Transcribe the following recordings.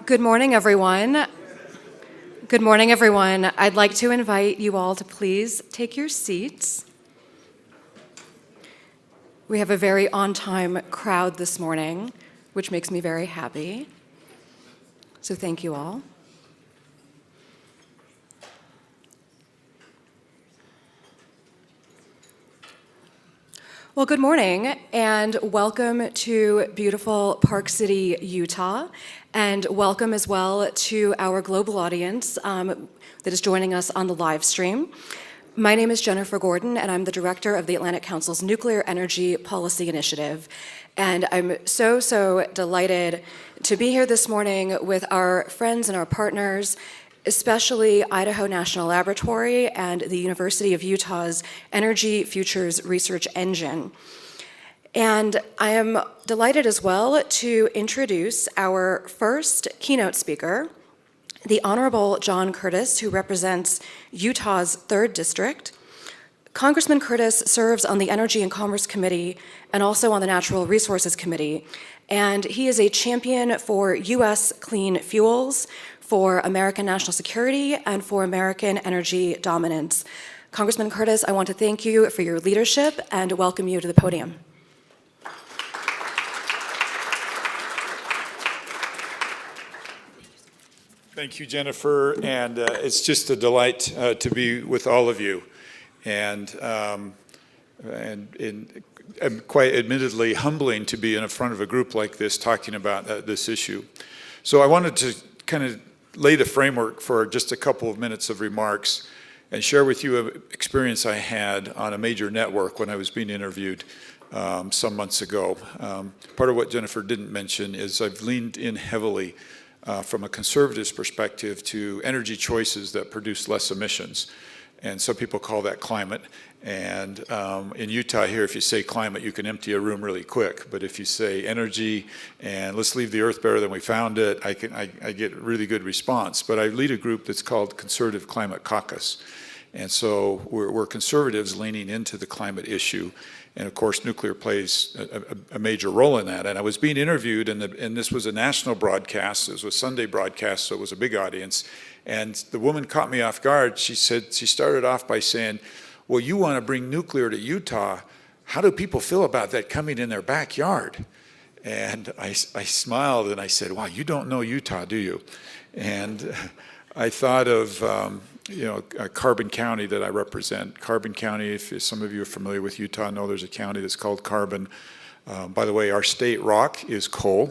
Good morning, everyone. Good morning, everyone. I'd like to invite you all to please take your seats. We have a very on-time crowd this morning, which makes me very happy. So thank you all. Well, good morning, and welcome to beautiful Park City, Utah, and welcome as well to our global audience that is joining us on the live stream. My name is Jennifer Gordon, and I'm the director of the Atlantic Council's Nuclear Energy Policy Initiative. And I'm so delighted to be here this morning with our friends and our partners, especially Idaho National Laboratory and the University of Utah's Energy Futures Research Engine. And I am delighted as well to introduce our first keynote speaker, the Honorable John Curtis, who represents Utah's 3rd District. Congressman Curtis serves on the Energy and Commerce Committee and also on the Natural Resources Committee. And he is a champion for U.S. clean fuels, for American national security, and for American energy dominance. Congressman Curtis, I want to thank you for your leadership and welcome you to the podium. Thank you, Jennifer, and it's just a delight to be with all of you, and quite admittedly humbling to be in front of a group like this talking about this issue. So I wanted to kind of lay the framework for just a couple of minutes of remarks and share with you an experience I had on a major network when I was being interviewed some months ago. Part of what Jennifer didn't mention is I've leaned in heavily from a conservative's perspective to energy choices that produce less emissions. And some people call that climate. And in Utah here, if you say climate, you can empty a room really quick. But if you say energy and let's leave the earth better than we found it, I get a really good response. But I lead a group that's called Conservative Climate Caucus. And so we're conservatives leaning into the climate issue. And of course, nuclear plays a major role in that. And I was being interviewed, and this was a national broadcast. It was a Sunday broadcast, so it was a big audience. And the woman caught me off guard. She started off by saying, well, you want to bring nuclear to Utah. How do people feel about that coming in their backyard? And I smiled and I said, wow, you don't know Utah, do you? And I thought of Carbon County that I represent. Carbon County, if some of you are familiar with Utah, know there's a county that's called Carbon. By the way, our state rock is coal.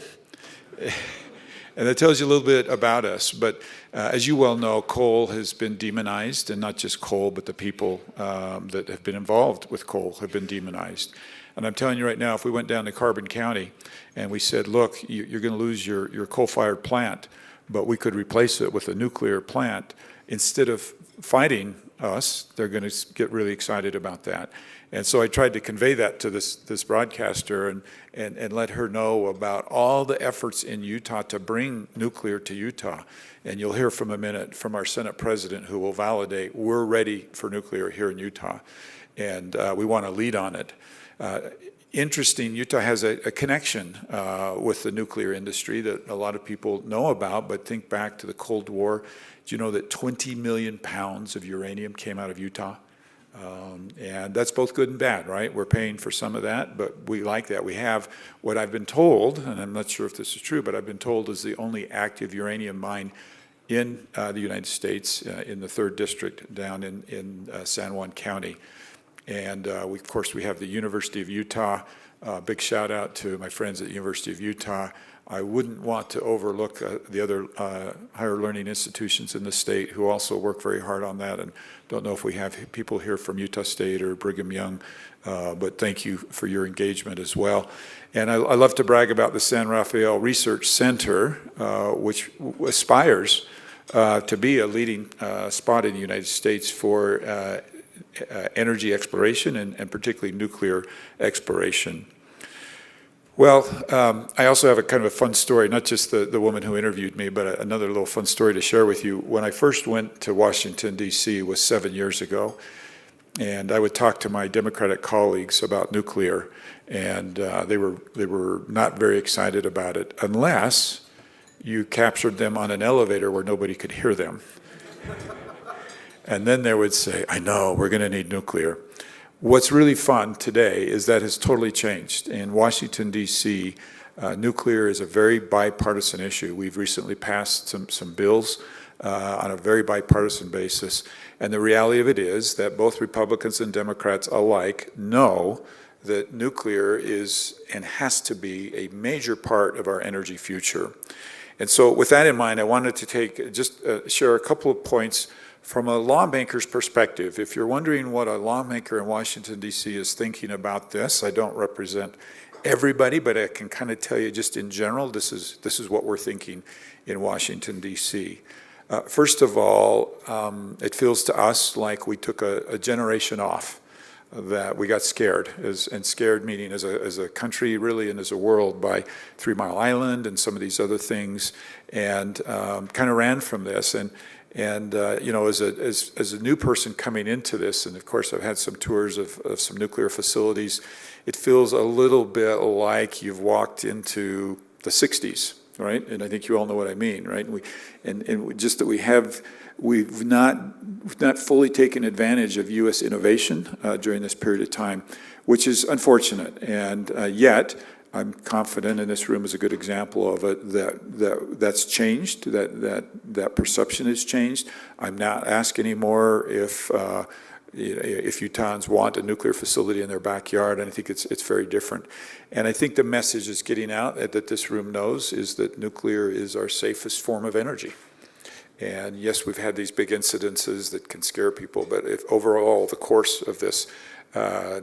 And that tells you a little bit about us. But as you well know, coal has been demonized, and not just coal, but the people that have been involved with coal have been demonized. And I'm telling you right now, if we went down to Carbon County and we said, look, you're going to lose your coal-fired plant, but we could replace it with a nuclear plant, instead of fighting us, they're going to get really excited about that. And so I tried to convey that to this broadcaster and let her know about all the efforts in Utah to bring nuclear to Utah. And you'll hear from a minute from our Senate president who will validate we're ready for nuclear here in Utah. And we want to lead on it. Interesting, Utah has a connection with the nuclear industry that a lot of people know about, but think back to the Cold War. Do you know that 20 million pounds of uranium came out of Utah? And that's both good and bad, right? We're paying for some of that, but we like that. We have what I've been told, and I'm not sure if this is true, but I've been told is the only active uranium mine in the United States in the 3rd District down in San Juan County. And of course, we have the University of Utah. Big shout out to my friends at the University of Utah. I wouldn't want to overlook the other higher learning institutions in the state who also work very hard on that. And don't know if we have people here from Utah State or Brigham Young, but thank you for your engagement as well. And I love to brag about the San Rafael Research Center, which aspires to be a leading spot in the United States for energy exploration and particularly nuclear exploration. Well, I also have a kind of a fun story, not just the woman who interviewed me, but another little fun story to share with you. When I first went to Washington, D.C. was 7 years ago, and I would talk to my Democratic colleagues about nuclear, and they were not very excited about it unless you captured them on an elevator where nobody could hear them. And then they would say, I know, we're going to need nuclear. What's really fun today is that has totally changed. In Washington, D.C., nuclear is a very bipartisan issue. We've recently passed some bills on a very bipartisan basis. And the reality of it is that both Republicans and Democrats alike know that nuclear is and has to be a major part of our energy future. And so with that in mind, I wanted to share a couple of points from a lawmaker's perspective. If you're wondering what a lawmaker in Washington, D.C. is thinking about this, I don't represent everybody, but I can kind of tell you just in general, this is what we're thinking in Washington, D.C. First of all, it feels to us like we took a generation off, that we got scared, and scared meaning as a country really and as a world by 3 Mile Island and some of these other things, and kind of ran from this. And as a new person coming into this, and of course I've had some tours of some nuclear facilities, it feels a little bit like you've walked into the 60s, right? And I think you all know what I mean, right? And just that we've not fully taken advantage of U.S. innovation during this period of time, which is unfortunate. And yet, I'm confident, and this room is a good example of it, that's changed, that perception has changed. I'm not asked anymore if Utahns want a nuclear facility in their backyard, and I think it's very different. And I think the message is getting out that this room knows is that nuclear is our safest form of energy. And yes, we've had these big incidences that can scare people, but if overall the course of this,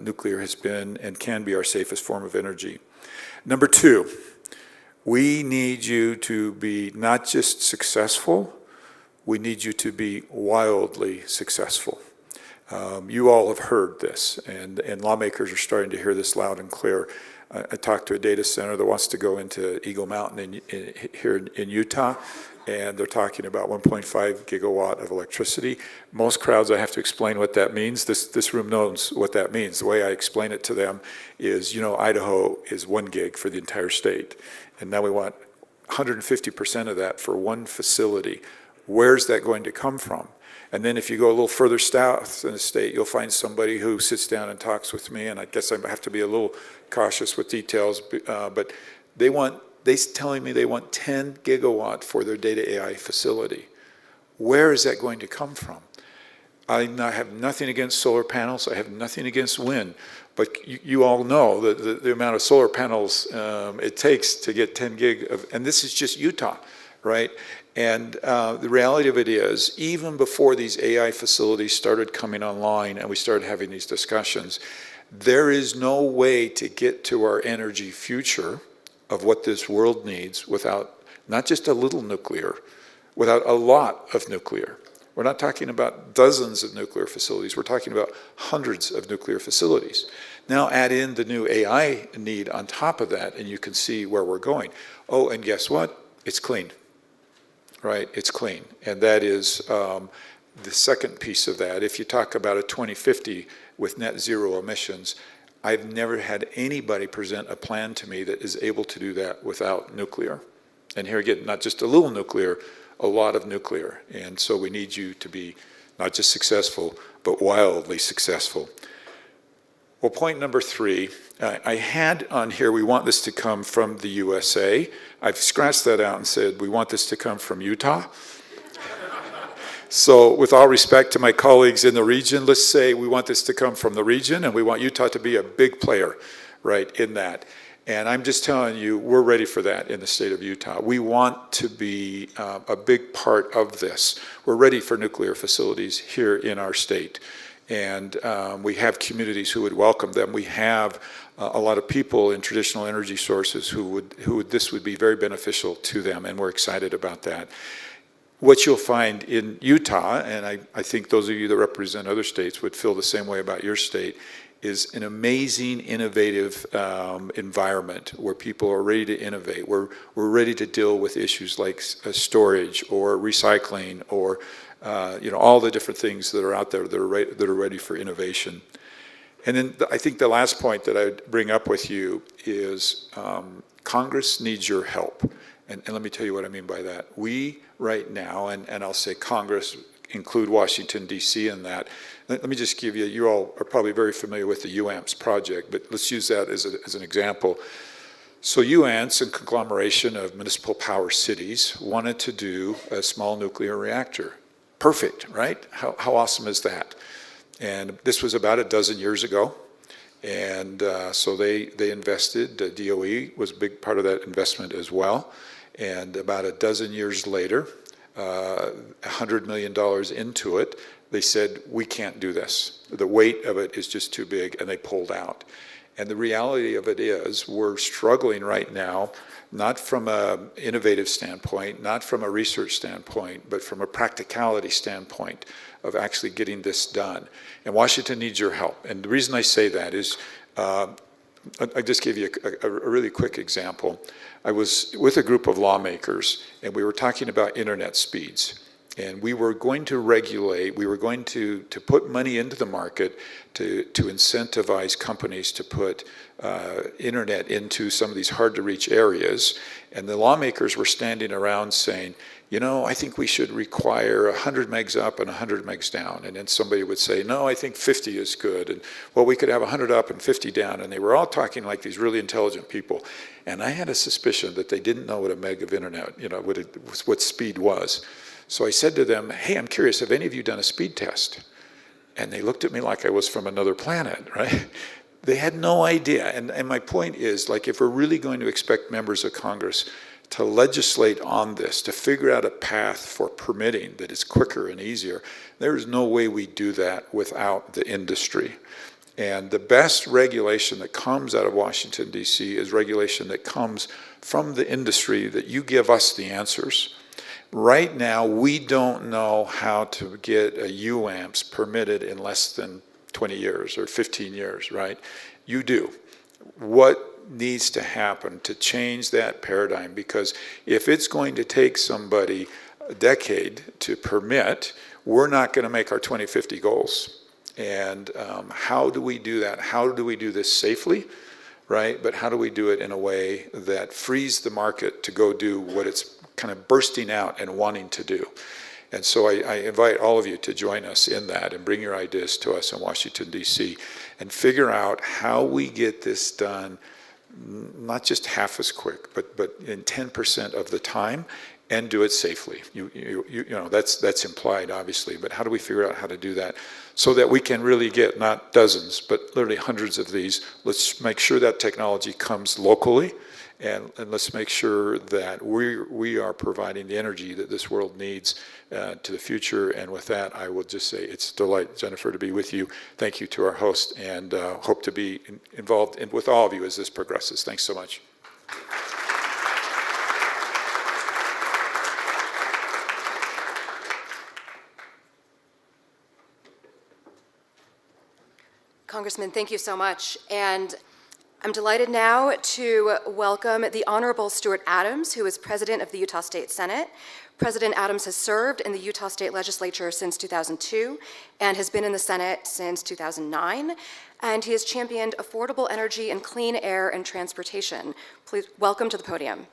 nuclear has been and can be our safest form of energy. Number two, we need you to be not just successful, we need you to be wildly successful. You all have heard this, and lawmakers are starting to hear this loud and clear. I talked to a data center that wants to go into Eagle Mountain here in Utah, and they're talking about 1.5 gigawatt of electricity. Most crowds, I have to explain what that means. This room knows what that means. The way I explain it to them is, Idaho is 1 gig for the entire state, and now we want 150% of that for one facility. Where's that going to come from? And then if you go a little further south in the state, you'll find somebody who sits down and talks with me, and I guess I have to be a little cautious with details, but they're telling me they want 10 gigawatt for their data AI facility. Where is that going to come from? I have nothing against solar panels. I have nothing against wind. But you all know that the amount of solar panels it takes to get 10 gig of, and this is just Utah, right? And the reality of it is, even before these AI facilities started coming online and we started having these discussions, there is no way to get to our energy future of what this world needs without not just a little nuclear, without a lot of nuclear. We're not talking about dozens of nuclear facilities. We're talking about hundreds of nuclear facilities. Now add in the new AI need on top of that, and you can see where we're going. Oh, and guess what? It's clean, right? It's clean. And that is the second piece of that. If you talk about a 2050 with net zero emissions, I've never had anybody present a plan to me that is able to do that without nuclear. And here again, not just a little nuclear, a lot of nuclear. And so we need you to be not just successful, but wildly successful. Well, point number three, I had on here, we want this to come from the USA. I've scratched that out and said, we want this to come from Utah. So with all respect to my colleagues in the region, let's say we want this to come from the region, and we want Utah to be a big player, right, in that. And I'm just telling you, we're ready for that in the state of Utah. We want to be a big part of this. We're ready for nuclear facilities here in our state. And we have communities who would welcome them. We have a lot of people in traditional energy sources who this would be very beneficial to them, and we're excited about that. What you'll find in Utah, and I think those of you that represent other states would feel the same way about your state, is an amazing, innovative environment where people are ready to innovate. We're ready to deal with issues like storage or recycling or all the different things that are out there that are ready for innovation. And then I think the last point that I'd bring up with you is Congress needs your help. And let me tell you what I mean by that. We right now, and I'll say Congress, include Washington, D.C. in that. Let me just give you, you all are probably very familiar with the UAMPS project, but let's use that as an example. So UAMPS, a conglomeration of municipal power cities, wanted to do a small nuclear reactor. Perfect, right? How awesome is that? And this was about a dozen years ago. And so they invested, DOE was a big part of that investment as well. And about a dozen years later, $100 million into it, they said, we can't do this. The weight of it is just too big, and they pulled out. And the reality of it is we're struggling right now, not from an innovative standpoint, not from a research standpoint, but from a practicality standpoint of actually getting this done. And Washington needs your help. And the reason I say that is, I just gave you a really quick example. I was with a group of lawmakers, and we were talking about internet speeds. And we were going to regulate, we were going to put money into the market to incentivize companies to put internet into some of these hard-to-reach areas. And the lawmakers were standing around saying, you know, I think we should require 100 megs up and 100 megs down. And then somebody would say, no, I think 50 is good. And well, we could have 100 up and 50 down. And they were all talking like these really intelligent people. And I had a suspicion that they didn't know what a meg of internet, you know, what speed was. So I said to them, hey, I'm curious, have any of you done a speed test? And they looked at me like I was from another planet, right? They had no idea. And my point is, like, if we're really going to expect members of Congress to legislate on this, to figure out a path for permitting that is quicker and easier, there is no way we do that without the industry. And the best regulation that comes out of Washington, D.C. is regulation that comes from the industry, that you give us the answers. Right now, we don't know how to get a UAMPS permitted in less than 20 years or 15 years, right? You do. What needs to happen to change that paradigm? Because if it's going to take somebody a decade to permit, we're not going to make our 2050 goals. And how do we do that? How do we do this safely, right? But how do we do it in a way that frees the market to go do what it's kind of bursting out and wanting to do? And so I invite all of you to join us in that and bring your ideas to us in Washington, D.C. and figure out how we get this done, not just half as quick, but in 10% of the time, and do it safely. You know, that's implied, obviously, but how do we figure out how to do that so that we can really get not dozens, but literally hundreds of these? Let's make sure that technology comes locally, and let's make sure that we are providing the energy that this world needs to the future. And with that, I will just say it's a delight, Jennifer, to be with you. Thank you to our host, and hope to be involved with all of you as this progresses. Thanks so much. Congressman, thank you so much. And I'm delighted now to welcome the Honorable Stuart Adams, who is President of the Utah State Senate. President Adams has served in the Utah State Legislature since 2002 and has been in the Senate since 2009. And he has championed affordable energy and clean air and transportation. Please welcome to the podium.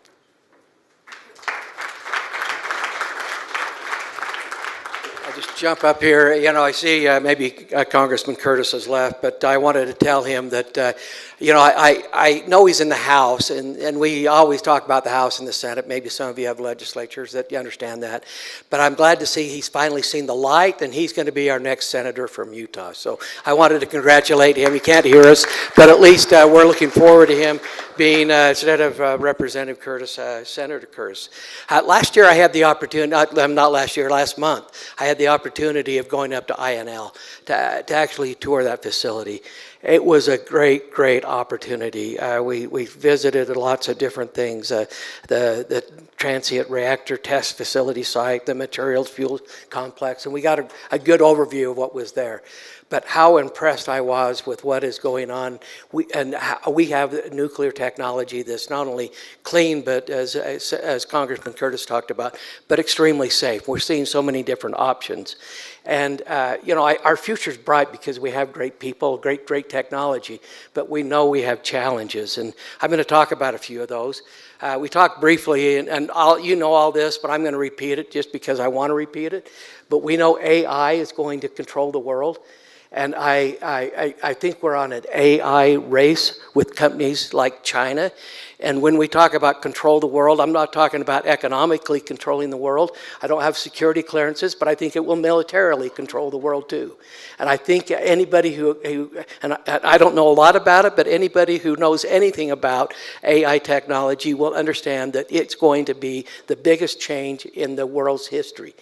I'll just jump up here. You know, I see maybe Congressman Curtis has left, but I wanted to tell him that, you know, I know he's in the House, and we always talk about the House and the Senate. Maybe some of you have legislatures that you understand that. But I'm glad to see he's finally seen the light, and he's going to be our next senator from Utah. So I wanted to congratulate him. He can't hear us, but at least we're looking forward to him being, instead of Representative Curtis, Senator Curtis. Last year I had the opportunity, not last year, last month, I had the opportunity of going up to INL to actually tour that facility. It was a great, great opportunity. We visited lots of different things, the transient reactor test facility site, the materials fuel complex, and we got a good overview of what was there. But how impressed I was with what is going on. We have nuclear technology that's not only clean, but as Congressman Curtis talked about, but extremely safe. We're seeing so many different options. And, you know, our future's bright because we have great people, great technology, but we know we have challenges. And I'm going to talk about a few of those. We talked briefly, and you know all this, but I'm going to repeat it just because I want to repeat it. But we know AI is going to control the world. And I think we're on an AI race with companies like China. And when we talk about control the world, I'm not talking about economically controlling the world. I don't have security clearances, but I think it will militarily control the world too. And I think anybody and I don't know a lot about it, but anybody who knows anything about AI technology will understand that it's going to be the biggest change in the world's history.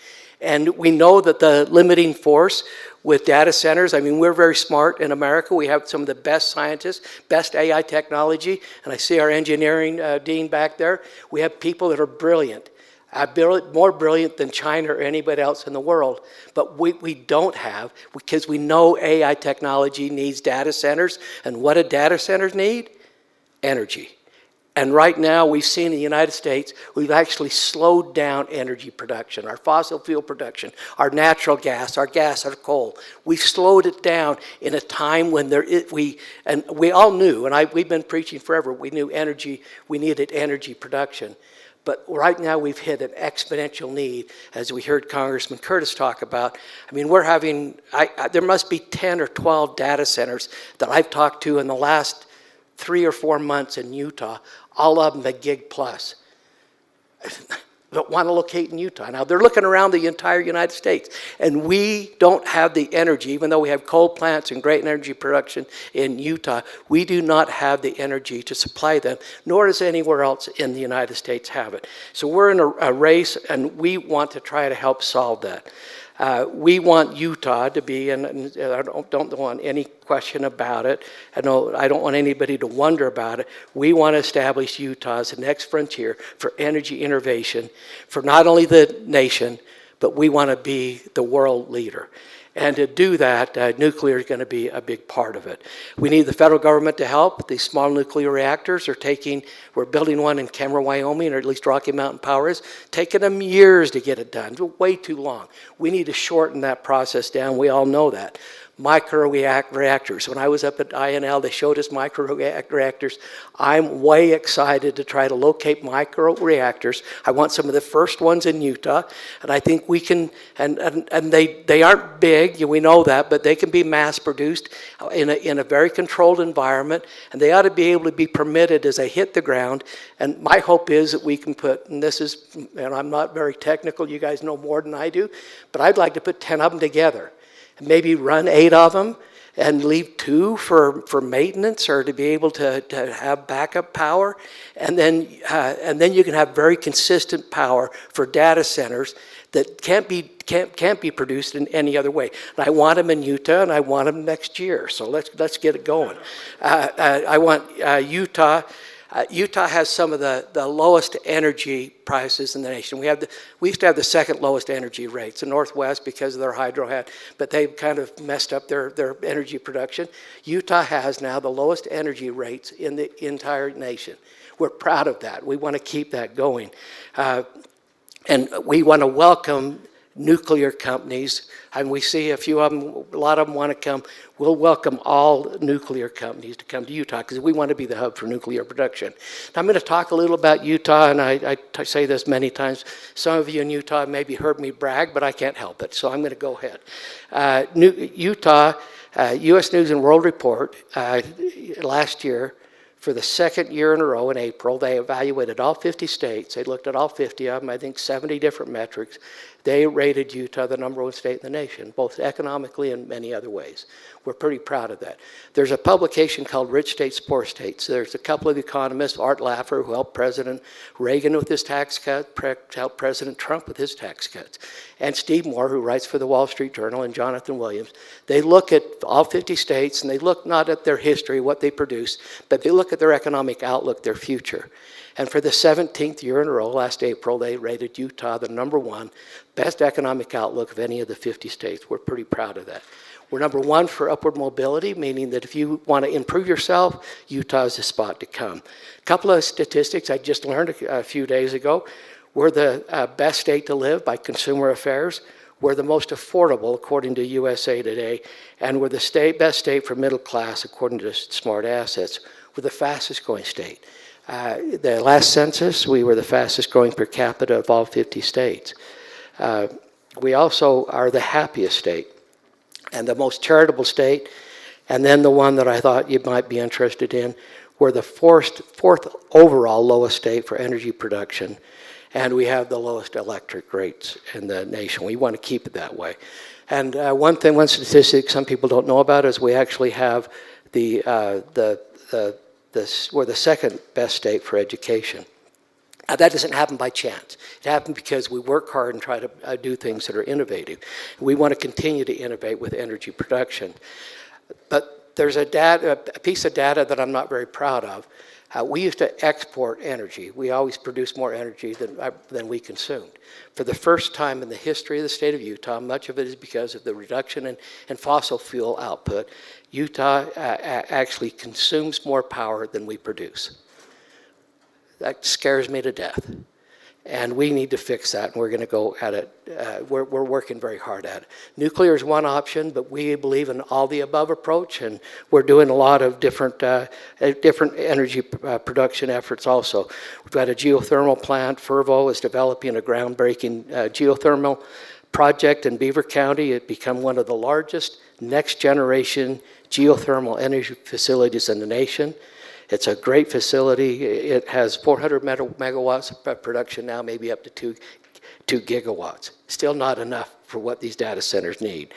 And we know that the limiting force with data centers, I mean, we're very smart in America. We have some of the best scientists, best AI technology, and I see our engineering dean back there. We have people that are brilliant, more brilliant than China or anybody else in the world. But we don't have, because we know AI technology needs data centers. And what do data centers need? Energy. And right now, we've seen in the United States, we've actually slowed down energy production, our fossil fuel production, our natural gas, our coal. We've slowed it down in a time when we all knew, and we've been preaching forever, we knew we needed energy production. But right now, we've hit an exponential need, as we heard Congressman Curtis talk about. I mean, there must be 10 or 12 data centers that I've talked to in the last 3 or 4 months in Utah, all of them a gig plus, that want to locate in Utah. Now, they're looking around the entire United States, and we don't have the energy, even though we have coal plants and great energy production in Utah, we do not have the energy to supply them, nor does anywhere else in the United States have it. So we're in a race, and we want to try to help solve that. We want Utah to be, and I don't want any question about it. I don't want anybody to wonder about it. We want to establish Utah as the next frontier for energy innovation for not only the nation, but we want to be the world leader. And to do that, nuclear is going to be a big part of it. We need the federal government to help. These small nuclear reactors we're building one in Cameron, Wyoming, or at least Rocky Mountain Power is, taking them years to get it done, way too long. We need to shorten that process down. We all know that. Micro-reactors. When I was up at INL, they showed us micro-reactors. I'm way excited to try to locate micro-reactors. I want some of the first ones in Utah, and I think we can, and they aren't big, we know that, but they can be mass-produced in a very controlled environment, and they ought to be able to be permitted as they hit the ground. And my hope is that we can put, and I'm not very technical, you guys know more than I do, but I'd like to put 10 of them together. And maybe run 8 of them and leave 2 for maintenance or to be able to have backup power. And then you can have very consistent power for data centers that can't be produced in any other way. And I want them in Utah, and I want them next year. So let's get it going. I want Utah. Utah has some of the lowest energy prices in the nation. We used to have the second lowest energy rates. The Northwest, because of their hydro had, but they've kind of messed up their energy production. Utah has now the lowest energy rates in the entire nation. We're proud of that. We want to keep that going. And we want to welcome nuclear companies, and we see a lot of them want to come. We'll welcome all nuclear companies to come to Utah because we want to be the hub for nuclear production. Now, I'm going to talk a little about Utah, and I say this many times. Some of you in Utah maybe heard me brag, but I can't help it, so I'm going to go ahead. Utah, U.S. News and World Report, last year, for the second year in a row in April, they evaluated all 50 states. They looked at all 50 of them, I think 70 different metrics. They rated Utah the #1 state in the nation, both economically and many other ways. We're pretty proud of that. There's a publication called Rich States, Poor States. There's a couple of economists, Art Laffer, who helped President Reagan with his tax cut, helped President Trump with his tax cuts, and Steve Moore, who writes for the Wall Street Journal, and Jonathan Williams. They look at all 50 states, and they look not at their history, what they produce, but they look at their economic outlook, their future. And for the 17th year in a row, last April, they rated Utah the #1 best economic outlook of any of the 50 states. We're pretty proud of that. We're #1 for upward mobility, meaning that if you want to improve yourself, Utah is the spot to come. A couple of statistics I just learned a few days ago. We're the best state to live by Consumer Affairs. We're the most affordable, according to USA Today. And we're the best state for middle class, according to Smart Assets. We're the fastest growing state. The last census, we were the fastest growing per capita of all 50 states. We also are the happiest state and the most charitable state. And then the one that I thought you might be interested in, we're the fourth overall lowest state for energy production. And we have the lowest electric rates in the nation. We want to keep it that way. And one statistic some people don't know about is we actually have we're the second best state for education. Now, that doesn't happen by chance. It happened because we work hard and try to do things that are innovative. We want to continue to innovate with energy production. But there's a piece of data that I'm not very proud of. We used to export energy. We always produced more energy than we consumed. For the first time in the history of the state of Utah, much of it is because of the reduction in fossil fuel output, Utah actually consumes more power than we produce. That scares me to death. And we need to fix that, and we're going to go at it. We're working very hard at it. Nuclear is one option, but we believe in all the above approach, and we're doing a lot of different energy production efforts also. We've got a geothermal plant. Fervo is developing a groundbreaking geothermal project in Beaver County. It become one of the largest next-generation geothermal energy facilities in the nation. It's a great facility. It has 400 megawatts of production now, maybe up to 2 gigawatts. Still not enough for what these data centers need.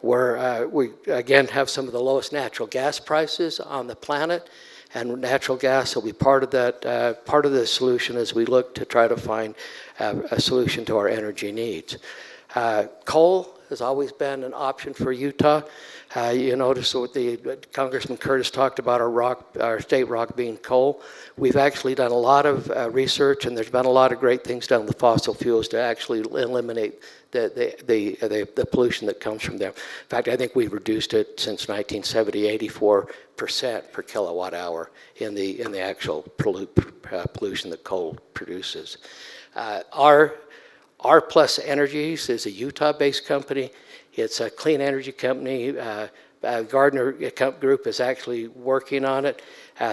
We, again, have some of the lowest natural gas prices on the planet, and natural gas will be part of that, part of the solution as we look to try to find a solution to our energy needs. Coal has always been an option for Utah. You notice what Congressman Curtis talked about our state rock being coal. We've actually done a lot of research, and there's been a lot of great things done with fossil fuels to actually eliminate the pollution that comes from them. In fact, I think we've reduced it since 1970, 84% per kilowatt hour in the actual pollution that coal produces. R Plus Energies is a Utah-based company. It's a clean energy company. Gardner Group is actually working on it.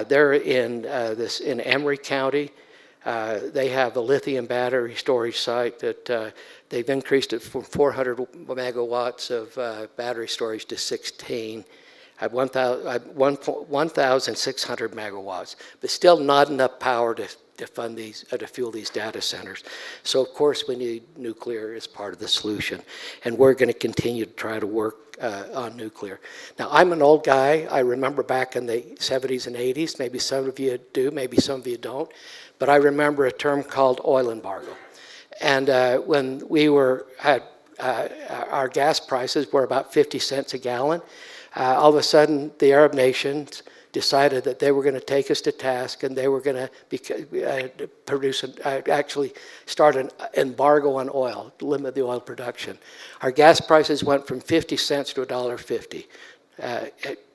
They're in Emery County. They have a lithium battery storage site that they've increased it from 400 megawatts of battery storage to 16. 1,600 megawatts, but still not enough power to fund these, to fuel these data centers. So of course we need nuclear as part of the solution, and we're going to continue to try to work on nuclear. Now, I'm an old guy. I remember back in the 70s and 80s, maybe some of you do, maybe some of you don't, but I remember a term called oil embargo. And when we had our gas prices were about 50 cents a gallon, all of a sudden the Arab nations decided that they were going to take us to task, and they were going to actually start an embargo on oil, limit the oil production. Our gas prices went from 50 cents to $1.50, a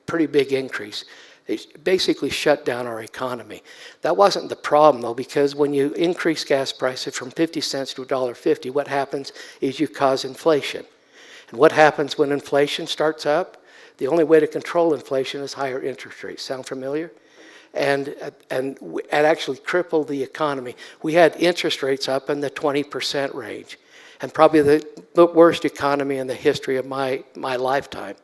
pretty big increase. It basically shut down our economy. That wasn't the problem, though, because when you increase gas prices from 50 cents to $1.50, what happens is you cause inflation. And what happens when inflation starts up? The only way to control inflation is higher interest rates. Sound familiar? And it actually crippled the economy. We had interest rates up in the 20% range, and probably the worst economy in the history of my lifetime.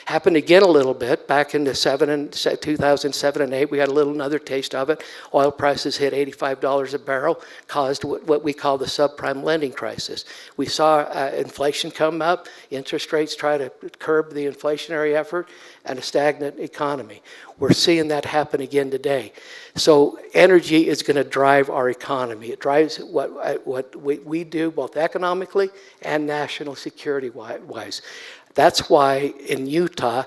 Happened again a little bit back in the 2007 and 8. We had another taste of it. Oil prices hit $85 a barrel, caused what we call the subprime lending crisis. We saw inflation come up, interest rates try to curb the inflationary effort, and a stagnant economy. We're seeing that happen again today. So energy is going to drive our economy. It drives what we do both economically and national security-wise. That's why in Utah,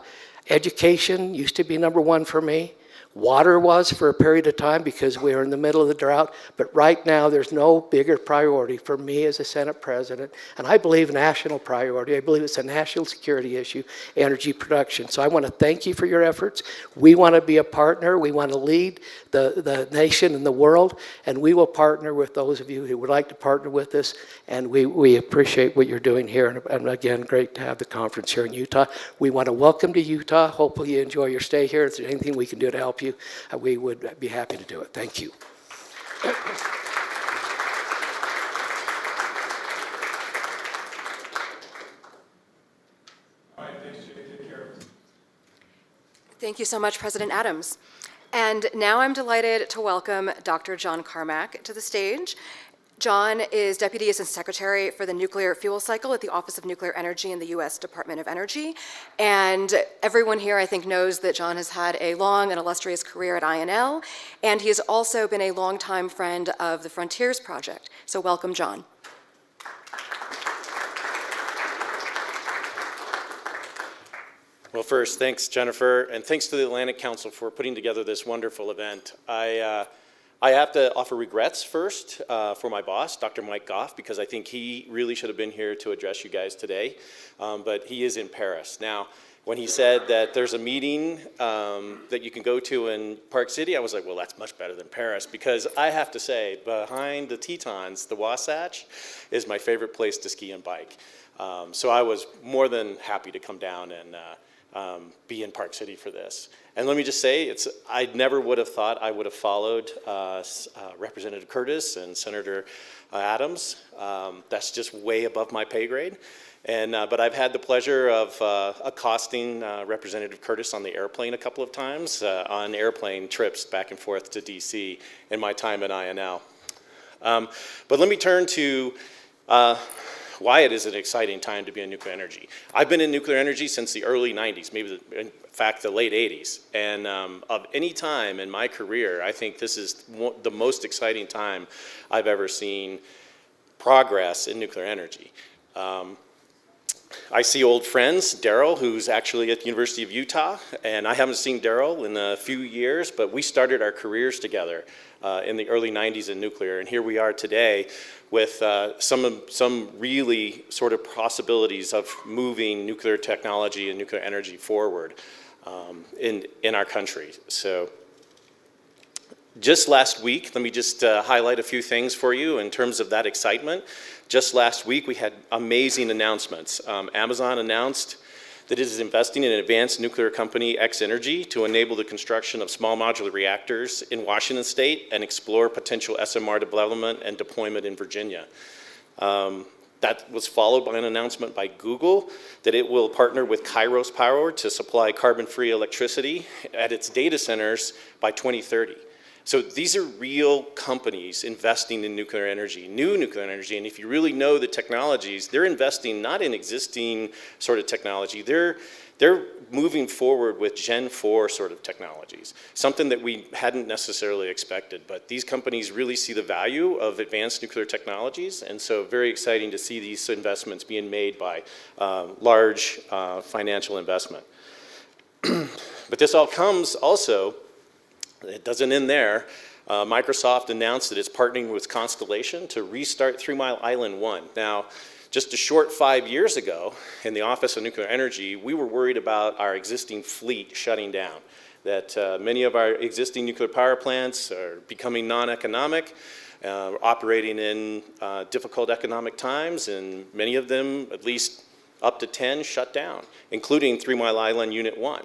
education used to be number one for me. Water was for a period of time because we were in the middle of the drought. But right now, there's no bigger priority for me as a Senate president. And I believe national priority. I believe it's a national security issue, energy production. So I want to thank you for your efforts. We want to be a partner. We want to lead the nation and the world. And we will partner with those of you who would like to partner with us. And we appreciate what you're doing here. And again, great to have the conference here in Utah. We want to welcome to Utah. Hopefully you enjoy your stay here. If there's anything we can do to help help you, we would be happy to do it. Thank you. Thank you so much, President Adams. And now I'm delighted to welcome Dr. John Carmack to the stage. John is Deputy Assistant Secretary for the Nuclear Fuel Cycle at the Office of Nuclear Energy in the U.S. Department of Energy. And everyone here, I think, knows that John has had a long and illustrious career at INL, and he has also been a longtime friend of the Frontiers Project. So welcome, John. Well, first, thanks, Jennifer, and thanks to the Atlantic Council for putting together this wonderful event. I have to offer regrets first for my boss, Dr. Mike Goff, because I think he really should have been here to address you guys today, but he is in Paris. Now, when he said that there's a meeting that you can go to in Park City, I was like, well, that's much better than Paris, because I have to say, behind the Tetons, the Wasatch is my favorite place to ski and bike. So I was more than happy to come down and be in Park City for this. And let me just say, I never would have thought I would have followed Representative Curtis and Senator Adams. That's just way above my pay grade. But I've had the pleasure of accosting Representative Curtis on the airplane a couple of times on airplane trips back and forth to DC in my time at INL. But let me turn to why it is an exciting time to be in nuclear energy. I've been in nuclear energy since the early 90s, maybe in fact the late 80s. And of any time in my career, I think this is the most exciting time I've ever seen progress in nuclear energy. I see old friends, Daryl, who's actually at the University of Utah, and I haven't seen Daryl in a few years, but we started our careers together in the early 90s in nuclear, and here we are today with some really sort of possibilities of moving nuclear technology and nuclear energy forward in our country. So just last week, let me just highlight a few things for you in terms of that excitement. Just last week, we had amazing announcements. Amazon announced that it is investing in an advanced nuclear company, X Energy, to enable the construction of small modular reactors in Washington State and explore potential SMR development and deployment in Virginia. That was followed by an announcement by Google that it will partner with Kairos Power to supply carbon-free electricity at its data centers by 2030. So these are real companies investing in nuclear energy, new nuclear energy, and if you really know the technologies, they're investing not in existing sort of technology, they're moving forward with Gen 4 sort of technologies, something that we hadn't necessarily expected, but these companies really see the value of advanced nuclear technologies, and so very exciting to see these investments being made by large financial investment. But this all comes also, it doesn't end there. Microsoft announced that it's partnering with Constellation to restart 3 Mile Island 1. Now, just a short 5 years ago, in the Office of Nuclear Energy, we were worried about our existing fleet shutting down, that many of our existing nuclear power plants are becoming non-economic, operating in difficult economic times, and many of them, at least up to 10, shut down, including 3 Mile Island Unit 1.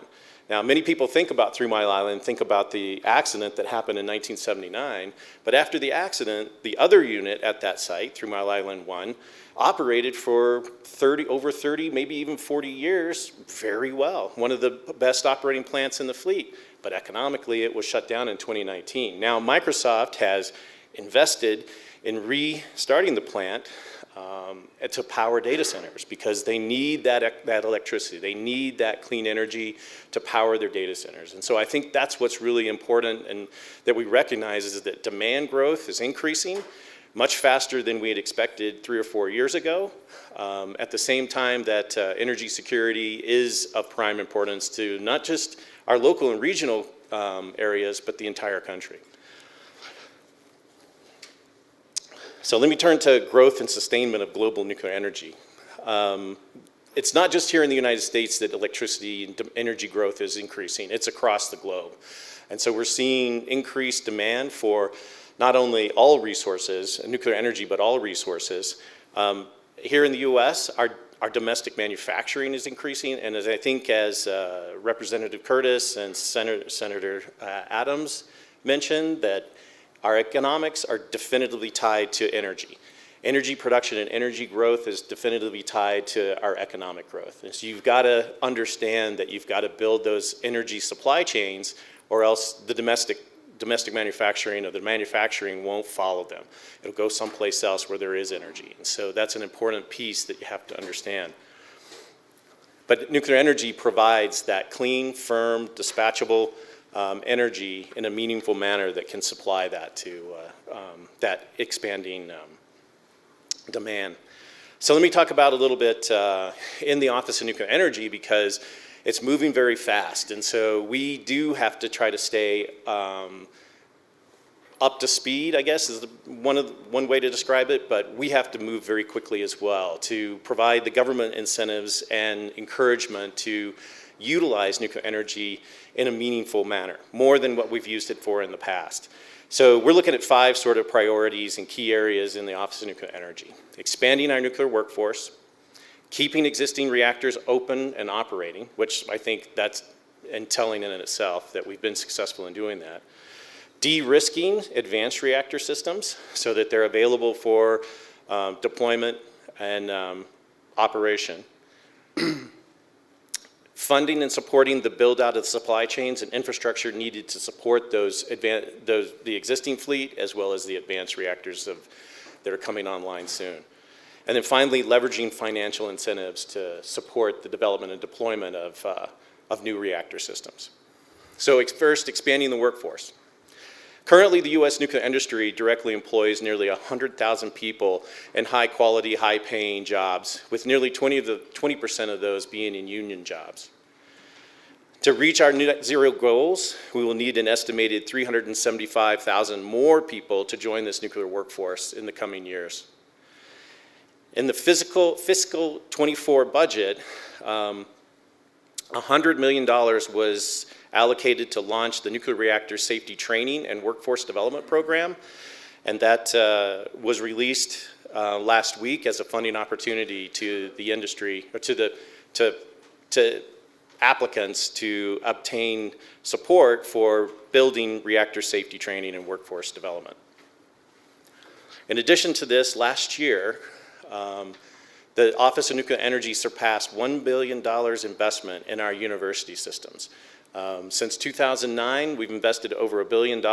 Now, many people think about 3 Mile Island, think about the accident that happened in 1979, but after the accident, the other unit at that site, 3 Mile Island 1, operated for over 30, maybe even 40 years very well. One of the best operating plants in the fleet, but economically it was shut down in 2019. Now, Microsoft has invested in restarting the plant to power data centers because they need that electricity. They need that clean energy to power their data centers. And so I think that's what's really important and that we recognize is that demand growth is increasing much faster than we had expected 3 or 4 years ago. At the same time that energy security is of prime importance to not just our local and regional areas, but the entire country. So let me turn to growth and sustainment of global nuclear energy. It's not just here in the United States that electricity and energy growth is increasing, it's across the globe. And so we're seeing increased demand for not only all resources, nuclear energy, but all resources. Here in the U.S., our domestic manufacturing is increasing, and as I think as Representative Curtis and Senator Adams mentioned, that our economics are definitively tied to energy. Energy production and energy growth is definitively tied to our economic growth. And so you've got to understand that you've got to build those energy supply chains, or else the domestic manufacturing or the manufacturing won't follow them. It'll go someplace else where there is energy. And so that's an important piece that you have to understand. But nuclear energy provides that clean, firm, dispatchable energy in a meaningful manner that can supply that to that expanding demand. So let me talk about a little bit in the Office of Nuclear Energy, because it's moving very fast, and so we do have to try to stay up to speed, I guess, is one way to describe it, but we have to move very quickly as well to provide the government incentives and encouragement to utilize nuclear energy in a meaningful manner, more than what we've used it for in the past. So we're looking at 5 sort of priorities and key areas in the Office of Nuclear Energy. Expanding our nuclear workforce, keeping existing reactors open and operating, which I think that's telling in itself that we've been successful in doing that. De-risking advanced reactor systems so that they're available for deployment and operation. Funding and supporting the build-out of the supply chains and infrastructure needed to support the existing fleet, as well as the advanced reactors that are coming online soon. And then finally, leveraging financial incentives to support the development and deployment of new reactor systems. So first, expanding the workforce. Currently, the U.S. nuclear industry directly employs nearly 100,000 people in high-quality, high-paying jobs, with nearly 20% of those being in union jobs. To reach our net zero goals, we will need an estimated 375,000 more people to join this nuclear workforce in the coming years. In the fiscal 24 budget, $100 million was allocated to launch the Nuclear Reactor Safety Training and Workforce Development Program, and that was released last week as a funding opportunity to the industry, or to applicants to obtain support for building reactor safety training and workforce development. In addition to this, last year, the Office of Nuclear Energy surpassed $1 billion investment in our university systems. Since 2009, we've invested over $1 billion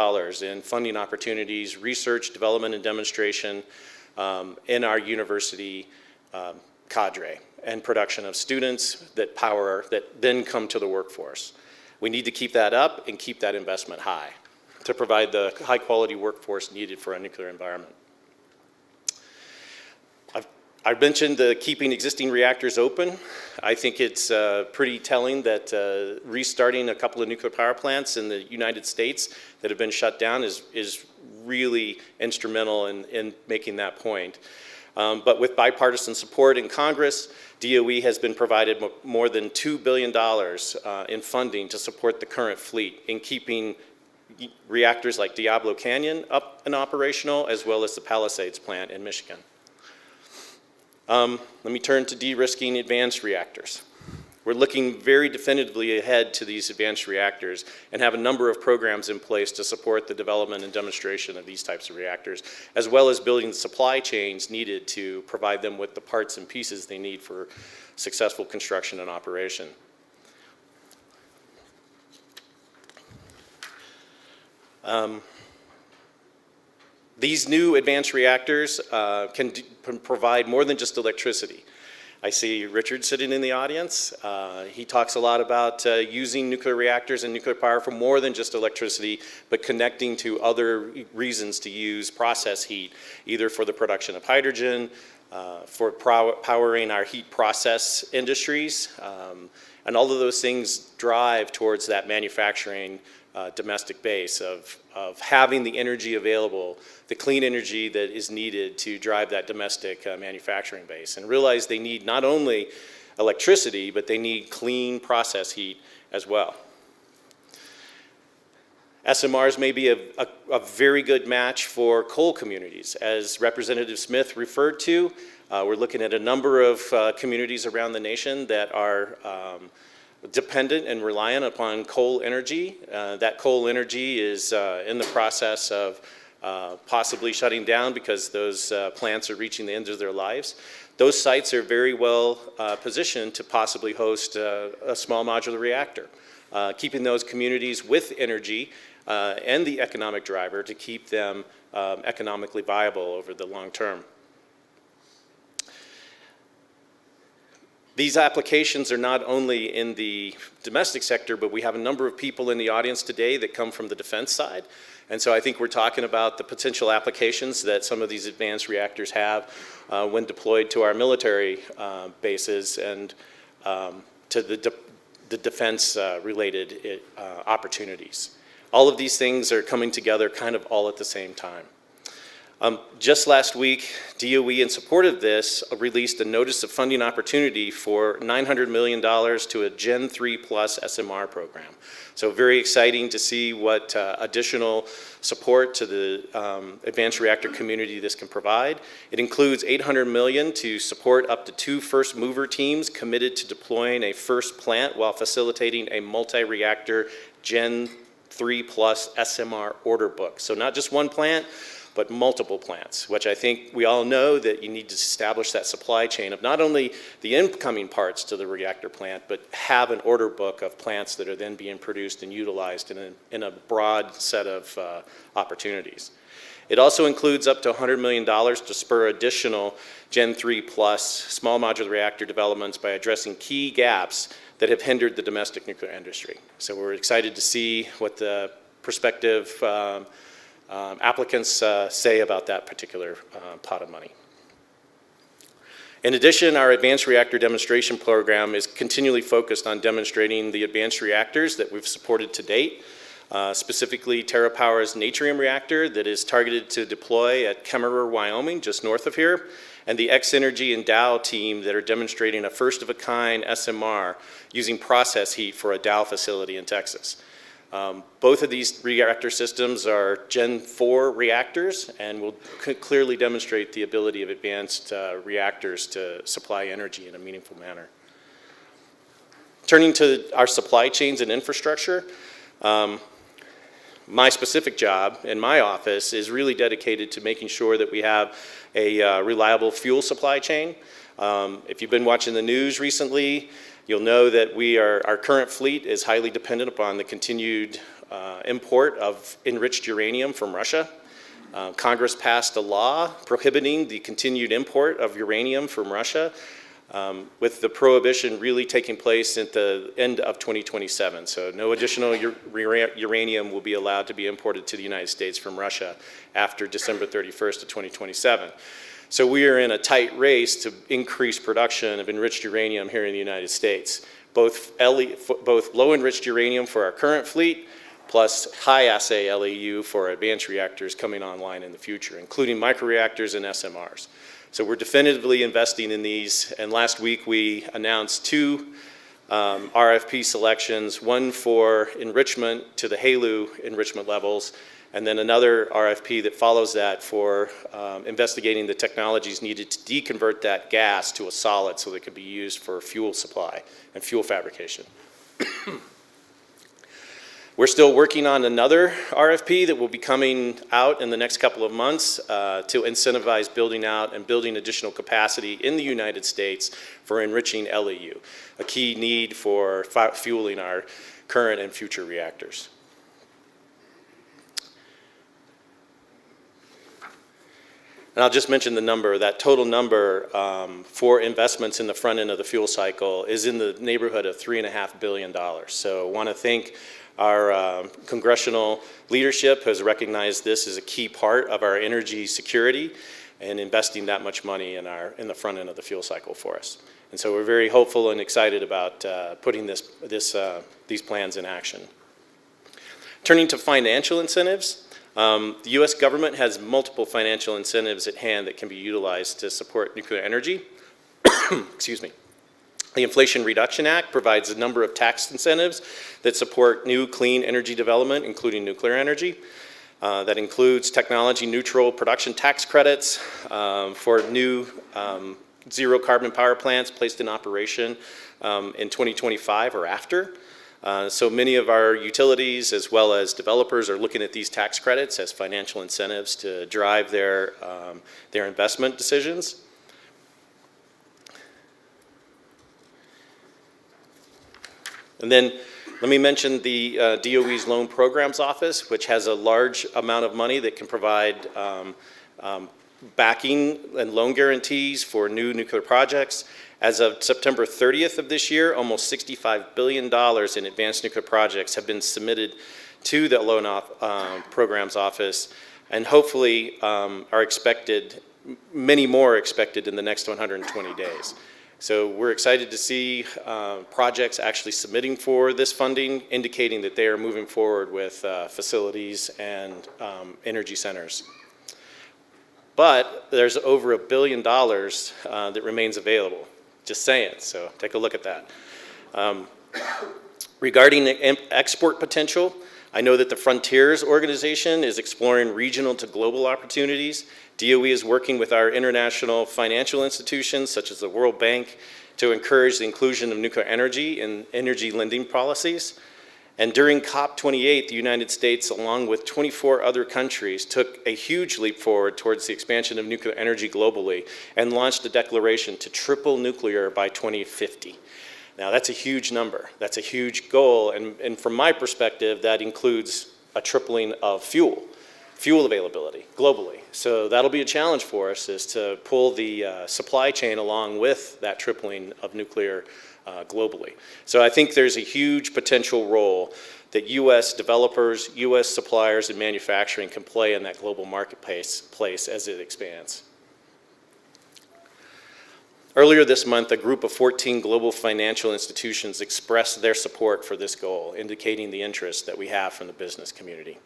in funding opportunities, research, development, and demonstration in our university cadre and production of students that then come to the workforce. We need to keep that up and keep that investment high to provide the high-quality workforce needed for a nuclear environment. I've mentioned the keeping existing reactors open. I think it's pretty telling that restarting a couple of nuclear power plants in the United States that have been shut down is really instrumental in making that point. But with bipartisan support in Congress, DOE has been provided more than $2 billion in funding to support the current fleet in keeping reactors like Diablo Canyon up and operational, as well as the Palisades plant in Michigan. Let me turn to de-risking advanced reactors. We're looking very definitively ahead to these advanced reactors and have a number of programs in place to support the development and demonstration of these types of reactors, as well as building the supply chains needed to provide them with the parts and pieces they need for successful construction and operation. These new advanced reactors can provide more than just electricity. I see Richard sitting in the audience. He talks a lot about using nuclear reactors and nuclear power for more than just electricity, but connecting to other reasons to use process heat, either for the production of hydrogen, for powering our heat process industries, and all of those things drive towards that manufacturing domestic base of having the energy available, the clean energy that is needed to drive that domestic manufacturing base, and realize they need not only electricity, but they need clean process heat as well. SMRs may be a very good match for coal communities. As Representative Smith referred to, we're looking at a number of communities around the nation that are dependent and reliant upon coal energy. That coal energy is in the process of possibly shutting down because those plants are reaching the end of their lives. Those sites are very well positioned to possibly host a small modular reactor, keeping those communities with energy and the economic driver to keep them economically viable over the long term. These applications are not only in the domestic sector, but we have a number of people in the audience today that come from the defense side. And so I think we're talking about the potential applications that some of these advanced reactors have when deployed to our military bases and to the defense-related opportunities. All of these things are coming together kind of all at the same time. Just last week, DOE, in support of this, released a notice of funding opportunity for $900 million to a Gen 3 Plus SMR program. So very exciting to see what additional support to the advanced reactor community this can provide. It includes $800 million to support up to 2 first mover teams committed to deploying a first plant while facilitating a multi-reactor Gen 3 Plus SMR order book. So not just one plant, but multiple plants, which I think we all know that you need to establish that supply chain of not only the incoming parts to the reactor plant, but have an order book of plants that are then being produced and utilized in a broad set of opportunities. It also includes up to $100 million to spur additional Gen 3 Plus small modular reactor developments by addressing key gaps that have hindered the domestic nuclear industry. So we're excited to see what the prospective applicants say about that particular pot of money. In addition, our advanced reactor demonstration program is continually focused on demonstrating the advanced reactors that we've supported to date, specifically TerraPower's Natrium reactor that is targeted to deploy at Kemmerer, Wyoming, just north of here, and the X-Energy and Dow team that are demonstrating a first-of-a-kind SMR using process heat for a Dow facility in Texas. Both of these reactor systems are Gen 4 reactors and will clearly demonstrate the ability of advanced reactors to supply energy in a meaningful manner. Turning to our supply chains and infrastructure, my specific job in my office is really dedicated to making sure that we have a reliable fuel supply chain. If you've been watching the news recently, you'll know that our current fleet is highly dependent upon the continued import of enriched uranium from Russia. Congress passed a law prohibiting the continued import of uranium from Russia, with the prohibition really taking place at the end of 2027. So no additional uranium will be allowed to be imported to the United States from Russia after December 31st of 2027. So we are in a tight race to increase production of enriched uranium here in the United States, both low enriched uranium for our current fleet, plus high assay LEU for advanced reactors coming online in the future, including microreactors and SMRs. So we're definitively investing in these, and last week we announced 2 RFP selections, one for enrichment to the HALEU enrichment levels, and then another RFP that follows that for investigating the technologies needed to deconvert that gas to a solid so that it could be used for fuel supply and fuel fabrication. We're still working on another RFP that will be coming out in the next couple of months to incentivize building out and building additional capacity in the United States for enriching LEU, a key need for fueling our current and future reactors. And I'll just mention the number. That total number for investments in the front end of the fuel cycle is in the neighborhood of $3.5 billion. So I want to thank our congressional leadership has recognized this as a key part of our energy security and investing that much money in the front end of the fuel cycle for us. And so we're very hopeful and excited about putting these plans in action. Turning to financial incentives, the U.S. government has multiple financial incentives at hand that can be utilized to support nuclear energy. Excuse me. The Inflation Reduction Act provides a number of tax incentives that support new clean energy development, including nuclear energy. That includes technology-neutral production tax credits for new zero carbon power plants placed in operation in 2025 or after. So many of our utilities as well as developers are looking at these tax credits as financial incentives to drive their investment decisions. And then let me mention the DOE's Loan Programs Office, which has a large amount of money that can provide backing and loan guarantees for new nuclear projects. As of September 30th of this year, almost $65 billion in advanced nuclear projects have been submitted to the Loan Programs Office, and hopefully are expected, many more are expected in the next 120 days. So we're excited to see projects actually submitting for this funding, indicating that they are moving forward with facilities and energy centers. But there's over $1 billion that remains available. Just saying, so take a look at that. Regarding the export potential, I know that the Frontiers organization is exploring regional to global opportunities. DOE is working with our international financial institutions, such as the World Bank, to encourage the inclusion of nuclear energy in energy lending policies. And during COP28, the United States, along with 24 other countries, took a huge leap forward towards the expansion of nuclear energy globally and launched a declaration to triple nuclear by 2050. Now, that's a huge number. That's a huge goal. And from my perspective, that includes a tripling of fuel availability globally. So that'll be a challenge for us, is to pull the supply chain along with that tripling of nuclear globally. So I think there's a huge potential role that U.S. developers, U.S. suppliers, and manufacturing can play in that global marketplace as it expands. Earlier this month, a group of 14 global financial institutions expressed their support for this goal, indicating the interest that we have from the business community.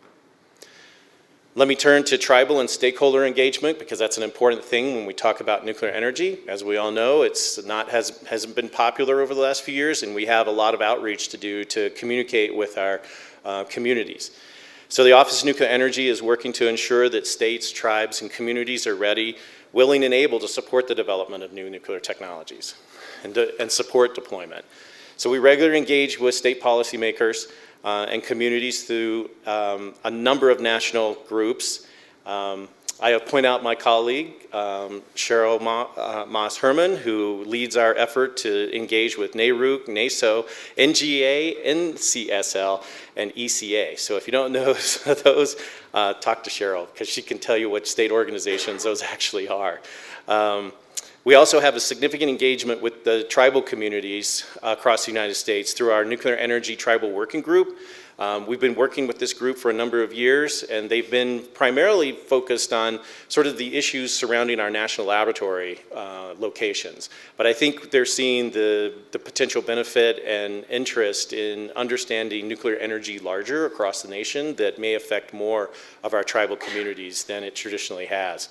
Let me turn to tribal and stakeholder engagement, because that's an important thing when we talk about nuclear energy. As we all know, hasn't been popular over the last few years, and we have a lot of outreach to do to communicate with our communities. So the Office of Nuclear Energy is working to ensure that states, tribes, and communities are ready, willing, and able to support the development of new nuclear technologies and support deployment. So we regularly engage with state policymakers and communities through a number of national groups. I point out my colleague, Cheryl Moss-Herman, who leads our effort to engage with NARUC, NASO, NGA, NCSL, and ECA. So if you don't know those, talk to Cheryl, because she can tell you what state organizations those actually are. We also have a significant engagement with the tribal communities across the United States through our Nuclear Energy Tribal Working Group. We've been working with this group for a number of years, and they've been primarily focused on sort of the issues surrounding our national laboratory locations. But I think they're seeing the potential benefit and interest in understanding nuclear energy larger across the nation that may affect more of our tribal communities than it traditionally has.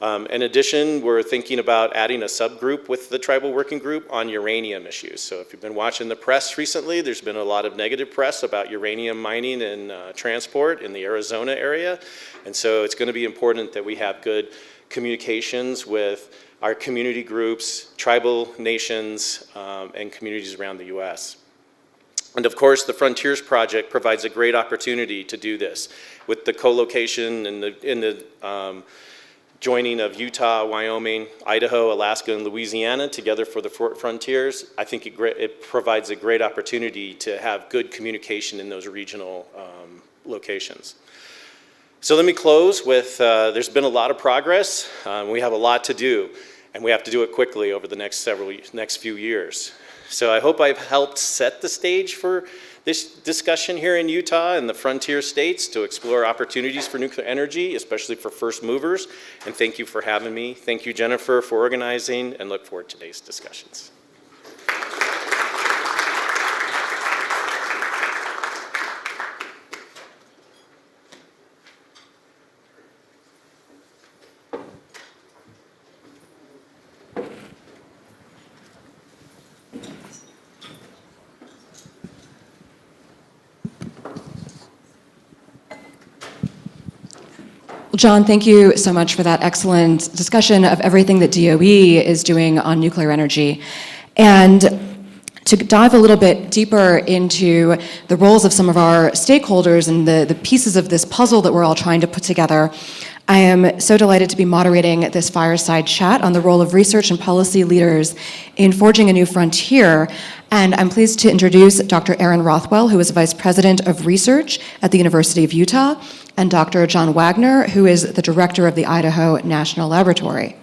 In addition, we're thinking about adding a subgroup with the Tribal Working Group on uranium issues. So if you've been watching the press recently, there's been a lot of negative press about uranium mining and transport in the Arizona area. And so it's going to be important that we have good communications with our community groups, tribal nations, and communities around the U.S. And of course, the Frontiers Project provides a great opportunity to do this with the co-location and the joining of Utah, Wyoming, Idaho, Alaska, and Louisiana together for the Frontiers. I think it provides a great opportunity to have good communication in those regional locations. So let me close with, there's been a lot of progress. We have a lot to do, and we have to do it quickly over the next few years. So I hope I've helped set the stage for this discussion here in Utah and the frontier states to explore opportunities for nuclear energy, especially for first movers. And thank you for having me. Thank you, Jennifer, for organizing, and look forward to today's discussions. John, thank you so much for that excellent discussion of everything that DOE is doing on nuclear energy. And to dive a little bit deeper into the roles of some of our stakeholders and the pieces of this puzzle that we're all trying to put together, I am so delighted to be moderating this fireside chat on the role of research and policy leaders in forging a new frontier. And I'm pleased to introduce Dr. Aaron Rothwell, who is Vice President of Research at the University of Utah, and Dr. John Wagner, who is the Director of the Idaho National Laboratory.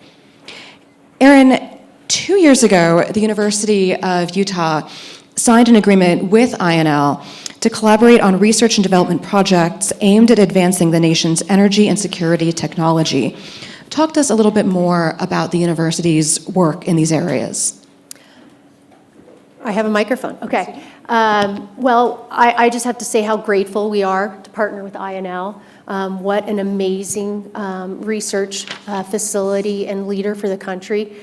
Aaron, 2 years ago, the University of Utah signed an agreement with INL to collaborate on research and development projects aimed at advancing the nation's energy and security technology. Talk to us a little bit more about the university's work in these areas. I have a microphone. Okay. Well, I just have to say how grateful we are to partner with INL. What an amazing research facility and leader for the country.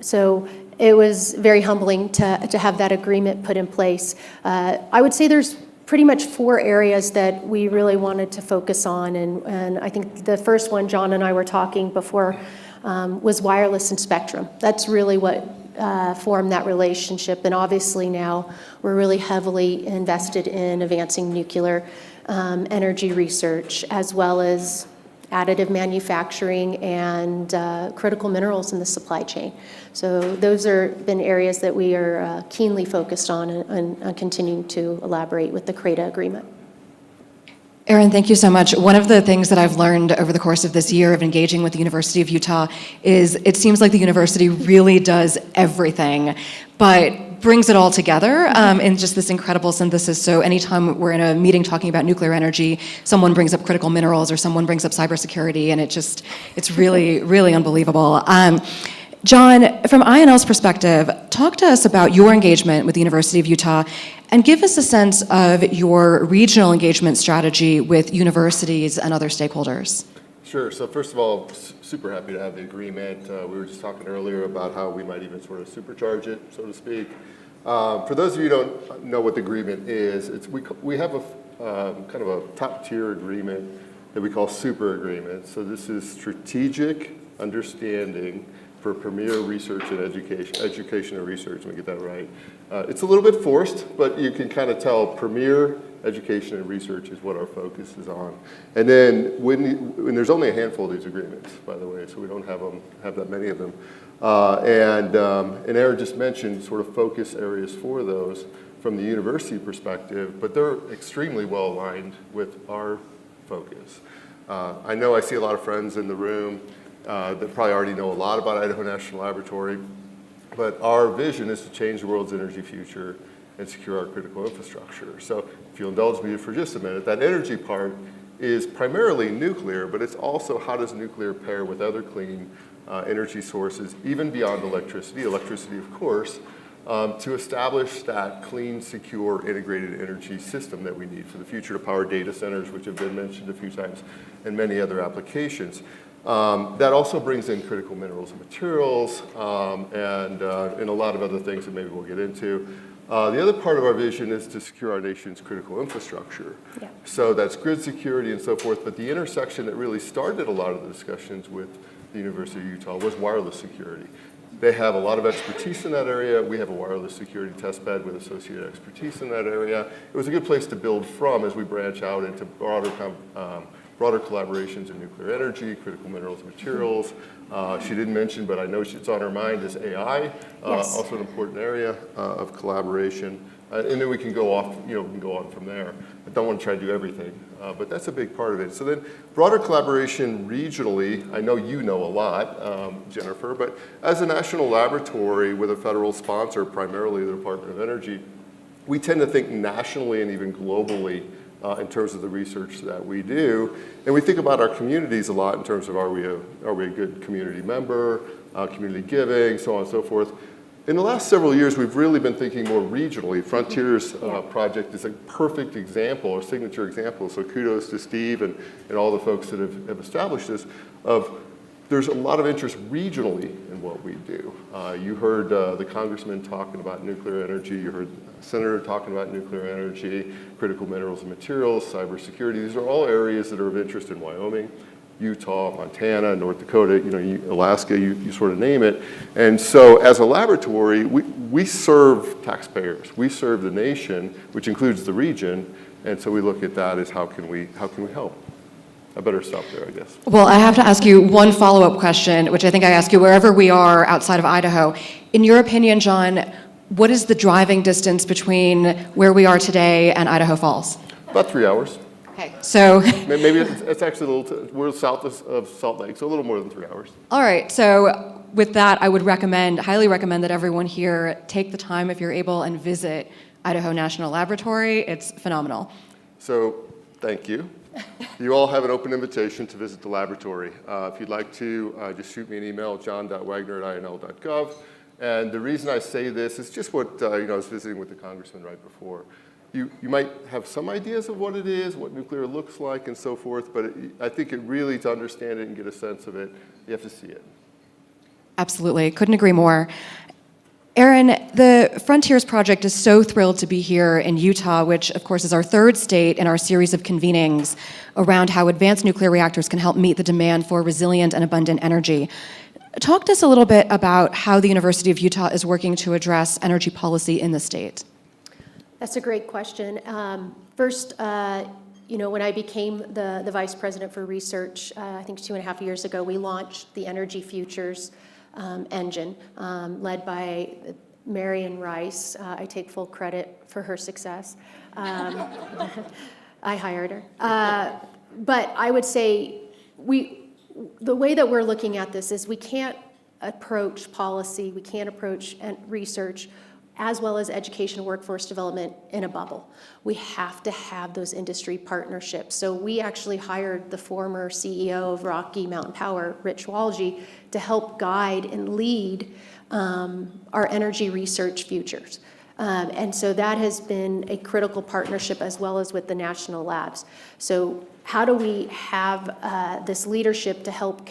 So it was very humbling to have that agreement put in place. I would say there's pretty much 4 areas that we really wanted to focus on. And I think the first one, John and I were talking before, was wireless and spectrum. That's really what formed that relationship. And obviously now we're really heavily invested in advancing nuclear energy research, as well as additive manufacturing and critical minerals in the supply chain. So those have been areas that we are keenly focused on and continuing to elaborate with the CRADA agreement. Aaron, thank you so much. One of the things that I've learned over the course of this year of engaging with the University of Utah is it seems like the university really does everything, but brings it all together in just this incredible synthesis. So anytime we're in a meeting talking about nuclear energy, someone brings up critical minerals or someone brings up cybersecurity, and it's really, really unbelievable. John, from INL's perspective, talk to us about your engagement with the University of Utah and give us a sense of your regional engagement strategy with universities and other stakeholders. Sure. So first of all, super happy to have the agreement. We were just talking earlier about how we might even sort of supercharge it, so to speak. For those of you who don't know what the agreement is, we have a kind of a top-tier agreement that we call super agreement. So this is strategic understanding for premier research and education and research, let me get that right. It's a little bit forced, but you can kind of tell premier education and research is what our focus is on. And then when there's only a handful of these agreements, by the way, so we don't have that many of them. And Aaron just mentioned sort of focus areas for those from the university perspective, but they're extremely well aligned with our focus. I know I see a lot of friends in the room that probably already know a lot about Idaho National Laboratory, but our vision is to change the world's energy future and secure our critical infrastructure. So if you'll indulge me for just a minute, that energy part is primarily nuclear, but it's also how does nuclear pair with other clean energy sources, even beyond electricity, of course, to establish that clean, secure, integrated energy system that we need for the future to power data centers, which have been mentioned a few times, and many other applications. That also brings in critical minerals and materials and a lot of other things that maybe we'll get into. The other part of our vision is to secure our nation's critical infrastructure. Yeah. So that's grid security and so forth, but the intersection that really started a lot of the discussions with the University of Utah was wireless security. They have a lot of expertise in that area. We have a wireless security test bed with associated expertise in that area. It was a good place to build from as we branch out into broader collaborations in nuclear energy, critical minerals and materials. She didn't mention, but I know it's on her mind, is AI, yes. Also an important area of collaboration. And then we can go off, we can go on from there. I don't want to try to do everything, but that's a big part of it. So then broader collaboration regionally, I know you know a lot, Jennifer, but as a national laboratory with a federal sponsor, primarily the Department of Energy, we tend to think nationally and even globally in terms of the research that we do. And we think about our communities a lot in terms of are we a good community member, community giving, so on and so forth. In the last several years, we've really been thinking more regionally. Frontiers project is a perfect example, or signature example, so kudos to Steve and all the folks that have established this, of there's a lot of interest regionally in what we do. You heard the congressman talking about nuclear energy, you heard the senator talking about nuclear energy, critical minerals and materials, cybersecurity. These are all areas that are of interest in Wyoming. Utah, Montana, North Dakota, Alaska, you sort of name it. And so as a laboratory, we serve taxpayers. We serve the nation, which includes the region. And so we look at that as how can we help? I better stop there, I guess. Well, I have to ask you one follow-up question, which I think I ask you wherever we are outside of Idaho. In your opinion, John, what is the driving distance between where we are today and Idaho Falls? About 3 hours. Okay, so... Maybe it's actually a little, we're south of Salt Lake, so a little more than 3 hours. All right, so with that, I would highly recommend that everyone here take the time, if you're able, and visit Idaho National Laboratory. It's phenomenal. So, thank you. You all have an open invitation to visit the laboratory. If you'd like to, just shoot me an email, john.wagner@inl.gov. And the reason I say this is just what, I was visiting with the congressman right before. You might have some ideas of what it is, what nuclear looks like, and so forth, but I think really, to understand it and get a sense of it, you have to see it. Absolutely, couldn't agree more. Aaron, the Frontiers Project is so thrilled to be here in Utah, which of course is our third state in our series of convenings around how advanced nuclear reactors can help meet the demand for resilient and abundant energy. Talk to us a little bit about how the University of Utah is working to address energy policy in the state. That's a great question. First, when I became the vice president for research, I think 2.5 years ago, we launched the Energy Futures engine, led by Marion Rice. I take full credit for her success. I hired her. But I would say the way that we're looking at this is we can't approach policy, we can't approach research as well as education and workforce development in a bubble. We have to have those industry partnerships. So we actually hired the former CEO of Rocky Mountain Power, Rich Walji, to help guide and lead our energy research futures. And so that has been a critical partnership as well as with the national labs. So how do we have this leadership to help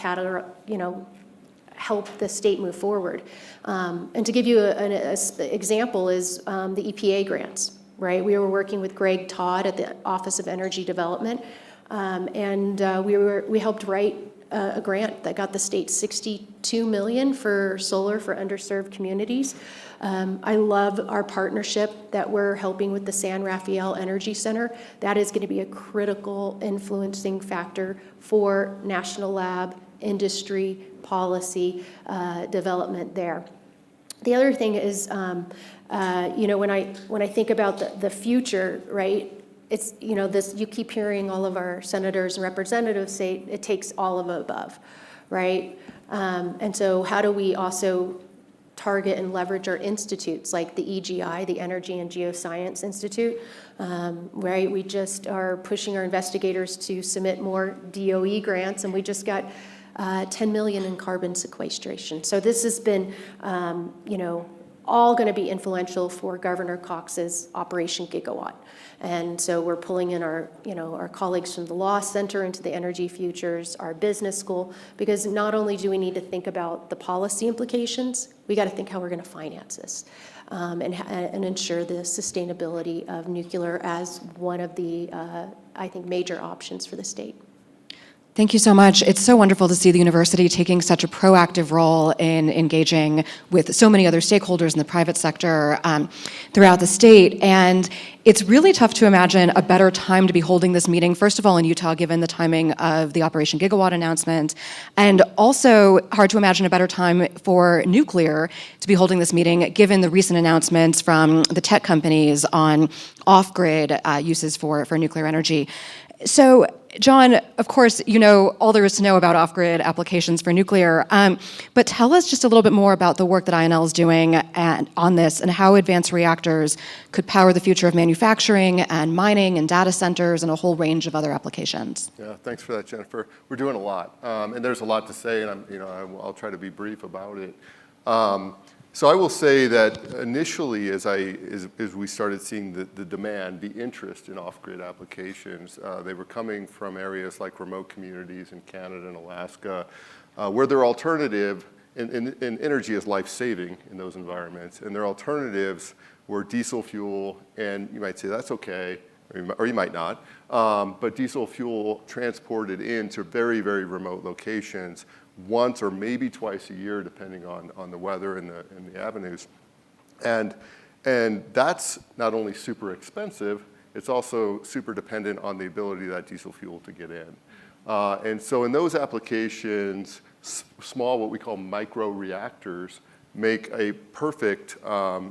help the state move forward? And to give you an example is the EPA grants, right? We were working with Greg Todd at the Office of Energy Development, and we helped write a grant that got the state $62 million for solar for underserved communities. I love our partnership that we're helping with the San Rafael Energy Center. That is going to be a critical influencing factor for national lab, industry, policy development there. The other thing is, when I think about the future, right? It's this. You keep hearing all of our senators and representatives say it takes all of the above, right? And so, how do we also target and leverage our institutes like the EGI, the Energy and Geoscience Institute, right? We just are pushing our investigators to submit more DOE grants, and we just got $10 million in carbon sequestration. So this has been, all going to be influential for Governor Cox's Operation Gigawatt. And so we're pulling in our colleagues from the Law Center into the Energy Futures, our business school, because not only do we need to think about the policy implications, we got to think how we're going to finance this and ensure the sustainability of nuclear as one of the, I think, major options for the state. Thank you so much. It's so wonderful to see the university taking such a proactive role in engaging with so many other stakeholders in the private sector throughout the state. And it's really tough to imagine a better time to be holding this meeting, first of all in Utah, given the timing of the Operation Gigawatt announcement, and also hard to imagine a better time for nuclear to be holding this meeting, given the recent announcements from the tech companies on off-grid uses for nuclear energy. So, John, of course, you know all there is to know about off-grid applications for nuclear, but tell us just a little bit more about the work that INL is doing on this and how advanced reactors could power the future of manufacturing and mining and data centers and a whole range of other applications. Yeah, thanks for that, Jennifer. We're doing a lot, and there's a lot to say, and I'll try to be brief about it. So I will say that initially, as we started seeing the demand, the interest in off-grid applications, they were coming from areas like remote communities in Canada and Alaska, where their alternative, and energy is life-saving in those environments, and their alternatives were diesel fuel, and you might say, that's okay, or you might not. But diesel fuel transported into very, very remote locations once or maybe twice a year, depending on the weather and the avenues. And that's not only super expensive, it's also super dependent on the ability of that diesel fuel to get in. And so in those applications, small, what we call micro reactors, make a perfect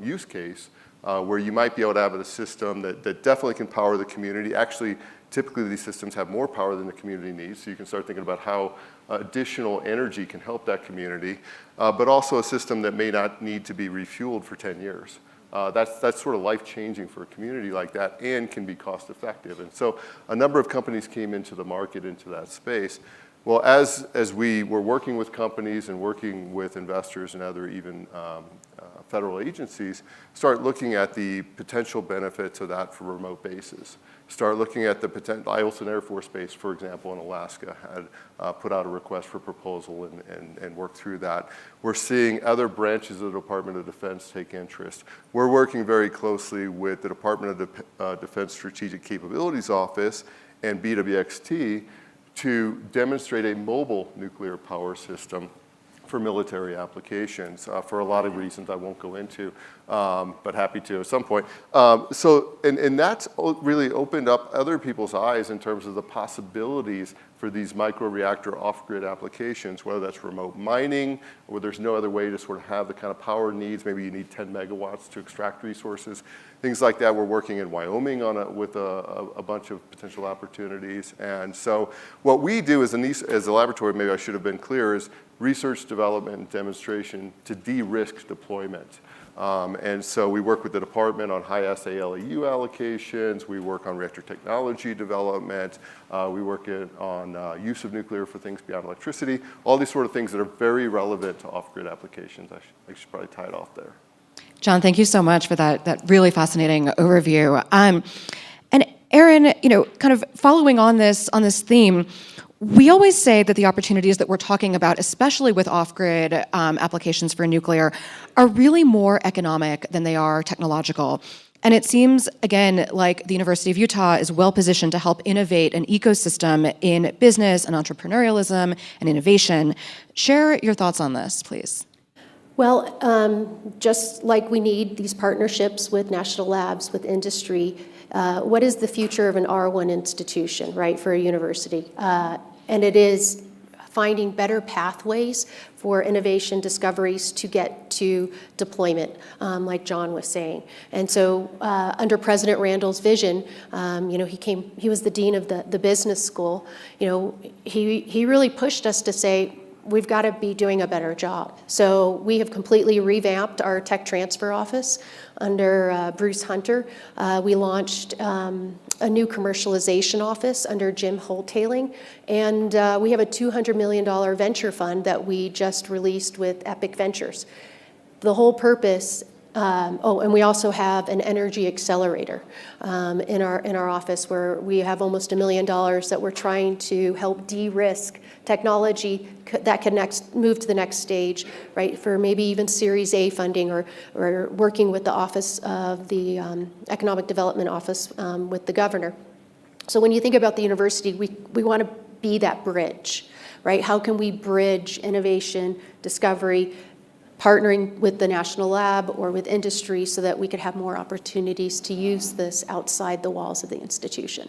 use case where you might be able to have a system that definitely can power the community. Actually, typically these systems have more power than the community needs, so you can start thinking about how additional energy can help that community, but also a system that may not need to be refueled for 10 years. That's sort of life-changing for a community like that and can be cost-effective. And so a number of companies came into the market into that space. Well, as we were working with companies and working with investors and other even federal agencies, start looking at the potential benefits of that for remote bases. Start looking at the potential. Eielson Air Force Base, for example, in Alaska, had put out a request for proposal and worked through that. We're seeing other branches of the Department of Defense take interest. We're working very closely with the Department of Defense Strategic Capabilities Office and BWXT to demonstrate a mobile nuclear power system for military applications for a lot of reasons I won't go into, but happy to at some point. And that's really opened up other people's eyes in terms of the possibilities for these microreactor off-grid applications, whether that's remote mining, or there's no other way to sort of have the kind of power needs. Maybe you need 10 megawatts to extract resources, things like that. We're working in Wyoming with a bunch of potential opportunities. And so what we do as a laboratory, maybe I should have been clear, is research, development, and demonstration to de-risk deployment. And so we work with the department on high SALEU allocations. We work on reactor technology development. We work on use of nuclear for things beyond electricity. All these sort of things that are very relevant to off-grid applications. I should probably tie it off there. John, thank you so much for that really fascinating overview. And Aaron, kind of following on this theme, we always say that the opportunities that we're talking about, especially with off-grid applications for nuclear, are really more economic than they are technological. And it seems, again, like the University of Utah is well positioned to help innovate an ecosystem in business and entrepreneurialism and innovation. Share your thoughts on this, please. Well, just like we need these partnerships with national labs, with industry, what is the future of an R1 institution, right, for a university? And it is finding better pathways for innovation discoveries to get to deployment, like John was saying. And so under President Randall's vision, he was the dean of the business school. He really pushed us to say, we've got to be doing a better job. So we have completely revamped our tech transfer office under Bruce Hunter. We launched a new commercialization office under Jim Holtailing, and we have a $200 million venture fund that we just released with Epic Ventures. The whole purpose, and we also have an energy accelerator in our office where we have almost $1 million that we're trying to help de-risk technology that can move to the next stage, right, for maybe even Series A funding or working with the Office of the Economic Development Office with the governor. So when you think about the university, we want to be that bridge, right? How can we bridge innovation, discovery, partnering with the national lab or with industry so that we could have more opportunities to use this outside the walls of the institution.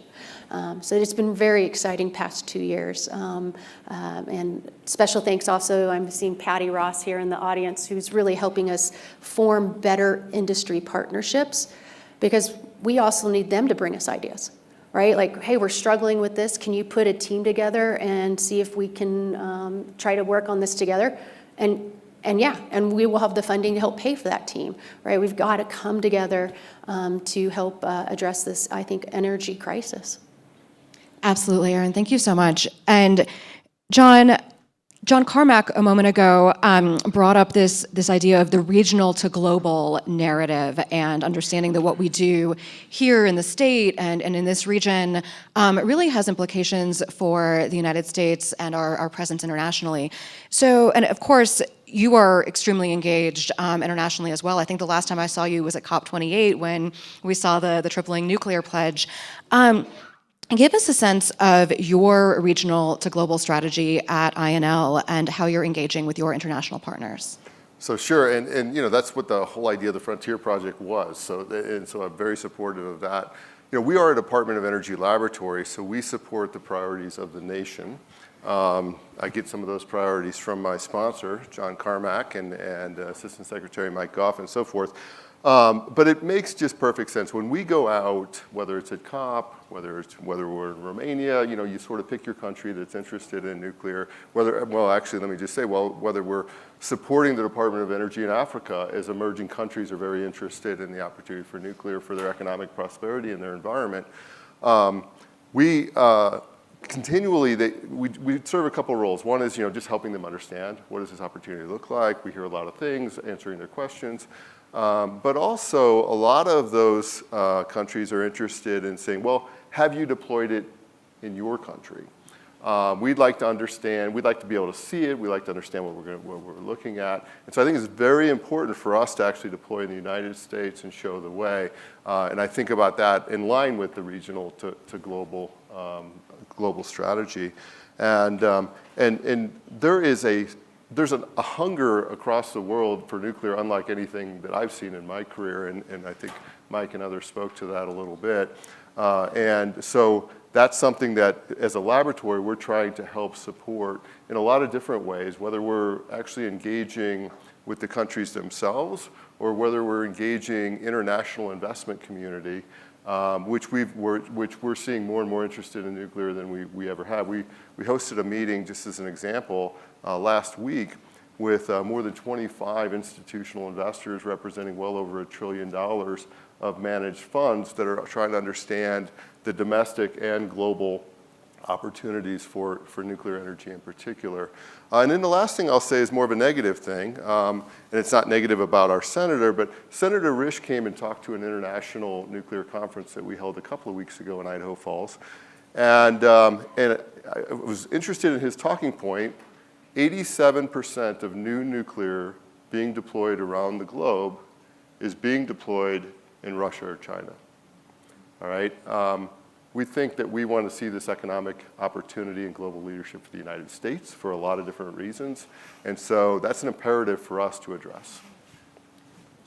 So it's been very exciting past 2 years. And special thanks also, I'm seeing Patty Ross here in the audience, who's really helping us form better industry partnerships, because we also need them to bring us ideas. Right? Like, hey, we're struggling with this. Can you put a team together and see if we can try to work on this together? And we will have the funding to help pay for that team, right? We've got to come together to help address this, I think, energy crisis. Absolutely, Erin. Thank you so much. And John Carmack a moment ago brought up this idea of the regional to global narrative and understanding that what we do here in the state and in this region really has implications for the United States and our presence internationally. So, and of course, you are extremely engaged internationally as well. I think the last time I saw you was at COP28 when we saw the tripling nuclear pledge. Give us a sense of your regional to global strategy at INL and how you're engaging with your international partners. So sure, and that's what the whole idea of the Frontier Project was. So I'm very supportive of that. We are a Department of Energy laboratory, so we support the priorities of the nation. I get some of those priorities from my sponsor, John Carmack, and Assistant Secretary Mike Goff, and so forth. But it makes just perfect sense. When we go out, whether it's at COP, whether we're in Romania, you sort of pick your country that's interested in nuclear. Whether we're supporting the Department of Energy in Africa, as emerging countries are very interested in the opportunity for nuclear for their economic prosperity and their environment. We serve a couple roles. One is just helping them understand what does this opportunity look like. We hear a lot of things, answering their questions. But also, a lot of those countries are interested in saying, well, have you deployed it in your country? We'd like to understand, we'd like to be able to see it, we'd like to understand what we're looking at. And so I think it's very important for us to actually deploy in the United States and show the way. And I think about that in line with the regional to global strategy. And there's a hunger across the world for nuclear unlike anything that I've seen in my career, and I think Mike and others spoke to that a little bit. And so that's something that, as a laboratory, we're trying to help support in a lot of different ways, whether we're actually engaging with the countries themselves or whether we're engaging international investment community, which we're seeing more and more interested in nuclear than we ever have. We hosted a meeting, just as an example, last week with more than 25 institutional investors representing well over $1 trillion of managed funds that are trying to understand the domestic and global opportunities for nuclear energy in particular. And then the last thing I'll say is more of a negative thing, and it's not negative about our senator, but Senator Risch came and talked to an international nuclear conference that we held a couple of weeks ago in Idaho Falls. And I was interested in his talking point. 87% of new nuclear being deployed around the globe is being deployed in Russia or China. All right? We think that we want to see this economic opportunity and global leadership for the United States for a lot of different reasons. And so that's an imperative for us to address.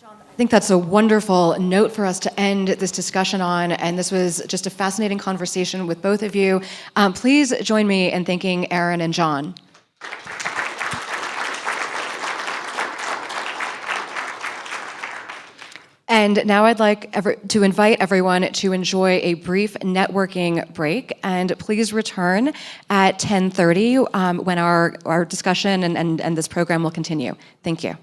I think that's a wonderful note for us to end this discussion on, and this was just a fascinating conversation with both of you. Please join me in thanking Aaron and John. And now I'd like to invite everyone to enjoy a brief networking break, and please return at 10:30 when our discussion and this program will continue. Thank you.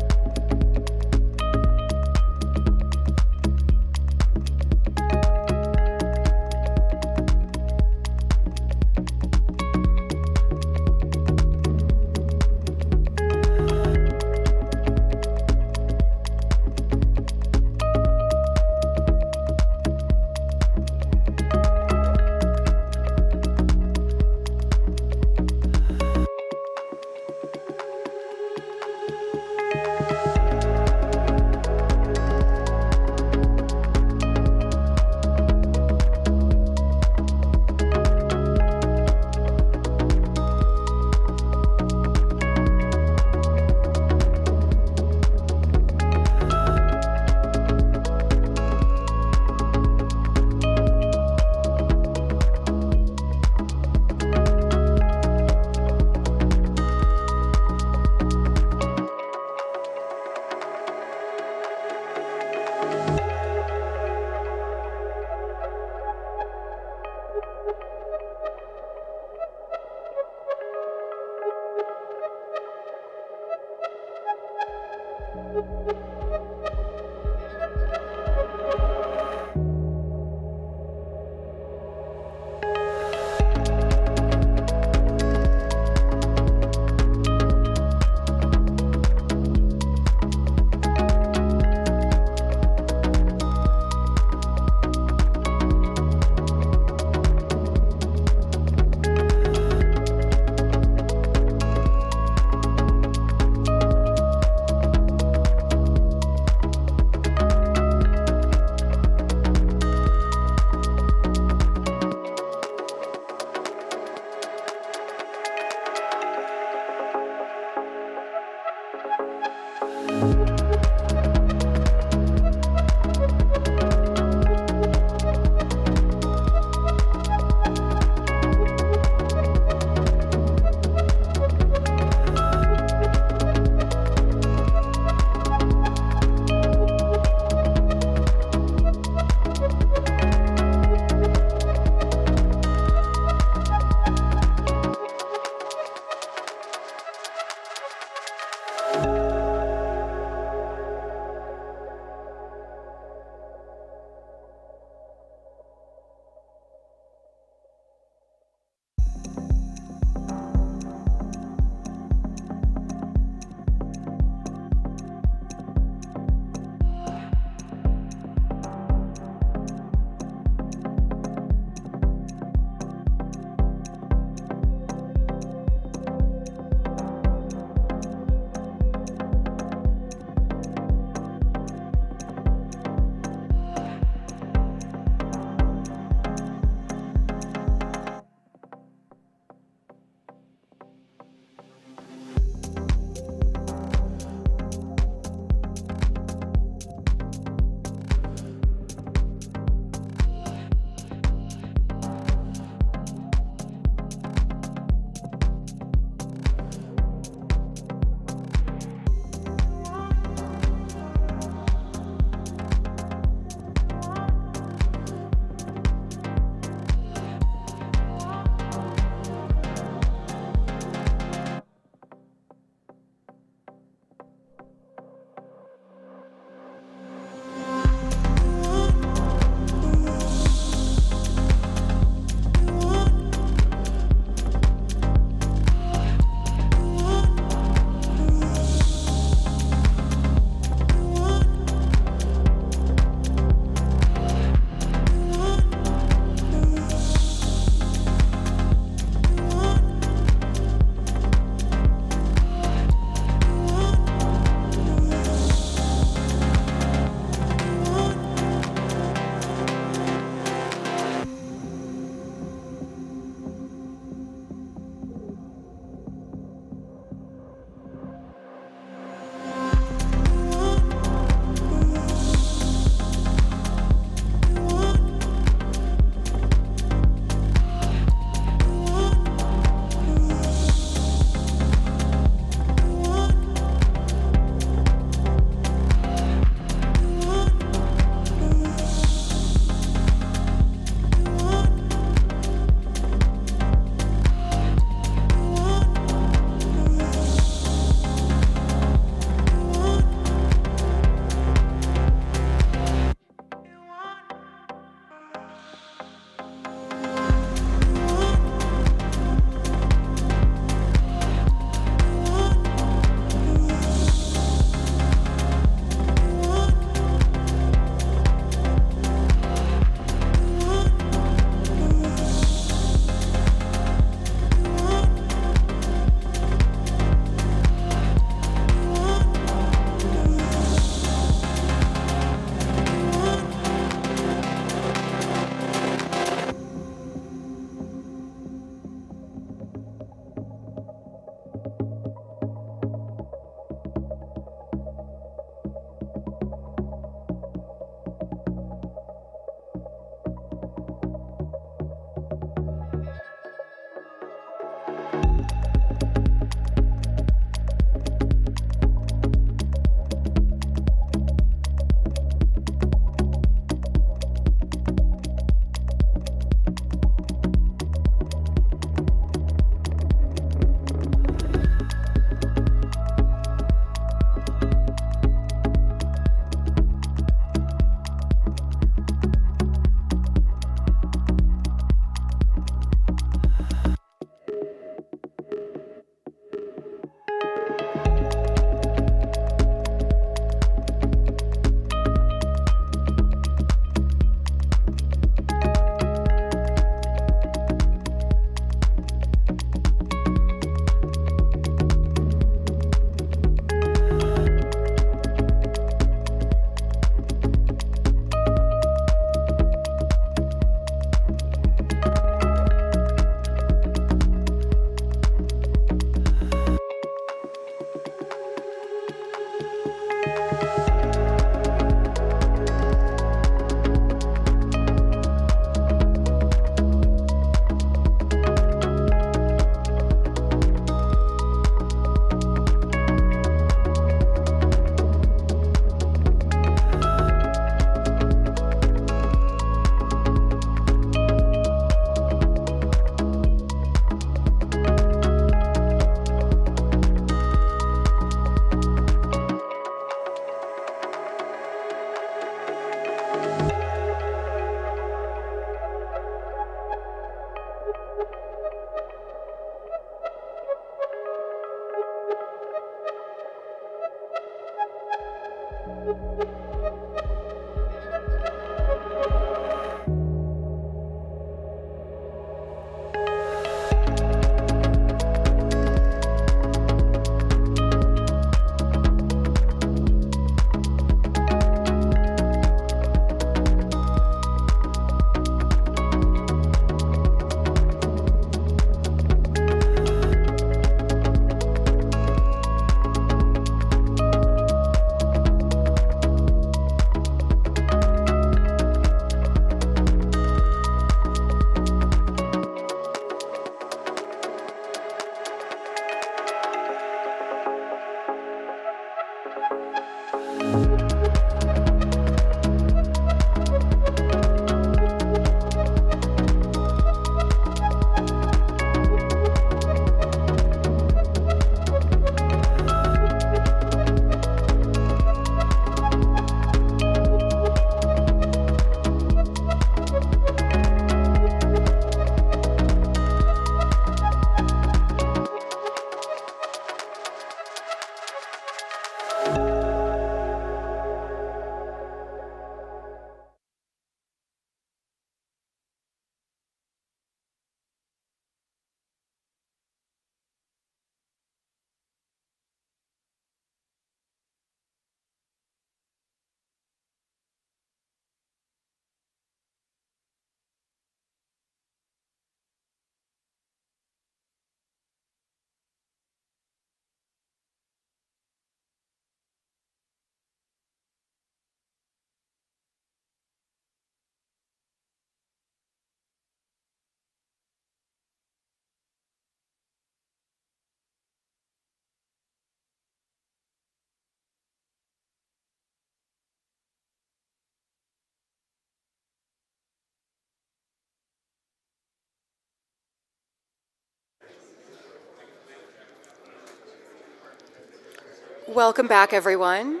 Welcome back, everyone.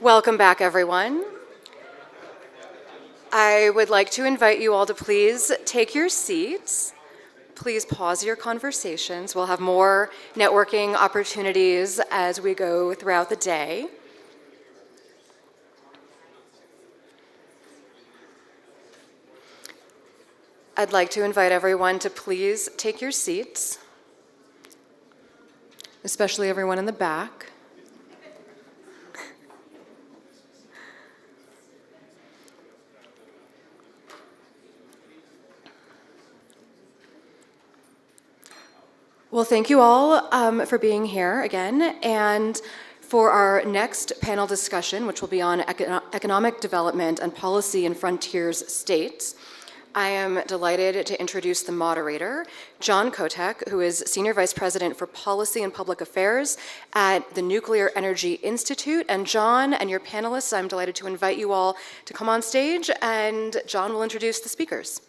Welcome back, everyone. I would like to invite you all to please take your seats. Please pause your conversations. We'll have more networking opportunities as we go throughout the day. I'd like to invite everyone to please take your seats, especially everyone in the back. Well, thank you all for being here again. And for our next panel discussion, which will be on economic development and policy in frontiers states, I am delighted to introduce the moderator, John Kotek, who is Senior Vice President for Policy and Public Affairs at the Nuclear Energy Institute. And John and your panelists, I'm delighted to invite you all to come on stage, and John will introduce the speakers.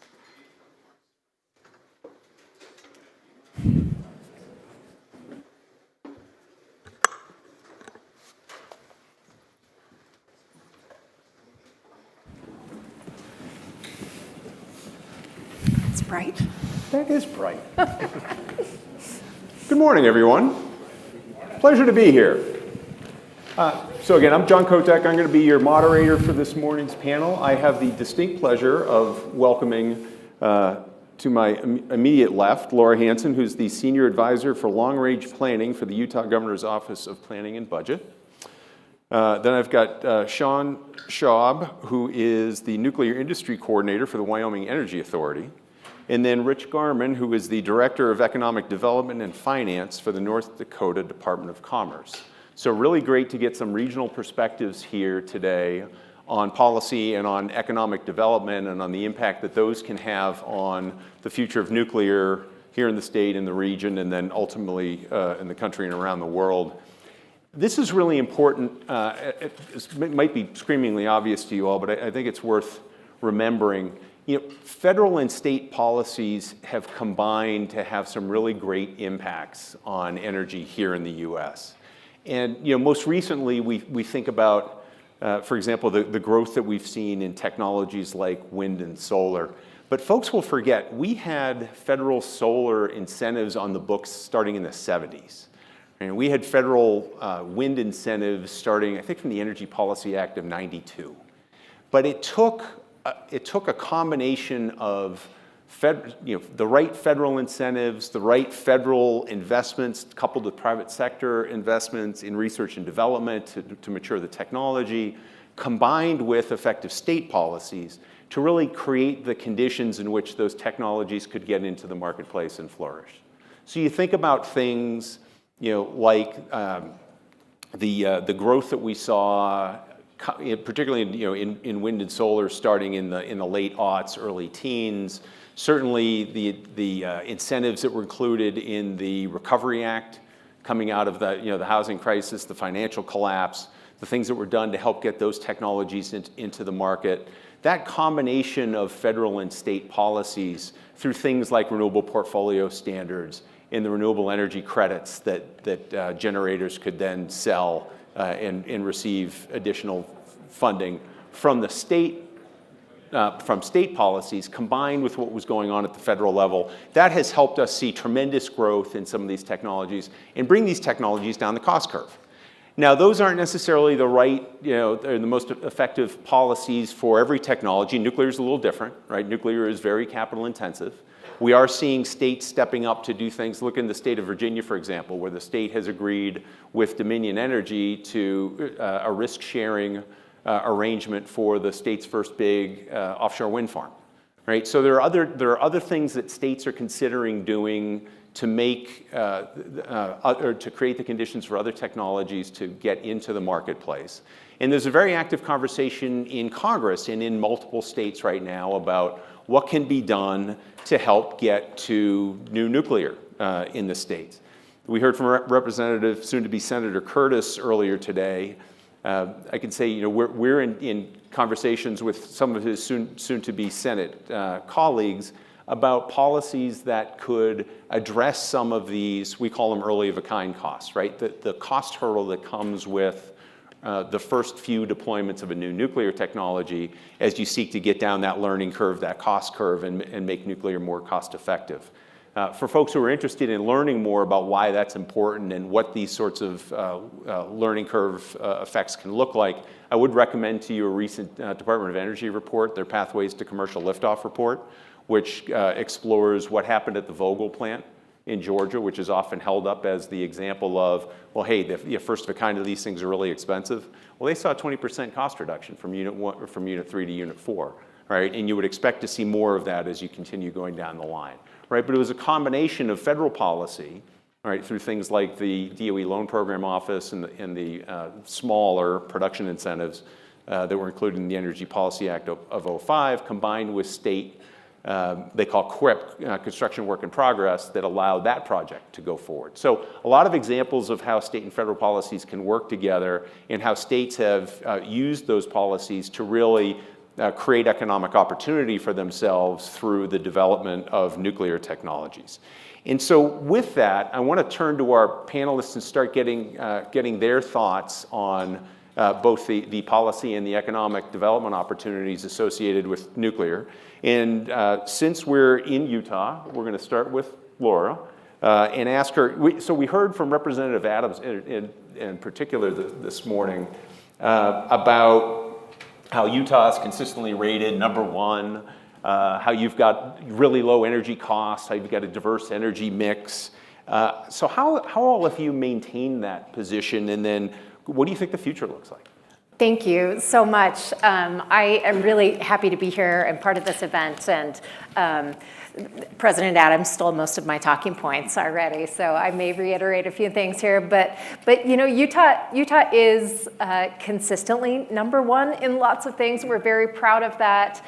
Bright. That is bright. Good morning, everyone. Pleasure to be here. So again, I'm John Kotek. I'm going to be your moderator for this morning's panel. I have the distinct pleasure of welcoming to my immediate left, Laura Hansen, who's the Senior Advisor for Long-Range Planning for the Utah Governor's Office of Planning and Budget. Then I've got Sean Schaub, who is the Nuclear Industry Coordinator for the Wyoming Energy Authority. And then Rich Garman, who is the Director of Economic Development and Finance for the North Dakota Department of Commerce. So really great to get some regional perspectives here today on policy and on economic development and on the impact that those can have on the future of nuclear here in the state, in the region, and then ultimately in the country and around the world. This is really important. It might be screamingly obvious to you all, but I think it's worth remembering. Federal and state policies have combined to have some really great impacts on energy here in the U.S. And most recently, we think about, for example, the growth that we've seen in technologies like wind and solar. But folks will forget, we had federal solar incentives on the books starting in the 70s. And we had federal wind incentives starting, I think, from the Energy Policy Act of '92. But it took a combination of the right federal incentives, the right federal investments coupled with private sector investments in research and development to mature the technology, combined with effective state policies to really create the conditions in which those technologies could get into the marketplace and flourish. So you think about things like the growth that we saw, particularly in wind and solar, starting in the late aughts, early teens. Certainly, the incentives that were included in the Recovery Act, coming out of the housing crisis, the financial collapse, the things that were done to help get those technologies into the market. That combination of federal and state policies through things like renewable portfolio standards and the renewable energy credits that generators could then sell and receive additional funding from the state, from state policies, combined with what was going on at the federal level, that has helped us see tremendous growth in some of these technologies and bring these technologies down the cost curve. Now, those aren't necessarily the right, the most effective policies for every technology. Nuclear is a little different, right? Nuclear is very capital intensive. We are seeing states stepping up to do things. Look in the state of Virginia, for example, where the state has agreed with Dominion Energy to a risk-sharing arrangement for the state's first big offshore wind farm, right? So there are other things that states are considering doing to make or to create the conditions for other technologies to get into the marketplace. And there's a very active conversation in Congress and in multiple states right now about what can be done to help get to new nuclear in the states. We heard from Representative, soon-to-be Senator Curtis earlier today. I can say, we're in conversations with some of his soon-to-be Senate colleagues about policies that could address some of these, we call them early of a kind costs, right? The cost hurdle that comes with the first few deployments of a new nuclear technology as you seek to get down that learning curve, that cost curve, and make nuclear more cost effective. For folks who are interested in learning more about why that's important and what these sorts of learning curve effects can look like, I would recommend to you a recent Department of Energy report, their Pathways to Commercial Liftoff report, which explores what happened at the Vogtle plant in Georgia, which is often held up as the example of, well, hey, the first of a kind of these things are really expensive. Well, they saw a 20% cost reduction from unit 1, from unit 3 to unit 4, right? And you would expect to see more of that as you continue going down the line, right? But it was a combination of federal policy, right, through things like the DOE Loan Program Office and the smaller production incentives that were included in the Energy Policy Act of 05, combined with state, they call CWIP, construction work in progress, that allowed that project to go forward. So a lot of examples of how state and federal policies can work together and how states have used those policies to really create economic opportunity for themselves through the development of nuclear technologies. And so with that, I want to turn to our panelists and start getting their thoughts on both the policy and the economic development opportunities associated with nuclear. And since we're in Utah, we're going to start with Laura and ask her. So we heard from Representative Adams in particular this morning about how Utah is consistently rated #1, how you've got really low energy costs, how you've got a diverse energy mix. So how all of you maintain that position, and then what do you think the future looks like? Thank you so much. I am really happy to be here and part of this event, and President Adams stole most of my talking points already, so I may reiterate a few things here, but you know, Utah is consistently #1 in lots of things. We're very proud of that.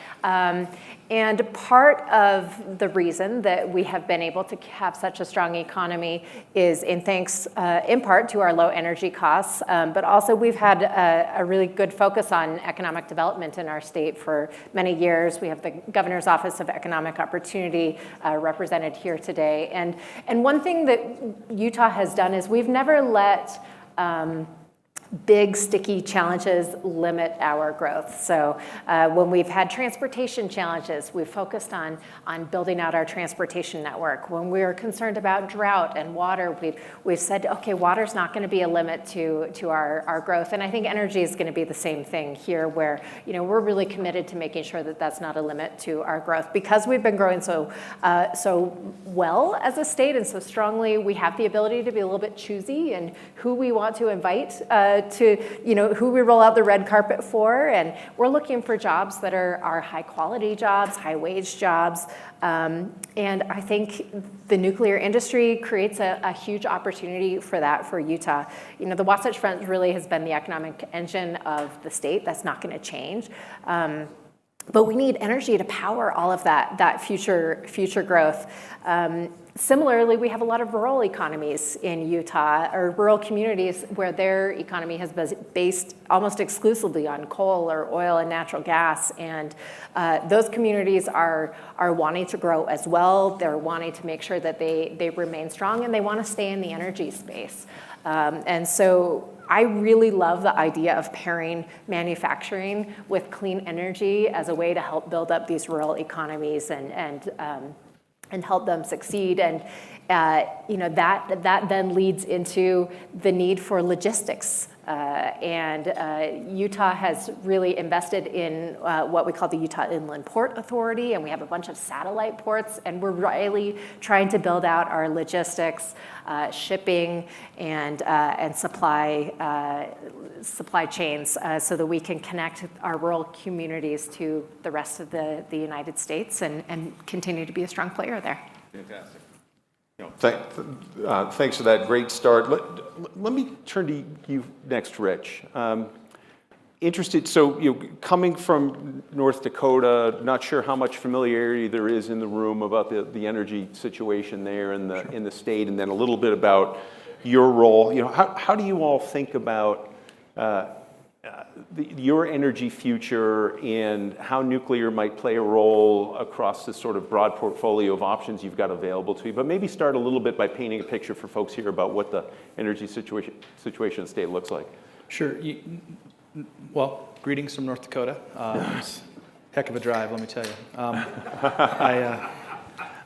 And part of the reason that we have been able to have such a strong economy is in thanks, in part, to our low energy costs, but also we've had a really good focus on economic development in our state for many years. We have the Governor's Office of Economic Opportunity represented here today. And one thing that Utah has done is we've never let big, sticky challenges limit our growth. So when we've had transportation challenges, we've focused on building out our transportation network. When we're concerned about drought and water, we've said, okay, water's not going to be a limit to our growth. And I think energy is going to be the same thing here, where we're really committed to making sure that that's not a limit to our growth. Because we've been growing so well as a state and so strongly, we have the ability to be a little bit choosy in who we want to invite to who we roll out the red carpet for, and we're looking for jobs that are high quality jobs, high wage jobs, and I think the nuclear industry creates a huge opportunity for that for Utah. The Wasatch Front really has been the economic engine of the state. That's not going to change. But we need energy to power all of that future growth. Similarly, we have a lot of rural economies in Utah, or rural communities where their economy has been based almost exclusively on coal or oil and natural gas, and those communities are wanting to grow as well. They're wanting to make sure that they remain strong, and they want to stay in the energy space. And so I really love the idea of pairing manufacturing with clean energy as a way to help build up these rural economies and help them succeed. And that then leads into the need for logistics. Utah has really invested in what we call the Utah Inland Port Authority, and we have a bunch of satellite ports, and we're really trying to build out our logistics, shipping, and supply chains so that we can connect our rural communities to the rest of the United States and continue to be a strong player there. Fantastic. Thanks for that great start. Let me turn to you next, Rich. Interested, so coming from North Dakota, not sure how much familiarity there is in the room about the energy situation there in the state, and then a little bit about your role. How do you all think about your energy future and how nuclear might play a role across this sort of broad portfolio of options you've got available to you. But maybe start a little bit by painting a picture for folks here about what the energy situation in the state looks like. Sure. Well, greetings from North Dakota. It's a heck of a drive, let me tell you.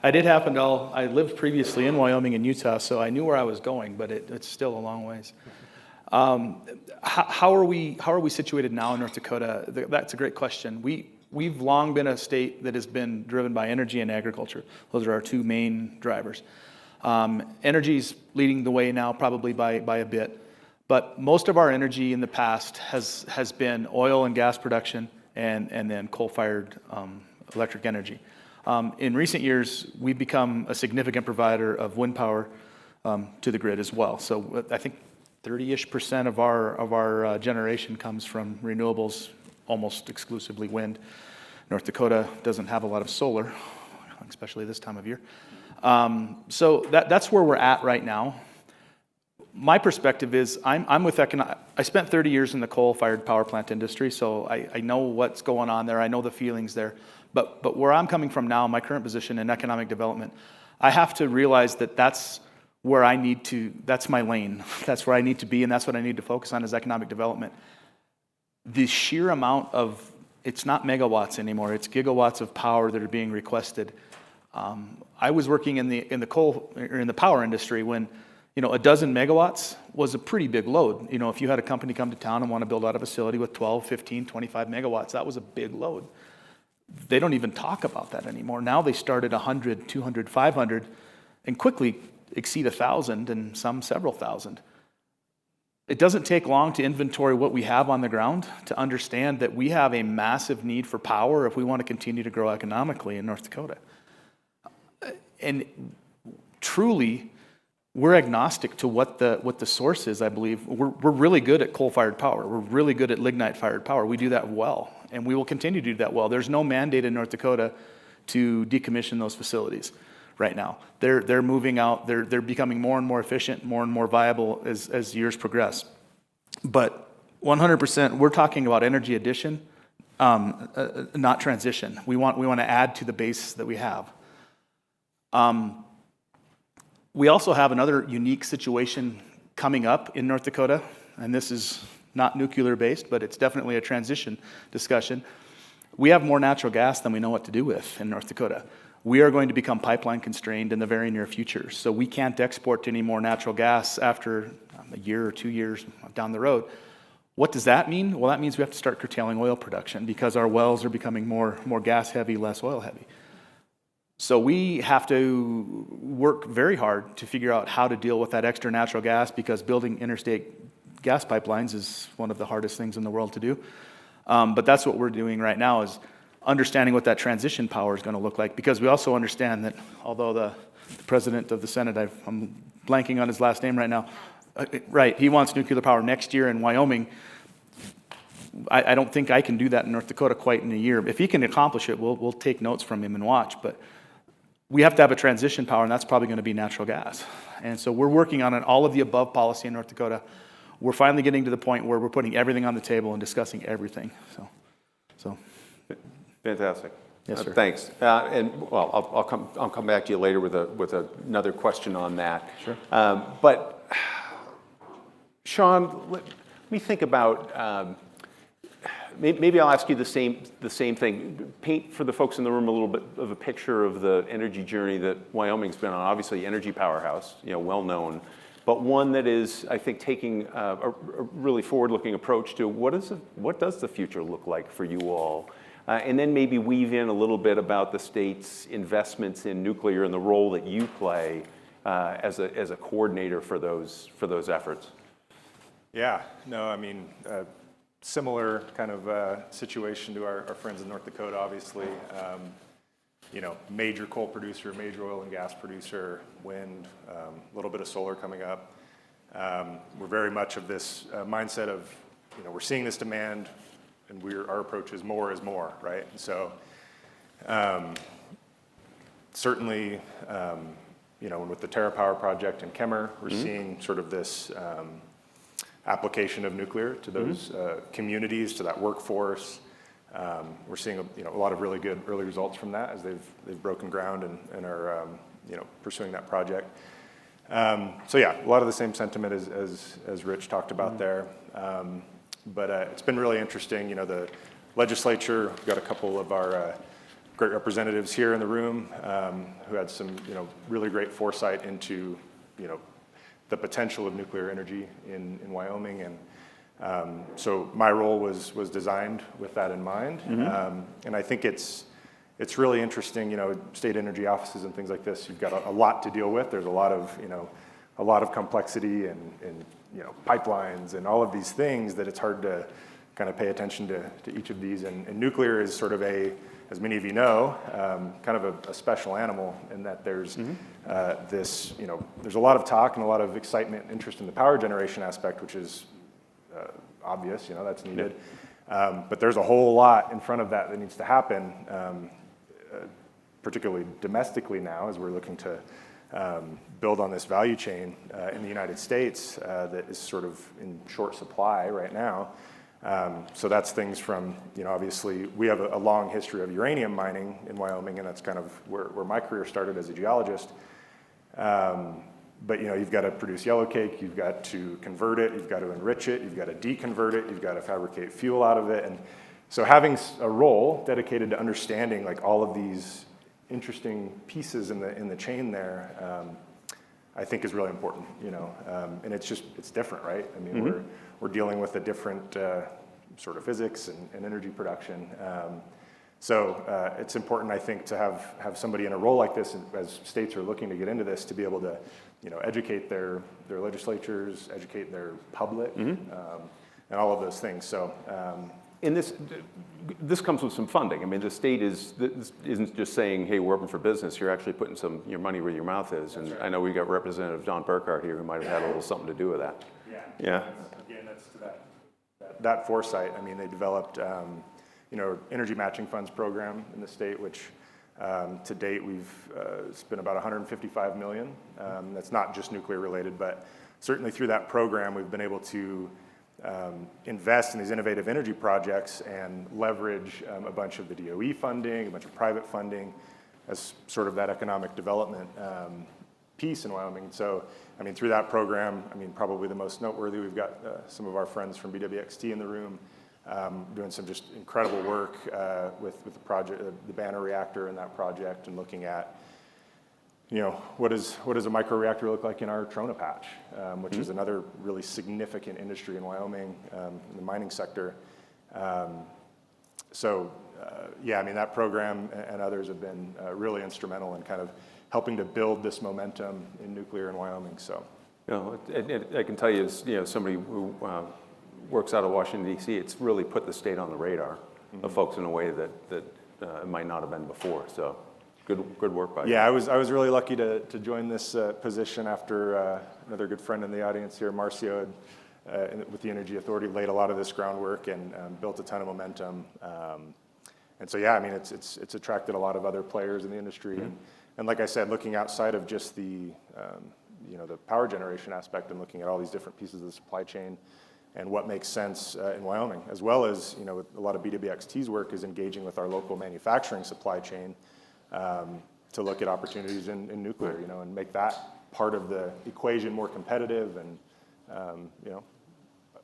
I did happen to I lived previously in Wyoming and Utah, so I knew where I was going, but it's still a long ways. How are we situated now in North Dakota? That's a great question. We've long been a state that has been driven by energy and agriculture. Those are our two main drivers. Energy's leading the way now probably by a bit, but most of our energy in the past has been oil and gas production and then coal-fired electric energy. In recent years, we've become a significant provider of wind power to the grid as well. So I think 30-ish% of our generation comes from renewables, almost exclusively wind. North Dakota doesn't have a lot of solar, especially this time of year. So that's where we're at right now. My perspective is I'm with I spent 30 years in the coal-fired power plant industry, so I know what's going on there. I know the feelings there. But where I'm coming from now, my current position in economic development, I have to realize that that's where that's my lane. That's where I need to be, and that's what I need to focus on is economic development. The sheer amount of, it's not megawatts anymore, it's gigawatts of power that are being requested. I was working in the power industry when, a dozen megawatts was a pretty big load. If you had a company come to town and want to build out a facility with 12, 15, 25 megawatts, that was a big load. They don't even talk about that anymore. Now they start at 100, 200, 500, and quickly exceed 1,000 and some several thousand. It doesn't take long to inventory what we have on the ground to understand that we have a massive need for power if we want to continue to grow economically in North Dakota. And truly, we're agnostic to what the source is, I believe. We're really good at coal-fired power. We're really good at lignite-fired power. We do that well, and we will continue to do that well. There's no mandate in North Dakota to decommission those facilities right now. They're moving out. They're becoming more and more efficient, more and more viable as years progress. But 100%, we're talking about energy addition, not transition. We want to add to the base that we have. We also have another unique situation coming up in North Dakota, and this is not nuclear-based, but it's definitely a transition discussion. We have more natural gas than we know what to do with in North Dakota. We are going to become pipeline constrained in the very near future, so we can't export any more natural gas after a year or 2 years down the road. What does that mean? Well, that means we have to start curtailing oil production because our wells are becoming more gas-heavy, less oil-heavy. So we have to work very hard to figure out how to deal with that extra natural gas because building interstate gas pipelines is one of the hardest things in the world to do. But that's what we're doing right now is understanding what that transition power is going to look like because we also understand that although the president of the Senate, I'm blanking on his last name right now, right, he wants nuclear power next year in Wyoming. I don't think I can do that in North Dakota quite in a year. If he can accomplish it, we'll take notes from him and watch. But we have to have a transition power, and that's probably going to be natural gas. And so we're working on an all-of-the-above policy in North Dakota. We're finally getting to the point where we're putting everything on the table and discussing everything. So. Fantastic. Yes, sir. Thanks. I'll come back to you later with another question on that. Sure. But Sean, let me think about. Maybe I'll ask you the same thing. Paint for the folks in the room a little bit of a picture of the energy journey that Wyoming's been on. Obviously, energy powerhouse, well known, but one that is, I think, taking a really forward-looking approach to what does the future look like for you all, and then maybe weave in a little bit about the state's investments in nuclear and the role that you play as a coordinator for those efforts. Yeah. No, I mean. Similar kind of situation to our friends in North Dakota, obviously. Major coal producer, major oil and gas producer, wind, a little bit of solar coming up. We're very much of this mindset of, we're seeing this demand, and our approach is more, right? And so certainly, with the TerraPower project in Kemmer, we're seeing sort of this application of nuclear to those communities, to that workforce. We're seeing a lot of really good early results from that as they've broken ground and are pursuing that project. So yeah, a lot of the same sentiment as Rich talked about there. But it's been really interesting. The legislature, we've got a couple of our great representatives here in the room who had some really great foresight into the potential of nuclear energy in Wyoming, and so my role was designed with that in mind. And I think it's really interesting, state energy offices and things like this. You've got a lot to deal with. There's a lot of complexity and pipelines and all of these things that it's hard to kind of pay attention to each of these. And nuclear is sort of as many of you know, kind of a special animal in that there's there's a lot of talk and a lot of excitement and interest in the power generation aspect, which is obvious, that's needed. But there's a whole lot in front of that needs to happen, particularly domestically now, as we're looking to build on this value chain in the United States that is sort of in short supply right now. So that's things from, obviously we have a long history of uranium mining in Wyoming, and that's kind of where my career started as a geologist. But you've got to produce yellowcake, you've got to convert it, you've got to enrich it, you've got to deconvert it, you've got to fabricate fuel out of it. And so having a role dedicated to understanding like all of these interesting pieces in the chain there, I think is really important, and it's different, right? I mean, we're dealing with a different sort of physics and energy production. So it's important, I think, to have somebody in a role like this, as states are looking to get into this, to be able to, educate their legislatures, educate their public, and all of those things. So. And this comes with some funding. I mean, the state isn't just saying, hey, we're open for business. You're actually putting your money where your mouth is. And I know we got Representative Don Burkhart here who might have had a little something to do with that. Yeah. Again, that's to that foresight. I mean, they developed, energy matching funds program in the state, which to date we've spent about $155 million. That's not just nuclear related, but certainly through that program we've been able to invest in these innovative energy projects and leverage a bunch of the DOE funding, a bunch of private funding as sort of that economic development piece in Wyoming. So, I mean, through that program, probably the most noteworthy, we've got some of our friends from BWXT in the room doing some just incredible work with the project, the Banner reactor in that project, and looking at what does a microreactor look like in our Trona patch, which is another really significant industry in Wyoming, in the mining sector. That program and others have been really instrumental in kind of helping to build this momentum in nuclear in Wyoming. So, I can tell you, as somebody who works out of Washington, D.C., it's really put the state on the radar of folks in a way that it might not have been before. So. Good work by you. Yeah, I was really lucky to join this position after another good friend in the audience here, Marcio, with the Energy Authority, laid a lot of this groundwork and built a ton of momentum. And so, it's attracted a lot of other players in the industry. And like I said, looking outside of just the power generation aspect and looking at all these different pieces of the supply chain and what makes sense in Wyoming, as well as, a lot of BWXT's work is engaging with our local manufacturing supply chain to look at opportunities in nuclear, and make that part of the equation more competitive and,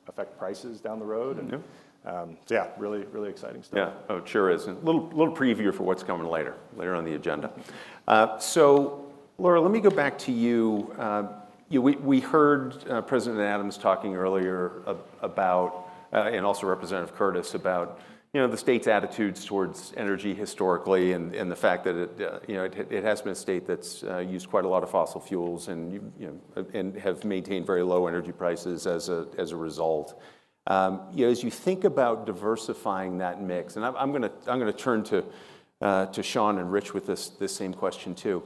affect prices down the road. And really, really exciting stuff. Yeah, it sure is. And a little preview for what's coming later on the agenda. So, Laura, let me go back to you. We heard President Adams talking earlier about, and also Representative Curtis, about the state's attitudes towards energy historically, and the fact that it has been a state that's used quite a lot of fossil fuels and have maintained very low energy prices as a result. As you think about diversifying that mix, and I'm going to turn to Sean and Rich with this same question too.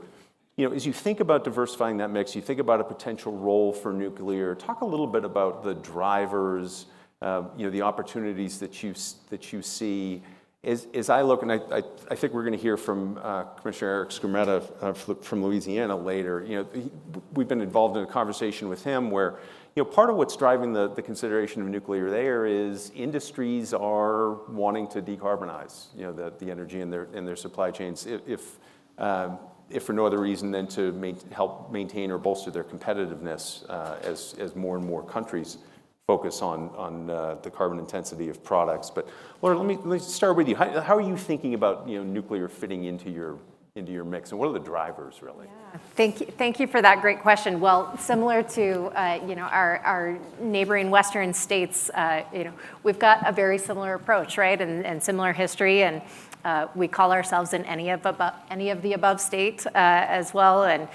As you think about diversifying that mix, you think about a potential role for nuclear. Talk a little bit about the drivers. The opportunities that you see. As I look, and I think we're going to hear from Commissioner Eric Skrmetta from Louisiana later. We've been involved in a conversation with him where part of what's driving the consideration of nuclear there is industries are wanting to decarbonize, the energy in their supply chains, if for no other reason than to help maintain or bolster their competitiveness as more and more countries focus on the carbon intensity of products. But Laura, let me start with you. How are you thinking about nuclear fitting into your mix, and what are the drivers really? Yeah. Thank you for that great question. Well, similar to our neighboring Western states, we've got a very similar approach, right, and similar history, and we call ourselves in any of the above state as well, and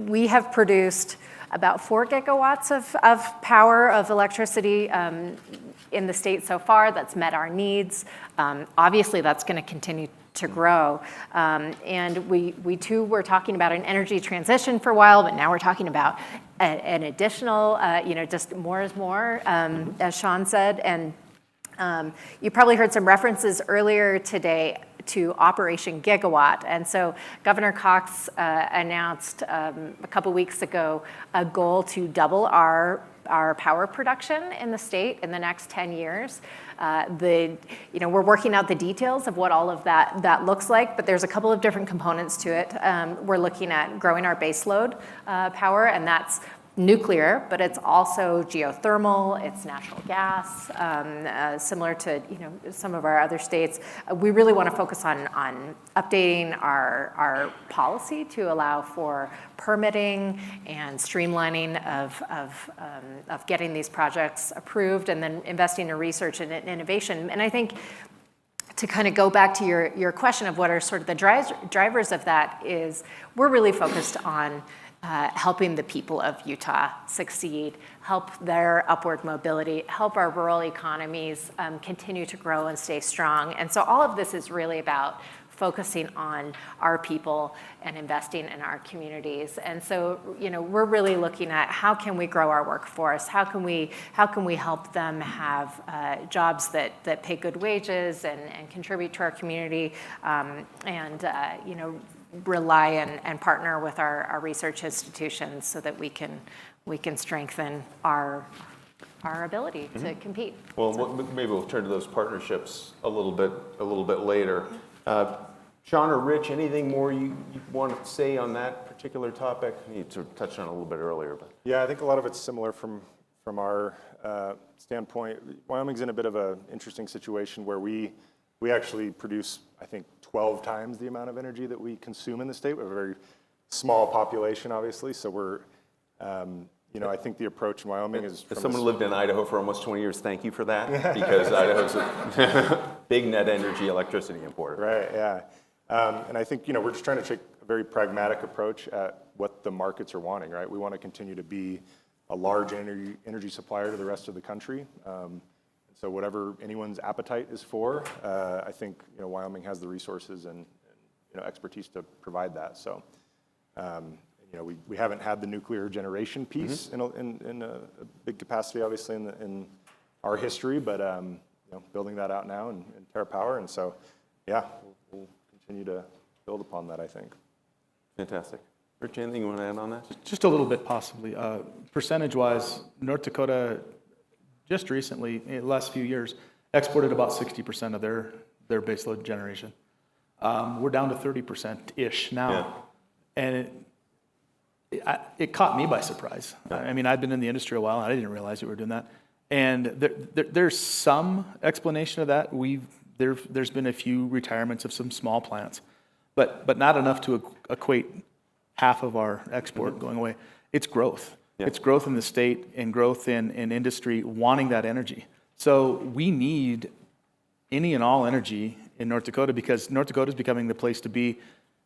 we have produced about 4 gigawatts of power, of electricity in the state so far. That's met our needs. Obviously, that's going to continue to grow. And we too were talking about an energy transition for a while, but now we're talking about an additional, just more is more, as Sean said. And you probably heard some references earlier today to Operation Gigawatt. And so Governor Cox announced a couple weeks ago a goal to double our power production in the state in the next 10 years. We're working out the details of what all of that looks like, but there's a couple of different components to it. We're looking at growing our baseload power, and that's nuclear, but it's also geothermal, it's natural gas, similar to some of our other states. We really want to focus on updating our policy to allow for permitting and streamlining of getting these projects approved, and then investing in research and innovation. And I think to kind of go back to your question of what are sort of the drivers of that is we're really focused on helping the people of Utah succeed, help their upward mobility, help our rural economies continue to grow and stay strong. And so all of this is really about focusing on our people and investing in our communities. And so, we're really looking at how can we grow our workforce? How can we help them have jobs that pay good wages and contribute to our community, rely and partner with our research institutions so that we can strengthen our ability to compete. Well, maybe we'll turn to those partnerships a little bit later. Sean or Rich, anything more you want to say on that particular topic? You sort of touched on it a little bit earlier, but Yeah, I think a lot of it's similar from our standpoint. Wyoming's in a bit of an interesting situation where we actually produce, I think, 12 times the amount of energy that we consume in the state. We have a very small population, obviously, so we're, I think the approach in Wyoming is... As someone who lived in Idaho for almost 20 years, thank you for that, because Idaho's a big net energy electricity importer. Right, yeah. And I think, we're just trying to take a very pragmatic approach at what the markets are wanting, right? We want to continue to be a large energy supplier to the rest of the country. So whatever anyone's appetite is for, I think Wyoming has the resources and expertise to provide that. So we haven't had the nuclear generation piece in a big capacity, obviously, in our history, but building that out now in TerraPower, and so we'll continue to build upon that, I think. Fantastic. Rich, anything you want to add on that? Just a little bit, possibly. Percentage-wise, North Dakota just recently, in the last few years, exported about 60% of their baseload generation. We're down to 30%-ish now. Yeah. And it caught me by surprise. Yeah. I mean, I've been in the industry a while, and I didn't realize that we were doing that. And there's some explanation of that. There's been a few retirements of some small plants, but not enough to equate half of our export going away. It's growth. Yeah. It's growth in the state and growth in industry wanting that energy. So we need any and all energy in North Dakota because North Dakota is becoming the place to be.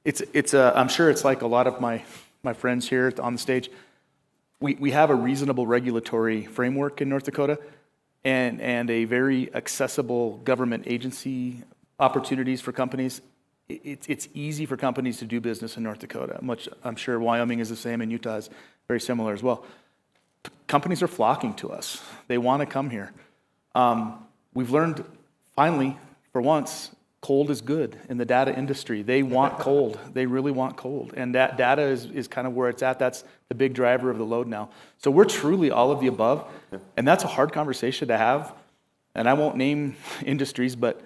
I'm sure it's like a lot of my friends here on the stage. We have a reasonable regulatory framework in North Dakota and a very accessible government agency opportunities for companies. It's easy for companies to do business in North Dakota. I'm sure Wyoming is the same and Utah is very similar as well. Companies are flocking to us. They want to come here. We've learned, finally, for once, cold is good in the data industry. They want cold. They really want cold. And that data is kind of where it's at. That's the big driver of the load now. So we're truly all of the above. And that's a hard conversation to have. And I won't name industries, but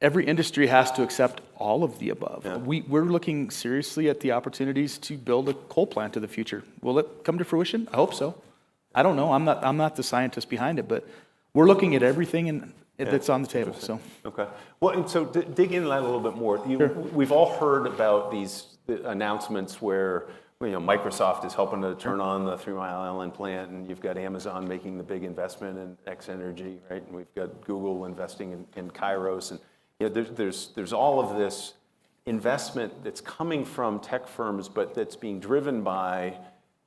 every industry has to accept all of the above. Yeah. We're looking seriously at the opportunities to build a coal plant of the future. Will it come to fruition? I hope so. I don't know. I'm not the scientist behind it, but we're looking at everything that's on the table. So okay. Well, and so dig into that a little bit more. Sure. We've all heard about these announcements where Microsoft is helping to turn on the 3 Mile Island plant, and you've got Amazon making the big investment in X Energy, right? And we've got Google investing in Kairos, and there's all of this investment that's coming from tech firms, but that's being driven by.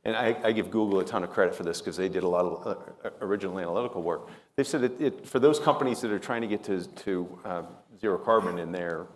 And I give Google a ton of credit for this because they did a lot of original analytical work. They've said for those companies that are trying to get to zero carbon in their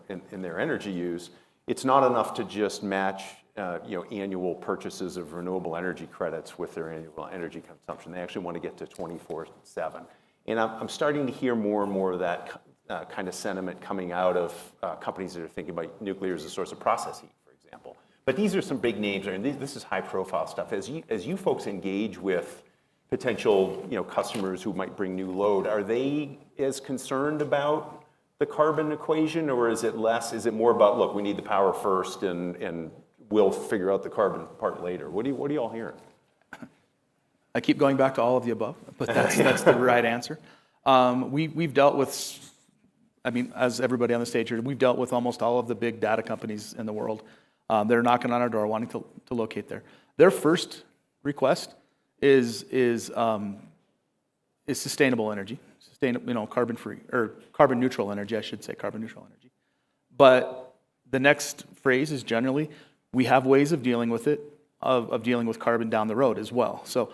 energy use, it's not enough to just match annual purchases of renewable energy credits with their annual energy consumption. They actually want to get to 24/7. And I'm starting to hear more and more of that kind of sentiment coming out of companies that are thinking about nuclear as a source of process heat, for example. But these are some big names, and this is high-profile stuff. As you folks engage with potential customers who might bring new load, are they as concerned about the carbon equation, or is it less? Is it more about, look, we need the power first, and we'll figure out the carbon part later? What are you all hearing? I keep going back to all of the above, but that's the right answer. We've dealt with, as everybody on the stage here, we've dealt with almost all of the big data companies in the world. They're knocking on our door, wanting to locate there. Their first request is sustainable energy, carbon-free or carbon-neutral energy, I should say, carbon-neutral energy. But the next phrase is generally, we have ways of dealing with it, of dealing with carbon down the road as well. So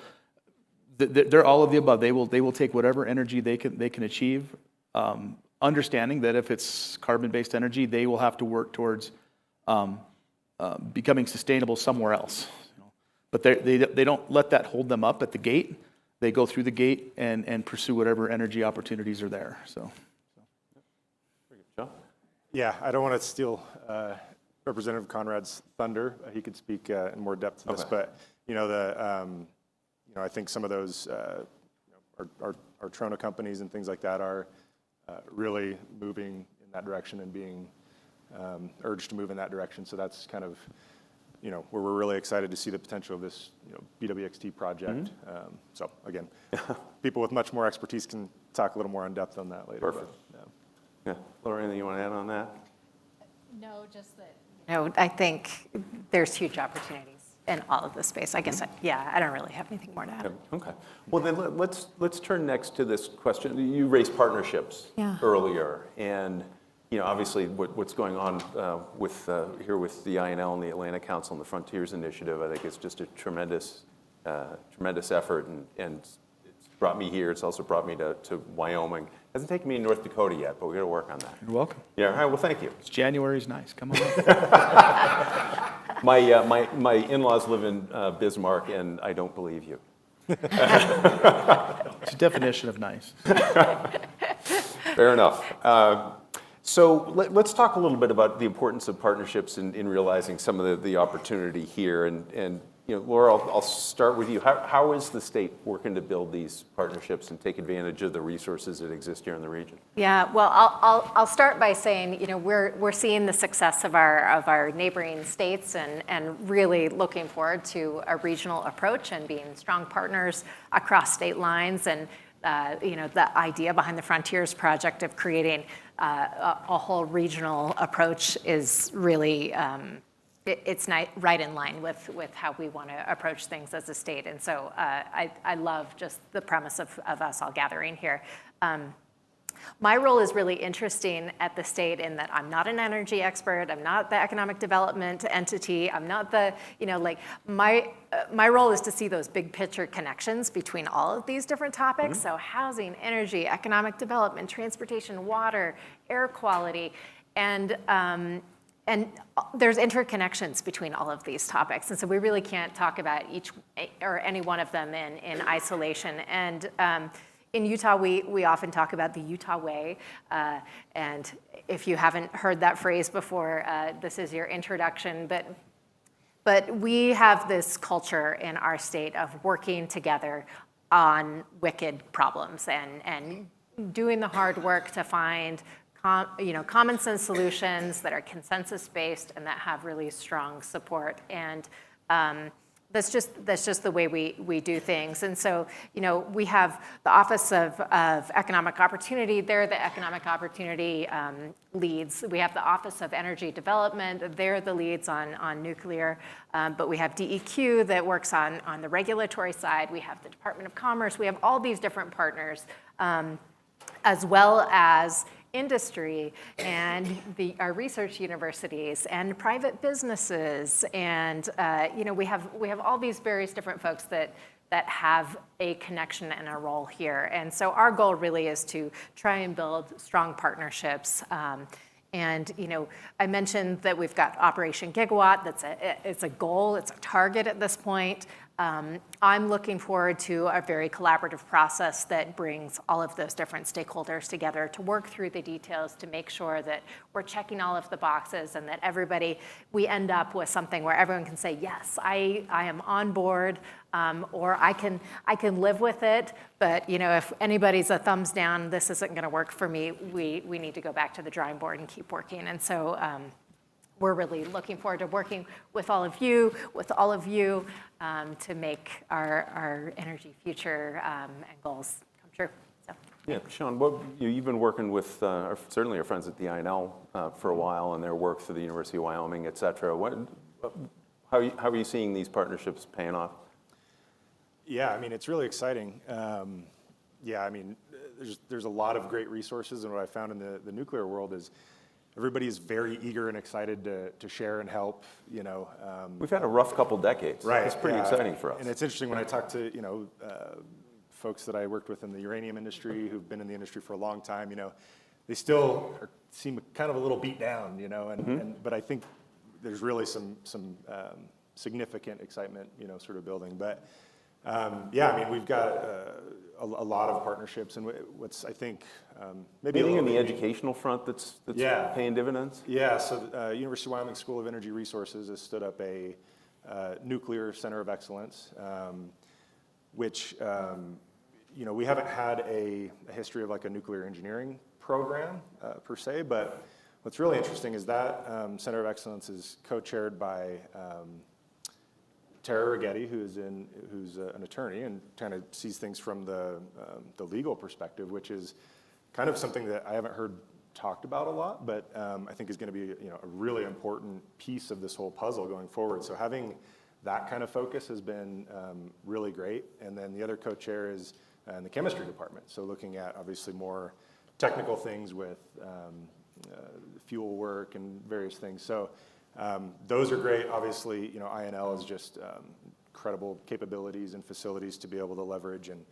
they're all of the above. They will take whatever energy they can achieve, understanding that if it's carbon-based energy, they will have to work towards becoming sustainable somewhere else. But they don't let that hold them up at the gate. They go through the gate and pursue whatever energy opportunities are there. So. John? Yeah, I don't want to steal Representative Conrad's thunder. He could speak in more depth to this, okay. But I think some of those our Trona companies and things like that are really moving in that direction and being urged to move in that direction. So that's kind of where we're really excited to see the potential of this BWXT project. Mm-hmm. So again, people with much more expertise can talk a little more in depth on that later. Perfect. But, yeah. Laura, anything you want to add on that? No, just that I think there's huge opportunities in all of this space. I guess I don't really have anything more to add. Okay. Well then let's turn next to this question. You raised partnerships earlier, and obviously what's going on with the INL and the Atlantic Council and the Frontiers Initiative, I think it's just a tremendous effort, and it's brought me here. It's also brought me to Wyoming. It hasn't taken me to North Dakota yet, but we got to work on that. You're welcome. Yeah. All right. Well, thank you. It's January's nice. Come on. My in-laws live in Bismarck, and I don't believe you. It's a definition of nice. Fair enough. So let's talk a little bit about the importance of partnerships in realizing some of the opportunity here. And Laura, I'll start with you. How is the state working to build these partnerships and take advantage of the resources that exist here in the region? Yeah, well, I'll start by saying, we're seeing the success of our neighboring states and really looking forward to a regional approach and being strong partners across state lines. And the idea behind the Frontiers project of creating a whole regional approach is really it's right in line with how we want to approach things as a state. And so I love just the premise of us all gathering here. My role is really interesting at the state in that I'm not an energy expert. I'm not the economic development entity. I'm not the, my role is to see those big picture connections between all of these different topics. Mm-hmm. So housing, energy, economic development, transportation, water, air quality, and there's interconnections between all of these topics. And so we really can't talk about each or any one of them in isolation. And in Utah, we often talk about the Utah way. And if you haven't heard that phrase before, this is your introduction. But we have this culture in our state of working together on wicked problems and doing the hard work to find common sense solutions that are consensus based and that have really strong support. And that's just the way we do things. And so, we have the Office of Economic Opportunity. They're the economic opportunity leads. We have the Office of Energy Development. They're the leads on nuclear. But we have DEQ that works on the regulatory side. We have the Department of Commerce. We have all these different partners, as well as industry and our research universities and private businesses, and we have all these various different folks that have a connection and a role here. And so our goal really is to try and build strong partnerships. And I mentioned that we've got Operation Gigawatt. It's a goal, it's a target at this point. I'm looking forward to a very collaborative process that brings all of those different stakeholders together to work through the details to make sure that we're checking all of the boxes and that we end up with something where everyone can say, yes, I am on board, or I can live with it, but if anybody's a thumbs down, this isn't going to work for me, we need to go back to the drawing board and keep working. And so we're really looking forward to working with all of you, to make our energy future and goals come true. So. Yeah, Sean, you've been working with certainly our friends at the INL for a while and their work through the University of Wyoming, et cetera. How are you seeing these partnerships paying off? Yeah, I mean, it's really exciting. There's a lot of great resources, and what I found in the nuclear world is everybody is very eager and excited to share and help. We've had a rough couple decades. Right. It's pretty exciting for us. And it's interesting when I talk to folks that I worked with in the uranium industry who've been in the industry for a long time. They still seem kind of a little beat down. But I think there's really some significant excitement. Sort of building. But we've got a lot of partnerships, and what's I think maybe anything in the educational front that's paying dividends. Yeah, so University of Wyoming School of Energy Resources has stood up a nuclear center of excellence, which we haven't had a history of like a nuclear engineering program per se, but what's really interesting is that center of excellence is co-chaired by Tara Rigetti, who's an attorney and kind of sees things from the legal perspective, which is kind of something that I haven't heard talked about a lot, but I think is going to be a really important piece of this whole puzzle going forward. So having that kind of focus has been really great. And then the other co-chair is in the chemistry department, so looking at obviously more technical things with fuel work and various things. So those are great. Obviously, INL is just incredible capabilities and facilities to be able to leverage, and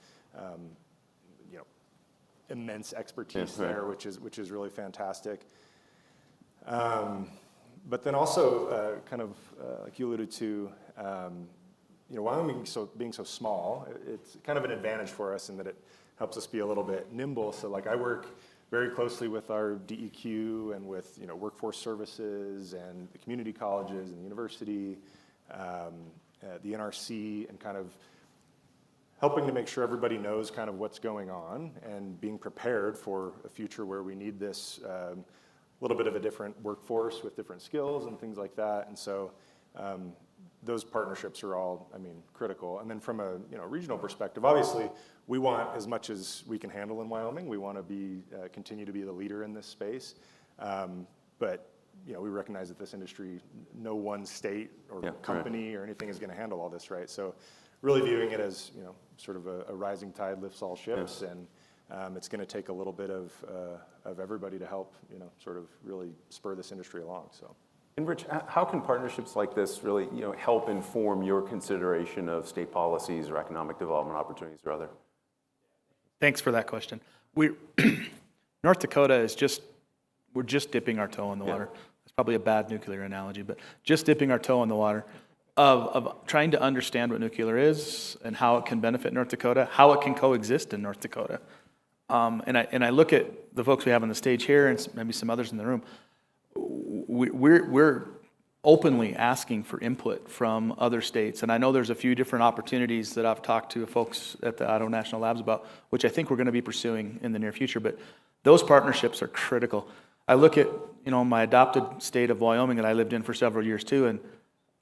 immense expertise there, which is really fantastic. But then also, kind of like you alluded to, Wyoming being so small, it's kind of an advantage for us in that it helps us be a little bit nimble. So like I work very closely with our DEQ and with workforce services and the community colleges and the university, the NRC, and kind of helping to make sure everybody knows kind of what's going on and being prepared for a future where we need this little bit of a different workforce with different skills and things like that. And so those partnerships are all, critical. And then from a regional perspective, obviously, we want as much as we can handle in Wyoming. We want to continue to be the leader in this space. But we recognize that this industry, no one state or company or anything is going to handle all this, right? So really viewing it as sort of a rising tide lifts all ships, and it's going to take a little bit of everybody to help sort of really spur this industry along. So. And Rich, how can partnerships like this really help inform your consideration of state policies or economic development opportunities or other? Thanks for that question. North Dakota is we're just dipping our toe in the water. It's probably a bad nuclear analogy, but just dipping our toe in the water. of trying to understand what nuclear is and how it can benefit North Dakota, how it can coexist in North Dakota. And I look at the folks we have on the stage here and maybe some others in the room. We're openly asking for input from other states. And I know there's a few different opportunities that I've talked to folks at the Idaho National Labs about, which I think we're going to be pursuing in the near future. But those partnerships are critical. I look at, my adopted state of Wyoming that I lived in for several years too, and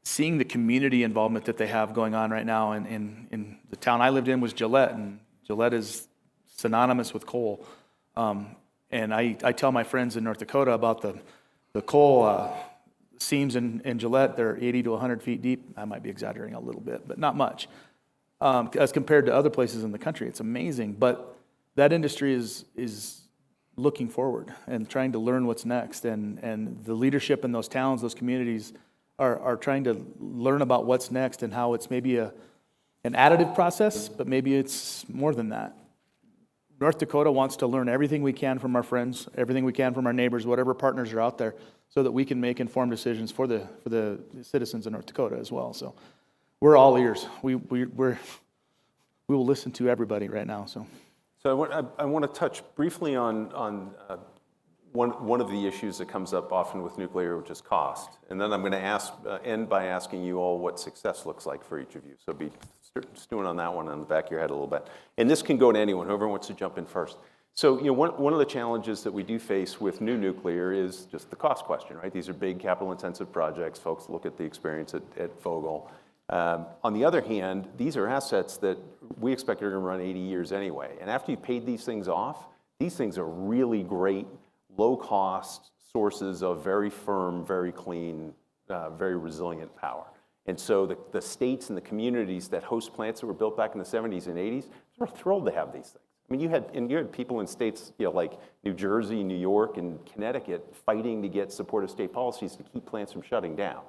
seeing the community involvement that they have going on right now in the town I lived in was Gillette, and Gillette is synonymous with coal. And I tell my friends in North Dakota about the coal seams in Gillette. They're 80 to 100 feet deep. I might be exaggerating a little bit, but not much. As compared to other places in the country, it's amazing. But that industry is looking forward and trying to learn what's next. And the leadership in those towns, those communities, are trying to learn about what's next and how it's maybe an additive process, but maybe it's more than that. North Dakota wants to learn everything we can from our friends, everything we can from our neighbors, whatever partners are out there, so that we can make informed decisions for the citizens of North Dakota as well. So we're all ears. We will listen to everybody right now. So I want to touch briefly on one of the issues that comes up often with nuclear, which is cost. And then I'm going to end by asking you all what success looks like for each of you. So be stewing on that one on the back of your head a little bit. And this can go to anyone, whoever wants to jump in first. So, one of the challenges that we do face with new nuclear is just the cost question, right? These are big capital-intensive projects. Folks look at the experience at Vogtle. On the other hand, these are assets that we expect are going to run 80 years anyway. And after you've paid these things off, these things are really great, low-cost sources of very firm, very clean, very resilient power. And so the states and the communities that host plants that were built back in the 70s and 80s, they're thrilled to have these things. I mean, you had people in states, like New Jersey, New York, and Connecticut fighting to get supportive state policies to keep plants from shutting down,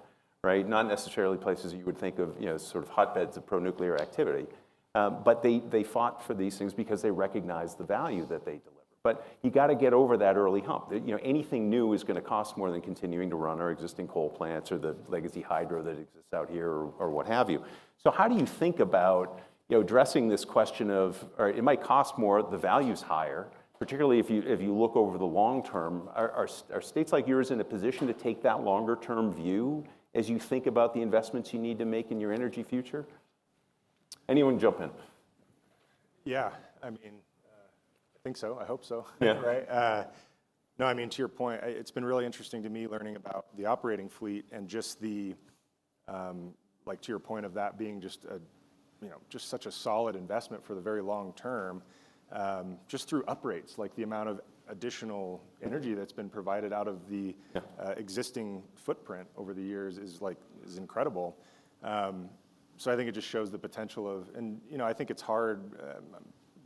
right? Not necessarily places that you would think of, sort of hotbeds of pro-nuclear activity, but they fought for these things because they recognized the value that they deliver. But you got to get over that early hump. Anything new is going to cost more than continuing to run our existing coal plants or the legacy hydro that exists out here or what have you. So how do you think about addressing this question of, all right, it might cost more, the value's higher, particularly if you look over the long term. Are states like yours in a position to take that longer term view as you think about the investments you need to make in your energy future? Anyone jump in? Yeah, I mean, I think so. I hope so. Yeah. Right. No, I mean, to your point, it's been really interesting to me learning about the operating fleet and just the, like to your point of that being just just such a solid investment for the very long term, just through uprates, like the amount of additional energy that's been provided out of the existing footprint over the years is incredible. So I think it just shows the potential of, and I think it's hard,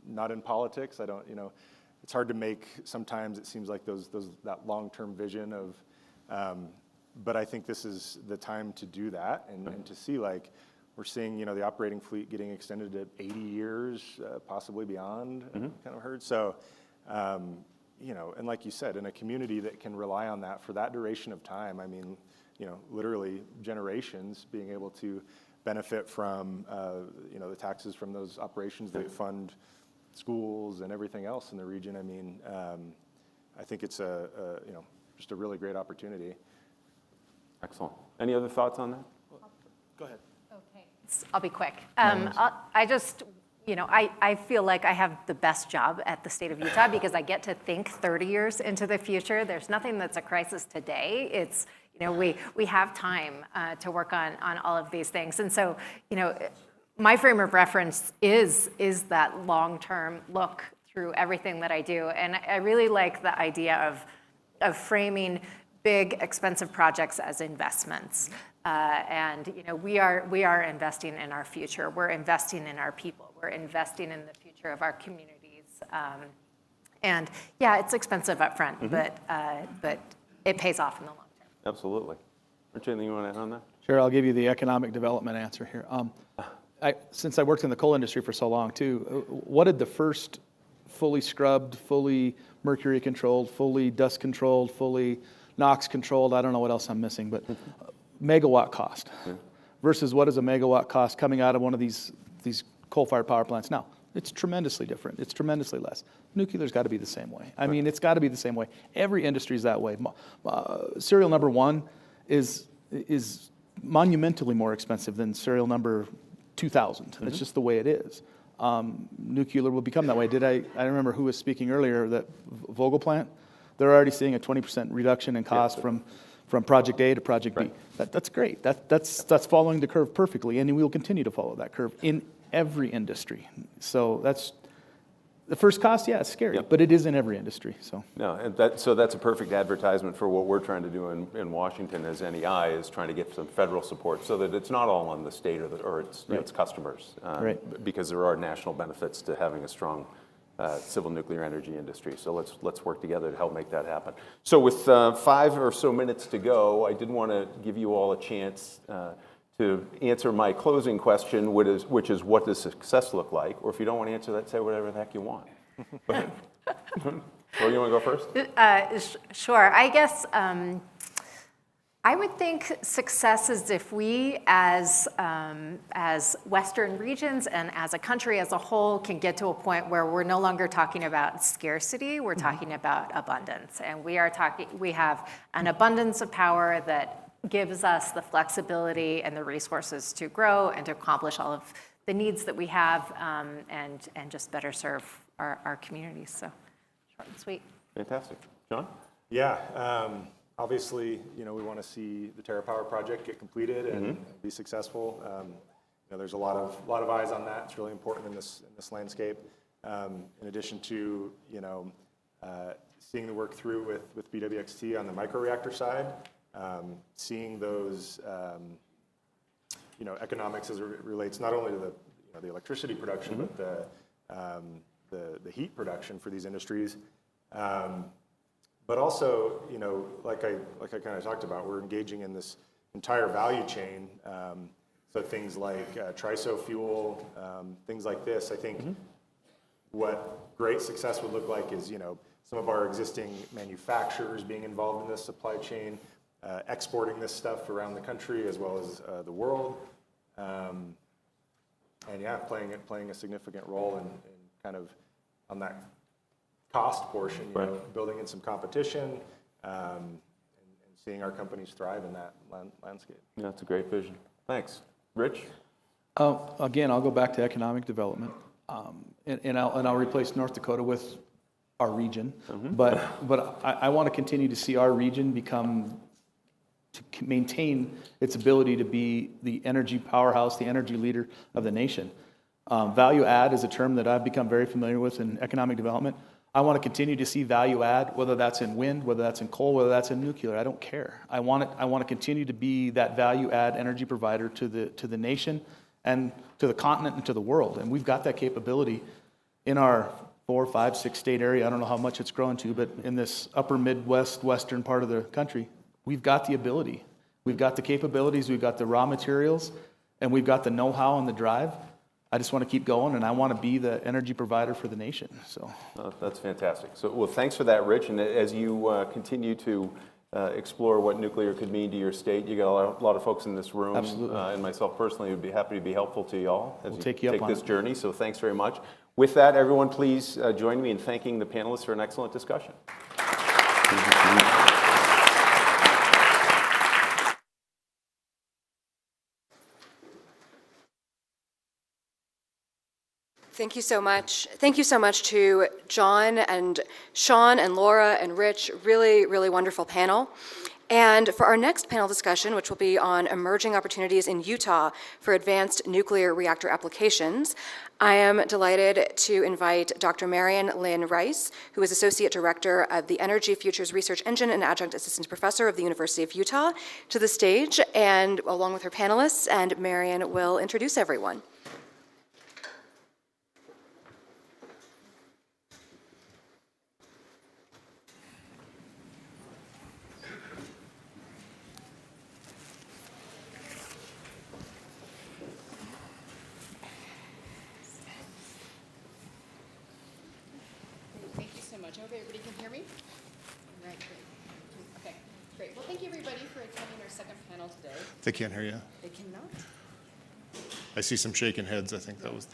not in politics. It's hard to make. Sometimes it seems like that long-term vision of, but I think this is the time to do that and to see we're seeing the operating fleet getting extended to 80 years, possibly beyond. Kind of heard so. And like you said, in a community that can rely on that for that duration of time, I mean, literally generations being able to benefit from, the taxes from those operations that fund schools and everything else in the region. I mean, I think it's just a really great opportunity. Excellent. Any other thoughts on that? go ahead. Okay, I'll be quick. I just, I feel like I have the best job at the state of Utah because I get to think 30 years into the future. There's nothing that's a crisis today. It's, we have time to work on all of these things. And so, my frame of reference is that long-term look through everything that I do. And I really like the idea of framing big, expensive projects as investments. And we are investing in our future. We're investing in our people. We're investing in the future of our communities. And yeah, it's expensive up front, but it pays off in the long term. Absolutely. Rich, anything you want to add on that? Sure, I'll give you the economic development answer here. Since I worked in the coal industry for so long too, what did the first fully scrubbed, fully mercury controlled, fully dust controlled, fully NOx controlled, I don't know what else I'm missing, but megawatt cost? versus what does a megawatt cost coming out of one of these coal-fired power plants now. It's tremendously different. It's tremendously less. Nuclear's got to be the same way. I mean, it's got to be the same way. Every industry is that way. Serial number 1 is monumentally more expensive than serial number 2,000. That's just the way it is. Nuclear will become that way. I remember who was speaking earlier, that Vogel plant, they're already seeing a 20% reduction in cost from project A to project B. That's great. That's following the curve perfectly, and we will continue to follow that curve in every industry. So that's the first cost. Yeah, it's scary, but it is in every industry. So No, and so that's a perfect advertisement for what we're trying to do in Washington as NEI, is trying to get some federal support so that it's not all on the state or its customers, because there are national benefits to having a strong civil nuclear energy industry. So let's work together to help make that happen. So with 5 or so minutes to go, I did want to give you all a chance to answer my closing question, which is what does success look like? Or if you don't want to answer that, say whatever the heck you want. Go ahead. Well, you want to go first? Sure. I guess I would think success is if we, as Western regions and as a country as a whole, can get to a point where we're no longer talking about scarcity, we're talking about abundance. And we have an abundance of power that gives us the flexibility and the resources to grow and to accomplish all of the needs that we have, and just better serve our communities. So short and sweet. Fantastic. John? Yeah, obviously, we want to see the TerraPower project get completed and be successful. There's a lot of eyes on that. It's really important in this landscape. In addition to seeing the work through with BWXT on the microreactor side, seeing those economics as it relates not only to the electricity production, but the heat production for these industries. But also, like I kind of talked about, we're engaging in this entire value chain. So things like TRISO fuel, things like this. I think what great success would look like is, some of our existing manufacturers being involved in this supply chain, exporting this stuff around the country as well as the world, and playing a significant role in kind of on that cost portion, building in some competition, and seeing our companies thrive in that landscape. Yeah, that's a great vision. Thanks. Rich? Again, I'll go back to economic development, and I'll replace North Dakota with our region. But I want to continue to see our region maintain its ability to be the energy powerhouse, the energy leader of the nation. Value add is a term that I've become very familiar with in economic development. I want to continue to see value add, whether that's in wind, whether that's in coal, whether that's in nuclear. I don't care. I want to continue to be that value add energy provider to the nation and to the continent and to the world. And we've got that capability in our 4, 5, 6 state area. I don't know how much it's grown to, but in this upper Midwest, western part of the country, we've got the ability. We've got the capabilities, we've got the raw materials, and we've got the know-how and the drive. I just want to keep going, and I want to be the energy provider for the nation. So that's fantastic. So, well, thanks for that, Rich. And as you continue to explore what nuclear could mean to your state, you got a lot of folks in this room, and myself personally would be happy to be helpful to you all as you take this journey. So thanks very much. With that, everyone, please join me in thanking the panelists for an excellent discussion. Thank you so much. Thank you so much to John and Sean and Laura and Rich. Really, really wonderful panel. And for our next panel discussion, which will be on emerging opportunities in Utah for advanced nuclear reactor applications, I am delighted to invite Dr. Marian Lynn Rice, who is Associate Director of the Energy Futures Research Engine and Adjunct Assistant Professor of the University of Utah, to the stage, and along with her panelists, and Marian will introduce everyone. Much. I hope everybody can hear me. Right, great. Okay, great. Well, thank you everybody for attending our second panel today. They can't hear you. They cannot. I see some shaking heads. I think that was.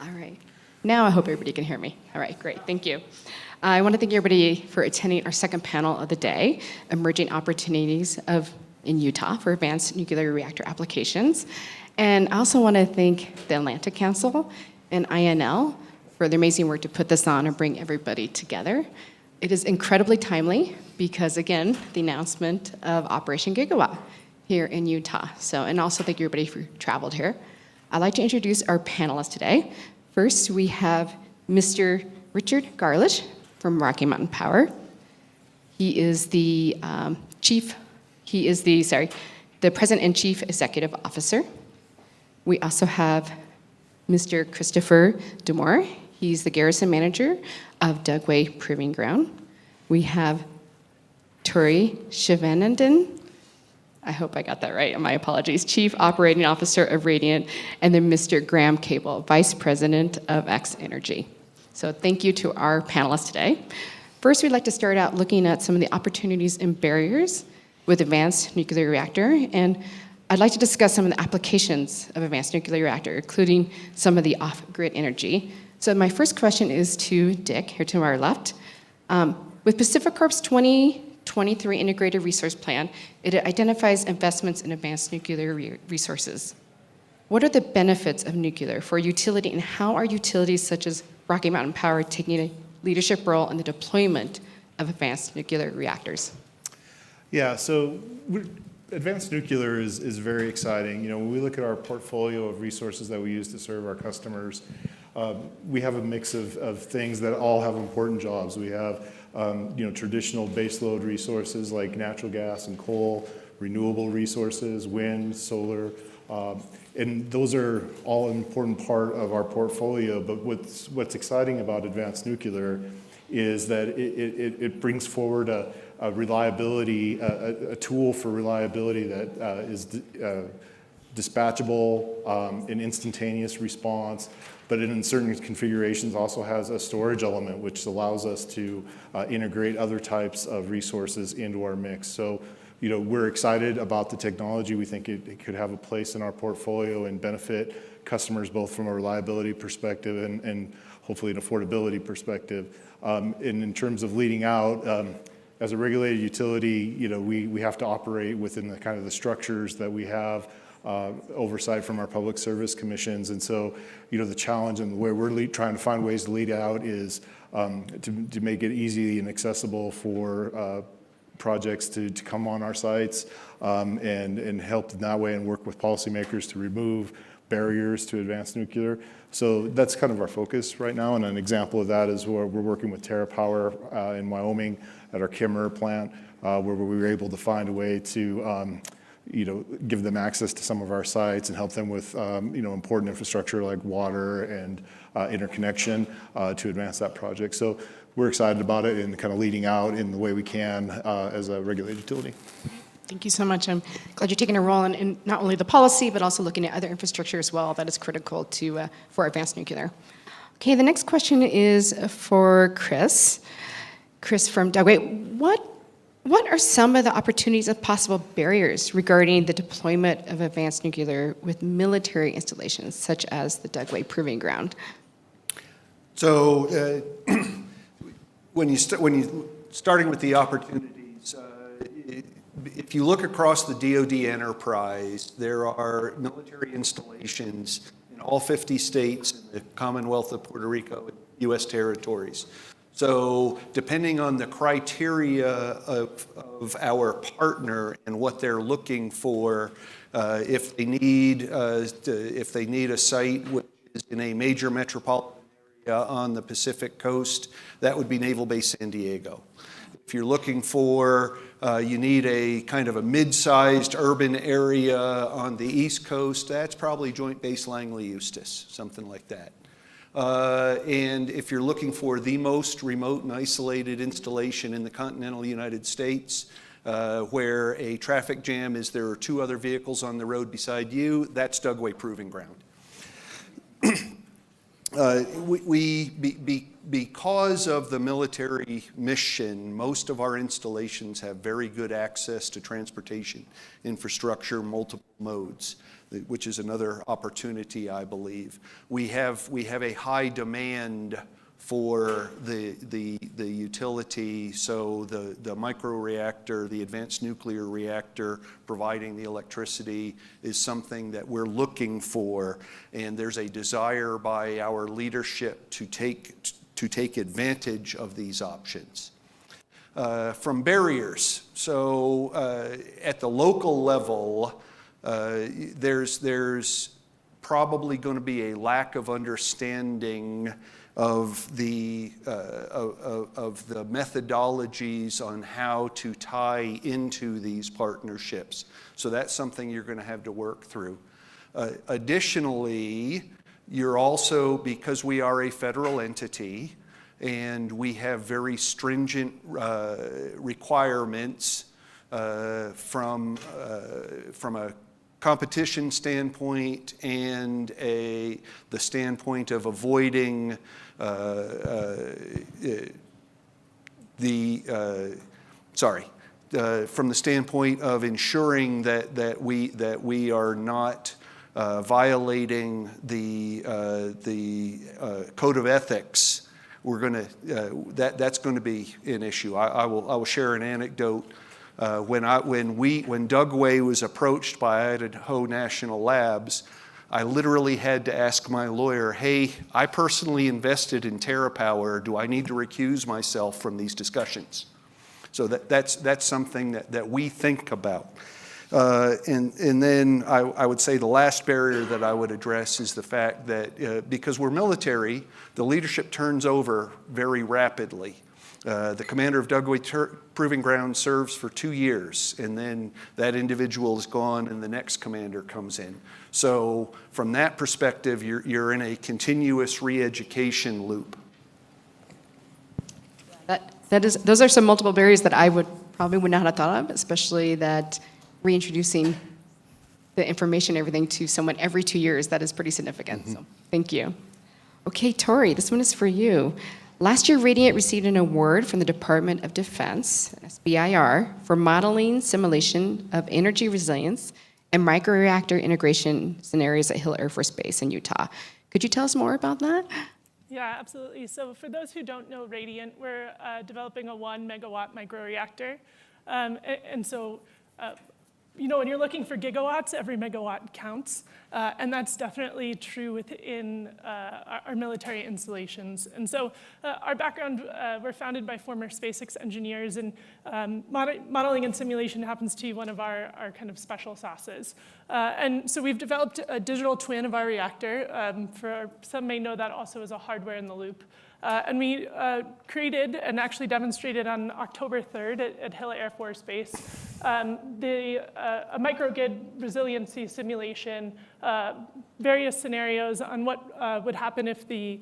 All right. Now I hope everybody can hear me. All right, great. Thank you. I want to thank everybody for attending our second panel of the day, Emerging Opportunities in Utah for Advanced Nuclear Reactor Applications. And I also want to thank the Atlantic Council and INL for their amazing work to put this on and bring everybody together. It is incredibly timely because, again, the announcement of Operation Gigawatt here in Utah. And also thank you everybody for traveled here. I'd like to introduce our panelists today. First, we have Mr. Richard Garlish from Rocky Mountain Power. He is the the President and Chief Executive Officer. We also have Mr. Christopher Demore. He's the Garrison Manager of Dugway Proving Ground. We have Tori Shivanandan. I hope I got that right, my apologies. Chief Operating Officer of Radiant, and then Mr. Graham Cable, Vice President of X Energy. So thank you to our panelists today. First, we'd like to start out looking at some of the opportunities and barriers with advanced nuclear reactor, and I'd like to discuss some of the applications of advanced nuclear reactor, including some of the off-grid energy. So my first question is to Dick, here to our left. With PacifiCorp's 2023 Integrated Resource Plan, it identifies investments in advanced nuclear resources. What are the benefits of nuclear for utility, and how are utilities such as Rocky Mountain Power taking a leadership role in the deployment of advanced nuclear reactors? Yeah, so advanced nuclear is very exciting. You know, when we look at our portfolio of resources that we use to serve our customers, we have a mix of things that all have important jobs. We have traditional baseload resources like natural gas and coal, renewable resources, wind, solar, and those are all an important part of our portfolio. But what's exciting about advanced nuclear is that it brings forward a reliability, a tool for reliability that is dispatchable, an instantaneous response, but in certain configurations also has a storage element which allows us to integrate other types of resources into our mix. So, we're excited about the technology. We think it could have a place in our portfolio and benefit customers both from a reliability perspective and hopefully an affordability perspective. And in terms of leading out, as a regulated utility, we have to operate within the kind of the structures that we have, oversight from our public service commissions. And so, the challenge and the way we're trying to find ways to lead out is to make it easy and accessible for projects to come on our sites and help in that way and work with policymakers to remove barriers to advanced nuclear. So that's kind of our focus right now. And an example of that is where we're working with TerraPower in Wyoming at our Kimmerer plant, where we were able to find a way to give them access to some of our sites and help them with important infrastructure like water and interconnection to advance that project. So we're excited about it and kind of leading out in the way we can as a regulated utility. Thank you so much. I'm glad you're taking a role in not only the policy, but also looking at other infrastructure as well that is critical for advanced nuclear. Okay, the next question is for Chris. Chris from Dugway. What are some of the opportunities and possible barriers regarding the deployment of advanced nuclear with military installations, such as the Dugway Proving Ground? So, starting with the opportunities, if you look across the DoD enterprise, there are military installations in all 50 states, in the Commonwealth of Puerto Rico, and U.S. territories. So depending on the criteria of our partner and what they're looking for, if they need a site which is in a major metropolitan area on the Pacific Coast, that would be Naval Base San Diego. If you're looking for, you need a kind of a mid-sized urban area on the East Coast, that's probably Joint Base Langley Eustis, something like that. And if you're looking for the most remote and isolated installation in the continental United States, where a traffic jam is there are two other vehicles on the road beside you, that's Dugway Proving Ground. Because of the military mission, most of our installations have very good access to transportation infrastructure, multiple modes, which is another opportunity, I believe. We have a high demand for the utility, so the microreactor, the advanced nuclear reactor providing the electricity is something that we're looking for, and there's a desire by our leadership to take advantage of these options. From barriers, so at the local level, there's probably going to be a lack of understanding of the methodologies on how to tie into these partnerships. So that's something you're going to have to work through. Additionally, you're also, because we are a federal entity and we have very stringent requirements from a competition standpoint and the standpoint of avoiding from the standpoint of ensuring that we are not violating the code of ethics. We're going to that's going to be an issue. I will share an anecdote. When Dugway was approached by Idaho National Labs, I literally had to ask my lawyer, hey, I personally invested in TerraPower. Do I need to recuse myself from these discussions? So that's something that we think about. And then I would say the last barrier that I would address is the fact that because we're military, the leadership turns over very rapidly. The commander of Dugway Proving Ground serves for 2 years, and then that individual is gone and the next commander comes in. So from that perspective, you're in a continuous re-education loop. Those are some multiple barriers that I probably would not have thought of, especially that reintroducing the information, everything to someone every 2 years, that is pretty significant. So thank you. Okay, Tori, this one is for you. Last year, Radiant received an award from the Department of Defense, SBIR, for modeling simulation of energy resilience and microreactor integration scenarios at Hill Air Force Base in Utah. Could you tell us more about that? Yeah, absolutely. So for those who don't know Radiant, we're developing a 1 megawatt microreactor. And so, when you're looking for gigawatts, every megawatt counts. And that's definitely true within our military installations. And so our background, we're founded by former SpaceX engineers, and modeling and simulation happens to be one of our kind of special sauces. And so we've developed a digital twin of our reactor. Some may know that also as a hardware in the loop. And we created and actually demonstrated on October 3rd at Hill Air Force Base a microgrid resiliency simulation, various scenarios on what would happen if the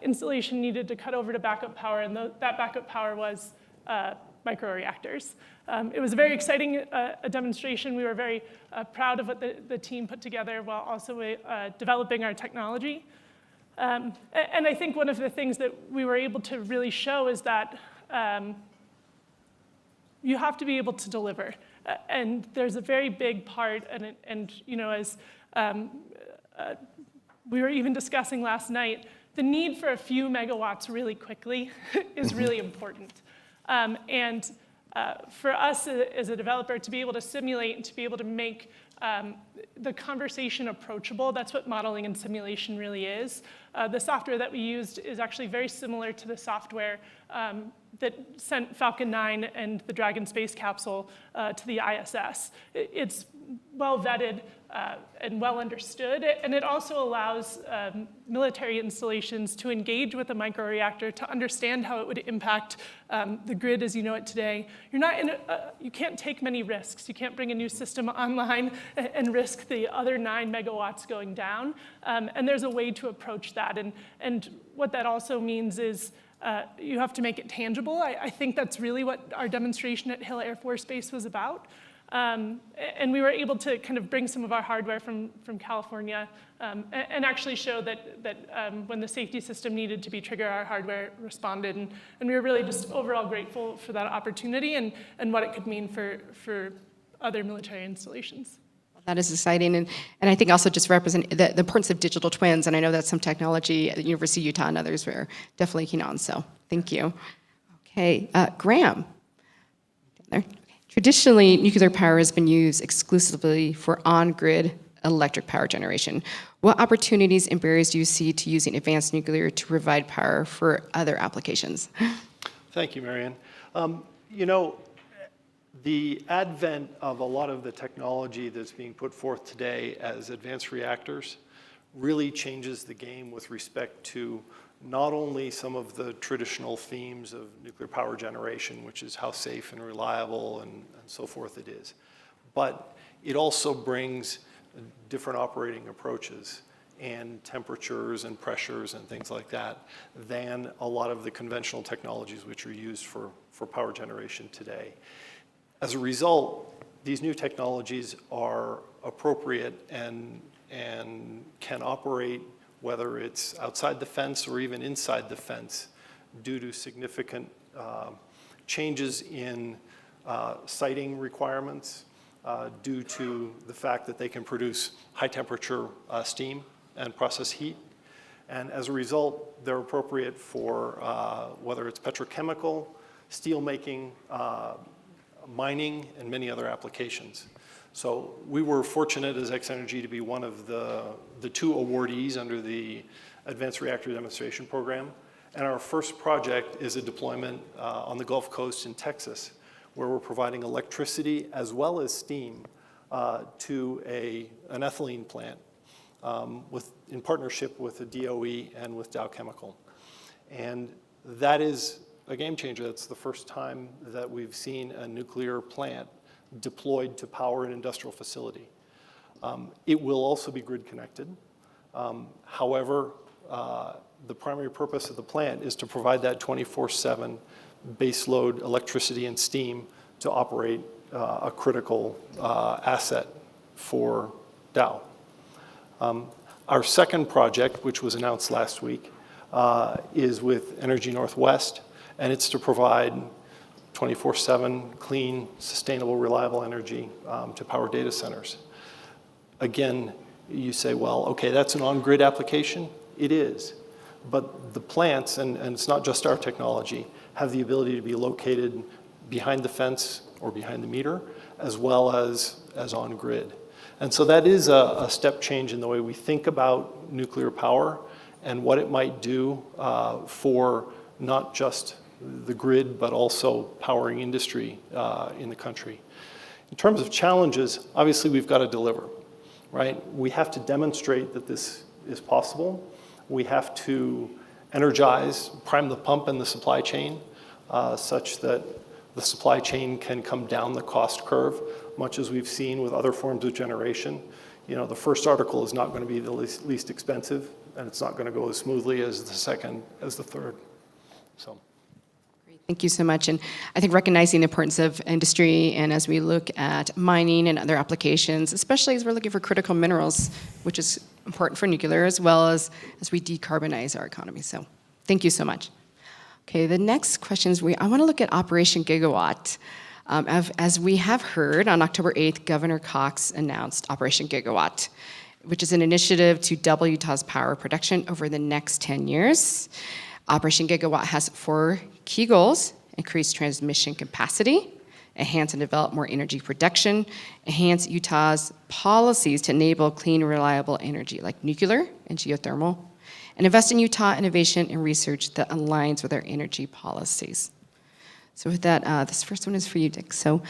installation needed to cut over to backup power, and that backup power was microreactors. It was a very exciting demonstration. We were very proud of what the team put together while also developing our technology. And I think one of the things that we were able to really show is that you have to be able to deliver. And there's a very big part, and as we were even discussing last night, the need for a few megawatts really quickly is really important. And for us as a developer to be able to simulate and to be able to make the conversation approachable, that's what modeling and simulation really is. The software that we used is actually very similar to the software that sent Falcon 9 and the Dragon space capsule to the ISS. It's well vetted and well understood, and it also allows military installations to engage with a microreactor to understand how it would impact the grid as you know it today. You can't take many risks. You can't bring a new system online and risk the other 9 megawatts going down, and there's a way to approach that. And what that also means is you have to make it tangible. I think that's really what our demonstration at Hill Air Force Base was about. And we were able to kind of bring some of our hardware from California and actually show that when the safety system needed to be triggered, our hardware responded. And we were really just overall grateful for that opportunity and what it could mean for other military installations. That is exciting, and I think also just represent the importance of digital twins, and I know that's some technology at the University of Utah and others were definitely keen on, so thank you. Okay, Graham. There. Traditionally, nuclear power has been used exclusively for on-grid electric power generation. What opportunities and barriers do you see to using advanced nuclear to provide power for other applications? Thank you, Marianne. You know, the advent of a lot of the technology that's being put forth today as advanced reactors really changes the game with respect to not only some of the traditional themes of nuclear power generation, which is how safe and reliable and so forth it is, but it also brings different operating approaches and temperatures and pressures and things like that than a lot of the conventional technologies which are used for power generation today. As a result, these new technologies are appropriate and can operate whether it's outside the fence or even inside the fence due to significant changes in siting requirements due to the fact that they can produce high temperature steam and process heat. And as a result, they're appropriate for whether it's petrochemical, steel making, mining, and many other applications. So we were fortunate as X-Energy to be one of the two awardees under the Advanced Reactor Demonstration Program. And our first project is a deployment on the Gulf Coast in Texas, where we're providing electricity as well as steam to an ethylene plant in partnership with the DOE and with Dow Chemical. And that is a game changer. That's the first time that we've seen a nuclear plant deployed to power an industrial facility. It will also be grid connected. However, the primary purpose of the plant is to provide that 24/7 baseload electricity and steam to operate a critical asset for Dow. Our second project, which was announced last week, is with Energy Northwest, and it's to provide 24/7 clean, sustainable, reliable energy to power data centers. Again, you say, well, okay, that's an on-grid application. It is. But the plants, and it's not just our technology, have the ability to be located behind the fence or behind the meter, as well as on-grid. And so that is a step change in the way we think about nuclear power and what it might do for not just the grid, but also powering industry in the country. In terms of challenges, obviously we've got to deliver, right? We have to demonstrate that this is possible. We have to energize, prime the pump in the supply chain such that the supply chain can come down the cost curve, much as we've seen with other forms of generation. You know, the first article is not going to be the least expensive, and it's not going to go as smoothly as the second, as the third. So. Thank you so much. And I think recognizing the importance of industry and as we look at mining and other applications, especially as we're looking for critical minerals, which is important for nuclear, as well as we decarbonize our economy. So thank you so much. Okay, the next question is I want to look at Operation Gigawatt. As we have heard, on October 8th, Governor Cox announced Operation Gigawatt, which is an initiative to double Utah's power production over the next 10 years. Operation Gigawatt has 4 key goals: increase transmission capacity, enhance and develop more energy production, enhance Utah's policies to enable clean, reliable energy like nuclear and geothermal, and invest in Utah innovation and research that aligns with our energy policies. So with that, this first one is for you, Dick. So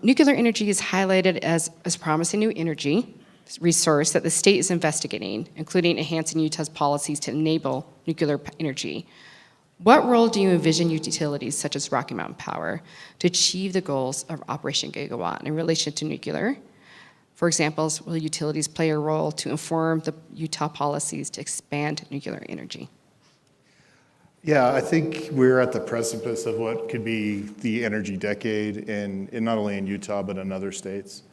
nuclear energy is highlighted as promising new energy resource that the state is investigating, including enhancing Utah's policies to enable nuclear energy. What role do you envision utilities such as Rocky Mountain Power to achieve the goals of Operation Gigawatt in relation to nuclear? For example, will utilities play a role to inform the Utah policies to expand nuclear energy? Yeah, I think we're at the precipice of what could be the energy decade in not only in Utah, but in other states.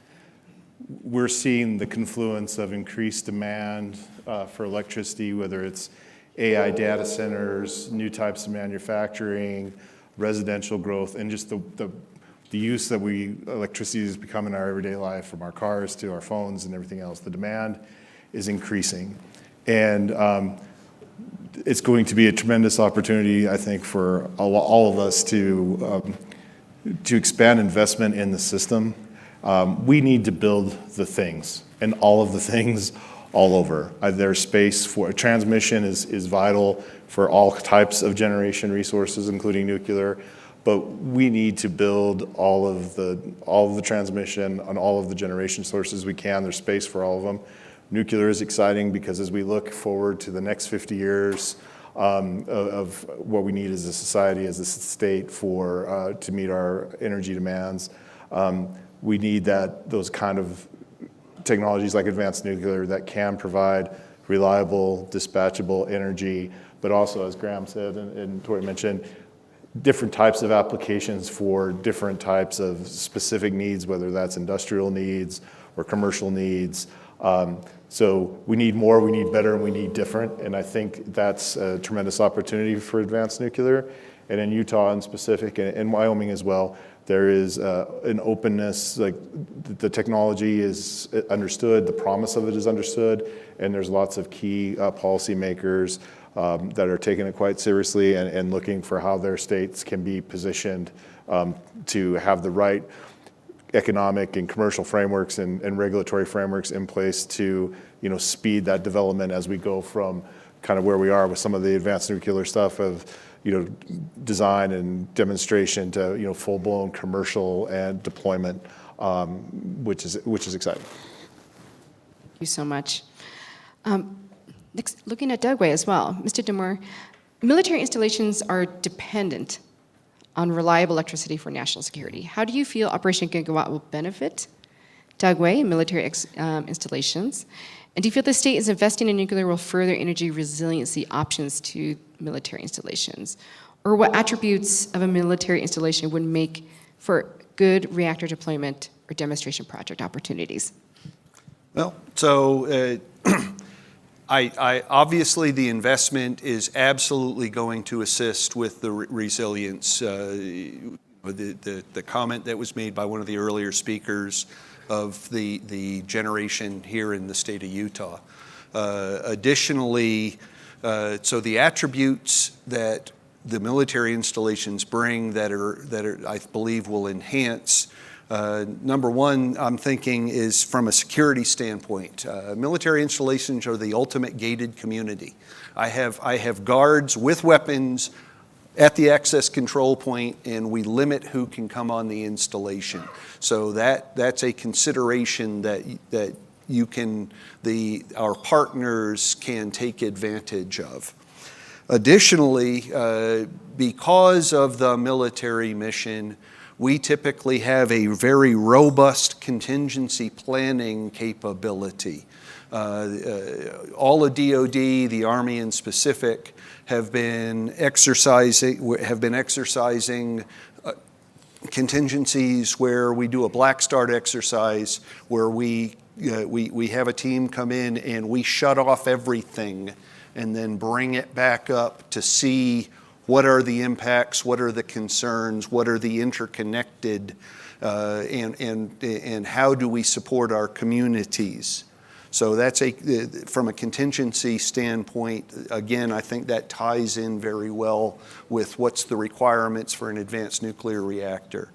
We're seeing the confluence of increased demand for electricity, whether it's AI data centers, new types of manufacturing, residential growth, and just the use that electricity has become in our everyday life, from our cars to our phones and everything else. The demand is increasing. And it's going to be a tremendous opportunity, I think, for all of us to expand investment in the system. We need to build the things, and all of the things all over. There's space for transmission is vital for all types of generation resources, including nuclear. But we need to build all of the transmission on all of the generation sources we can. There's space for all of them. Nuclear is exciting because as we look forward to the next 50 years of what we need as a society, as a state to meet our energy demands, we need those kind of technologies like advanced nuclear that can provide reliable, dispatchable energy, but also, as Graham said and Tori mentioned, different types of applications for different types of specific needs, whether that's industrial needs or commercial needs. So we need more, we need better, and we need different. And I think that's a tremendous opportunity for advanced nuclear. And in Utah in specific, and Wyoming as well, there is an openness, like the technology is understood, the promise of it is understood, and there's lots of key policymakers that are taking it quite seriously and looking for how their states can be positioned to have the right economic and commercial frameworks and regulatory frameworks in place to speed that development as we go from kind of where we are with some of the advanced nuclear stuff of design and demonstration to full-blown commercial and deployment, which is exciting. Thank you so much. Next, looking at Dugway as well, Mr. Demore, military installations are dependent on reliable electricity for national security. How do you feel Operation Gigawatt will benefit Dugway and military installations? And do you feel the state is investing in nuclear will further energy resiliency options to military installations? Or what attributes of a military installation would make for good reactor deployment or demonstration project opportunities? Well, so I obviously the investment is absolutely going to assist with the resilience. The comment that was made by one of the earlier speakers of the generation here in the state of Utah. Additionally, so the attributes that the military installations bring that are I believe will enhance. Number one, I'm thinking is from a security standpoint. Military installations are the ultimate gated community. I have guards with weapons at the access control point, and we limit who can come on the installation. So that's a consideration that our partners can take advantage of. Additionally, because of the military mission, we typically have a very robust contingency planning capability. All of DoD, the Army in specific, have been exercising contingencies where we do a black start exercise where we have a team come in and we shut off everything and then bring it back up to see what are the impacts, what are the concerns, what are the interconnected, and how do we support our communities. So that's from a contingency standpoint, again, I think that ties in very well with what's the requirements for an advanced nuclear reactor.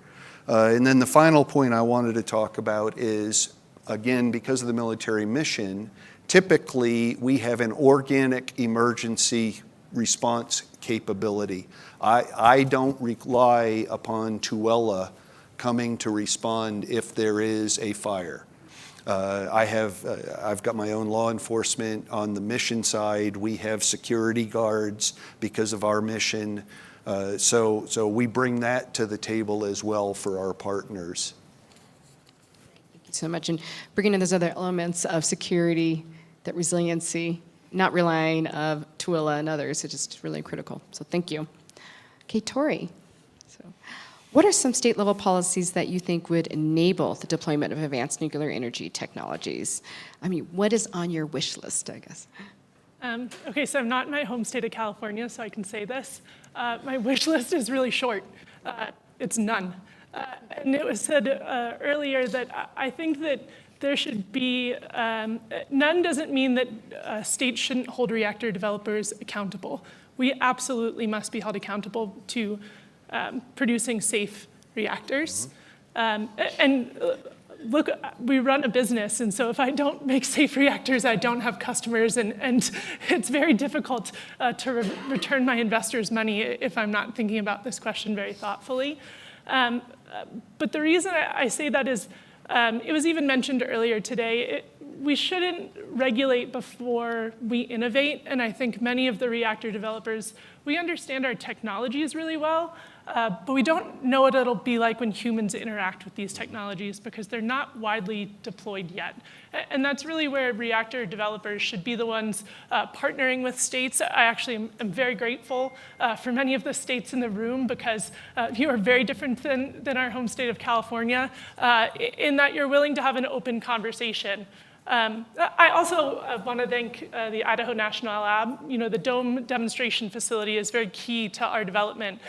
And then the final point I wanted to talk about is, again, because of the military mission, typically we have an organic emergency response capability. I don't rely upon Tooele coming to respond if there is a fire. I've got my own law enforcement on the mission side. We have security guards because of our mission. So we bring that to the table as well for our partners. Thank you so much. And bringing in those other elements of security, that resiliency, not relying of Tooele and others, it's just really critical. So thank you. Okay, Tori. So, what are some state-level policies that you think would enable the deployment of advanced nuclear energy technologies? I mean, what is on your wish list, I guess? Okay, so I'm not in my home state of California, so I can say this. My wish list is really short. It's none. And it was said earlier that I think that there should be, none doesn't mean that states shouldn't hold reactor developers accountable. We absolutely must be held accountable to producing safe reactors. Look, we run a business, and so if I don't make safe reactors, I don't have customers, and it's very difficult to return my investors' money if I'm not thinking about this question very thoughtfully. But the reason I say that is, it was even mentioned earlier today, we shouldn't regulate before we innovate, and I think many of the reactor developers, we understand our technologies really well, but we don't know what it'll be like when humans interact with these technologies because they're not widely deployed yet. And that's really where reactor developers should be the ones partnering with states. I actually am very grateful for many of the states in the room because you are very different than our home state of California in that you're willing to have an open conversation. I also want to thank the Idaho National Lab. You know, the dome demonstration facility is very key to our development.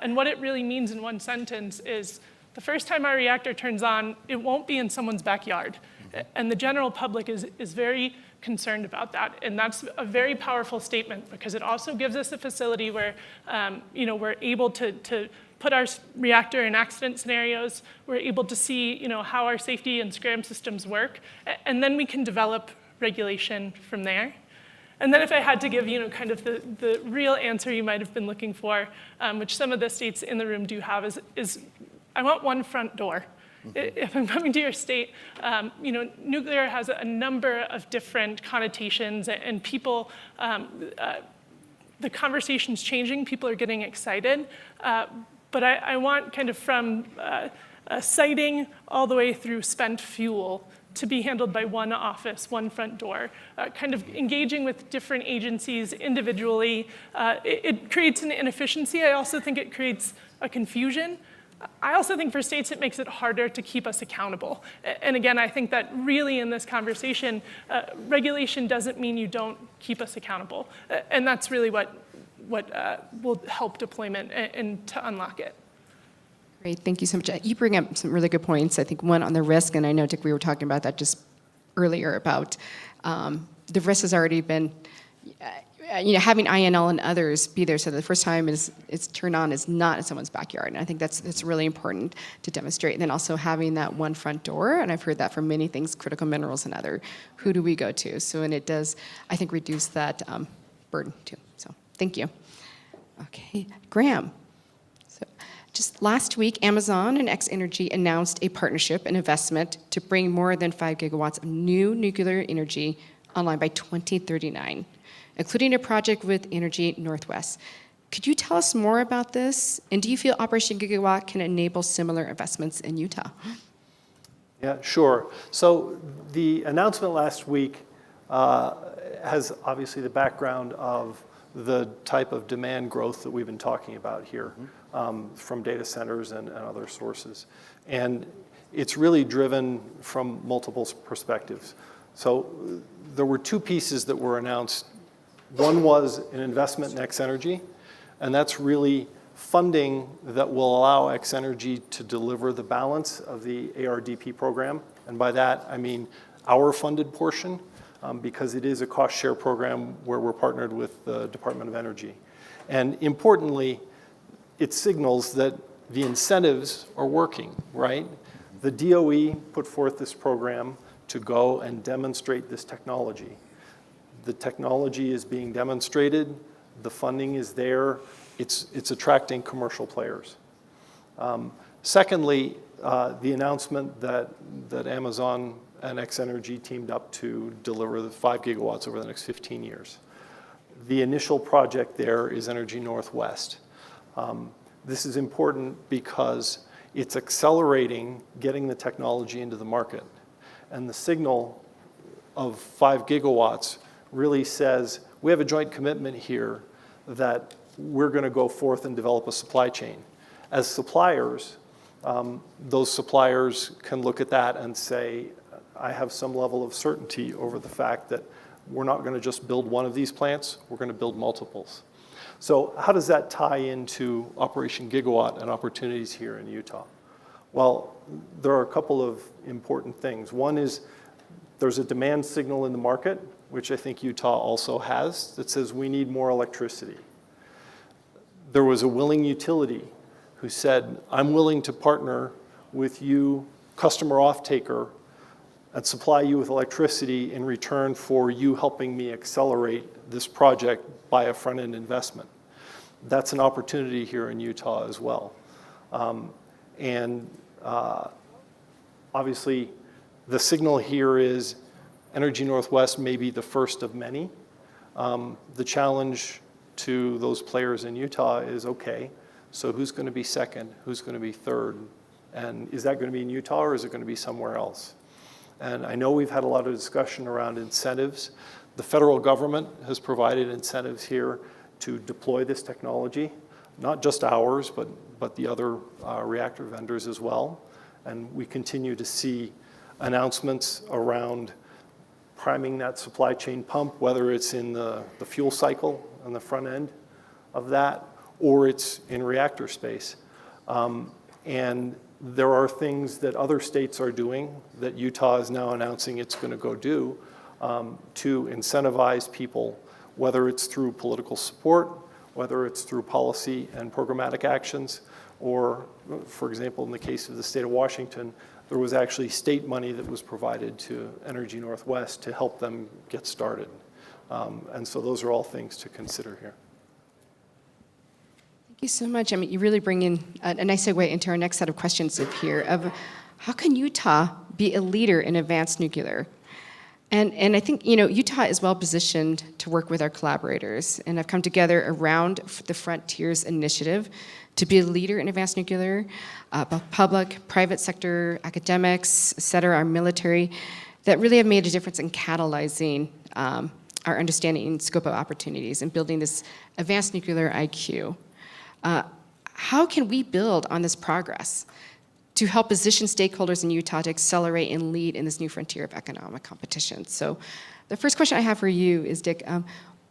And what it really means in one sentence is the first time our reactor turns on, it won't be in someone's backyard. And the general public is very concerned about that. And that's a very powerful statement because it also gives us a facility where we're able to put our reactor in accident scenarios. We're able to see how our safety and scram systems work. And then we can develop regulation from there. And then if I had to give kind of the real answer you might have been looking for, which some of the states in the room do have, is I want one front door. If I'm coming to your state, nuclear has a number of different connotations, and people, the conversation's changing, people are getting excited. But I want kind of from siting all the way through spent fuel to be handled by one office, one front door, kind of engaging with different agencies individually. It creates an inefficiency. I also think it creates a confusion. I also think for states it makes it harder to keep us accountable. And again, I think that really in this conversation, regulation doesn't mean you don't keep us accountable. And that's really what will help deployment and to unlock it. Great, thank you so much. You bring up some really good points. I think one on the risk, and I know, Dick, we were talking about that just earlier about the risk has already been, having INL and others be there so that the first time it's turned on is not in someone's backyard. And I think that's really important to demonstrate. And then also having that one front door, and I've heard that from many things, critical minerals and other, who do we go to? So, and it does, I think, reduce that burden too. So thank you. Okay, Graham. So just last week, Amazon and X-Energy announced a partnership and investment to bring more than 5 gigawatts of new nuclear energy online by 2039, including a project with Energy Northwest. Could you tell us more about this? And do you feel Operation Gigawatt can enable similar investments in Utah? Yeah, sure. So the announcement last week has obviously the background of the type of demand growth that we've been talking about here from data centers and other sources. And it's really driven from multiple perspectives. So there were two pieces that were announced. One was an investment in X-Energy, and that's really funding that will allow X-Energy to deliver the balance of the ARDP program. And by that, I mean our funded portion, because it is a cost share program where we're partnered with the Department of Energy. And importantly, it signals that the incentives are working, right? The DOE put forth this program to go and demonstrate this technology. The technology is being demonstrated, the funding is there, it's attracting commercial players. Secondly, the announcement that Amazon and X-Energy teamed up to deliver the 5 gigawatts over the next 15 years. The initial project there is Energy Northwest. This is important because it's accelerating getting the technology into the market. And the signal of 5 gigawatts really says, we have a joint commitment here that we're going to go forth and develop a supply chain. As suppliers, those suppliers can look at that and say, I have some level of certainty over the fact that we're not going to just build one of these plants, we're going to build multiples. So how does that tie into Operation Gigawatt and opportunities here in Utah? Well, there are a couple of important things. One is there's a demand signal in the market, which I think Utah also has, that says we need more electricity. There was a willing utility who said, I'm willing to partner with you, customer off-taker, and supply you with electricity in return for you helping me accelerate this project by a front-end investment. That's an opportunity here in Utah as well. Obviously, the signal here is Energy Northwest may be the first of many. The challenge to those players in Utah is, okay, so who's going to be second? Who's going to be third? And is that going to be in Utah or is it going to be somewhere else? And I know we've had a lot of discussion around incentives. The federal government has provided incentives here to deploy this technology, not just ours, but the other reactor vendors as well. And we continue to see announcements around priming that supply chain pump, whether it's in the fuel cycle on the front end of that, or it's in reactor space. And there are things that other states are doing that Utah is now announcing it's going to go do to incentivize people, whether it's through political support, whether it's through policy and programmatic actions, or, for example, in the case of the state of Washington, there was actually state money that was provided to Energy Northwest to help them get started. And so those are all things to consider here. Thank you so much. I mean, you really bring in a nice segue into our next set of questions up here of how can Utah be a leader in advanced nuclear? And I think, Utah is well positioned to work with our collaborators and have come together around the Frontiers Initiative to be a leader in advanced nuclear, both public, private sector, academics, et cetera, our military, that really have made a difference in catalyzing our understanding and scope of opportunities and building this advanced nuclear IQ. How can we build on this progress to help position stakeholders in Utah to accelerate and lead in this new frontier of economic competition? So the first question I have for you is, Dick,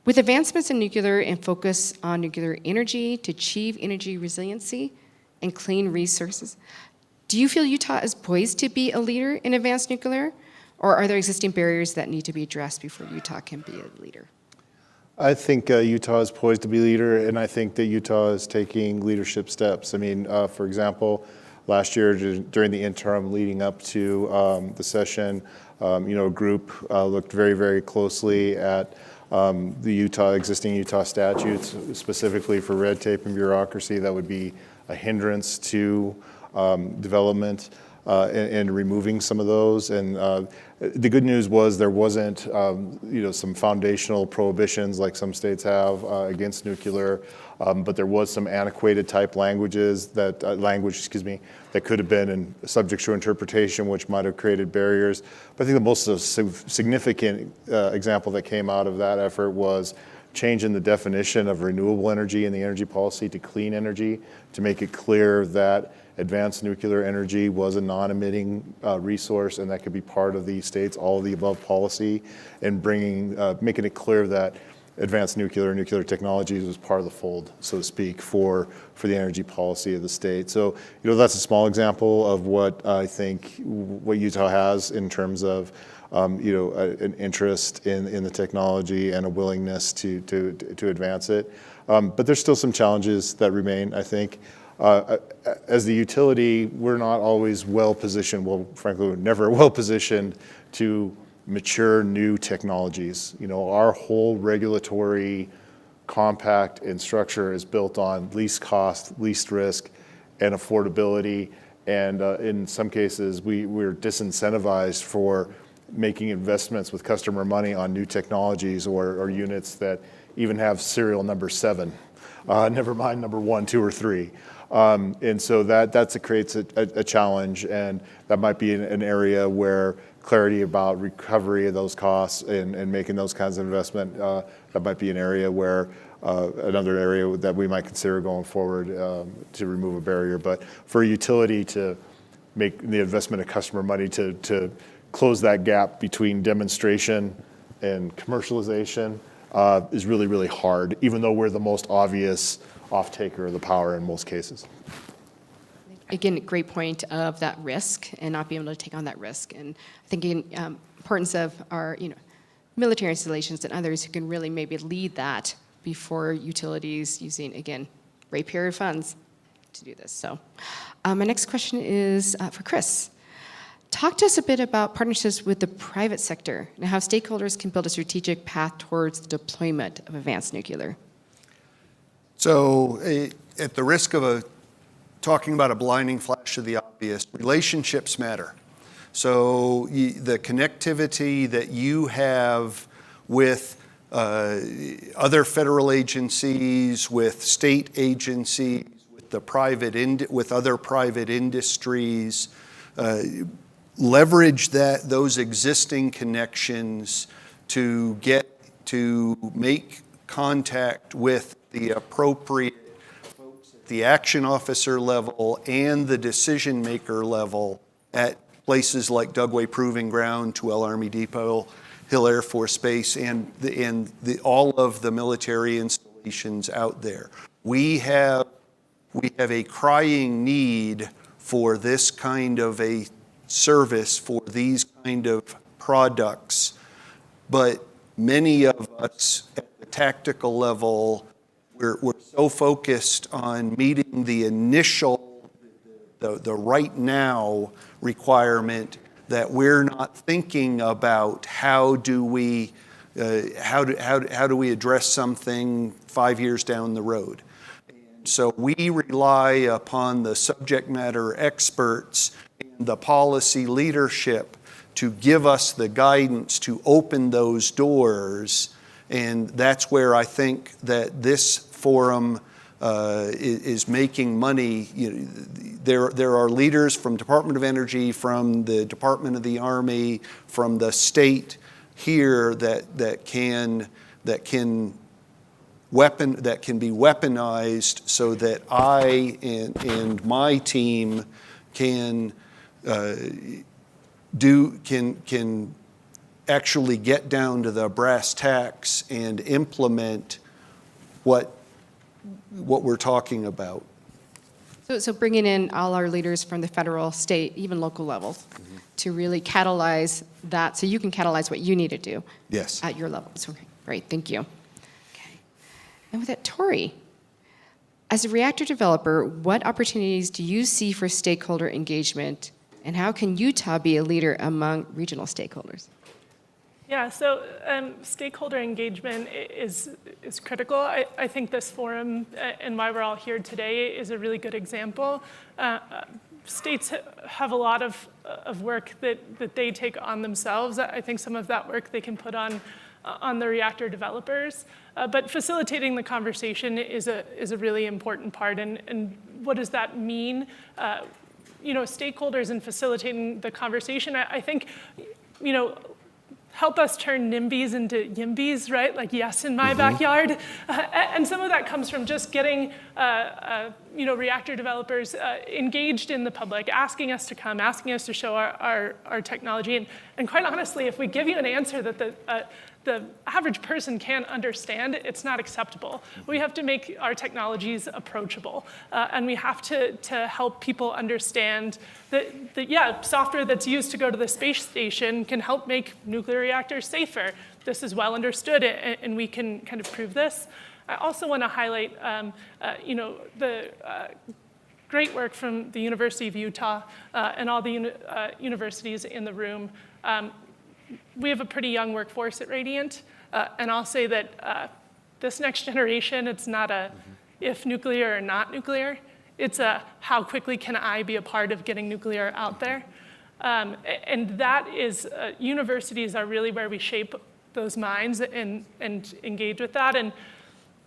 with advancements in nuclear and focus on nuclear energy to achieve energy resiliency and clean resources, do you feel Utah is poised to be a leader in advanced nuclear, or are there existing barriers that need to be addressed before Utah can be a leader? I think Utah is poised to be a leader, and I think that Utah is taking leadership steps. I mean, for example, last year during the interim leading up to the session, a group looked very, very closely at the existing Utah statutes, specifically for red tape and bureaucracy that would be a hindrance to development, and removing some of those. And the good news was there wasn't, some foundational prohibitions like some states have against nuclear, but there was some antiquated type language that could have been subject to interpretation, which might have created barriers. But I think the most significant example that came out of that effort was changing the definition of renewable energy in the energy policy to clean energy, to make it clear that advanced nuclear energy was a non-emitting resource and that could be part of the state's all of the above policy, and making it clear that advanced nuclear technologies was part of the fold, so to speak, for the energy policy of the state. So, that's a small example of what I think what Utah has in terms of an interest in the technology and a willingness to advance it. But there's still some challenges that remain, I think. As the utility, we're not always well-positioned, frankly, we're never well-positioned to mature new technologies. Our whole regulatory compact and structure is built on least cost, least risk, and affordability. And in some cases, we're disincentivized for making investments with customer money on new technologies or units that even have serial number 7, never mind number 1, 2, or 3. And so that creates a challenge, and that might be an area where clarity about recovery of those costs and making those kinds of investment, that might be an area where another area that we might consider going forward to remove a barrier. But for a utility to make the investment of customer money to close that gap between demonstration and commercialization is really, really hard, even though we're the most obvious off-taker of the power in most cases. Again, great point of that risk and not being able to take on that risk. And thinking importance of our military installations and others who can really maybe lead that before utilities using, again, ratepayer funds to do this. So my next question is for Chris. Talk to us a bit about partnerships with the private sector and how stakeholders can build a strategic path towards the deployment of advanced nuclear. So at the risk of talking about a blinding flash of the obvious, relationships matter. So the connectivity that you have with other federal agencies, with state agencies, with other private industries, leverage those existing connections to make contact with the appropriate folks at the action officer level and the decision maker level at places like Dugway Proving Ground, Tooele Army Depot, Hill Air Force Base, and all of the military installations out there. We have a crying need for this kind of a service, for these kind of products, but many of us at the tactical level, we're so focused on meeting the initial, the right now requirement that we're not thinking about how do we address something 5 years down the road. And so we rely upon the subject matter experts and the policy leadership to give us the guidance to open those doors. And that's where I think that this forum is making money. There are leaders from Department of Energy, from the Department of the Army, from the state here that can be weaponized so that I and my team can actually get down to the brass tacks and implement what we're talking about. So bringing in all our leaders from the federal, state, even local levels to really catalyze that, so you can catalyze what you need to do. Yes. At your level. So great, thank you. Okay. And with that, Tori, as a reactor developer, what opportunities do you see for stakeholder engagement, and how can Utah be a leader among regional stakeholders? Yeah, so stakeholder engagement is critical. I think this forum and why we're all here today is a really good example. States have a lot of work that they take on themselves. I think some of that work they can put on the reactor developers. But facilitating the conversation is a really important part. And what does that mean? Stakeholders in facilitating the conversation, I think, help us turn NIMBYs into YIMBYs, right? Like, yes, in my backyard. And some of that comes from just getting, reactor developers engaged in the public, asking us to come, asking us to show our technology. And quite honestly, if we give you an answer that the average person can't understand, it's not acceptable. We have to make our technologies approachable. And we have to help people understand that, yeah, software that's used to go to the space station can help make nuclear reactors safer. This is well understood, and we can kind of prove this. I also want to highlight, the great work from the University of Utah and all the universities in the room. We have a pretty young workforce at Radiant, and I'll say that this next generation, it's not a if nuclear or not nuclear, it's a how quickly can I be a part of getting nuclear out there. And that is, universities are really where we shape those minds and engage with that. And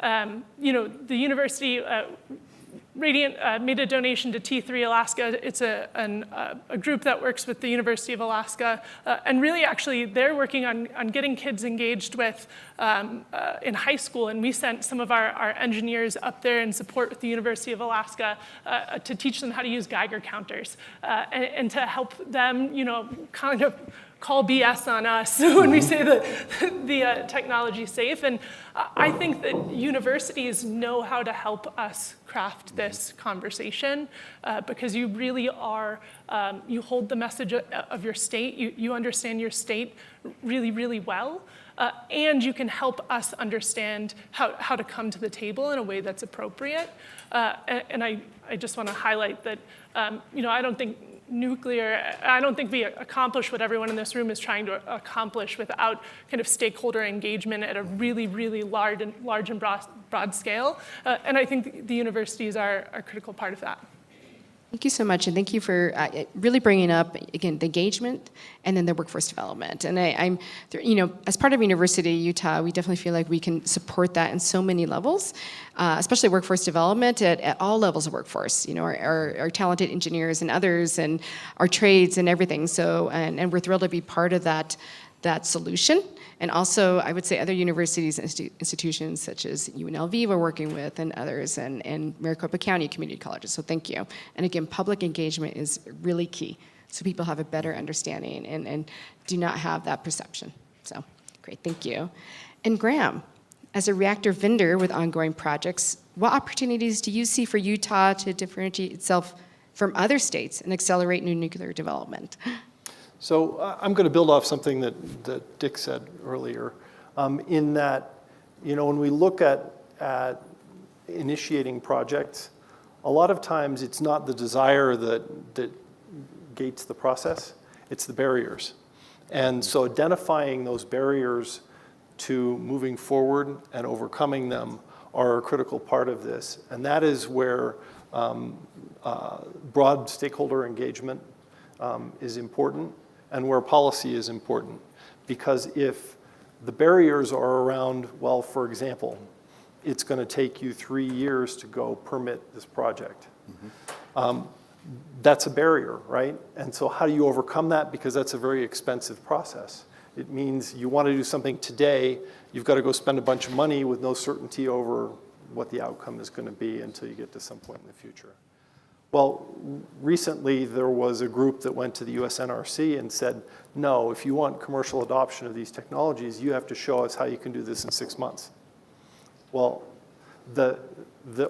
the university, Radiant made a donation to T3 Alaska. It's a group that works with the University of Alaska. And really, actually, they're working on getting kids engaged with in high school. And we sent some of our engineers up there in support with the University of Alaska to teach them how to use Geiger counters and to help them, kind of call BS on us when we say that the technology is safe. And I think that universities know how to help us craft this conversation because you really are, you hold the message of your state, you understand your state really, really well, and you can help us understand how to come to the table in a way that's appropriate. And I just want to highlight that, I don't think we accomplish what everyone in this room is trying to accomplish without kind of stakeholder engagement at a really, really large and broad scale. And I think the universities are a critical part of that. Thank you so much, and thank you for really bringing up, again, the engagement and then the workforce development. And I'm, as part of University of Utah, we definitely feel like we can support that in so many levels, especially workforce development at all levels of workforce, our talented engineers and others and our trades and everything. So, and we're thrilled to be part of that solution. And also, I would say other universities and institutions such as UNLV we're working with and others, and Maricopa County Community Colleges, so thank you. And again, public engagement is really key, so people have a better understanding and do not have that perception. So, great, thank you. And Graham, as a reactor vendor with ongoing projects, what opportunities do you see for Utah to differentiate itself from other states and accelerate new nuclear development? So I'm going to build off something that Dick said earlier, in that, when we look at initiating projects, a lot of times it's not the desire that gates the process, it's the barriers. And so identifying those barriers to moving forward and overcoming them are a critical part of this. And that is where broad stakeholder engagement is important, and where policy is important. Because if the barriers are around, well, for example, it's going to take you 3 years to go permit this project. That's a barrier, right? And so how do you overcome that? Because that's a very expensive process. It means you want to do something today, you've got to go spend a bunch of money with no certainty over what the outcome is going to be until you get to some point in the future. Well, recently there was a group that went to the US NRC and said, no, if you want commercial adoption of these technologies, you have to show us how you can do this in 6 months. Well, the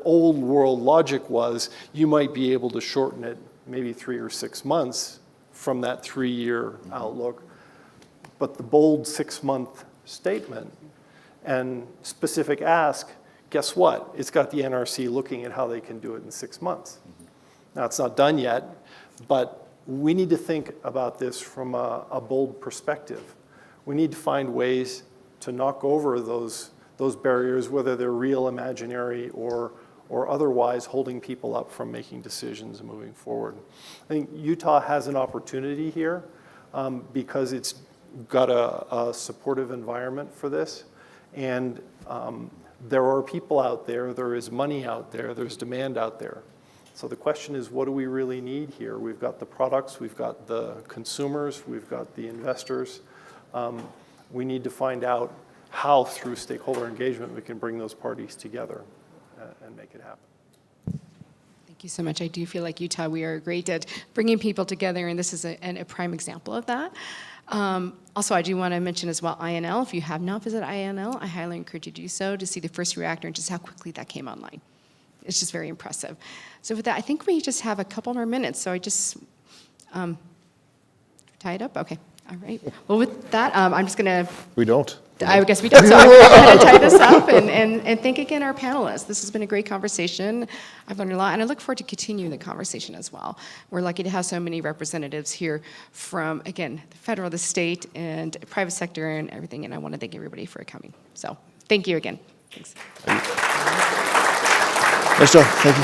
old world logic was you might be able to shorten it maybe 3 or 6 months from that 3-year outlook. But the bold 6-month statement and specific ask, guess what? It's got the NRC looking at how they can do it in 6 months. Now, it's not done yet, but we need to think about this from a bold perspective. We need to find ways to knock over those barriers, whether they're real, imaginary, or otherwise holding people up from making decisions and moving forward. I think Utah has an opportunity here because it's got a supportive environment for this. And there are people out there, there is money out there, there's demand out there. So the question is, what do we really need here? We've got the products, we've got the consumers, we've got the investors. We need to find out how, through stakeholder engagement, we can bring those parties together and make it happen. Thank you so much. I do feel like Utah, we are great at bringing people together, and this is a prime example of that. Also, I do want to mention as well INL. If you have not visited INL, I highly encourage you to do so, to see the first reactor and just how quickly that came online. It's just very impressive. So with that, I think we just have a couple more minutes. So I just tie it up? Okay. All right. Well, with that, I'm just going to... We don't. I guess we don't. So I'm going to go ahead and tie this up and thank again our panelists. This has been a great conversation. I've learned a lot, and I look forward to continuing the conversation as well. We're lucky to have so many representatives here from, again, the federal, the state, and private sector and everything, and I want to thank everybody for coming. So thank you again. Thanks. Nice job. Thank you.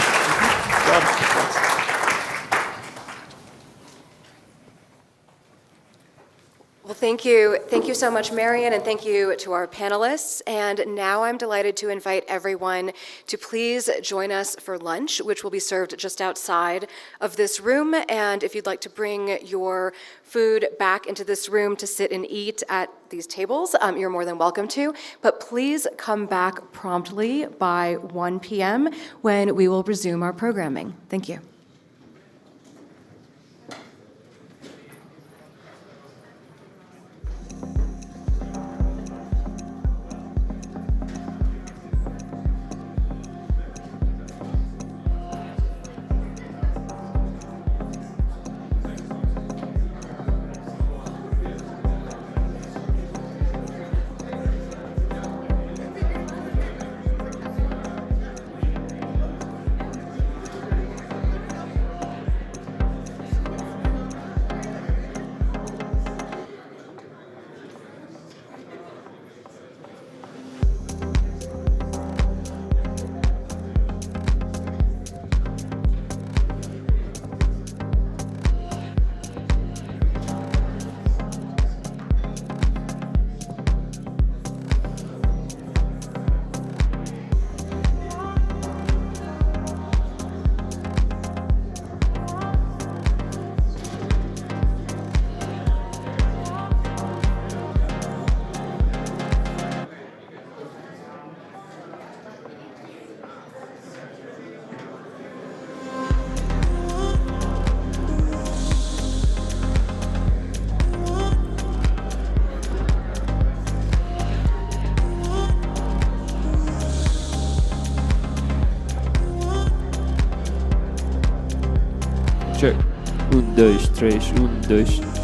Well, thank you. Thank you so much, Marion, and thank you to our panelists. And now I'm delighted to invite everyone to please join us for lunch, which will be served just outside of this room. And if you'd like to bring your food back into this room to sit and eat at these tables, you're more than welcome to. But please come back promptly by 1 p.m. when we will resume our programming. Thank you. Check. 1, 2, 3, 1, 2.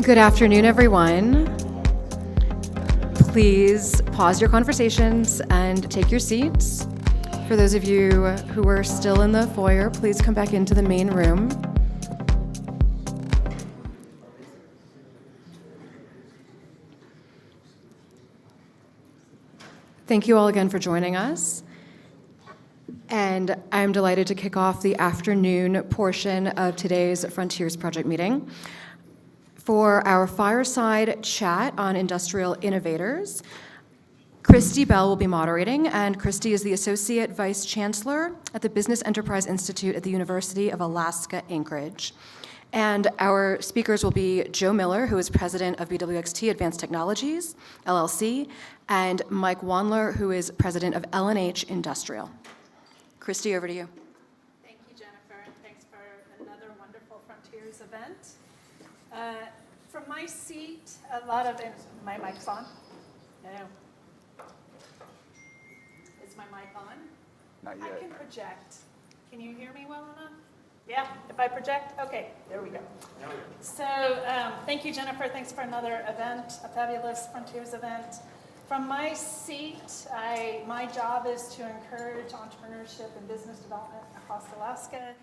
Good afternoon, everyone. Please pause your conversations and take your seats. For those of you who are still in the foyer, please come back into the main room. Thank you all again for joining us. And I'm delighted to kick off the afternoon portion of today's Frontiers Project meeting. For our fireside chat on industrial innovators, Christy Bell will be moderating, and Christy is the Associate Vice Chancellor at the Business Enterprise Institute at the University of Alaska Anchorage. And our speakers will be Joe Miller, who is president of BWXT Advanced Technologies, LLC, and Mike Wandler, who is president of L&H Industrial. Christy, over to you. Thank you, Jennifer, and thanks for another wonderful Frontiers event. From my seat, a lot of it, my mic's on? No. Is my mic on? Not yet. I can project. Can you hear me well enough? Yeah, if I project? Okay, there we go. So thank you, Jennifer. Thanks for another event, a fabulous Frontiers event. From my seat, my job is to encourage entrepreneurship and business development across Alaska.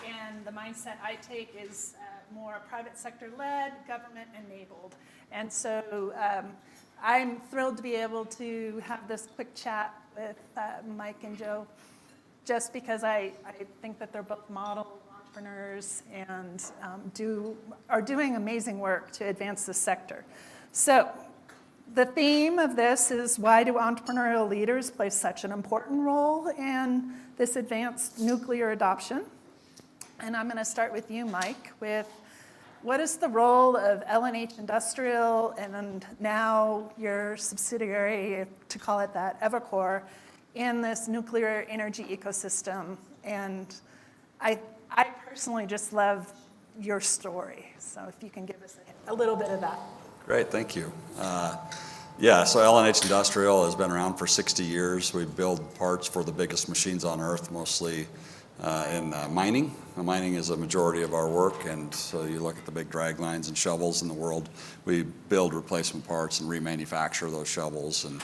And the mindset I take is more private sector led, government enabled. And so I'm thrilled to be able to have this quick chat with Mike and Joe, just because I think that they're both model entrepreneurs and are doing amazing work to advance the sector. So the theme of this is, why do entrepreneurial leaders play such an important role in this advanced nuclear adoption? And I'm going to start with you, Mike, with what is the role of L&H Industrial and now your subsidiary, to call it that, Evercore, in this nuclear energy ecosystem? And I personally just love your story. So if you can give us a little bit of that. Great, thank you. Yeah, so L&H Industrial has been around for 60 years. We build parts for the biggest machines on Earth, mostly in mining. Mining is a majority of our work, and so you look at the big drag lines and shovels in the world, we build replacement parts and remanufacture those shovels. And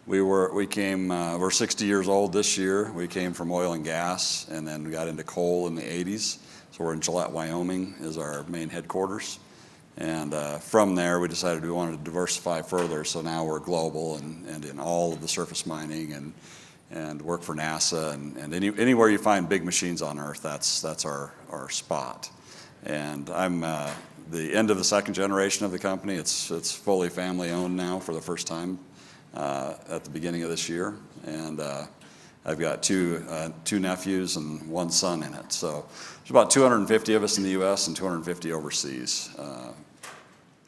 we're 60 years old this year. We came from oil and gas, and then we got into coal in the 80s. So we're in Gillette, Wyoming is our main headquarters. And from there, we decided we wanted to diversify further, so now we're global and in all of the surface mining and work for NASA, and anywhere you find big machines on Earth, that's our spot. And I'm the end of the second generation of the company. It's fully family owned now for the first time at the beginning of this year, and I've got two nephews and one son in it. So there's about 250 of us in the U.S. and 250 overseas.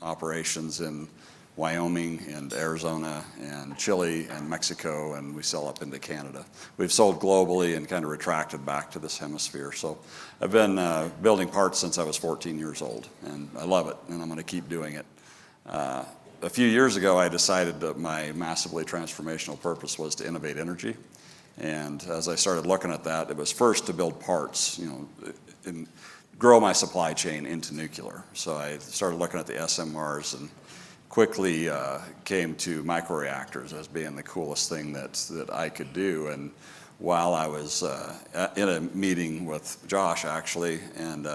Operations in Wyoming and Arizona and Chile and Mexico, and we sell up into Canada. We've sold globally and kind of retracted back to this hemisphere. So I've been building parts since I was 14 years old, and I love it, and I'm going to keep doing it. A few years ago, I decided that my massively transformational purpose was to innovate energy. And as I started looking at that, it was first to build parts, and grow my supply chain into nuclear. So I started looking at the SMRs and quickly came to microreactors as being the coolest thing that I could do. And while I was in a meeting with Josh, actually, and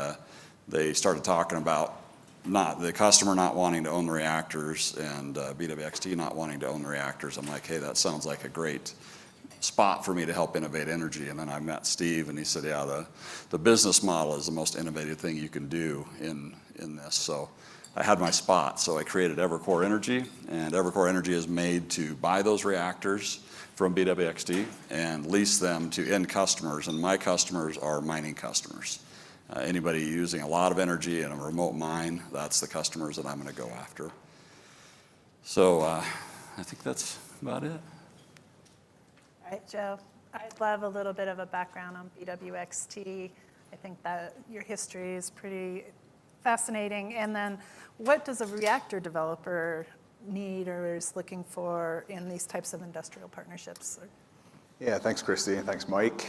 they started talking about the customer not wanting to own the reactors and BWXT not wanting to own the reactors, I'm like, hey, that sounds like a great spot for me to help innovate energy. And then I met Steve, and he said, yeah, the business model is the most innovative thing you can do in this. So I had my spot. So I created Evercore Energy, and Evercore Energy is made to buy those reactors from BWXT and lease them to end customers. And my customers are mining customers. Anybody using a lot of energy in a remote mine, that's the customers that I'm going to go after. So I think that's about it. All right, Joe, I'd love a little bit of a background on BWXT. I think that your history is pretty fascinating. And then what does a reactor developer need or is looking for in these types of industrial partnerships? Yeah, thanks, Christy, and thanks, Mike.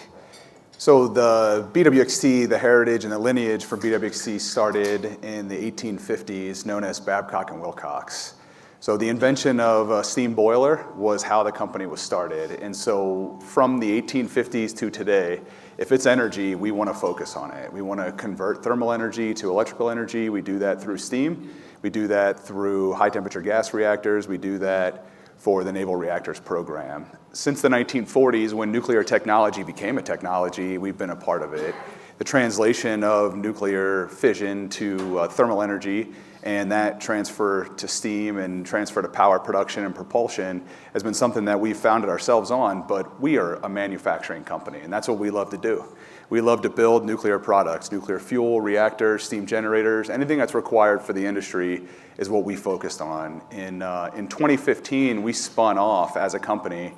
So the BWXT, the heritage and the lineage for BWXT started in the 1850s, known as Babcock and Wilcox. So the invention of a steam boiler was how the company was started. And so from the 1850s to today, if it's energy, we want to focus on it. We want to convert thermal energy to electrical energy. We do that through steam. We do that through high temperature gas reactors. We do that for the Naval Reactors Program. Since the 1940s, when nuclear technology became a technology, we've been a part of it. The translation of nuclear fission to thermal energy and that transfer to steam and transfer to power production and propulsion has been something that we've founded ourselves on, but we are a manufacturing company, and that's what we love to do. We love to build nuclear products, nuclear fuel, reactors, steam generators, anything that's required for the industry is what we focused on. In 2015, we spun off as a company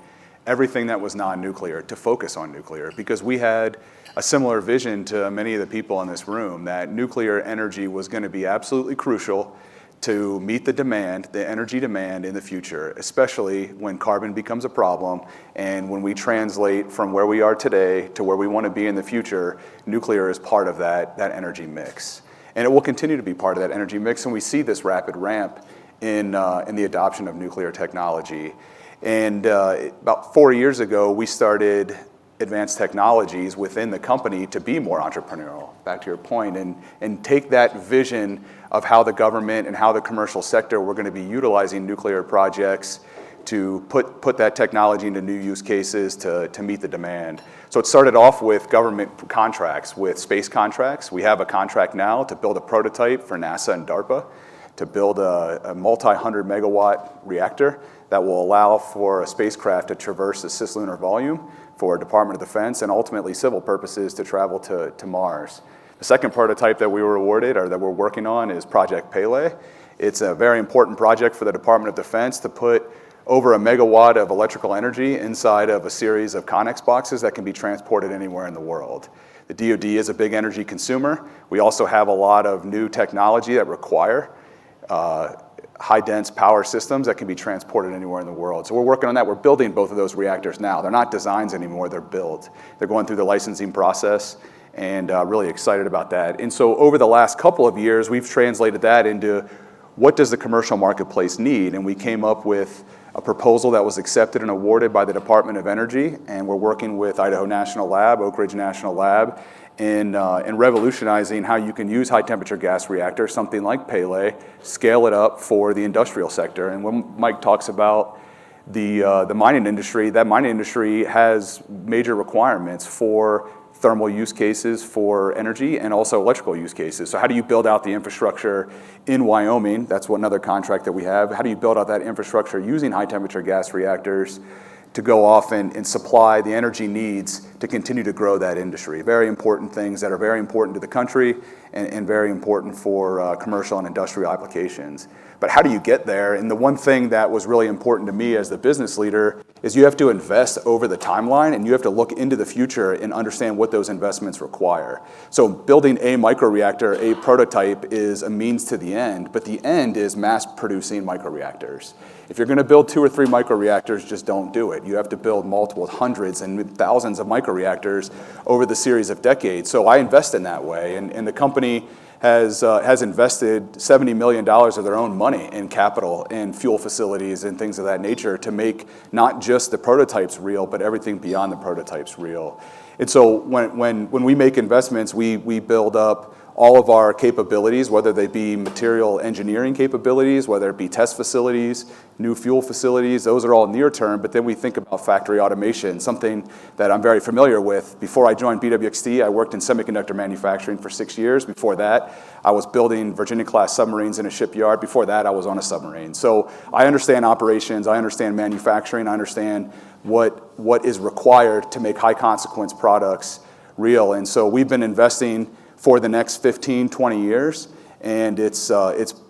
everything that was non-nuclear to focus on nuclear because we had a similar vision to many of the people in this room that nuclear energy was going to be absolutely crucial to meet the demand, the energy demand in the future, especially when carbon becomes a problem and when we translate from where we are today to where we want to be in the future, nuclear is part of that energy mix. And it will continue to be part of that energy mix, and we see this rapid ramp in the adoption of nuclear technology. And about 4 years ago, we started advanced technologies within the company to be more entrepreneurial, back to your point, and take that vision of how the government and how the commercial sector were going to be utilizing nuclear projects to put that technology into new use cases to meet the demand. So it started off with government contracts, with space contracts. We have a contract now to build a prototype for NASA and DARPA to build a multi-100 megawatt reactor that will allow for a spacecraft to traverse the cislunar volume for Department of Defense and ultimately civil purposes to travel to Mars. The second prototype that we were awarded or that we're working on is Project Pele. It's a very important project for the Department of Defense to put over 1 megawatt of electrical energy inside of a series of Connex boxes that can be transported anywhere in the world. The DoD is a big energy consumer. We also have a lot of new technology that require high-dense power systems that can be transported anywhere in the world. So we're working on that. We're building both of those reactors now. They're not designs anymore, they're built. They're going through the licensing process and really excited about that. And so over the last couple of years, we've translated that into what does the commercial marketplace need? And we came up with a proposal that was accepted and awarded by the Department of Energy, and we're working with Idaho National Lab, Oak Ridge National Lab, in revolutionizing how you can use high-temperature gas reactors, something like Pele, scale it up for the industrial sector. And when Mike talks about the mining industry, that mining industry has major requirements for thermal use cases for energy and also electrical use cases. So how do you build out the infrastructure in Wyoming? That's another contract that we have. How do you build out that infrastructure using high-temperature gas reactors to go off and supply the energy needs to continue to grow that industry? Very important things that are very important to the country and very important for commercial and industrial applications. But how do you get there? And the one thing that was really important to me as the business leader is you have to invest over the timeline and you have to look into the future and understand what those investments require. So building a microreactor, a prototype, is a means to the end, but the end is mass producing microreactors. If you're going to build 2 or 3 microreactors, just don't do it. You have to build multiple hundreds and thousands of microreactors over the series of decades. So I invest in that way, and the company has invested $70 million of their own money in capital and fuel facilities and things of that nature to make not just the prototypes real, but everything beyond the prototypes real. And so when we make investments, we build up all of our capabilities, whether they be material engineering capabilities, whether it be test facilities, new fuel facilities, those are all near term, but then we think about factory automation, something that I'm very familiar with. Before I joined BWXT, I worked in semiconductor manufacturing for 6 years. Before that, I was building Virginia-class submarines in a shipyard. Before that, I was on a submarine. So I understand operations, I understand manufacturing, I understand what is required to make high-consequence products real. And so we've been investing for the next 15, 20 years, and it's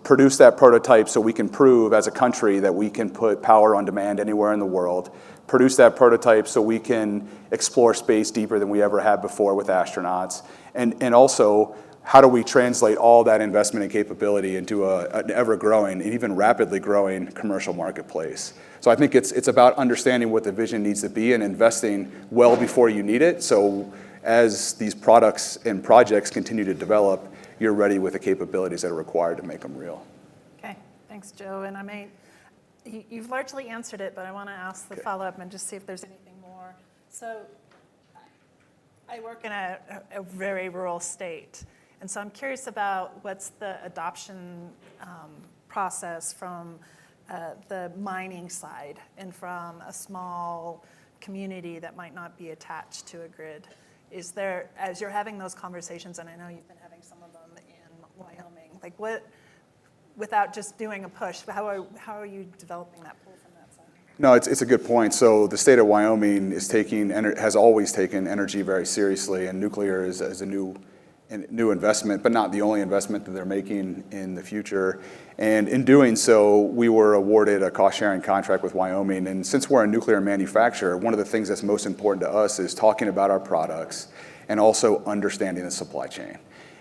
produced that prototype so we can prove as a country that we can put power on demand anywhere in the world, produce that prototype so we can explore space deeper than we ever have before with astronauts, and also how do we translate all that investment and capability into an ever-growing and even rapidly growing commercial marketplace. So I think it's about understanding what the vision needs to be and investing well before you need it. So as these products and projects continue to develop, you're ready with the capabilities that are required to make them real. Okay, thanks, Joe. And you've largely answered it, but I want to ask the follow-up and just see if there's anything more. So I work in a very rural state, and so I'm curious about what's the adoption process from the mining side and from a small community that might not be attached to a grid. Is there, as you're having those conversations, and I know you've been having some of them in Wyoming, like what, without just doing a push, how are you developing that pool from that side? No, it's a good point. So the state of Wyoming has always taken energy very seriously, and nuclear is a new investment, but not the only investment that they're making in the future. And in doing so, we were awarded a cost-sharing contract with Wyoming. And since we're a nuclear manufacturer, one of the things that's most important to us is talking about our products and also understanding the supply chain.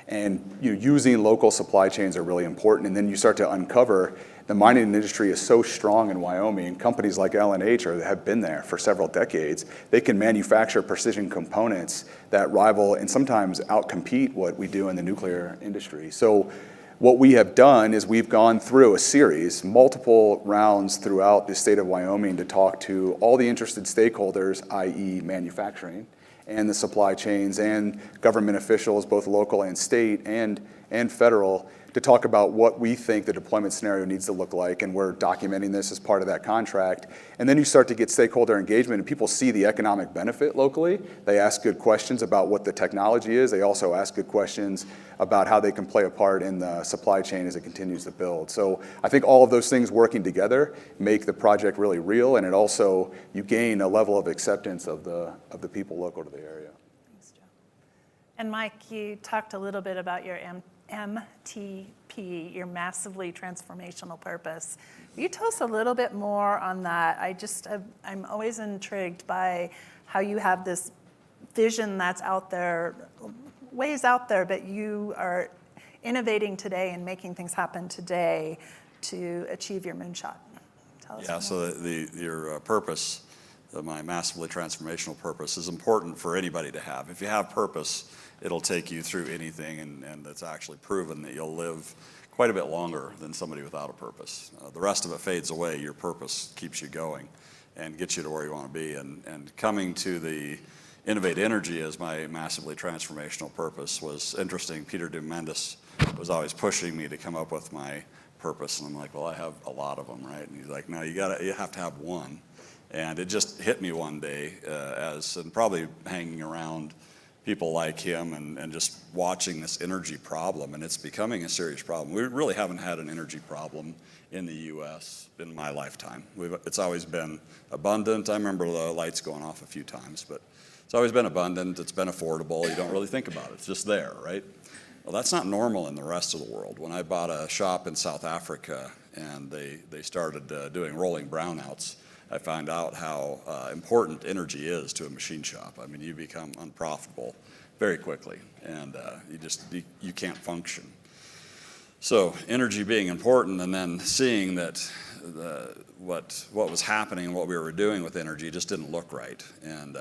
And using local supply chains are really important. And then you start to uncover the mining industry is so strong in Wyoming. Companies like L&H have been there for several decades. They can manufacture precision components that rival and sometimes outcompete what we do in the nuclear industry. So what we have done is we've gone through a series, multiple rounds throughout the state of Wyoming to talk to all the interested stakeholders, i.e. manufacturing, and the supply chains and government officials, both local and state and federal, to talk about what we think the deployment scenario needs to look like, and we're documenting this as part of that contract. And then you start to get stakeholder engagement, and people see the economic benefit locally. They ask good questions about what the technology is. They also ask good questions about how they can play a part in the supply chain as it continues to build. So I think all of those things working together make the project really real, and it also, you gain a level of acceptance of the people local to the area. Thanks, Joe. And Mike, you talked a little bit about your MTP, your massively transformational purpose. Will you tell us a little bit more on that? I'm always intrigued by how you have this vision that's out there, ways out there, but you are innovating today and making things happen today to achieve your moonshot. Tell us more. So your purpose, my massively transformational purpose, is important for anybody to have. If you have purpose, it'll take you through anything, and it's actually proven that you'll live quite a bit longer than somebody without a purpose. The rest of it fades away. Your purpose keeps you going and gets you to where you want to be. And coming to the Innovate Energy as my massively transformational purpose was interesting. Peter Dumendis was always pushing me to come up with my purpose, and I'm like, well, I have a lot of them, right? And he's like, no, you have to have one. And it just hit me one day and probably hanging around people like him and just watching this energy problem, and it's becoming a serious problem. We really haven't had an energy problem in the U.S. in my lifetime. It's always been abundant. I remember the lights going off a few times, but it's always been abundant. It's been affordable. You don't really think about it. It's just there, right? Well, that's not normal in the rest of the world. When I bought a shop in South Africa and they started doing rolling brownouts, I found out how important energy is to a machine shop. I mean, you become unprofitable very quickly, and you can't function. So energy being important, and then seeing that what was happening and what we were doing with energy just didn't look right, and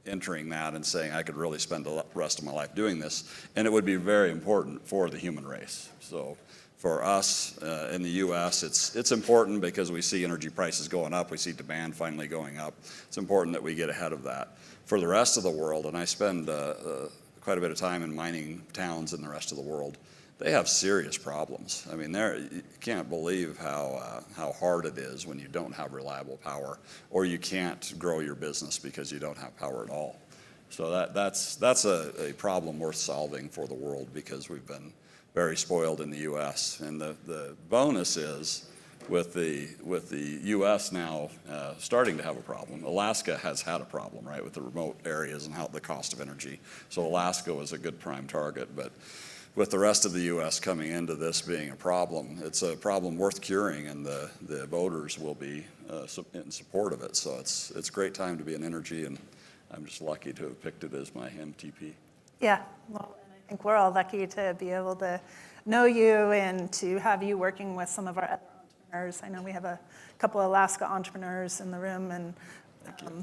entering that and saying I could really spend the rest of my life doing this, and it would be very important for the human race. So for us in the U.S., it's important because we see energy prices going up. We see demand finally going up. It's important that we get ahead of that. For the rest of the world, and I spend quite a bit of time in mining towns in the rest of the world, they have serious problems. I mean, you can't believe how hard it is when you don't have reliable power, or you can't grow your business because you don't have power at all. So that's a problem worth solving for the world, because we've been very spoiled in the U.S. And the bonus is with the U.S. now starting to have a problem. Alaska has had a problem, right, with the remote areas and the cost of energy. So Alaska was a good prime target, but with the rest of the U.S. coming into this being a problem, it's a problem worth curing, and the voters will be in support of it. So it's a great time to be in energy, and I'm just lucky to have picked it as my MTP. Yeah, well, and I think we're all lucky to be able to know you and to have you working with some of our other entrepreneurs. I know we have a couple of Alaska entrepreneurs in the room, and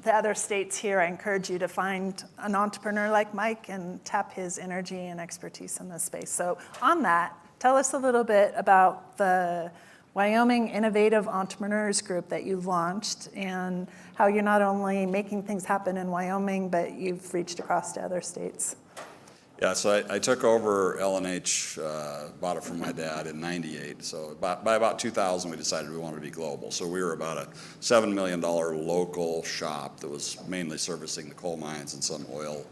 the other states here, I encourage you to find an entrepreneur like Mike and tap his energy and expertise in this space. So on that, tell us a little bit about the Wyoming Innovative Entrepreneurs Group that you've launched and how you're not only making things happen in Wyoming, but you've reached across to other states. Yeah, so I took over L&H, bought it from my dad in '98. So by about 2000, we decided we wanted to be global. So we were about a $7 million local shop that was mainly servicing the coal mines and some oil.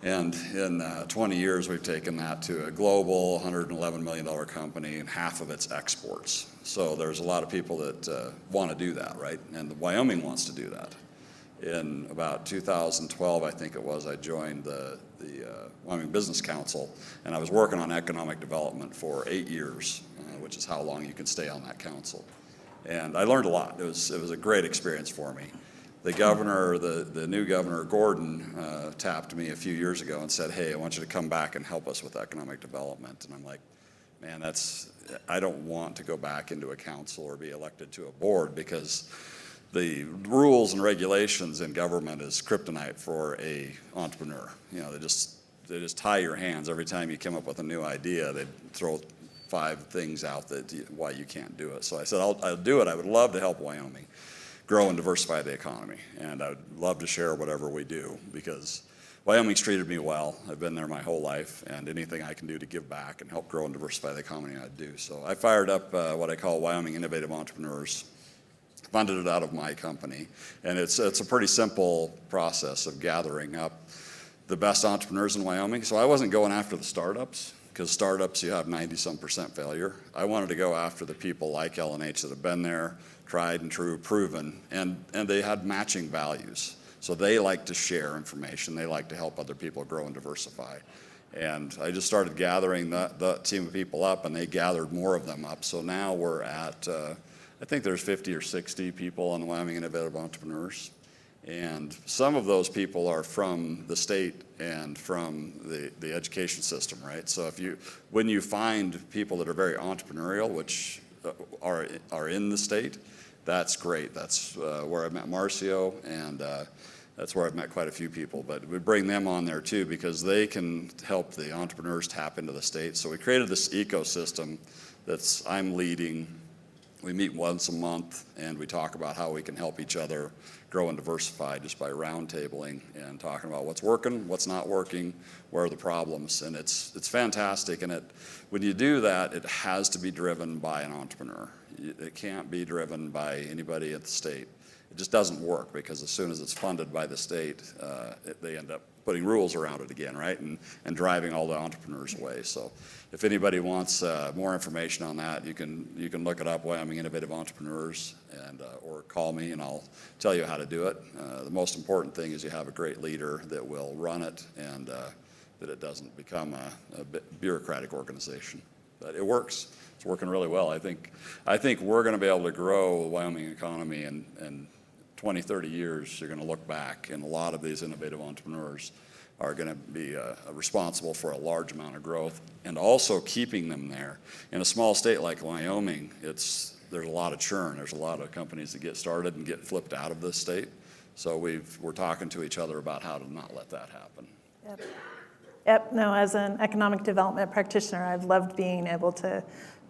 And in 20 years, we've taken that to a global $111 million company, and half of it's exports. So there's a lot of people that want to do that, right? And Wyoming wants to do that. In about 2012, I think it was, I joined the Wyoming Business Council, and I was working on economic development for 8 years, which is how long you can stay on that council. And I learned a lot. It was a great experience for me. The governor, the new governor, Gordon, tapped me a few years ago and said, hey, I want you to come back and help us with economic development. And I'm like, man, I don't want to go back into a council or be elected to a board, because the rules and regulations in government is kryptonite for a entrepreneur. You know, they just tie your hands every time you come up with a new idea. They throw 5 things out why you can't do it. So I said, I'll do it. I would love to help Wyoming grow and diversify the economy, and I would love to share whatever we do, because Wyoming's treated me well. I've been there my whole life, and anything I can do to give back and help grow and diversify the economy, I'd do. So I fired up what I call Wyoming Innovative Entrepreneurs, funded it out of my company, and it's a pretty simple process of gathering up the best entrepreneurs in Wyoming. So I wasn't going after the startups, because startups, you have 90-some% failure. I wanted to go after the people like L&H that have been there, tried and true, proven, and they had matching values. So they like to share information. They like to help other people grow and diversify. And I just started gathering the team of people up, and they gathered more of them up. So now we're at, I think there's 50 or 60 people on the Wyoming Innovative Entrepreneurs. And some of those people are from the state and from the education system, right? So when you find people that are very entrepreneurial, which are in the state, that's great. That's where I met Marcio, and that's where I've met quite a few people. But we bring them on there too, because they can help the entrepreneurs tap into the state. So we created this ecosystem I'm leading. We meet once a month, and we talk about how we can help each other grow and diversify just by roundtabling and talking about what's working, what's not working, where are the problems. And it's fantastic. And when you do that, it has to be driven by an entrepreneur. It can't be driven by anybody at the state. It just doesn't work, because as soon as it's funded by the state, they end up putting rules around it again, right? And driving all the entrepreneurs away. So if anybody wants more information on that, you can look it up, Wyoming Innovative Entrepreneurs, or call me and I'll tell you how to do it. The most important thing is you have a great leader that will run it, and that it doesn't become a bureaucratic organization. But it works. It's working really well. I think we're going to be able to grow the Wyoming economy in 20, 30 years. You're going to look back, and a lot of these innovative entrepreneurs are going to be responsible for a large amount of growth, and also keeping them there. In a small state like Wyoming, there's a lot of churn. There's a lot of companies that get started and get flipped out of this state. So we're talking to each other about how to not let that happen. Yep. No, as an economic development practitioner, I've loved being able to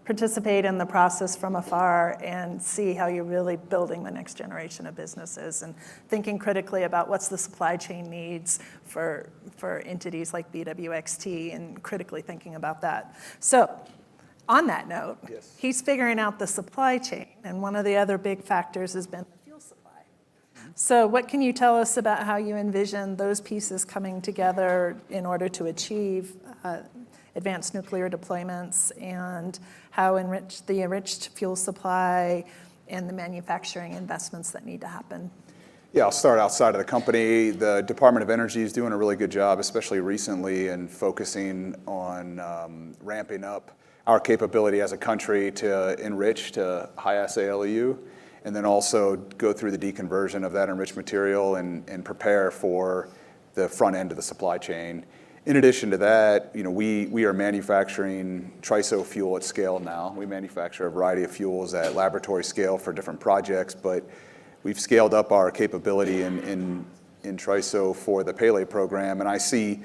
participate in the process from afar and see how you're really building the next generation of businesses, and thinking critically about what's the supply chain needs for entities like BWXT, and critically thinking about that. So on that note, yes, he's figuring out the supply chain, and one of the other big factors has been the fuel supply. So what can you tell us about how you envision those pieces coming together in order to achieve advanced nuclear deployments, and how the enriched fuel supply and the manufacturing investments that need to happen? Yeah, I'll start outside of the company. The Department of Energy is doing a really good job, especially recently, in focusing on ramping up our capability as a country to enrich to high-assay LEU, and then also go through the deconversion of that enriched material and prepare for the front end of the supply chain. In addition to that, we are manufacturing TRISO fuel at scale now. We manufacture a variety of fuels at laboratory scale for different projects, but we've scaled up our capability in TRISO for the Pele program, and I see,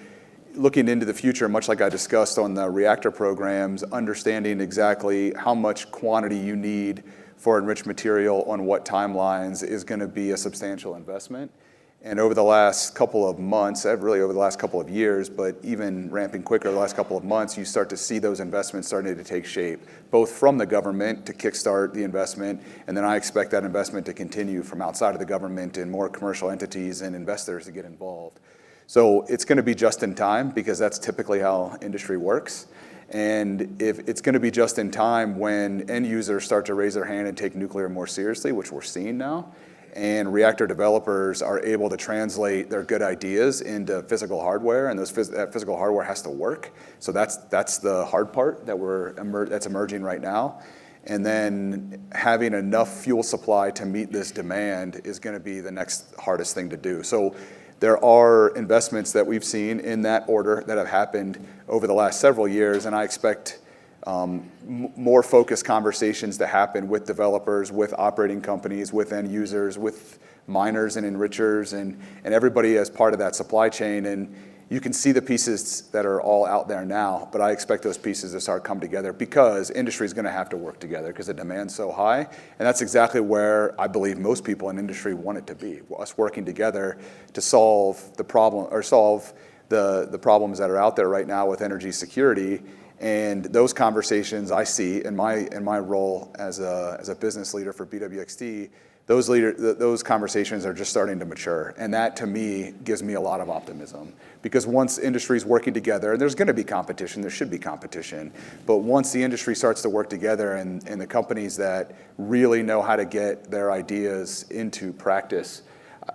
looking into the future, much like I discussed on the reactor programs, understanding exactly how much quantity you need for enriched material on what timelines is going to be a substantial investment. And over the last couple of months, really over the last couple of years, but even ramping quicker the last couple of months, you start to see those investments starting to take shape, both from the government to kickstart the investment, and then I expect that investment to continue from outside of the government and more commercial entities and investors to get involved. So it's going to be just in time, because that's typically how industry works. And if it's going to be just in time when end users start to raise their hand and take nuclear more seriously, which we're seeing now, and reactor developers are able to translate their good ideas into physical hardware, and that physical hardware has to work. So that's the hard part that's emerging right now. And then having enough fuel supply to meet this demand is going to be the next hardest thing to do. So there are investments that we've seen in that order that have happened over the last several years, and I expect more focused conversations to happen with developers, with operating companies, with end users, with miners and enrichers, and everybody as part of that supply chain. And you can see the pieces that are all out there now, but I expect those pieces to start come together, because industry is going to have to work together because the demand's so high. And that's exactly where I believe most people in industry want it to be, us working together to solve the problem, or solve the problems that are out there right now with energy security. And those conversations I see in my role as a business leader for BWXT, those conversations are just starting to mature. And that, to me, gives me a lot of optimism. Because once industry is working together, and there's going to be competition, there should be competition, but once the industry starts to work together, and the companies that really know how to get their ideas into practice,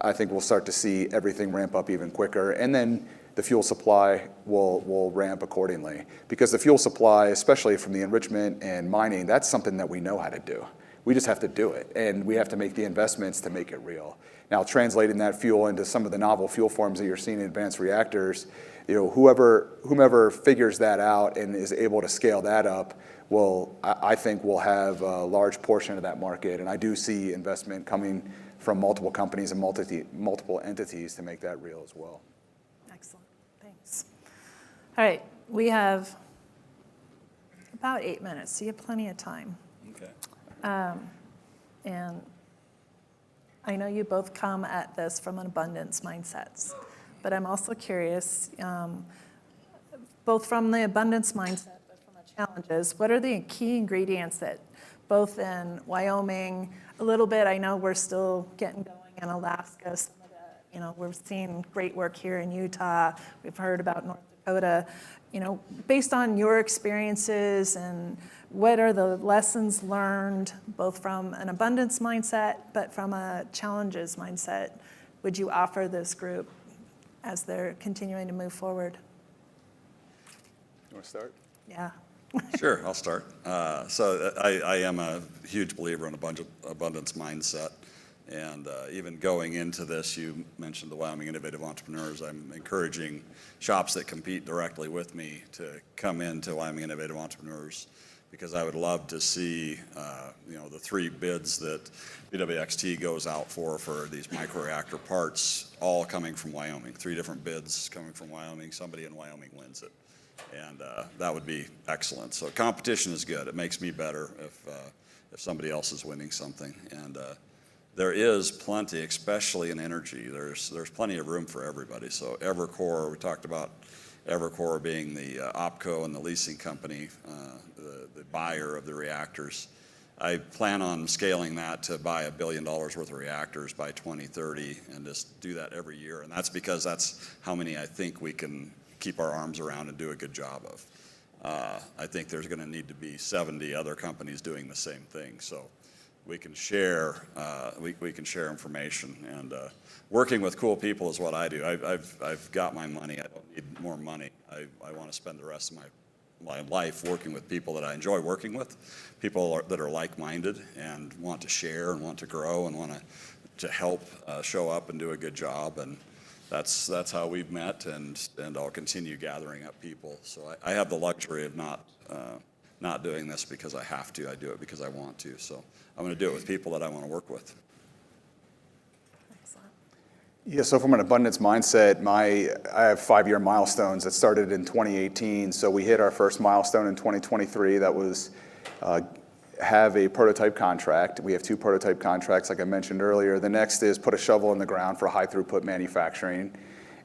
I think we'll start to see everything ramp up even quicker. And then the fuel supply will ramp accordingly. Because the fuel supply, especially from the enrichment and mining, that's something that we know how to do. We just have to do it, and we have to make the investments to make it real. Now, translating that fuel into some of the novel fuel forms that you're seeing in advanced reactors, whomever figures that out and is able to scale that up I think will have a large portion of that market. And I do see investment coming from multiple companies and multiple entities to make that real as well. Excellent, thanks. All right, we have about 8 minutes, so you have plenty of time. Okay. And I know you both come at this from an abundance mindset, but I'm also curious, both from the abundance mindset, but from the challenges, what are the key ingredients that both in Wyoming, a little bit, I know we're still getting going in Alaska, some of the, we're seeing great work here in Utah, we've heard about North Dakota, based on your experiences, and what are the lessons learned, both from an abundance mindset, but from a challenges mindset, would you offer this group as they're continuing to move forward? You want to start? Yeah. Sure, I'll start. So I am a huge believer in abundance mindset. And even going into this, you mentioned the Wyoming Innovative Entrepreneurs. I'm encouraging shops that compete directly with me to come into Wyoming Innovative Entrepreneurs, because I would love to see, the 3 bids that BWXT goes out for these microreactor parts, all coming from Wyoming. 3 different bids coming from Wyoming. Somebody in Wyoming wins it, and that would be excellent. So competition is good. It makes me better if somebody else is winning something, and there is plenty, especially in energy. There's plenty of room for everybody. So Evercore, we talked about Evercore being the OpCo and the leasing company, the buyer of the reactors. I plan on scaling that to buy $1 billion worth of reactors by 2030, and just do that every year. And that's because that's how many I think we can keep our arms around and do a good job of. I think there's going to need to be 70 other companies doing the same thing. So we can share we can share information, and working with cool people is what I do. I've got my money. I don't need more money. I want to spend the rest of my life working with people that I enjoy working with, people that are like-minded and want to share and want to grow and want to help show up and do a good job. And that's how we've met, and I'll continue gathering up people. So I have the luxury of not doing this because I have to. I do it because I want to. So I'm going to do it with people that I want to work with. Yeah, so from an abundance mindset, I have 5-year milestones that started in 2018. So we hit our first milestone in 2023. That was have a prototype contract. We have 2 prototype contracts, like I mentioned earlier. The next is put a shovel in the ground for high throughput manufacturing,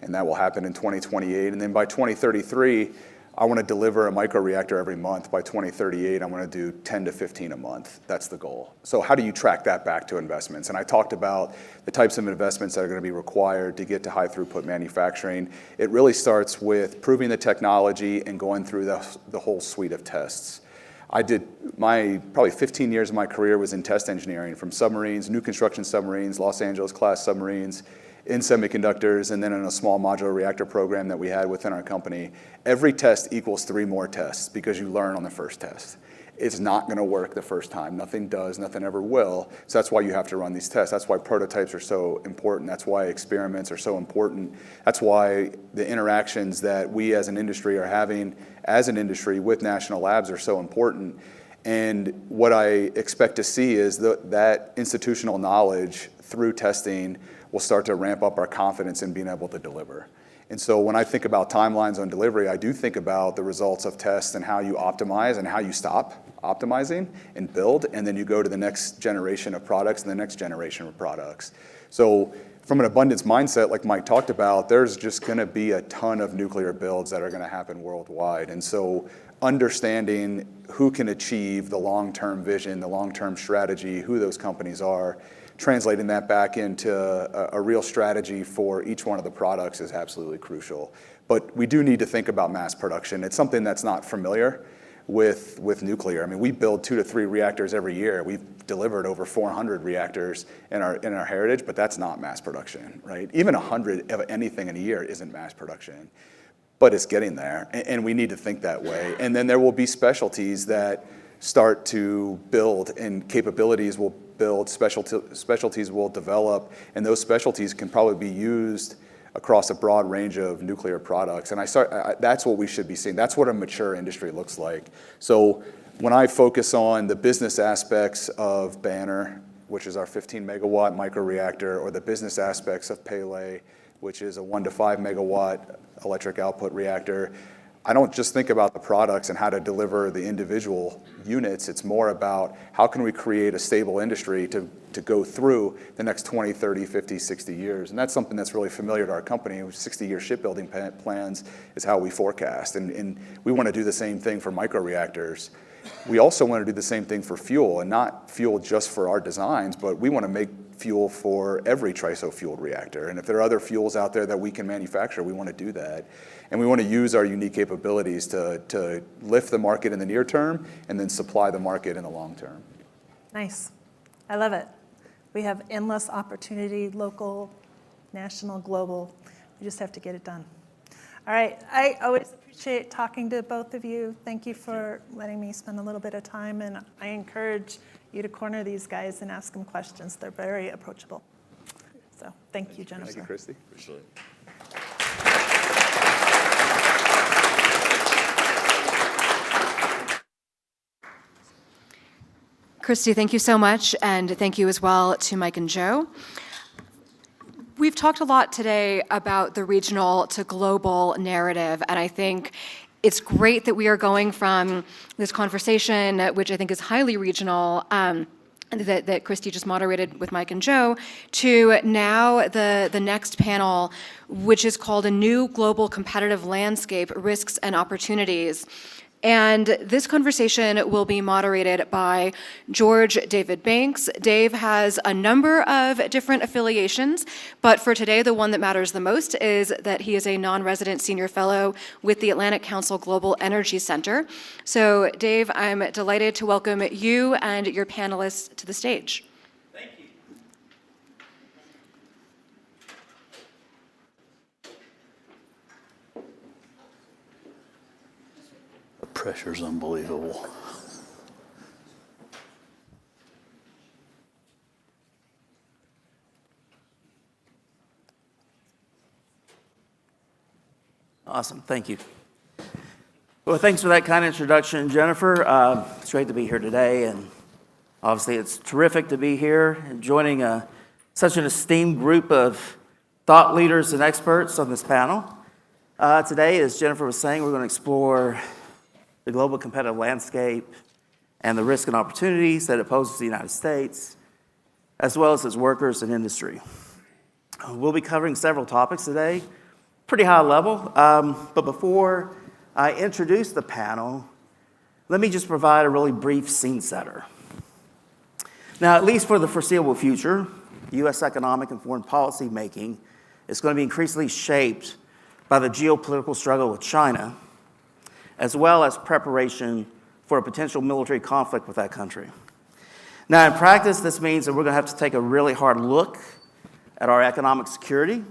and that will happen in 2028. And then by 2033, I want to deliver a microreactor every month. By 2038, I want to do 10 to 15 a month. That's the goal. So how do you track that back to investments? And I talked about the types of investments that are going to be required to get to high throughput manufacturing. It really starts with proving the technology and going through the whole suite of tests. I did probably 15 years of my career was in test engineering, from submarines, new construction submarines, Los Angeles class submarines, in semiconductors, and then in a small modular reactor program that we had within our company. Every test equals 3 more tests because you learn on the first test. It's not going to work the first time. Nothing does, nothing ever will. So that's why you have to run these tests. That's why prototypes are so important. That's why experiments are so important. That's why the interactions that we as an industry are having as an industry with national labs are so important. And what I expect to see is that institutional knowledge through testing will start to ramp up our confidence in being able to deliver. And so when I think about timelines on delivery, I do think about the results of tests and how you optimize and how you stop optimizing and build, and then you go to the next generation of products and the next generation of products. So from an abundance mindset, like Mike talked about, there's just going to be a ton of nuclear builds that are going to happen worldwide. And so understanding who can achieve the long-term vision, the long-term strategy, who those companies are, translating that back into a real strategy for each one of the products is absolutely crucial. But we do need to think about mass production. It's something that's not familiar with nuclear. I mean, we build 2 to 3 reactors every year. We've delivered over 400 reactors in our heritage, but that's not mass production, right? Even 100 of anything in a year isn't mass production, but it's getting there, and we need to think that way. And then there will be specialties that start to build, and capabilities will build, specialties will develop, and those specialties can probably be used across a broad range of nuclear products. And that's what we should be seeing. That's what a mature industry looks like. So when I focus on the business aspects of Banner, which is our 15 megawatt microreactor, or the business aspects of Pele, which is a 1 to 5 megawatt electric output reactor, I don't just think about the products and how to deliver the individual units. It's more about how can we create a stable industry to go through the next 20, 30, 50, 60 years. And that's something that's really familiar to our company. 60-year shipbuilding plans is how we forecast. And we want to do the same thing for microreactors. We also want to do the same thing for fuel, and not fuel just for our designs, but we want to make fuel for every TRISO-fueled reactor. And if there are other fuels out there that we can manufacture, we want to do that. And we want to use our unique capabilities to lift the market in the near term and then supply the market in the long term. Nice. I love it. We have endless opportunity, local, national, global. We just have to get it done. All right. I always appreciate talking to both of you. Thank you for letting me spend a little bit of time, and I encourage you to corner these guys and ask them questions. They're very approachable. So thank you, Jennifer. Thank you, Christy. Appreciate it. Christy, thank you so much, and thank you as well to Mike and Joe. We've talked a lot today about the regional to global narrative, and I think it's great that we are going from this conversation, which I think is highly regional, that Christy just moderated with Mike and Joe, to now the next panel, which is called A New Global Competitive Landscape, Risks and Opportunities. And this conversation will be moderated by George David Banks. Dave has a number of different affiliations, but for today, the one that matters the most is that he is a non-resident senior fellow with the Atlantic Council Global Energy Center. So Dave, I'm delighted to welcome you and your panelists to the stage. Pressure's unbelievable. Awesome, thank you. Well, thanks for that kind introduction, Jennifer. It's great to be here today, and obviously it's terrific to be here and joining such an esteemed group of thought leaders and experts on this panel. Today, as Jennifer was saying, we're going to explore the global competitive landscape and the risks and opportunities that it poses to the United States, as well as its workers and industry. We'll be covering several topics today, pretty high level, but before I introduce the panel, let me just provide a really brief scene setter. Now, at least for the foreseeable future, U.S. economic and foreign policy making is going to be increasingly shaped by the geopolitical struggle with China, as well as preparation for a potential military conflict with that country. Now, in practice, this means that we're going to have to take a really hard look at our economic security,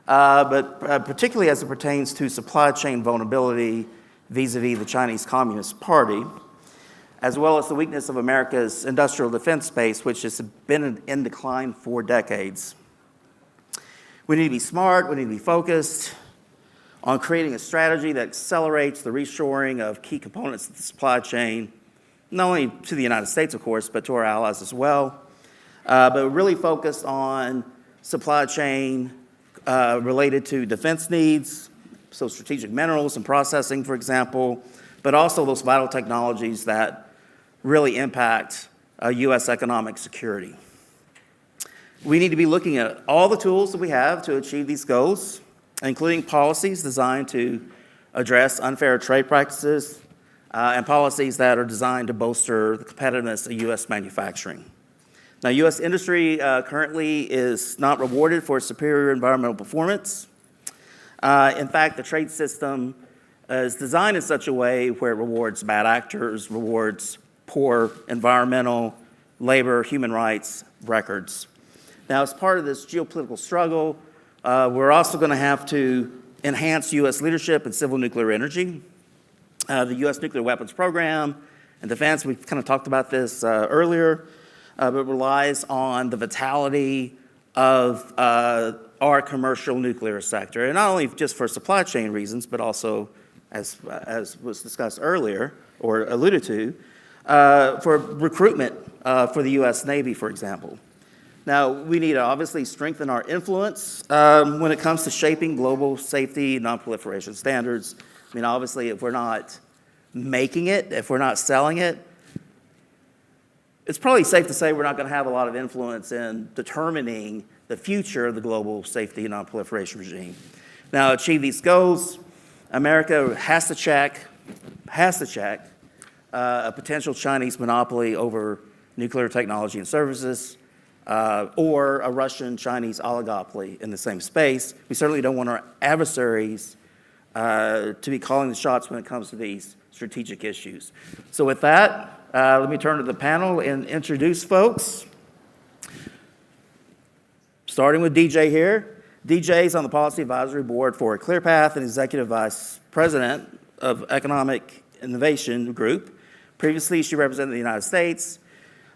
but particularly as it pertains to supply chain vulnerability vis-a-vis the Chinese Communist Party, as well as the weakness of America's industrial defense base, which has been in decline for decades. We need to be smart, we need to be focused on creating a strategy that accelerates the reshoring of key components of the supply chain, not only to the United States, of course, but to our allies as well, but really focused on supply chain related to defense needs, so strategic minerals and processing, for example, but also those vital technologies that really impact U.S. economic security. We need to be looking at all the tools that we have to achieve these goals, including policies designed to address unfair trade practices and policies that are designed to bolster the competitiveness of U.S. manufacturing. Now, U.S. industry currently is not rewarded for superior environmental performance. In fact, the trade system is designed in such a way where it rewards bad actors, rewards poor environmental, labor, human rights records. Now, as part of this geopolitical struggle, we're also going to have to enhance U.S. leadership in civil nuclear energy. The U.S. nuclear weapons program and defense, we kind of talked about this earlier, but relies on the vitality of our commercial nuclear sector, and not only just for supply chain reasons, but also, as was discussed earlier or alluded to, for recruitment for the U.S. Navy, for example. Now, we need to obviously strengthen our influence when it comes to shaping global safety and non-proliferation standards. I mean, obviously, if we're not making it, if we're not selling it, it's probably safe to say we're not going to have a lot of influence in determining the future of the global safety and non-proliferation regime. Now, to achieve these goals, America has to check a potential Chinese monopoly over nuclear technology and services, or a Russian-Chinese oligopoly in the same space. We certainly don't want our adversaries to be calling the shots when it comes to these strategic issues. So with that, let me turn to the panel and introduce folks. Starting with DJ here. DJ is on the Policy Advisory Board for ClearPath and Executive Vice President of Economic Innovation Group. Previously, she represented the United States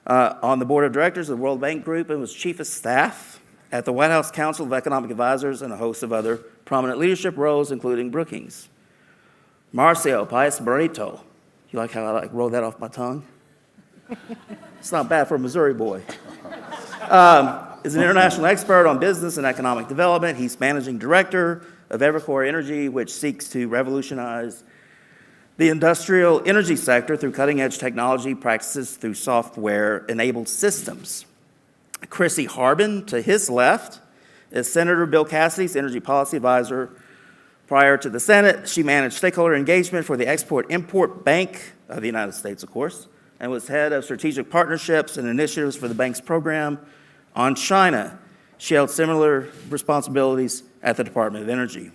on the Board of Directors of the World Bank Group and was Chief of Staff at the White House Council of Economic Advisors and a host of other prominent leadership roles, including Brookings. Marcio Paez Barreto. You like how I rolled that off my tongue? It's not bad for a Missouri boy. Is an international expert on business and economic development. He's managing director of Evercore Energy, which seeks to revolutionize the industrial energy sector through cutting-edge technology practices through software-enabled systems. Chrissy Harbin, to his left, is Senator Bill Cassidy's energy policy advisor. Prior to the Senate, she managed stakeholder engagement for the Export-Import Bank of the United States, of course, and was head of strategic partnerships and initiatives for the bank's program on China. She held similar responsibilities at the Department of Energy.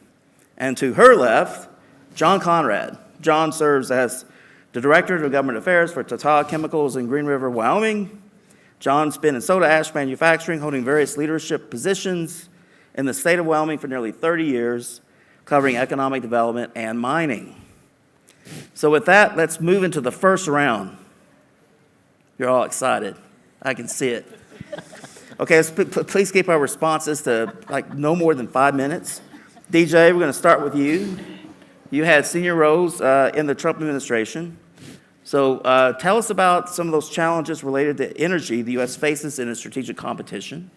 And to her left, John Conrad. John serves as the Director of Government Affairs for Total Chemicals in Green River, Wyoming. John's been in soda ash manufacturing, holding various leadership positions in the state of Wyoming for nearly 30 years, covering economic development and mining. So with that, let's move into the first round. You're all excited. I can see it. Okay, please keep our responses to no more than 5 minutes. DJ, we're going to start with you. You had senior roles in the Trump administration. So tell us about some of those challenges related to energy the U.S. faces in a strategic competition.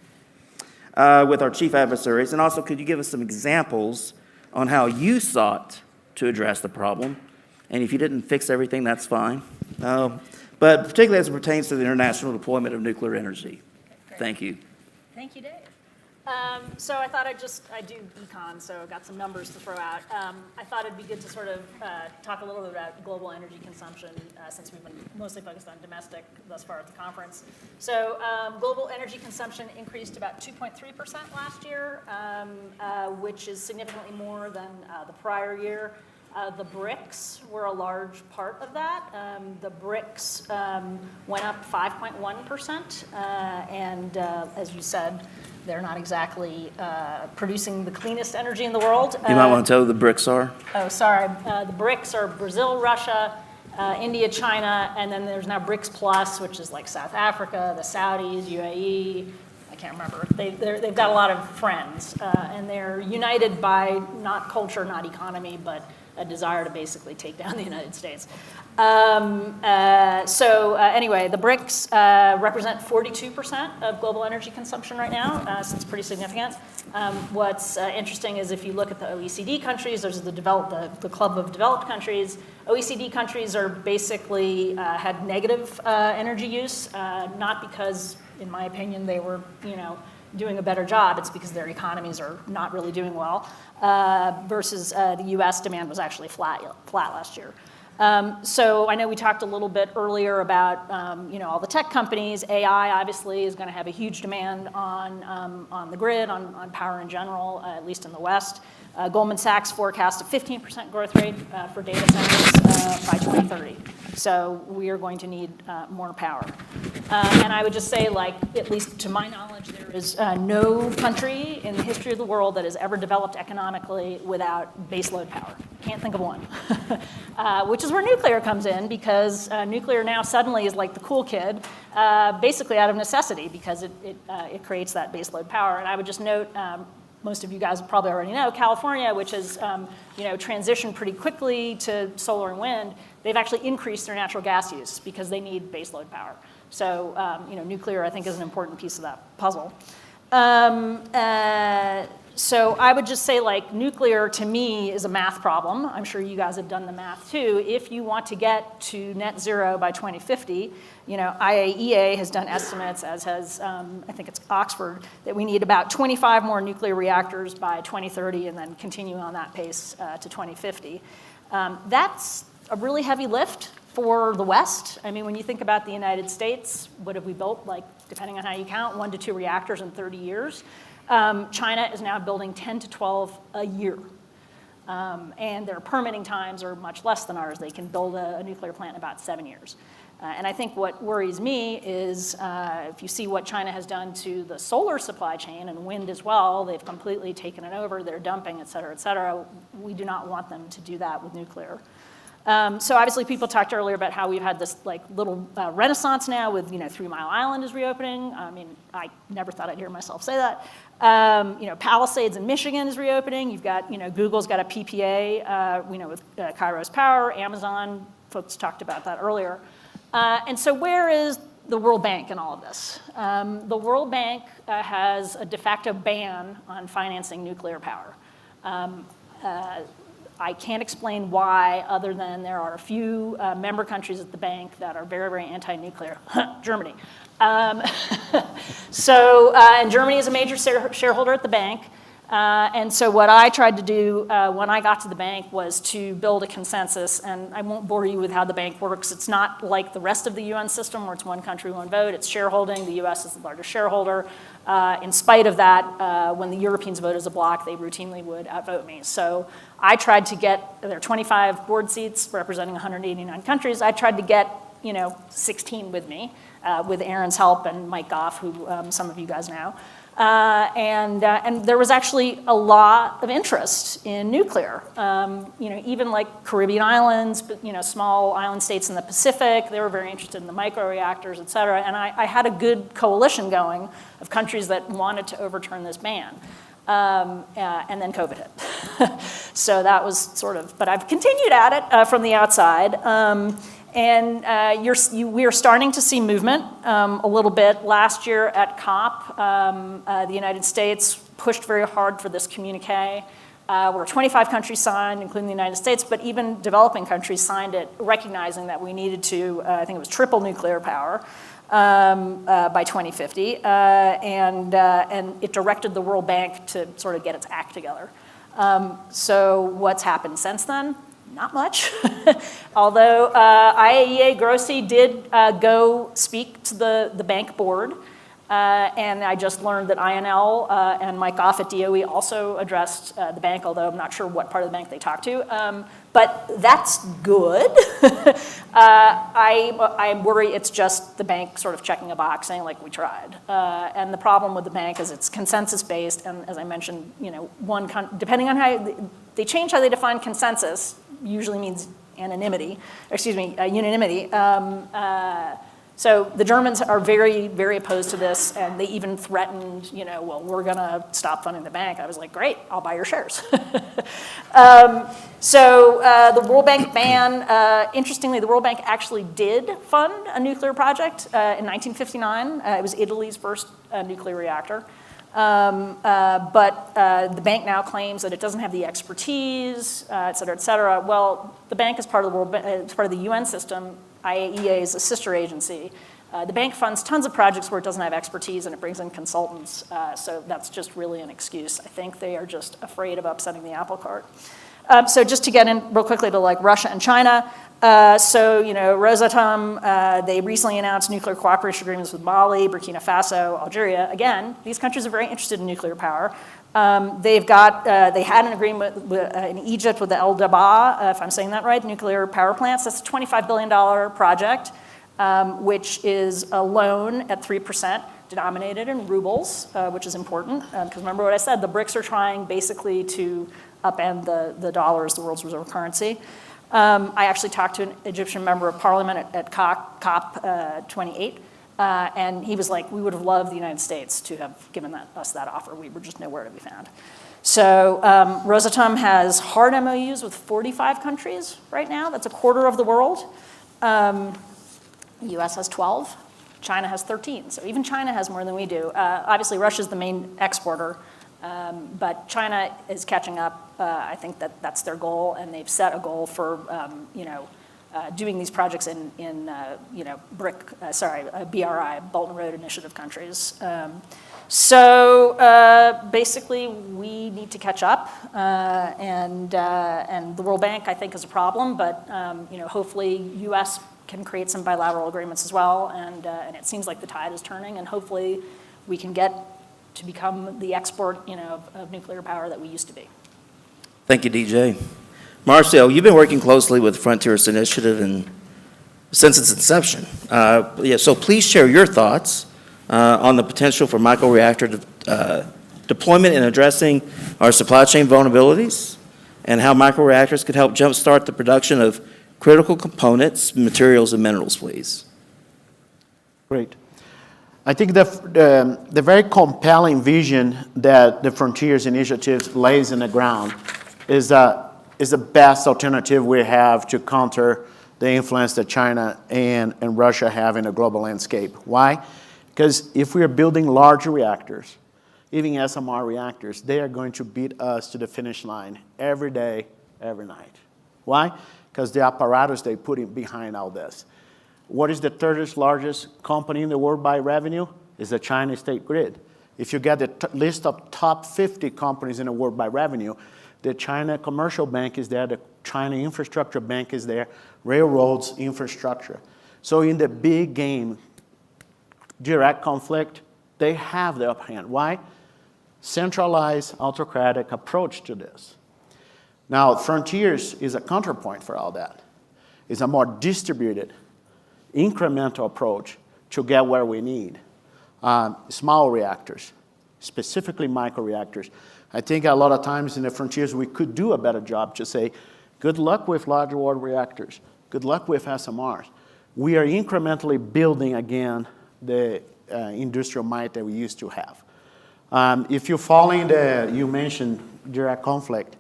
with our chief adversaries? And also, could you give us some examples on how you sought to address the problem? And if you didn't fix everything, that's fine. But particularly as it pertains to the international deployment of nuclear energy. Thank you. Thank you, Dave. So I thought I do econ, so I've got some numbers to throw out. I thought it'd be good to sort of talk a little bit about global energy consumption since we've been mostly focused on domestic thus far at the conference. So global energy consumption increased about 2.3% last year, which is significantly more than the prior year. The BRICS were a large part of that. The BRICS went up 5.1%, and as you said, they're not exactly producing the cleanest energy in the world. You might want to tell who the BRICS are. Oh, sorry. The BRICS are Brazil, Russia, India, China, and then there's now BRICS Plus, which is like South Africa, the Saudis, UAE. I can't remember. They've got a lot of friends, and they're united by not culture, not economy, but a desire to basically take down the United States. Anyway, the BRICS represent 42% of global energy consumption right now, so it's pretty significant. What's interesting is if you look at the OECD countries, there's the Club of Developed Countries. OECD countries are basically had negative energy use, not because, in my opinion, they were, doing a better job. It's because their economies are not really doing well. Versus the U.S. demand was actually flat last year. So I know we talked a little bit earlier about all the tech companies. AI obviously is going to have a huge demand on the grid, on power in general, at least in the West. Goldman Sachs forecast a 15% growth rate for data centers by 2030. So we are going to need more power. And I would just say, at least to my knowledge, there is no country in the history of the world that has ever developed economically without baseload power. Can't think of one. Which is where nuclear comes in, because nuclear now suddenly is like the cool kid, basically out of necessity, because it creates that baseload power. And I would just note, most of you guys probably already know, California, which has transitioned pretty quickly to solar and wind, they've actually increased their natural gas use because they need baseload power. So nuclear, I think, is an important piece of that puzzle. So I would just say, nuclear to me is a math problem. I'm sure you guys have done the math too. If you want to get to net zero by 2050, IAEA has done estimates, as has, I think it's Oxford, that we need about 25 more nuclear reactors by 2030 and then continue on that pace to 2050. That's a really heavy lift for the West. I mean, when you think about the United States, what have we built? Depending on how you count, 1 to 2 reactors in 30 years. China is now building 10 to 12 a year. And their permitting times are much less than ours. They can build a nuclear plant in about 7 years. And I think what worries me is if you see what China has done to the solar supply chain and wind as well, they've completely taken it over, they're dumping, et cetera, et cetera. We do not want them to do that with nuclear. So obviously people talked earlier about how we've had this little renaissance now with 3 Mile Island is reopening. I mean, I never thought I'd hear myself say that. Palisades in Michigan is reopening. You've got, Google's got a PPA, with Kairos Power. Amazon, folks talked about that earlier. And so where is the World Bank in all of this? The World Bank has a de facto ban on financing nuclear power. I can't explain why, other than there are a few member countries at the bank that are very, very anti-nuclear. Germany. And Germany is a major shareholder at the bank. And so what I tried to do when I got to the bank was to build a consensus, and I won't bore you with how the bank works. It's not like the rest of the UN system where it's one country, one vote. It's shareholding. The US is the largest shareholder. In spite of that, when the Europeans vote as a bloc, they routinely would outvote me. So I tried to get, there are 25 board seats representing 189 countries. I tried to get 16 with me, with Aaron's help and Mike Goff, who some of you guys know. And there was actually a lot of interest in nuclear. Even like Caribbean islands, but small island states in the Pacific, they were very interested in the microreactors, et cetera. And I had a good coalition going of countries that wanted to overturn this ban. And then COVID hit. So that was sort of, but I've continued at it from the outside. And we are starting to see movement a little bit. Last year at COP, the United States pushed very hard for this communique. Where 25 countries signed, including the United States, but even developing countries signed it, recognizing that we needed to, I think it was triple nuclear power by 2050, and it directed the World Bank to sort of get its act together. So what's happened since then? Not much. Although IAEA Grossi did go speak to the bank board, and I just learned that INL and Mike Goff at DOE also addressed the bank, although I'm not sure what part of the bank they talked to. But that's good. I worry it's just the bank sort of checking a box saying, like, we tried. And the problem with the bank is it's consensus-based, and as I mentioned, depending on how they change how they define consensus, usually means unanimity. So the Germans are very, very opposed to this, and they even threatened, well, we're going to stop funding the bank. I was like, great, I'll buy your shares. So the World Bank ban, interestingly, the World Bank actually did fund a nuclear project in 1959. It was Italy's first nuclear reactor. But the bank now claims that it doesn't have the expertise, et cetera, et cetera. Well, the bank is part of it's part of the UN system. IAEA is a sister agency. The bank funds tons of projects where it doesn't have expertise and it brings in consultants. So that's just really an excuse. I think they are just afraid of upsetting the apple cart. So just to get in real quickly to like Russia and China. Rosatom, they recently announced nuclear cooperation agreements with Mali, Burkina Faso, Algeria. Again, these countries are very interested in nuclear power. They had an agreement in Egypt with the El Dabaa, if I'm saying that right, nuclear power plants. That's a $25 billion project, which is a loan at 3%, denominated in rubles, which is important. Because remember what I said, the BRICS are trying basically to upend the dollar as the world's reserve currency. I actually talked to an Egyptian member of parliament at COP 28. And he was like, we would have loved the United States to have given us that offer. We were just nowhere to be found. So Rosatom has hard MOUs with 45 countries right now. That's a quarter of the world. The US has 12. China has 13. So even China has more than we do. Obviously, Russia's the main exporter. But China is catching up. I think that's their goal. And they've set a goal for, doing these projects in BRI, Belt and Road Initiative countries. So basically, we need to catch up, and the World Bank, I think, is a problem. But hopefully, U.S. can create some bilateral agreements as well, and it seems like the tide is turning, and hopefully, we can get to become the export, of nuclear power that we used to be. Thank you, DJ. Marcel, you've been working closely with Frontiers Initiative since its inception. So please share your thoughts on the potential for microreactor deployment in addressing our supply chain vulnerabilities and how microreactors could help jumpstart the production of critical components, materials, and minerals, please. Great. I think the very compelling vision that the Frontiers Initiative lays in the ground is the best alternative we have to counter the influence that China and Russia have in the global landscape. Why? Because if we are building larger reactors, even SMR reactors, they are going to beat us to the finish line every day, every night. Why? Because the apparatus they put in behind all this. What is the third largest company in the world by revenue? Is the China State Grid. If you get the list of top 50 companies in the world by revenue, the China Commercial Bank is there, the China Infrastructure Bank is there, railroads, infrastructure. So in the big game, direct conflict, they have the upper hand. Why? Centralized, autocratic approach to this. Now, Frontiers is a counterpoint for all that. It's a more distributed, incremental approach to get where we need. Small reactors, specifically microreactors. I think a lot of times in the Frontiers we could do a better job to say, good luck with large water reactors. Good luck with SMRs. We are incrementally building again the industrial might that we used to have. If you're following you mentioned direct conflict,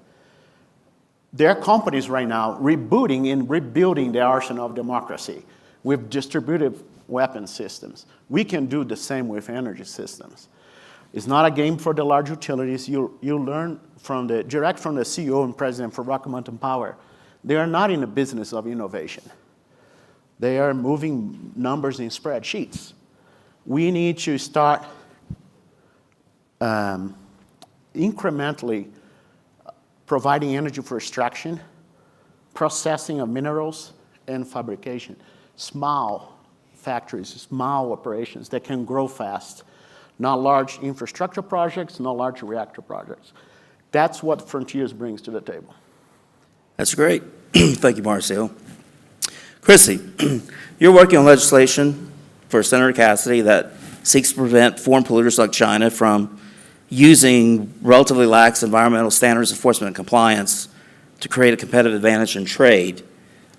there are companies right now rebooting and rebuilding the arsenal of democracy with distributed weapon systems. We can do the same with energy systems. It's not a game for the large utilities. You learn direct from the CEO and president for Rocky Mountain Power. They are not in the business of innovation. They are moving numbers in spreadsheets. We need to start incrementally providing energy for extraction, processing of minerals, and fabrication. Small factories, small operations that can grow fast. Not large infrastructure projects, not large reactor projects. That's what Frontiers brings to the table. That's great. Thank you, Marcio. Chrissy, you're working on legislation for Senator Cassidy that seeks to prevent foreign polluters like China from using relatively lax environmental standards enforcement and compliance to create a competitive advantage in trade.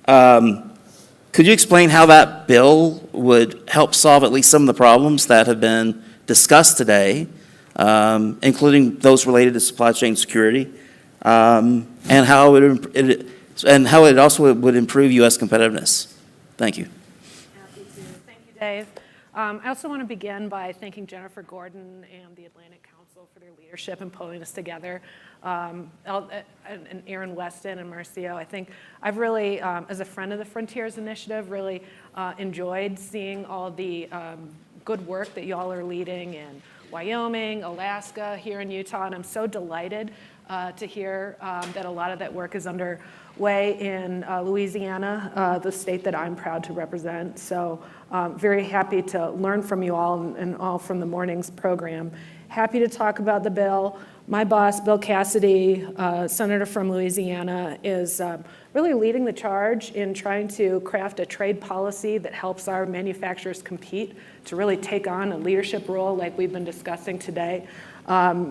Could you explain how that bill would help solve at least some of the problems that have been discussed today, including those related to supply chain security, and how it also would improve U.S. competitiveness? Thank you. Happy to. Thank you, Dave. I also want to begin by thanking Jennifer Gordon and the Atlantic Council for their leadership in pulling this together, and Aaron Weston and Marcio. I think I've really, as a friend of the Frontiers Initiative, really enjoyed seeing all the good work that y'all are leading in Wyoming, Alaska, here in Utah, and I'm so delighted to hear that a lot of that work is underway in Louisiana, the state that I'm proud to represent. So very happy to learn from you all and all from the morning's program. Happy to talk about the bill. My boss, Bill Cassidy, senator from Louisiana, is really leading the charge in trying to craft a trade policy that helps our manufacturers compete, to really take on a leadership role like we've been discussing today.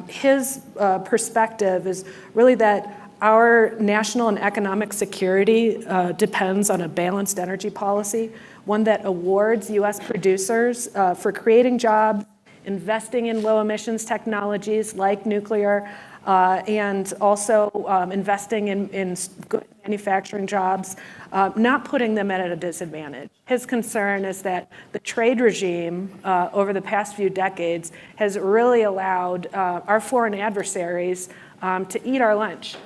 His perspective is really that our national and economic security depends on a balanced energy policy, one that awards U.S. producers for creating jobs, investing in low emissions technologies like nuclear, and also investing in good manufacturing jobs, not putting them at a disadvantage. His concern is that the trade regime over the past few decades has really allowed our foreign adversaries to eat our lunch.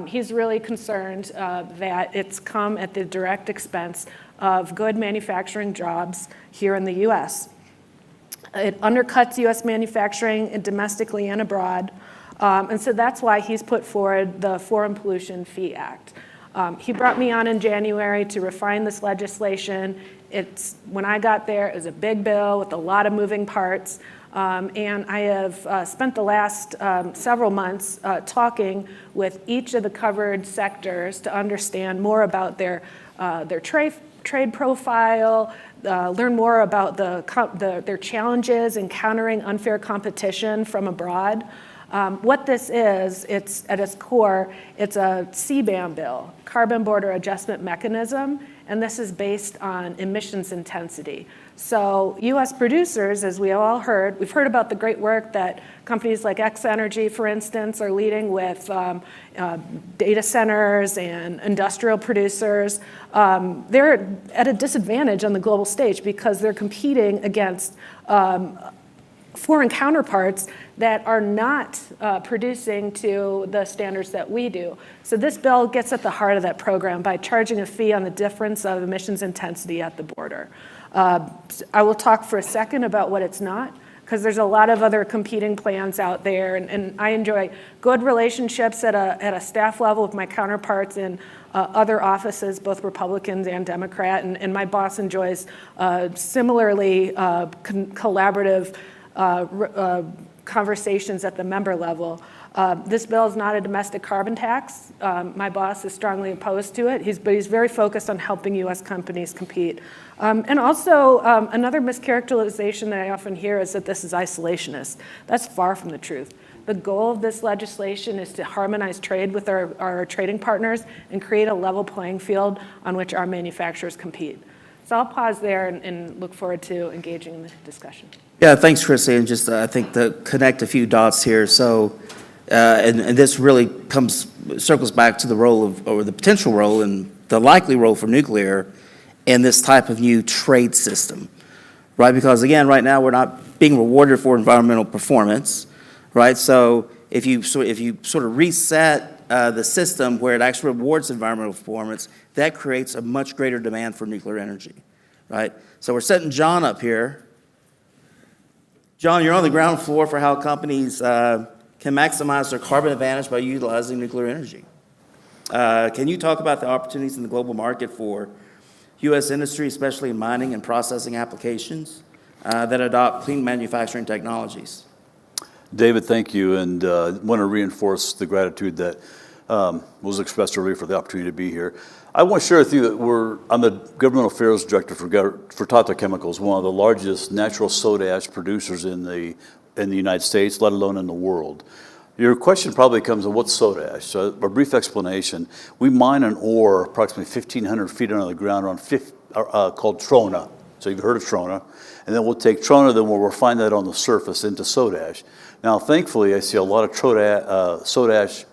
He's really concerned that it's come at the direct expense of good manufacturing jobs here in the U.S. It undercuts U.S. manufacturing domestically and abroad. And so that's why he's put forward the Foreign Pollution Fee Act. He brought me on in January to refine this legislation. When I got there, it was a big bill with a lot of moving parts. And I have spent the last several months talking with each of the covered sectors to understand more about their trade profile, learn more about their challenges in countering unfair competition from abroad. What this is, it's at its core, it's a CBAM bill, Carbon Border Adjustment Mechanism, and this is based on emissions intensity. So U.S. producers, as we all heard, we've heard about the great work that companies like X-Energy, for instance, are leading with data centers and industrial producers. They're at a disadvantage on the global stage because they're competing against foreign counterparts that are not producing to the standards that we do. So this bill gets at the heart of that program by charging a fee on the difference of emissions intensity at the border. I will talk for a second about what it's not, because there's a lot of other competing plans out there, and I enjoy good relationships at a staff level with my counterparts in other offices, both Republicans and Democrat, and my boss enjoys similarly collaborative conversations at the member level. This bill is not a domestic carbon tax. My boss is strongly opposed to it, but he's very focused on helping U.S. companies compete. And also, another mischaracterization that I often hear is that this is isolationist. That's far from the truth. The goal of this legislation is to harmonize trade with our trading partners and create a level playing field on which our manufacturers compete. So I'll pause there and look forward to engaging in the discussion. Yeah, thanks, Chrissy. And just I think to connect a few dots here. So and this really circles back to the role of, or the potential role and the likely role for nuclear in this type of new trade system, right? Because again, right now, we're not being rewarded for environmental performance, right? So if you sort of reset the system where it actually rewards environmental performance, that creates a much greater demand for nuclear energy, right? So we're setting John up here. John, you're on the ground floor for how companies can maximize their carbon advantage by utilizing nuclear energy. Can you talk about the opportunities in the global market for U.S. industry, especially in mining and processing applications that adopt clean manufacturing technologies? David, thank you, and want to reinforce the gratitude that was expressed earlier for the opportunity to be here. I want to share with you that I'm the Governmental Affairs Director for Tata Chemicals, one of the largest natural soda ash producers in the United States, let alone in the world. Your question probably comes on what's soda ash. So a brief explanation. We mine an ore approximately 1,500 feet under the ground called trona. So you've heard of trona. And then we'll take trona, then we'll refine that on the surface into soda ash. Now, thankfully, I see a lot of soda ash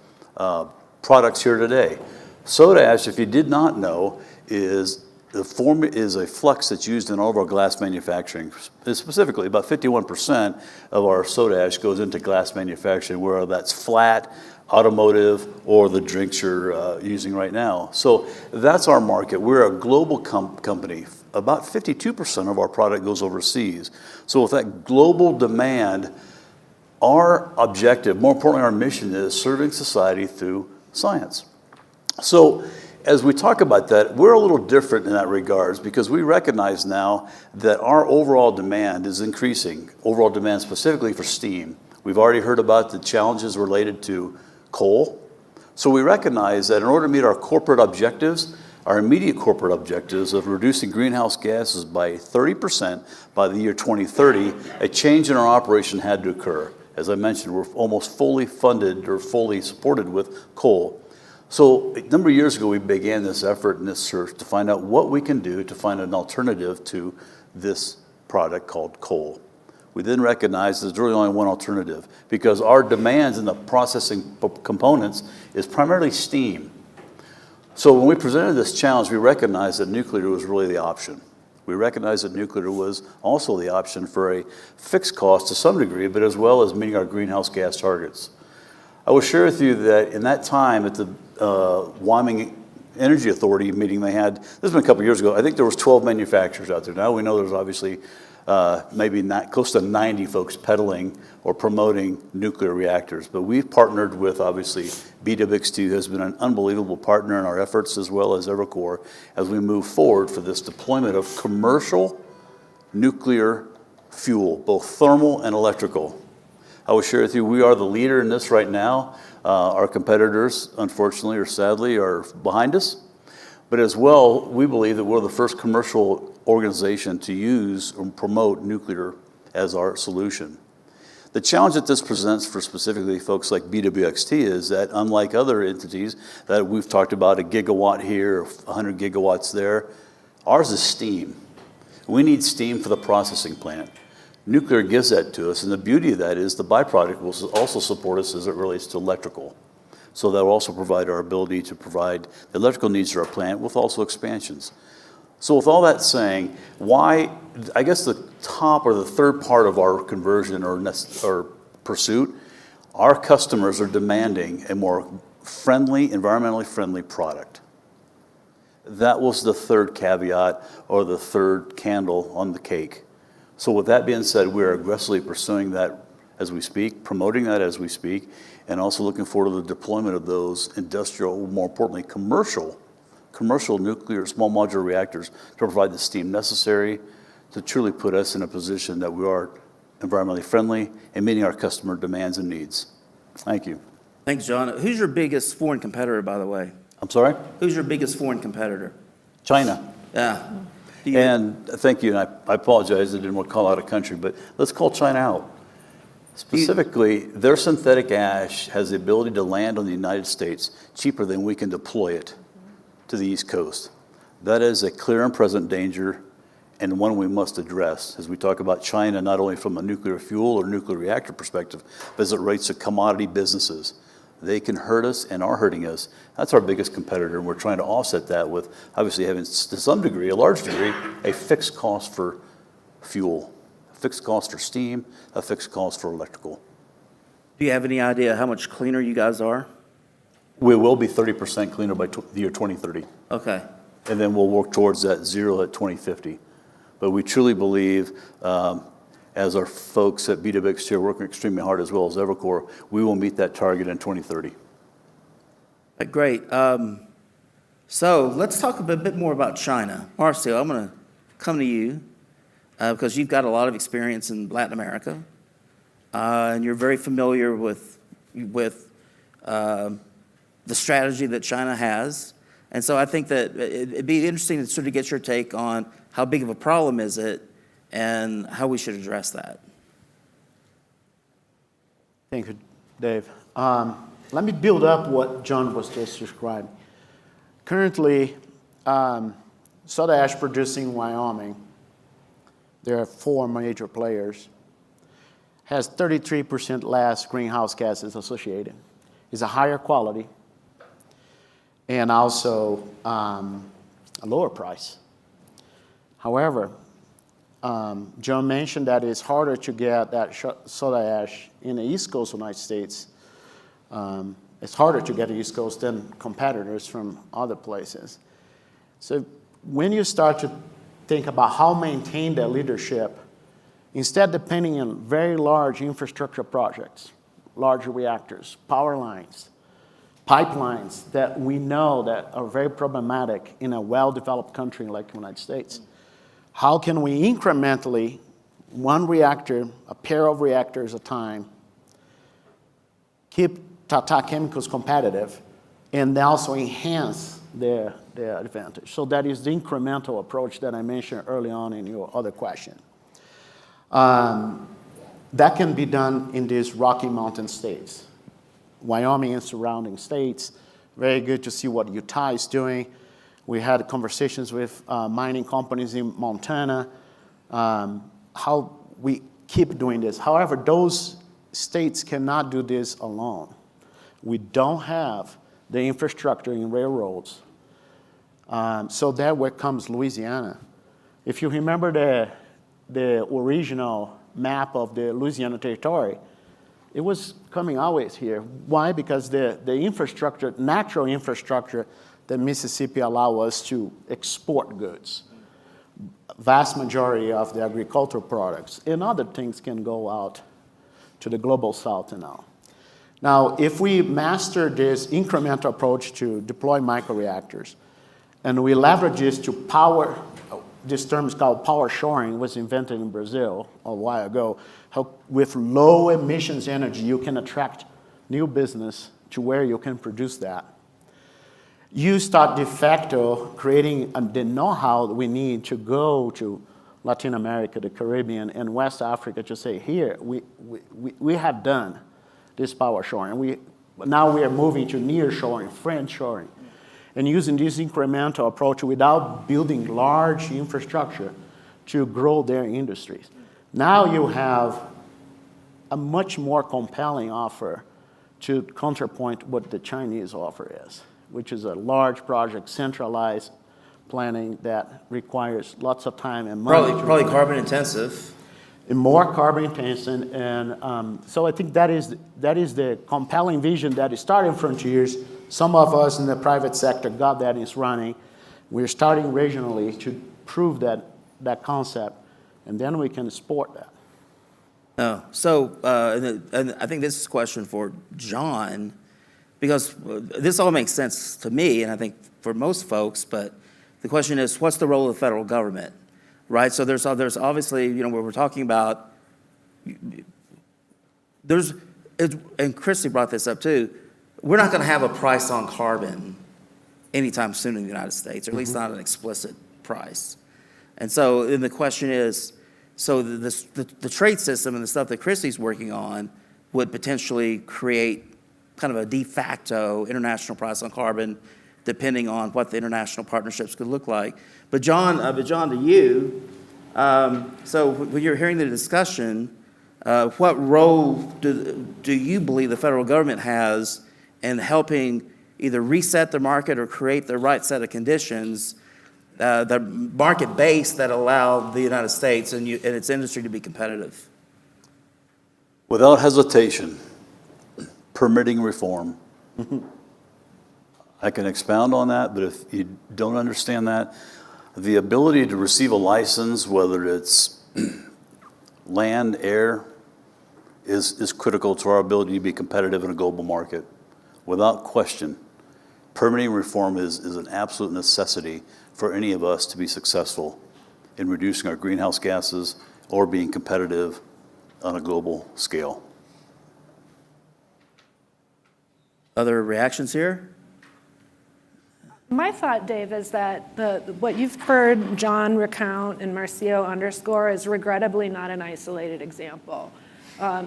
products here today. Soda ash, if you did not know, is a flux that's used in all of our glass manufacturing. Specifically, about 51% of our soda ash goes into glass manufacturing, whether that's flat, automotive, or the drinks you're using right now. So that's our market. We're a global company. About 52% of our product goes overseas. So with that global demand, our objective, more importantly our mission, is serving society through science. So as we talk about that, we're a little different in that regards because we recognize now that our overall demand is increasing, overall demand specifically for steam. We've already heard about the challenges related to coal. So we recognize that in order to meet our corporate objectives, our immediate corporate objectives of reducing greenhouse gases by 30% by the year 2030, a change in our operation had to occur. As I mentioned, we're almost fully funded or fully supported with coal. So a number of years ago, we began this effort and this search to find out what we can do to find an alternative to this product called coal. We then recognized there's really only one alternative because our demands in the processing components is primarily steam. So when we presented this challenge, we recognized that nuclear was really the option. We recognized that nuclear was also the option for a fixed cost to some degree, but as well as meeting our greenhouse gas targets. I will share with you that in that time at the Wyoming Energy Authority meeting they had, this has been a couple years ago, I think there was 12 manufacturers out there. Now we know there's obviously maybe not close to 90 folks peddling or promoting nuclear reactors. But we've partnered with, obviously, BWXT, who has been an unbelievable partner in our efforts, as well as Evercore, as we move forward for this deployment of commercial nuclear fuel, both thermal and electrical. I will share with you, we are the leader in this right now. Our competitors, unfortunately or sadly, are behind us. But as well, we believe that we're the first commercial organization to use and promote nuclear as our solution. The challenge that this presents for specifically folks like BWXT is that unlike other entities that we've talked about, a gigawatt here, 100 gigawatts there, ours is steam. We need steam for the processing plant. Nuclear gives that to us, and the beauty of that is the byproduct will also support us as it relates to electrical. So that will also provide our ability to provide the electrical needs of our plant with also expansions. So with all that saying, why, I guess the top or the third part of our conversion or pursuit, our customers are demanding a more friendly, environmentally friendly product. That was the third caveat or the third candle on the cake. So with that being said, we're aggressively pursuing that as we speak, promoting that as we speak, and also looking forward to the deployment of those industrial, more importantly, commercial nuclear small modular reactors to provide the steam necessary to truly put us in a position that we are environmentally friendly and meeting our customer demands and needs. Thank you. Thanks, John. Who's your biggest foreign competitor, by the way? I'm sorry? Who's your biggest foreign competitor? China. Yeah. And thank you, and I apologize, I didn't want to call out a country, but let's call China out. Specifically, their synthetic ash has the ability to land on the United States cheaper than we can deploy it to the East Coast. That is a clear and present danger and one we must address as we talk about China, not only from a nuclear fuel or nuclear reactor perspective, but as it relates to commodity businesses. They can hurt us and are hurting us. That's our biggest competitor, and we're trying to offset that with obviously having, to some degree, a large degree, a fixed cost for fuel, a fixed cost for steam, a fixed cost for electrical. Do you have any idea how much cleaner you guys are? We will be 30% cleaner by the year 2030. Okay. And then we'll work towards that zero at 2050. But we truly believe, as our folks at BWXT are working extremely hard, as well as Evercore, we will meet that target in 2030. Great. So let's talk a bit more about China. Marcio, I'm going to come to you because you've got a lot of experience in Latin America, and you're very familiar with the strategy that China has. And so I think that it'd be interesting to sort of get your take on how big of a problem is it and how we should address that. Thank you, Dave. Let me build up what John was just describing. Currently, soda ash producing in Wyoming, there are 4 major players, has 33% less greenhouse gases associated. It's a higher quality and also a lower price. However, John mentioned that it's harder to get that soda ash in the East Coast of the United States. It's harder to get the East Coast than competitors from other places. So when you start to think about how to maintain that leadership, instead depending on very large infrastructure projects, large reactors, power lines, pipelines that we know that are very problematic in a well-developed country like the United States, how can we incrementally, one reactor, a pair of reactors at a time, keep Tata Chemicals competitive and also enhance their advantage? So that is the incremental approach that I mentioned early on in your other question. That can be done in these Rocky Mountain states, Wyoming and surrounding states. Very good to see what Utah is doing. We had conversations with mining companies in Montana, how we keep doing this. However, those states cannot do this alone. We don't have the infrastructure in railroads. So that's where comes Louisiana. If you remember the original map of the Louisiana Territory, it was coming always here. Why? Because the infrastructure, natural infrastructure that Mississippi allow us to export goods. Vast majority of the agricultural products and other things can go out to the global south and all. Now, if we master this incremental approach to deploy microreactors, and we leverage this to power, this term is called power shoring, was invented in Brazil a while ago. How with low emissions energy, you can attract new business to where you can produce that. You start de facto creating the know-how that we need to go to Latin America, the Caribbean, and West Africa to say, here, we have done this power shoring. Now we are moving to near shoring, friend shoring, and using this incremental approach without building large infrastructure to grow their industries. Now you have a much more compelling offer to counterpoint what the Chinese offer is, which is a large project, centralized planning that requires lots of time and money. Probably carbon intensive. And more carbon intensive, and so I think that is the compelling vision that is starting frontiers. Some of us in the private sector got that is running. We're starting regionally to prove that concept, and then we can export that. Oh, so and I think this is a question for John, because this all makes sense to me, and I think for most folks, but the question is, what's the role of the federal government, right? So there's obviously, where we're talking about, and Christy brought this up too, we're not going to have a price on carbon anytime soon in the United States, or at least not an explicit price. And so then the question is, so the trade system and the stuff that Christy's working on would potentially create kind of a de facto international price on carbon, depending on what the international partnerships could look like. But John, to you, So when you're hearing the discussion, what role do you believe the federal government has in helping either reset the market or create the right set of conditions, the market base that allow the United States and its industry to be competitive? Without hesitation, permitting reform. I can expound on that, but if you don't understand that, the ability to receive a license, whether it's land, air, is critical to our ability to be competitive in a global market. Without question, permitting reform is an absolute necessity for any of us to be successful in reducing our greenhouse gases or being competitive on a global scale. Other reactions here? My thought, Dave, is that what you've heard John recount and Marcio underscore is regrettably not an isolated example.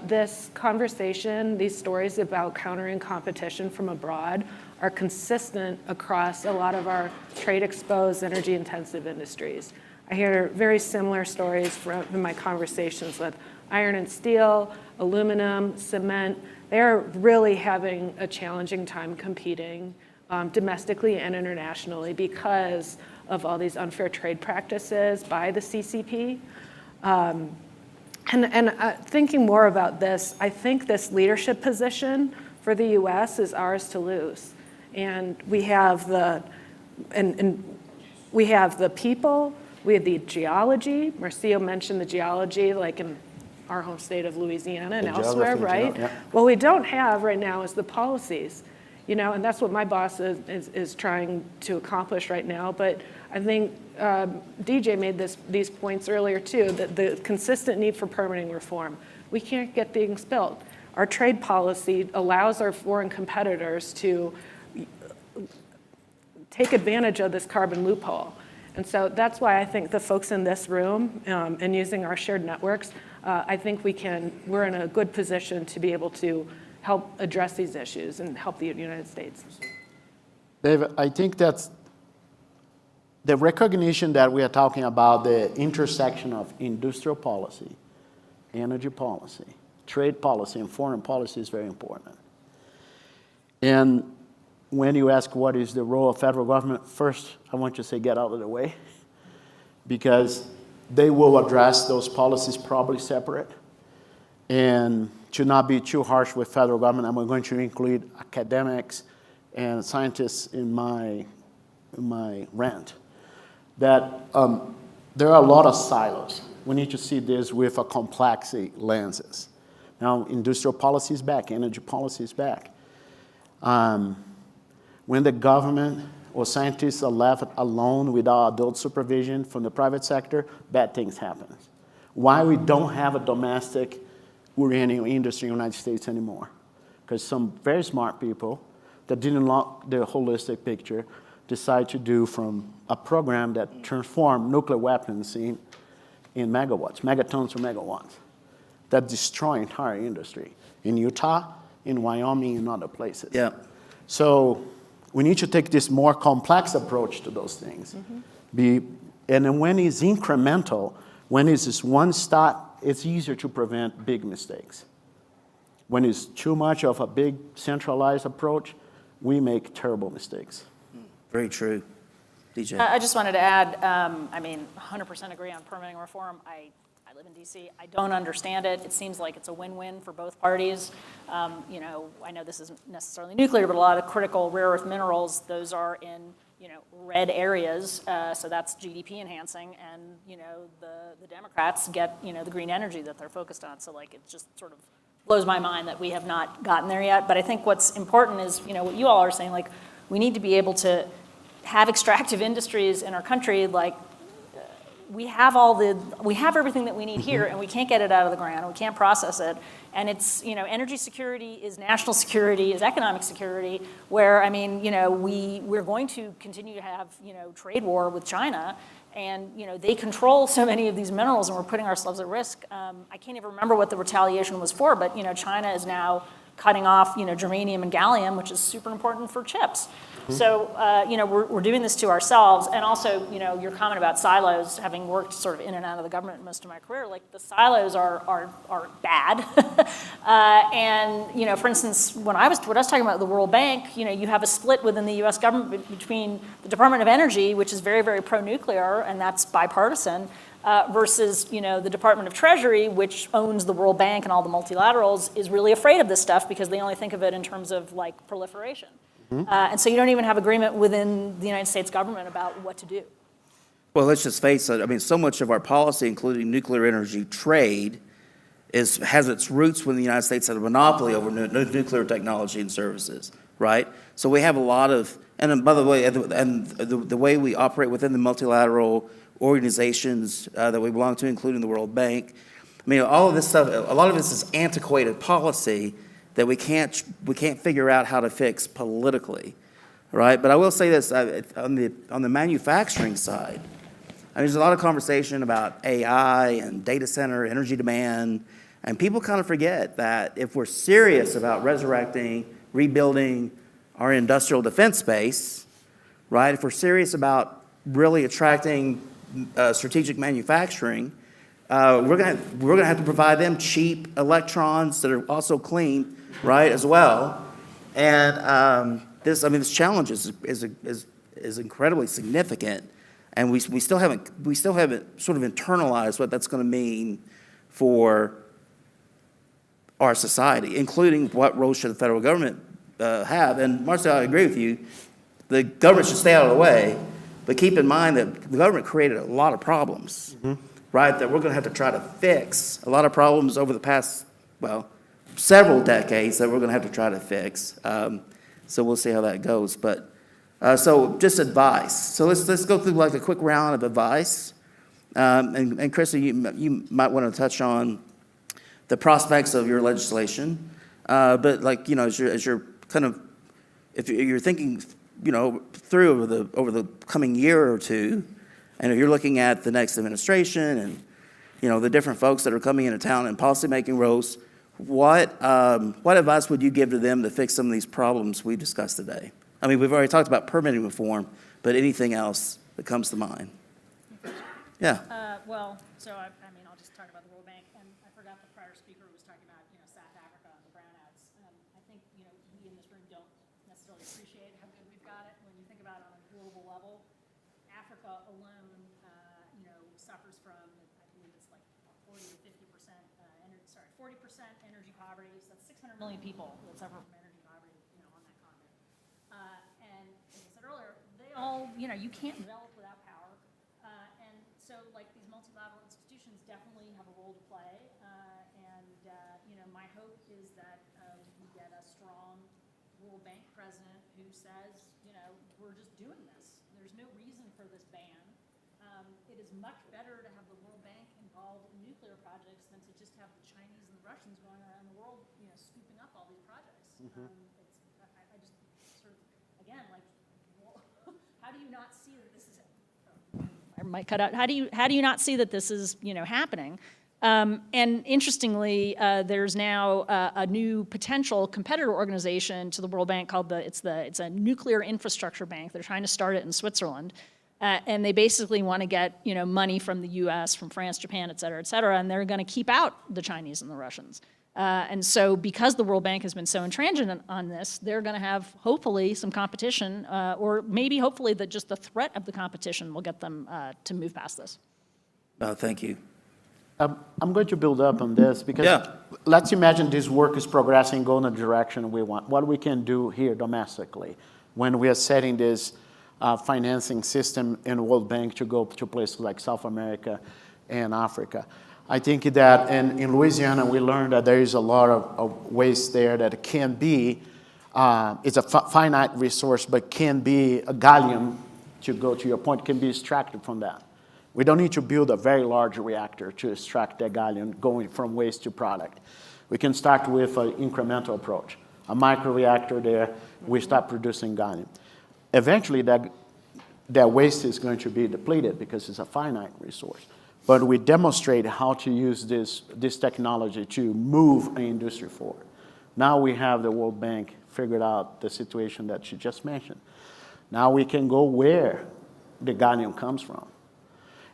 This conversation, these stories about countering competition from abroad are consistent across a lot of our trade-exposed, energy-intensive industries. I hear very similar stories in my conversations with iron and steel, aluminum, cement. They're really having a challenging time competing domestically and internationally because of all these unfair trade practices by the CCP. Thinking more about this, I think this leadership position for the U.S. is ours to lose. And we have the people, we have the geology. Marcio mentioned the geology, like in our home state of Louisiana and elsewhere, right? Yeah. What we don't have right now is the policies, and that's what my boss is trying to accomplish right now. But I think DJ made these points earlier too, that the consistent need for permitting reform. We can't get things built. Our trade policy allows our foreign competitors to take advantage of this carbon loophole. And so that's why I think the folks in this room and using our shared networks, I think we're in a good position to be able to help address these issues and help the United States. David, I think that's the recognition that we are talking about, the intersection of industrial policy, energy policy, trade policy, and foreign policy is very important. And when you ask what is the role of federal government, first I want you to say get out of the way, because they will address those policies probably separate. And to not be too harsh with federal government, I'm going to include academics and scientists in my rant. That there are a lot of silos. We need to see this with a complexity lenses. Now, industrial policy is back, energy policy is back. When the government or scientists are left alone without adult supervision from the private sector, bad things happen. Why we don't have a domestic uranium industry in the United States anymore? Because some very smart people that didn't look the holistic picture decide to do from a program that transformed nuclear weapons in megawatts, megatons or megawatts, that destroy entire industry in Utah, in Wyoming, and other places. Yeah. So we need to take this more complex approach to those things. And then when it's incremental, when it's just one step, it's easier to prevent big mistakes. When it's too much of a big centralized approach, we make terrible mistakes. Very true. DJ? I just wanted to add, 100% agree on permitting reform. I live in DC. I don't understand it. It seems like it's a win-win for both parties. I know this isn't necessarily nuclear, but a lot of critical rare earth minerals, those are in red areas, so that's GDP enhancing, and the Democrats get the green energy that they're focused on. So it just sort of blows my mind that we have not gotten there yet. But I think what's important is what you all are saying, we need to be able to have extractive industries in our country. We have everything that we need here, and we can't get it out of the ground. We can't process it, and it's energy security is national security, is economic security. Where we're going to continue to have trade war with China, and they control so many of these minerals, and we're putting ourselves at risk. I can't even remember what the retaliation was for, but China is now cutting off germanium and gallium, which is super important for chips. So, we're doing this to ourselves, and also, your comment about silos, having worked sort of in and out of the government most of my career, like the silos are bad. And, for instance, when I was talking about the World Bank, you have a split within the U.S. government between the Department of Energy, which is very, very pro-nuclear, and that's bipartisan, versus, the Department of Treasury, which owns the World Bank and all the multilaterals, is really afraid of this stuff because they only think of it in terms of like proliferation. And so you don't even have agreement within the United States government about what to do. Well, let's just face it. I mean, so much of our policy, including nuclear energy trade, has its roots when the United States had a monopoly over nuclear technology and services, right? So we have a lot of, and by the way, the way we operate within the multilateral organizations that we belong to, including the World Bank, I mean, all of this stuff, a lot of this is antiquated policy that we can't figure out how to fix politically, right? But I will say this, on the manufacturing side, there's a lot of conversation about AI and data center energy demand, and people kind of forget that if we're serious about resurrecting, rebuilding our industrial defense base, right? If we're serious about really attracting strategic manufacturing, we're gonna have to provide them cheap electrons that are also clean, right, as well. And this challenge is incredibly significant, and we still haven't sort of internalized what that's going to mean for our society, including what role should the federal government have. And Marcel, I agree with you. The government should stay out of the way, but keep in mind that the government created a lot of problems, right, that we're going to have to try to fix. A lot of problems over the past, several decades that we're going to have to try to fix. So we'll see how that goes. But so just advice. So let's go through like a quick round of advice. And Chrissy, you might want to touch on the prospects of your legislation. But as you're kind of, if you're thinking, through over the coming year or two, and if you're looking at the next administration and the different folks that are coming into town in policymaking roles, what advice would you give to them to fix some of these problems we've discussed today? I mean, we've already talked about permitting reform, but anything else that comes to mind? Yeah. I'll just talk about the World Bank, and I forgot the prior speaker was talking about, South Africa and the brownouts. I think, we in this room don't necessarily appreciate how good we've got it. When you think about it on a global level, Africa alone, suffers from, I believe it's like 40 to 50%, 40% energy poverty. So that's 600 million people that suffer from energy poverty, on that continent. And as I said earlier, they all, you can't develop without power. And so, these multilateral institutions definitely have a role to play. My hope is that we get a strong World Bank president who says, we're just doing this. There's no reason for this ban. It is much better to have the World Bank involved in nuclear projects than to just have the Chinese and the Russians going around the world, scooping up all these projects. I just sort of, again, how do you not see that this is? I might cut out. How do you not see that this is happening? And interestingly, there's now a new potential competitor organization to the World Bank called it's a nuclear infrastructure bank. They're trying to start it in Switzerland. And they basically want to get money from the U.S., from France, Japan, et cetera, and they're going to keep out the Chinese and the Russians. And so because the World Bank has been so intransigent on this, they're going to have hopefully some competition, or maybe hopefully that just the threat of the competition will get them to move past this. Thank you. I'm going to build up on this because let's imagine this work is progressing, going in the direction we want. What we can do here domestically when we are setting this financing system in the World Bank to go to places like South America and Africa. I think that in Louisiana, we learned that there is a lot of waste there that can be, it's a finite resource, but can be a gallium, to go to your point, can be extracted from that. We don't need to build a very large reactor to extract that gallium going from waste to product. We can start with an incremental approach. A microreactor there, we start producing gallium. Eventually, that waste is going to be depleted because it's a finite resource. But we demonstrate how to use this technology to move an industry forward. Now we have the World Bank figured out the situation that she just mentioned. Now we can go where the gallium comes from.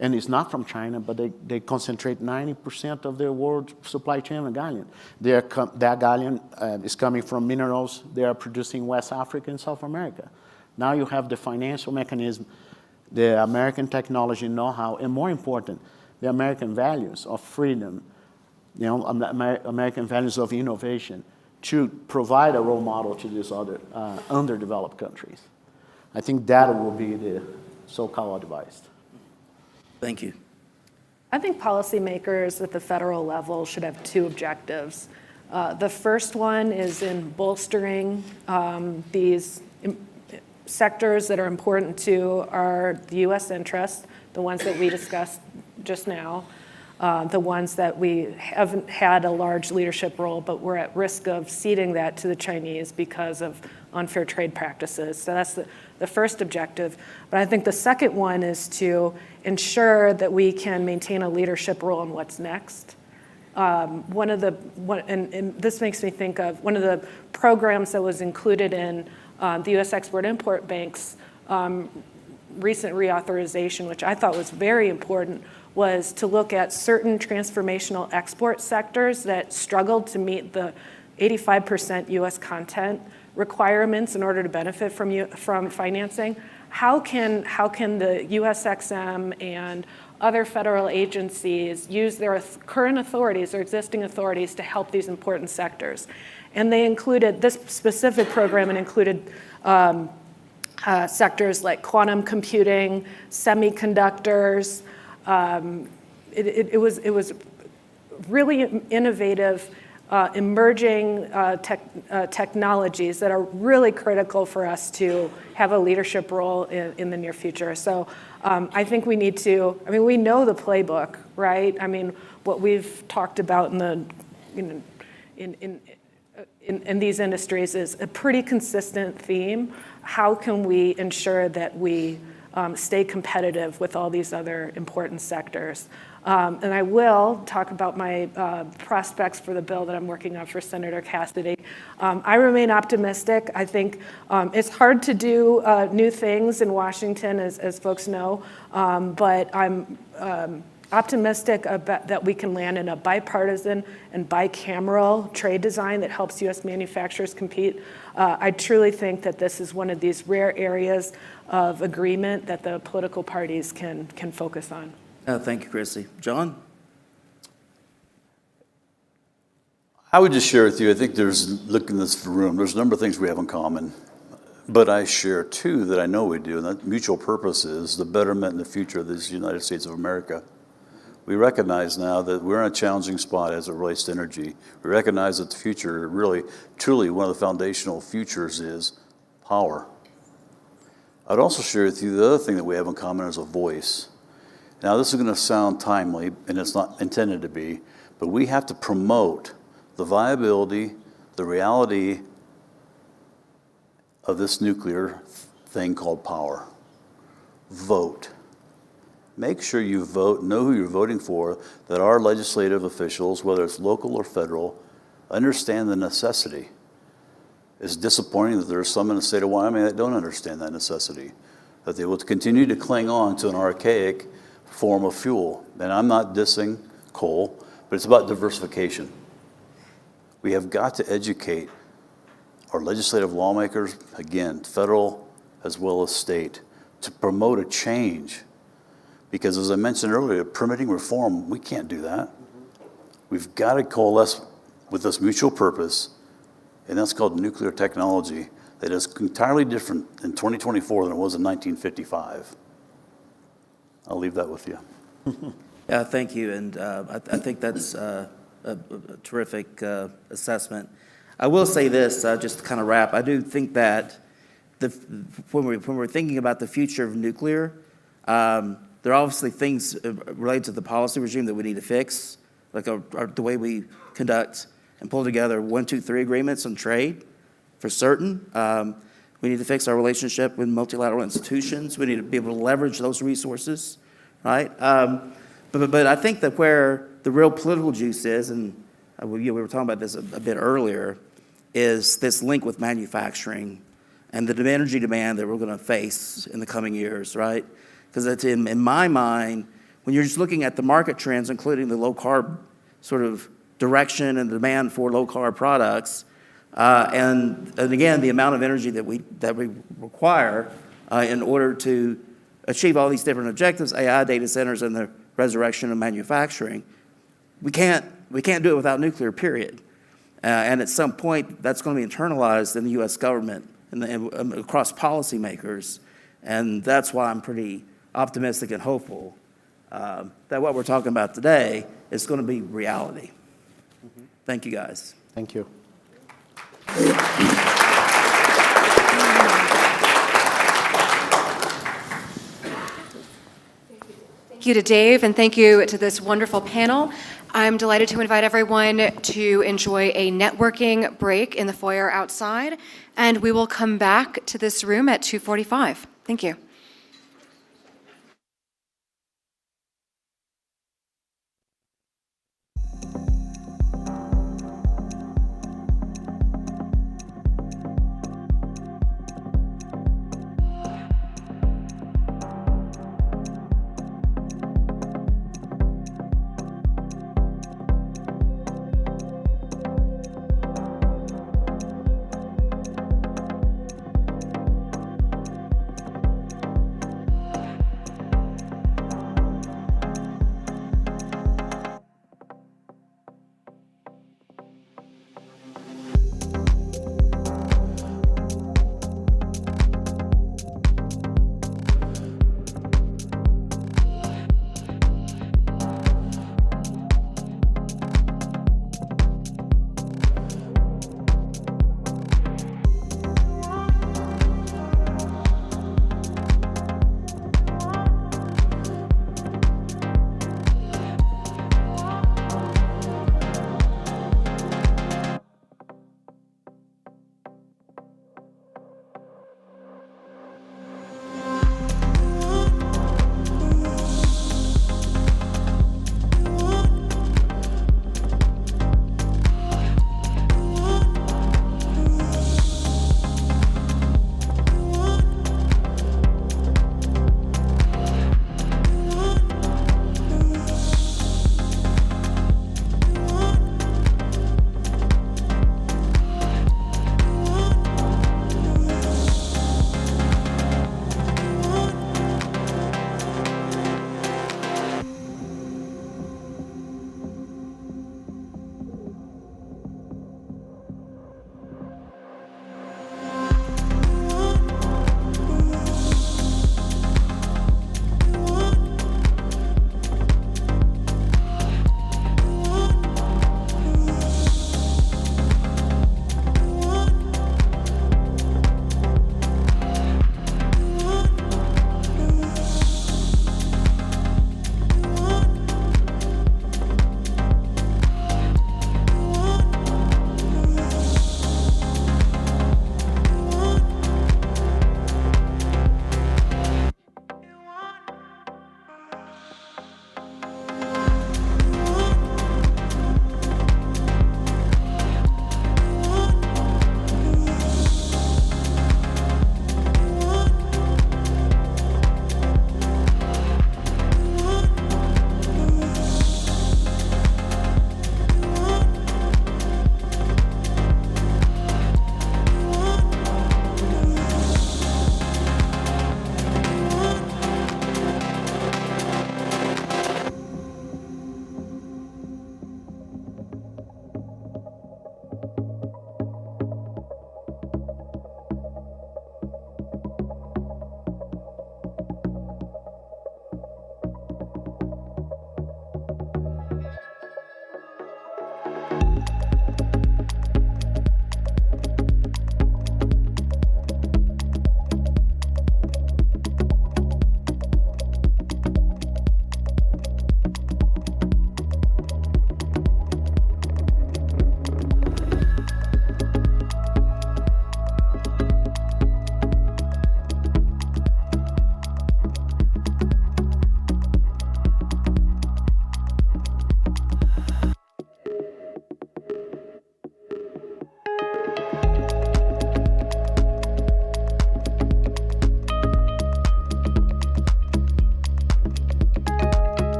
And it's not from China, but they concentrate 90% of their world supply chain on gallium. That gallium is coming from minerals they are producing in West Africa and South America. Now you have the financial mechanism, the American technology know-how, and more important, the American values of freedom, American values of innovation, to provide a role model to these other underdeveloped countries. I think that will be the so-called advised. Thank you. I think policymakers at the federal level should have two objectives. The first one is in bolstering these sectors that are important to the U.S. interests, the ones that we discussed just now, the ones that we haven't had a large leadership role, but we're at risk of ceding that to the Chinese because of unfair trade practices. So that's the first objective. But I think the second one is to ensure that we can maintain a leadership role in what's next. And this makes me think of one of the programs that was included in the U.S. Export-Import Bank's recent reauthorization, which I thought was very important, was to look at certain transformational export sectors that struggled to meet the 85% U.S. content requirements in order to benefit from financing. How can the USXM and other federal agencies use their current authorities or existing authorities to help these important sectors? And they included, this specific program, and included sectors like quantum computing, semiconductors. It was really innovative, emerging technologies that are really critical for us to have a leadership role in the near future. So I think we need to, we know the playbook, right? What we've talked about in these industries is a pretty consistent theme. How can we ensure that we stay competitive with all these other important sectors? And I will talk about my prospects for the bill that I'm working on for Senator Cassidy. I remain optimistic. I think it's hard to do new things in Washington, as folks know, but I'm optimistic that we can land in a bipartisan and bicameral trade design that helps U.S. manufacturers compete. I truly think that this is one of these rare areas of agreement that the political parties can focus on. Thank you, Chrissy. John? I would just share with you, I think looking at this room, there's a number of things we have in common. But I share two that I know we do, and that mutual purpose is the betterment and the future of this United States of America. We recognize now that we're in a challenging spot as it relates to energy. We recognize that the future, really, truly, one of the foundational futures is power. I'd also share with you the other thing that we have in common is a voice. Now, this is going to sound timely, and it's not intended to be, but we have to promote the viability, the reality of this nuclear thing called power. Vote. Make sure you vote, know who you're voting for, that our legislative officials, whether it's local or federal, understand the necessity. It's disappointing that there are some in the state of Wyoming that don't understand that necessity, that they will continue to cling on to an archaic form of fuel. And I'm not dissing coal, but it's about diversification. We have got to educate our legislative lawmakers, again, federal as well as state, to promote a change. Because as I mentioned earlier, permitting reform, we can't do that. We've got to coalesce with this mutual purpose, and that's called nuclear technology, that is entirely different in 2024 than it was in 1955. I'll leave that with you. Yeah, thank you, and I think that's a terrific assessment. I will say this, just to kind of wrap. I do think that when we're thinking about the future of nuclear, there are obviously things related to the policy regime that we need to fix, like the way we conduct and pull together 1, 2, 3 agreements on trade, for certain. We need to fix our relationship with multilateral institutions. We need to be able to leverage those resources, right? But I think that where the real political juice is, and we were talking about this a bit earlier, is this link with manufacturing and the energy demand that we're going to face in the coming years, right? Because it's in my mind, when you're just looking at the market trends, including the low-carb sort of direction and demand for low-carb products, and again, the amount of energy that we require in order to achieve all these different objectives, AI, data centers, and the resurrection of manufacturing, we can't do it without nuclear, period. And at some point, that's going to be internalized in the U.S. government and across policymakers. And that's why I'm pretty optimistic and hopeful that what we're talking about today is going to be reality. Thank you, guys. Thank you. Thank you to Dave, and thank you to this wonderful panel. I'm delighted to invite everyone to enjoy a networking break in the foyer outside, and we will come back to this room at 2:45. Thank you.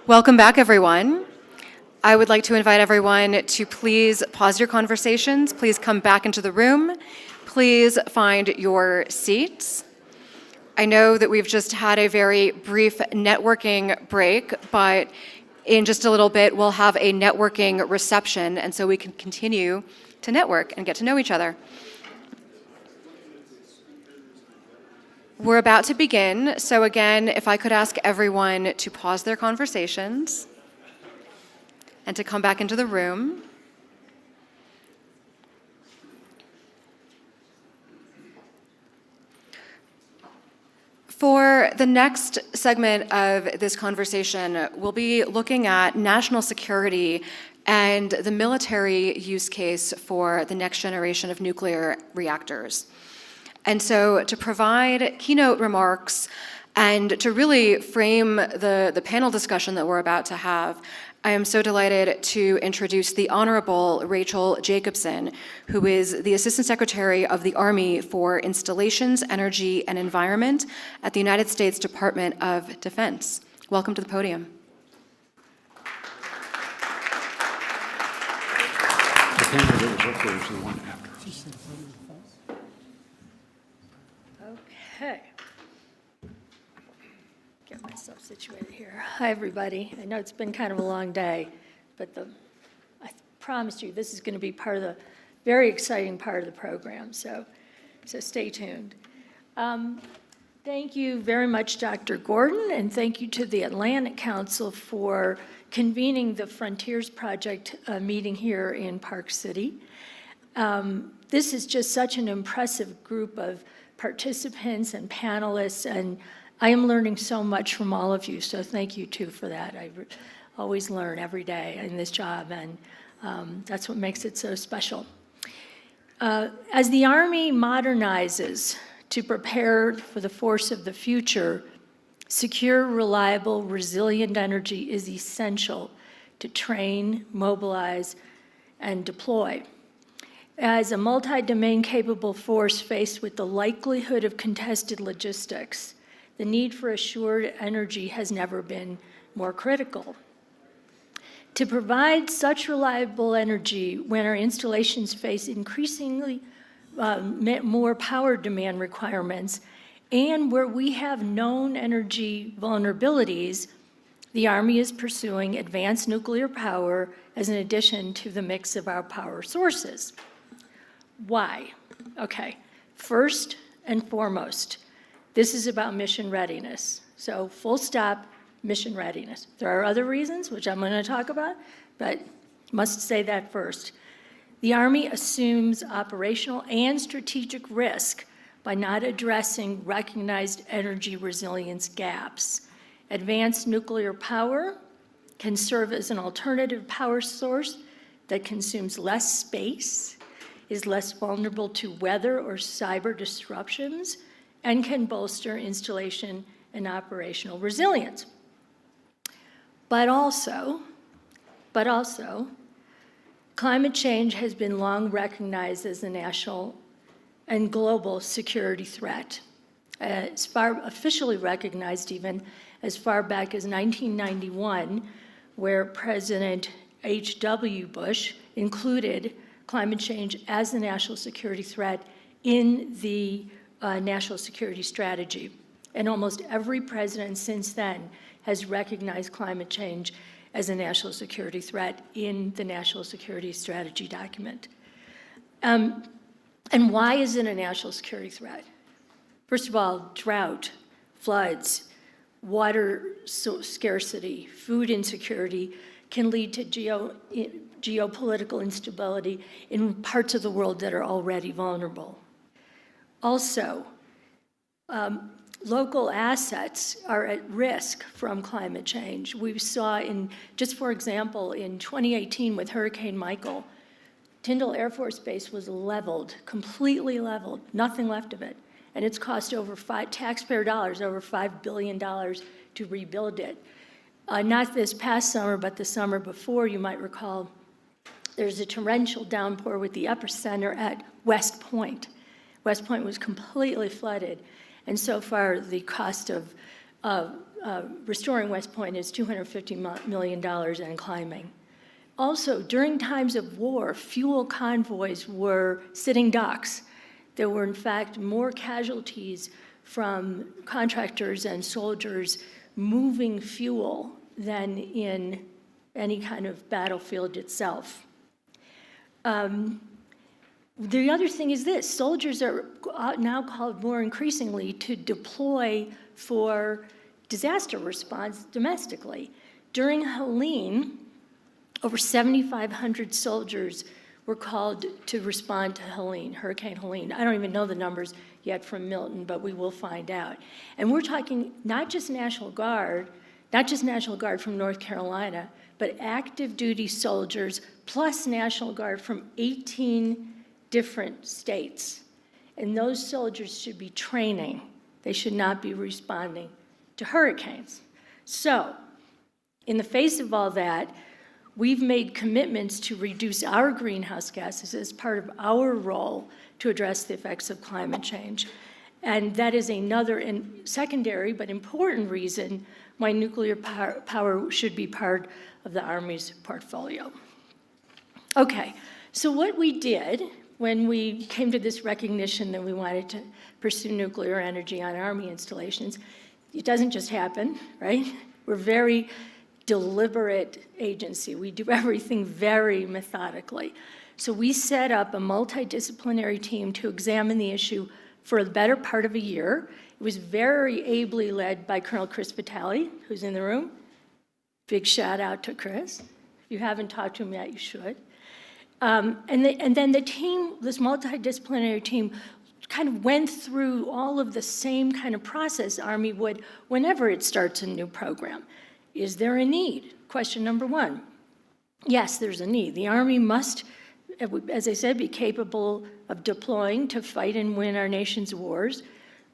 Welcome back, everyone. I would like to invite everyone to please pause your conversations. Please come back into the room. Please find your seats. I know that we've just had a very brief networking break, but in just a little bit, we'll have a networking reception, and so we can continue to network and get to know each other. We're about to begin, so again, if I could ask everyone to pause their conversations and to come back into the room. For the next segment of this conversation, we'll be looking at national security and the military use case for the next generation of nuclear reactors. And so to provide keynote remarks and to really frame the panel discussion that we're about to have, I am so delighted to introduce the Honorable Rachel Jacobson, who is the Assistant Secretary of the Army for Installations, Energy, and Environment at the United States Department of Defense. Welcome to the podium. Okay. Get myself situated here. Hi, everybody. I know it's been kind of a long day, but I promise you this is going to be part of the very exciting part of the program, so stay tuned. Thank you very much, Dr. Gordon, and thank you to the Atlantic Council for convening the Frontiers Project meeting here in Park City. This is just such an impressive group of participants and panelists, and I am learning so much from all of you, so thank you too for that. I always learn every day in this job, and that's what makes it so special. As the Army modernizes to prepare for the force of the future, secure, reliable, resilient energy is essential to train, mobilize, and deploy. As a multi-domain capable force faced with the likelihood of contested logistics, the need for assured energy has never been more critical. To provide such reliable energy when our installations face increasingly more power demand requirements and where we have known energy vulnerabilities, the Army is pursuing advanced nuclear power as an addition to the mix of our power sources. Why? Okay, first and foremost, this is about mission readiness. So full stop, mission readiness. There are other reasons, which I'm going to talk about, but must say that first. The Army assumes operational and strategic risk by not addressing recognized energy resilience gaps. Advanced nuclear power can serve as an alternative power source that consumes less space, is less vulnerable to weather or cyber disruptions, and can bolster installation and operational resilience. But also, climate change has been long recognized as a national and global security threat. It's officially recognized even as far back as 1991, where President H.W. Bush included climate change as a national security threat in the national security strategy. And almost every president since then has recognized climate change as a national security threat in the national security strategy document. And why is it a national security threat? First of all, drought, floods, water scarcity, food insecurity can lead to geopolitical instability in parts of the world that are already vulnerable. Also, local assets are at risk from climate change. We saw just for example, in 2018 with Hurricane Michael, Tyndall Air Force Base was leveled, completely leveled, nothing left of it. And it's cost taxpayer dollars, over $5 billion to rebuild it. Not this past summer, but the summer before, you might recall, there's a torrential downpour with the epicenter at West Point. West Point was completely flooded. And so far, the cost of restoring West Point is $250 million and climbing. Also, during times of war, fuel convoys were sitting ducks. There were, in fact, more casualties from contractors and soldiers moving fuel than in any kind of battlefield itself. The other thing is this: soldiers are now called more increasingly to deploy for disaster response domestically. During Helene, over 7,500 soldiers were called to respond to Helene, Hurricane Helene. I don't even know the numbers yet from Milton, but we will find out. And we're talking not just National Guard from North Carolina, but active duty soldiers plus National Guard from 18 different states. And those soldiers should be training. They should not be responding to hurricanes. So, in the face of all that, we've made commitments to reduce our greenhouse gases as part of our role to address the effects of climate change. And that is another and secondary but important reason why nuclear power should be part of the Army's portfolio. Okay, so what we did when we came to this recognition that we wanted to pursue nuclear energy on Army installations, it doesn't just happen, right? We're very deliberate agency. We do everything very methodically. So we set up a multidisciplinary team to examine the issue for the better part of a year. It was very ably led by Colonel Chris Vitale, who's in the room. Big shout out to Chris. If you haven't talked to him yet, you should. And then the team, this multidisciplinary team, kind of went through all of the same kind of process Army would whenever it starts a new program. Is there a need? Question number one. Yes, there's a need. The Army must, as I said, be capable of deploying to fight and win our nation's wars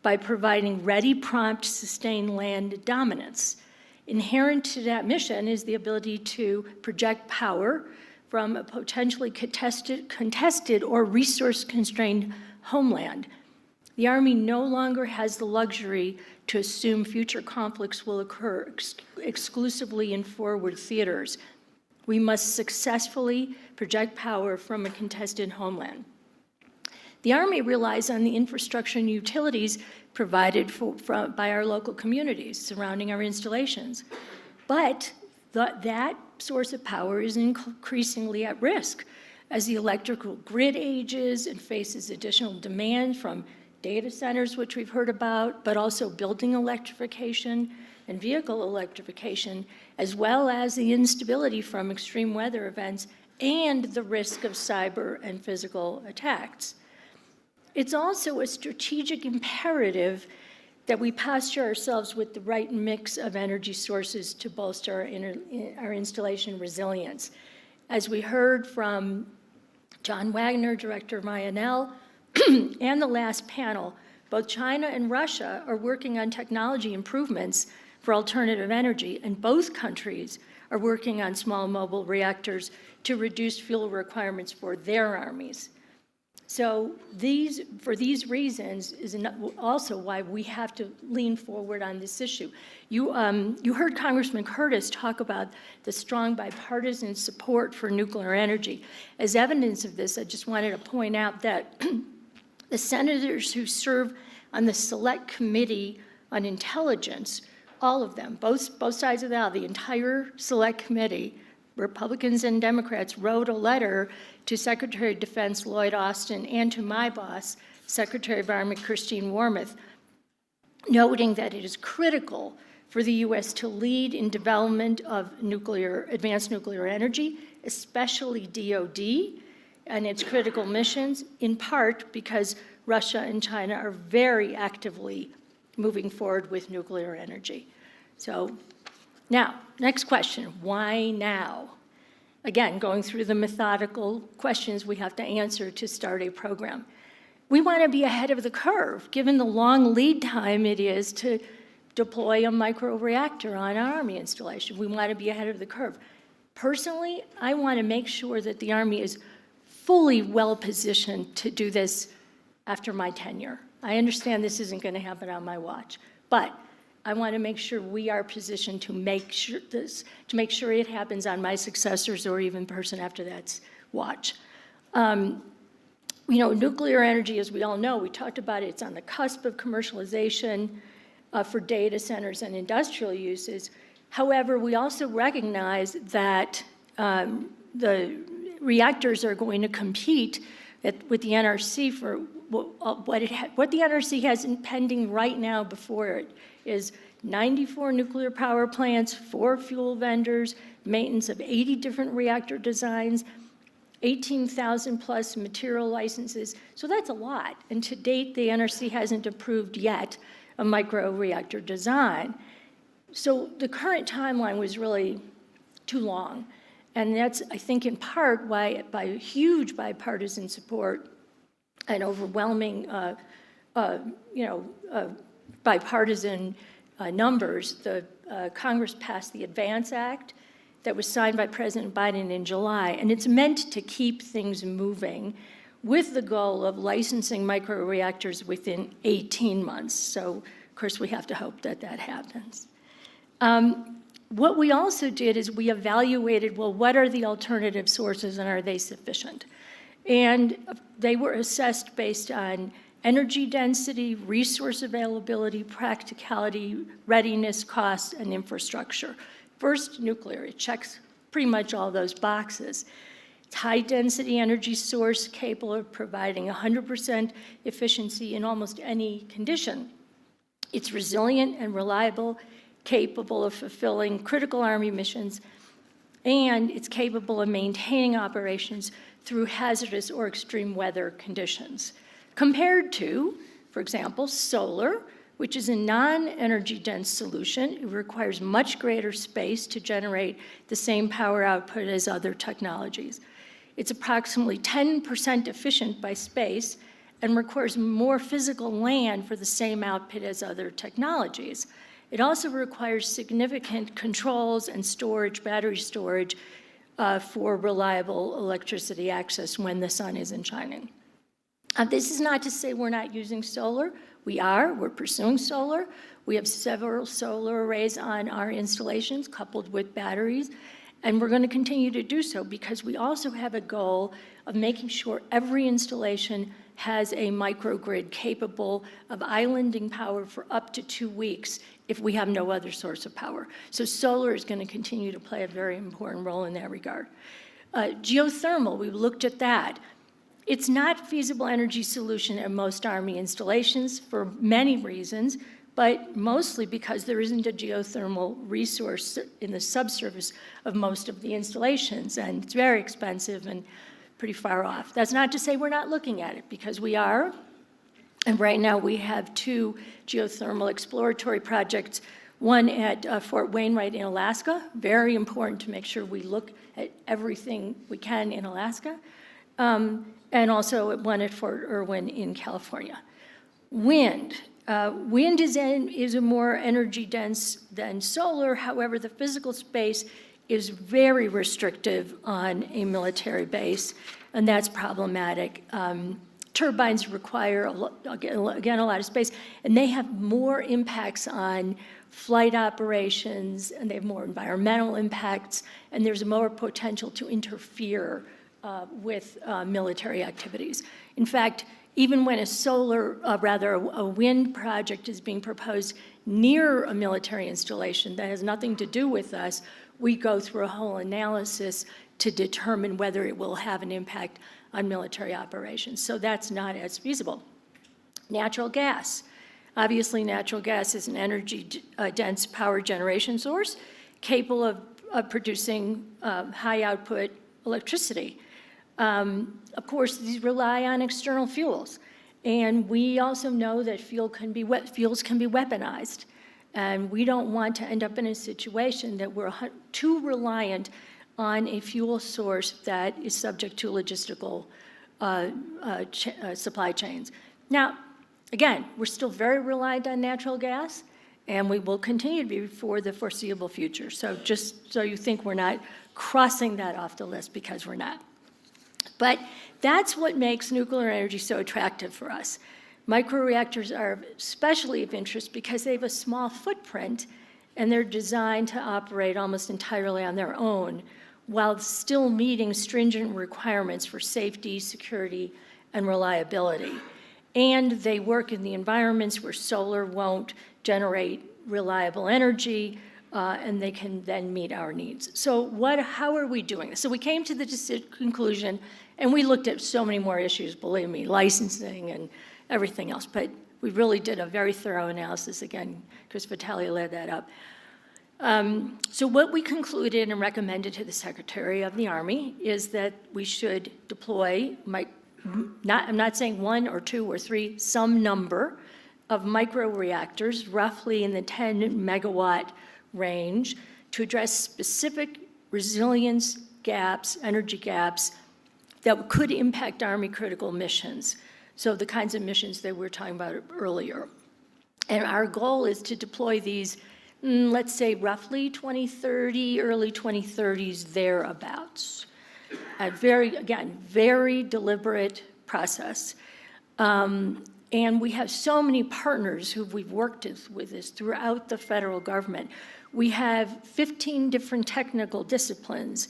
by providing ready, prompt, sustained land dominance. Inherent to that mission is the ability to project power from a potentially contested or resource-constrained homeland. The Army no longer has the luxury to assume future conflicts will occur exclusively in forward theaters. We must successfully project power from a contested homeland. The Army relies on the infrastructure and utilities provided by our local communities surrounding our installations. But that source of power is increasingly at risk as the electrical grid ages and faces additional demand from data centers, which we've heard about, but also building electrification and vehicle electrification, as well as the instability from extreme weather events and the risk of cyber and physical attacks. It's also a strategic imperative that we posture ourselves with the right mix of energy sources to bolster our installation resilience. As we heard from John Wagner, Director of INL, and the last panel, both China and Russia are working on technology improvements for alternative energy, and both countries are working on small mobile reactors to reduce fuel requirements for their armies. So for these reasons is also why we have to lean forward on this issue. You heard Congressman Curtis talk about the strong bipartisan support for nuclear energy. As evidence of this, I just wanted to point out that the senators who serve on the Select Committee on Intelligence, all of them, both sides of the aisle, the entire Select Committee, Republicans and Democrats, wrote a letter to Secretary of Defense Lloyd Austin and to my boss, Secretary of Army Christine Wormuth, noting that it is critical for the U.S. to lead in development of advanced nuclear energy, especially DoD and its critical missions, in part because Russia and China are very actively moving forward with nuclear energy. So now, next question, why now? Again, going through the methodical questions we have to answer to start a program. We want to be ahead of the curve, given the long lead time it is to deploy a microreactor on our Army installation. We want to be ahead of the curve. Personally, I want to make sure that the Army is fully well-positioned to do this after my tenure. I understand this isn't going to happen on my watch, but I want to make sure we are positioned to make sure it happens on my successors or even person after that's watch. Nuclear energy, as we all know, we talked about it, it's on the cusp of commercialization for data centers and industrial uses. However, we also recognize that the reactors are going to compete with the NRC for what the NRC has pending right now before it is 94 nuclear power plants, 4 fuel vendors, maintenance of 80 different reactor designs, 18,000 plus material licenses. So that's a lot. And to date, the NRC hasn't approved yet a micro-reactor design. So the current timeline was really too long. And that's, I think, in part why, by huge bipartisan support and overwhelming, bipartisan numbers, the Congress passed the ADVANCE Act that was signed by President Biden in July. And it's meant to keep things moving with the goal of licensing microreactors within 18 months. So, of course, we have to hope that that happens. What we also did is we evaluated, well, what are the alternative sources and are they sufficient? And they were assessed based on energy density, resource availability, practicality, readiness, cost, and infrastructure. First, nuclear, it checks pretty much all those boxes. It's high-density energy source capable of providing 100% efficiency in almost any condition. It's resilient and reliable, capable of fulfilling critical Army missions, and it's capable of maintaining operations through hazardous or extreme weather conditions. Compared to, for example, solar, which is a non-energy dense solution. It requires much greater space to generate the same power output as other technologies. It's approximately 10% efficient by space and requires more physical land for the same output as other technologies. It also requires significant controls and storage, battery storage, for reliable electricity access when the sun isn't shining. This is not to say we're not using solar. We're pursuing solar. We have several solar arrays on our installations coupled with batteries, and we're going to continue to do so because we also have a goal of making sure every installation has a microgrid capable of islanding power for up to 2 weeks if we have no other source of power. So solar is going to continue to play a very important role in that regard. Geothermal, we looked at that. It's not a feasible energy solution at most Army installations for many reasons, but mostly because there isn't a geothermal resource in the subsurface of most of the installations, and it's very expensive and pretty far off. That's not to say we're not looking at it, because we are, and right now we have 2 geothermal exploratory projects, one at Fort Wainwright in Alaska, very important to make sure we look at everything we can in Alaska, and also one at Fort Irwin in California. Wind. Wind is a more energy dense than solar. However, the physical space is very restrictive on a military base, and that's problematic. Turbines require, again, a lot of space, and they have more impacts on flight operations, and they have more environmental impacts, and there's more potential to interfere with military activities. In fact, even when a wind project is being proposed near a military installation that has nothing to do with us, we go through a whole analysis to determine whether it will have an impact on military operations. So that's not as feasible. Natural gas. Obviously, natural gas is an energy-dense power generation source capable of producing high-output electricity. Of course, these rely on external fuels. And we also know that fuels can be weaponized. And we don't want to end up in a situation that we're too reliant on a fuel source that is subject to logistical supply chains. Now, again, we're still very reliant on natural gas, and we will continue to be for the foreseeable future. So just so you think we're not crossing that off the list, because we're not. But that's what makes nuclear energy so attractive for us. Microreactors are especially of interest because they have a small footprint and they're designed to operate almost entirely on their own while still meeting stringent requirements for safety, security, and reliability. And they work in the environments where solar won't generate reliable energy, and they can then meet our needs. So how are we doing this? So we came to the conclusion, and we looked at so many more issues, believe me, licensing and everything else, but we really did a very thorough analysis. Again, Chris Vitale led that up. So what we concluded and recommended to the Secretary of the Army is that we should deploy, I'm not saying 1 or 2 or 3, some number of microreactors, roughly in the 10 megawatt range, to address specific resilience gaps, energy gaps, that could impact Army critical missions. So the kinds of missions that we were talking about earlier. And our goal is to deploy these, let's say roughly 2030, early 2030s, thereabouts. A very deliberate process. And we have so many partners who we've worked with this throughout the federal government. We have 15 different technical disciplines,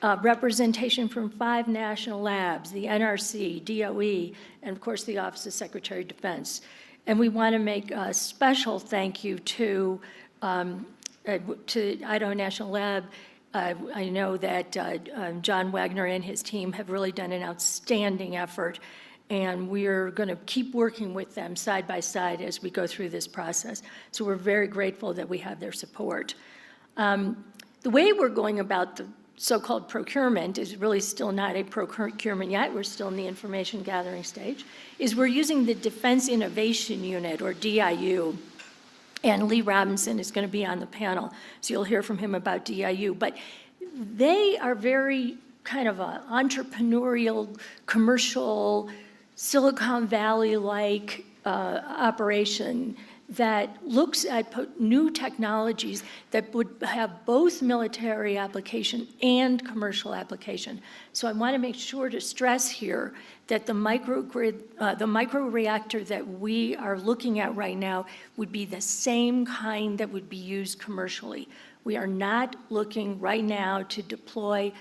representation from 5 national labs, the NRC, DOE, and of course the Office of Secretary of Defense. And we want to make a special thank you to Idaho National Lab. I know that John Wagner and his team have really done an outstanding effort, and we're going to keep working with them side by side as we go through this process. So we're very grateful that we have their support. The way we're going about the so-called procurement is really still not a procurement yet. We're still in the information gathering stage, is we're using the Defense Innovation Unit, or DIU, and Lee Robinson is going to be on the panel, so you'll hear from him about DIU. But they are very kind of an entrepreneurial, commercial, Silicon Valley-like operation that looks at new technologies that would have both military application and commercial application. So I want to make sure to stress here that the microreactor that we are looking at right now would be the same kind that would be used commercially. We are not looking right now to deploy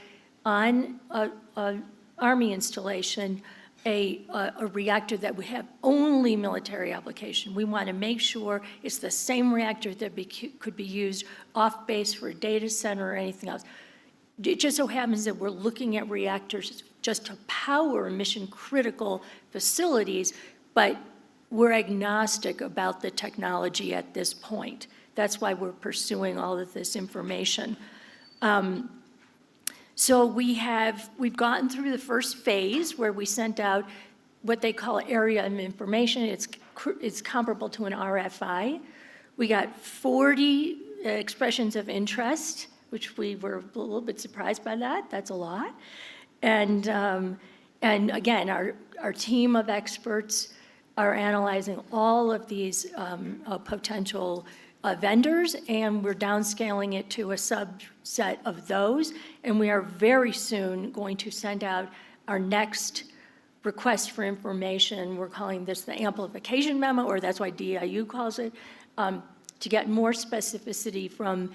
on an Army installation a reactor that would have only military application. We want to make sure it's the same reactor that could be used off base for a data center or anything else. It just so happens that we're looking at reactors just to power mission critical facilities, but we're agnostic about the technology at this point. That's why we're pursuing all of this information. So we've gotten through the first phase where we sent out what they call area of information. It's comparable to an RFI. We got 40 expressions of interest, which we were a little bit surprised by that. That's a lot. And again, our team of experts are analyzing all of these potential vendors, and we're downscaling it to a subset of those. And we are very soon going to send out our next request for information. We're calling this the amplification memo, or that's why DIU calls it, to get more specificity from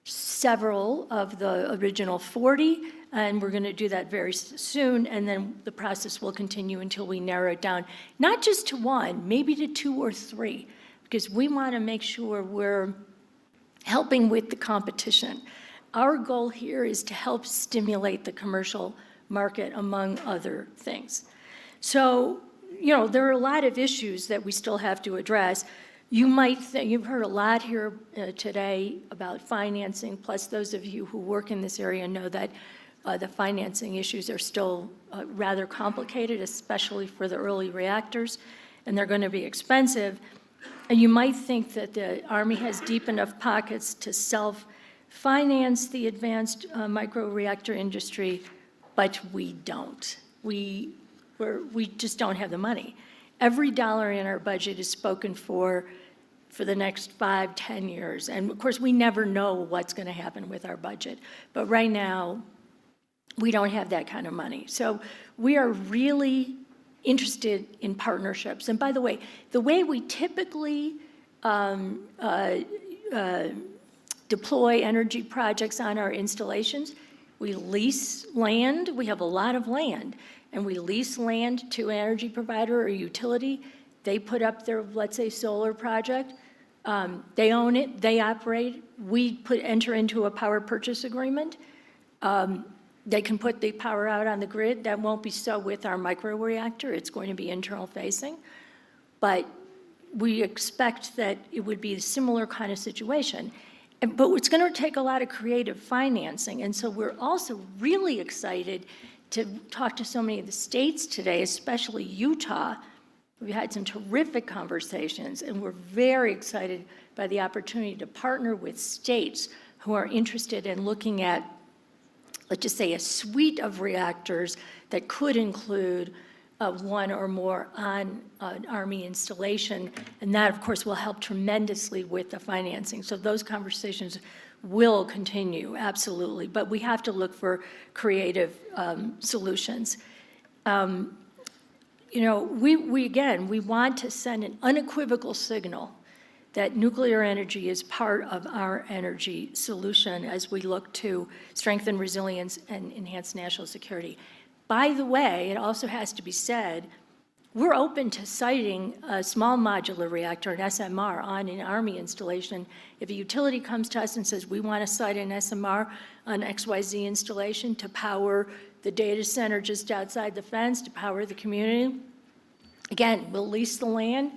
several of the original 40, and we're going to do that very soon, and then the process will continue until we narrow it down, not just to 1, maybe to 2 or 3, because we want to make sure we're helping with the competition. Our goal here is to help stimulate the commercial market, among other things. So, there are a lot of issues that we still have to address. You might think, you've heard a lot here today about financing, plus those of you who work in this area know that the financing issues are still rather complicated, especially for the early reactors, and they're going to be expensive. And you might think that the Army has deep enough pockets to self-finance the advanced microreactor industry, but we don't. We just don't have the money. Every dollar in our budget is spoken for the next 5-10 years. And of course, we never know what's going to happen with our budget. But right now, we don't have that kind of money. So we are really interested in partnerships. And by the way we typically deploy energy projects on our installations, we lease land. We have a lot of land, and we lease land to an energy provider or utility. They put up their, let's say, solar project. They own it, they operate. We enter into a power purchase agreement. They can put the power out on the grid. That won't be so with our microreactor. It's going to be internal facing. But we expect that it would be a similar kind of situation. But it's going to take a lot of creative financing. And so we're also really excited to talk to so many of the states today, especially Utah. We've had some terrific conversations, and we're very excited by the opportunity to partner with states who are interested in looking at, let's just say, a suite of reactors that could include one or more on an Army installation. And that, of course, will help tremendously with the financing. So those conversations will continue, absolutely. But we have to look for creative solutions. You know, we want to send an unequivocal signal that nuclear energy is part of our energy solution as we look to strengthen resilience and enhance national security. By the way, it also has to be said, we're open to siting a small modular reactor, an SMR, on an Army installation. If a utility comes to us and says, we want to site an SMR on XYZ installation to power the data center just outside the fence, to power the community, again, we'll lease the land,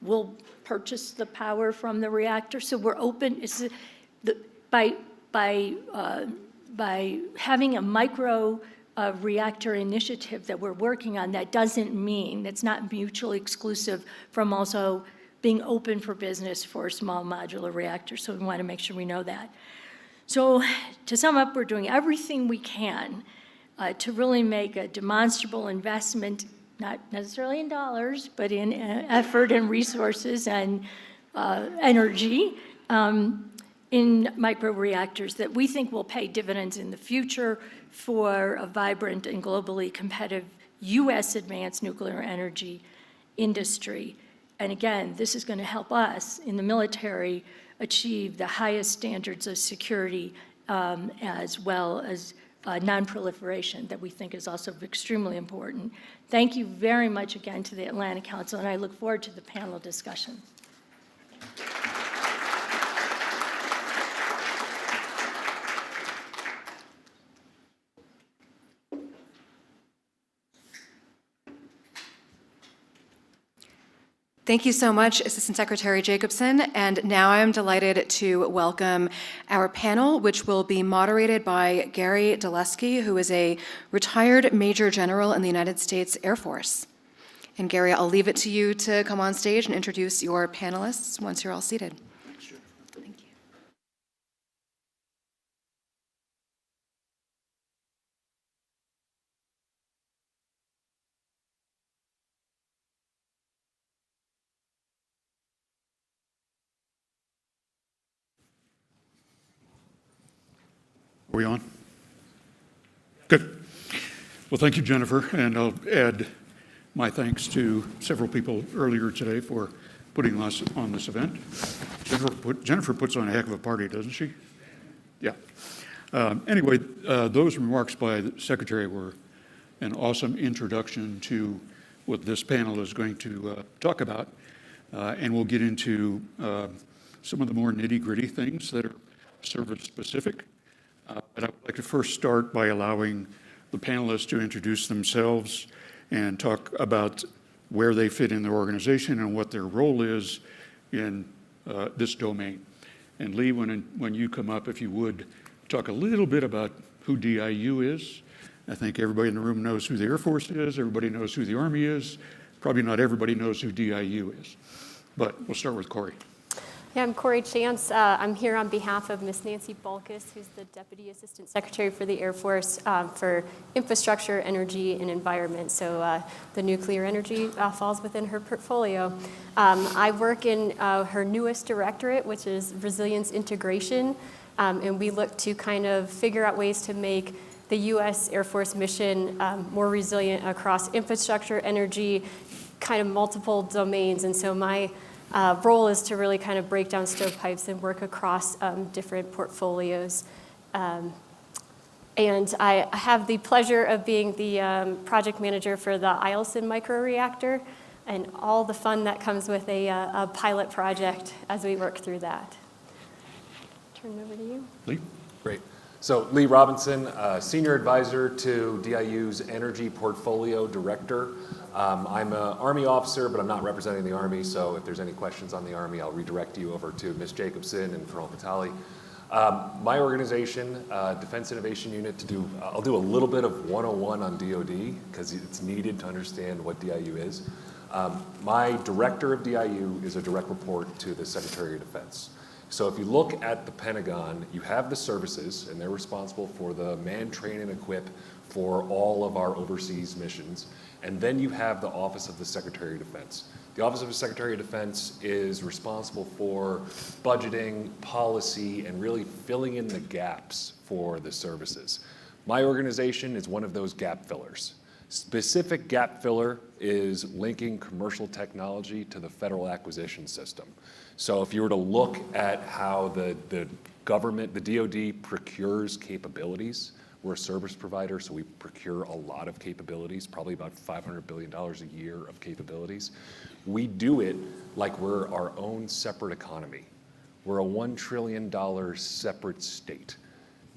we'll purchase the power from the reactor. So we're open. By having a micro reactor initiative that we're working on, that doesn't mean, that's not mutually exclusive from also being open for business for small modular reactors. So we want to make sure we know that. So to sum up, we're doing everything we can to really make a demonstrable investment, not necessarily in dollars, but in effort and resources and energy in microreactors that we think will pay dividends in the future for a vibrant and globally competitive U.S. advanced nuclear energy industry. And again, this is going to help us in the military achieve the highest standards of security as well as non-proliferation that we think is also extremely important. Thank you very much again to the Atlantic Council, and I look forward to the panel discussion. Thank you so much, Assistant Secretary Jacobson. And now I'm delighted to welcome our panel, which will be moderated by Gary Dulesky, who is a retired Major General in the United States Air Force. And Gary, I'll leave it to you to come on stage and introduce your panelists once you're all seated. Sure. Thank you. Are we on? Good. Well, thank you, Jennifer, and I'll add my thanks to several people earlier today for putting us on this event. Jennifer puts on a heck of a party, doesn't she? Yeah. Anyway, those remarks by the Secretary were an awesome introduction to what this panel is going to talk about, and we'll get into some of the more nitty-gritty things that are service-specific. But I would like to first start by allowing the panelists to introduce themselves and talk about where they fit in their organization and what their role is in this domain. And Lee, when you come up, if you would, talk a little bit about who DIU is. I think everybody in the room knows who the Air Force is, everybody knows who the Army is. Probably not everybody knows who DIU is. But we'll start with Corey. Yeah, I'm Corey Chance. I'm here on behalf of Ms. Nancy Balkus, who's the Deputy Assistant Secretary for the Air Force for Infrastructure, Energy, and Environment. So the nuclear energy falls within her portfolio. I work in her newest directorate, which is Resilience Integration, and we look to kind of figure out ways to make the U.S. Air Force mission more resilient across infrastructure, energy, kind of multiple domains. And so my role is to really kind of break down stovepipes and work across different portfolios. And I have the pleasure of being the project manager for the Eielson microreactor and all the fun that comes with a pilot project as we work through that. Turn it over to you. Lee? Great. So Lee Robinson, Senior Advisor to DIU's Energy Portfolio Director. I'm an Army officer, but I'm not representing the Army, so if there's any questions on the Army, I'll redirect you over to Ms. Jacobson and Colonel Vitale. My organization, Defense Innovation Unit, I'll do a little bit of 101 on DoD, because it's needed to understand what DIU is. My director of DIU is a direct report to the Secretary of Defense. So if you look at the Pentagon, you have the services, and they're responsible for the man, train, and equip for all of our overseas missions. And then you have the Office of the Secretary of Defense. The Office of the Secretary of Defense is responsible for budgeting, policy, and really filling in the gaps for the services. My organization is one of those gap fillers. Specific gap filler is linking commercial technology to the federal acquisition system. So if you were to look at how the government, the DoD procures capabilities, we're a service provider, so we procure a lot of capabilities, probably about $500 billion a year of capabilities. We do it like we're our own separate economy. We're a $1 trillion separate state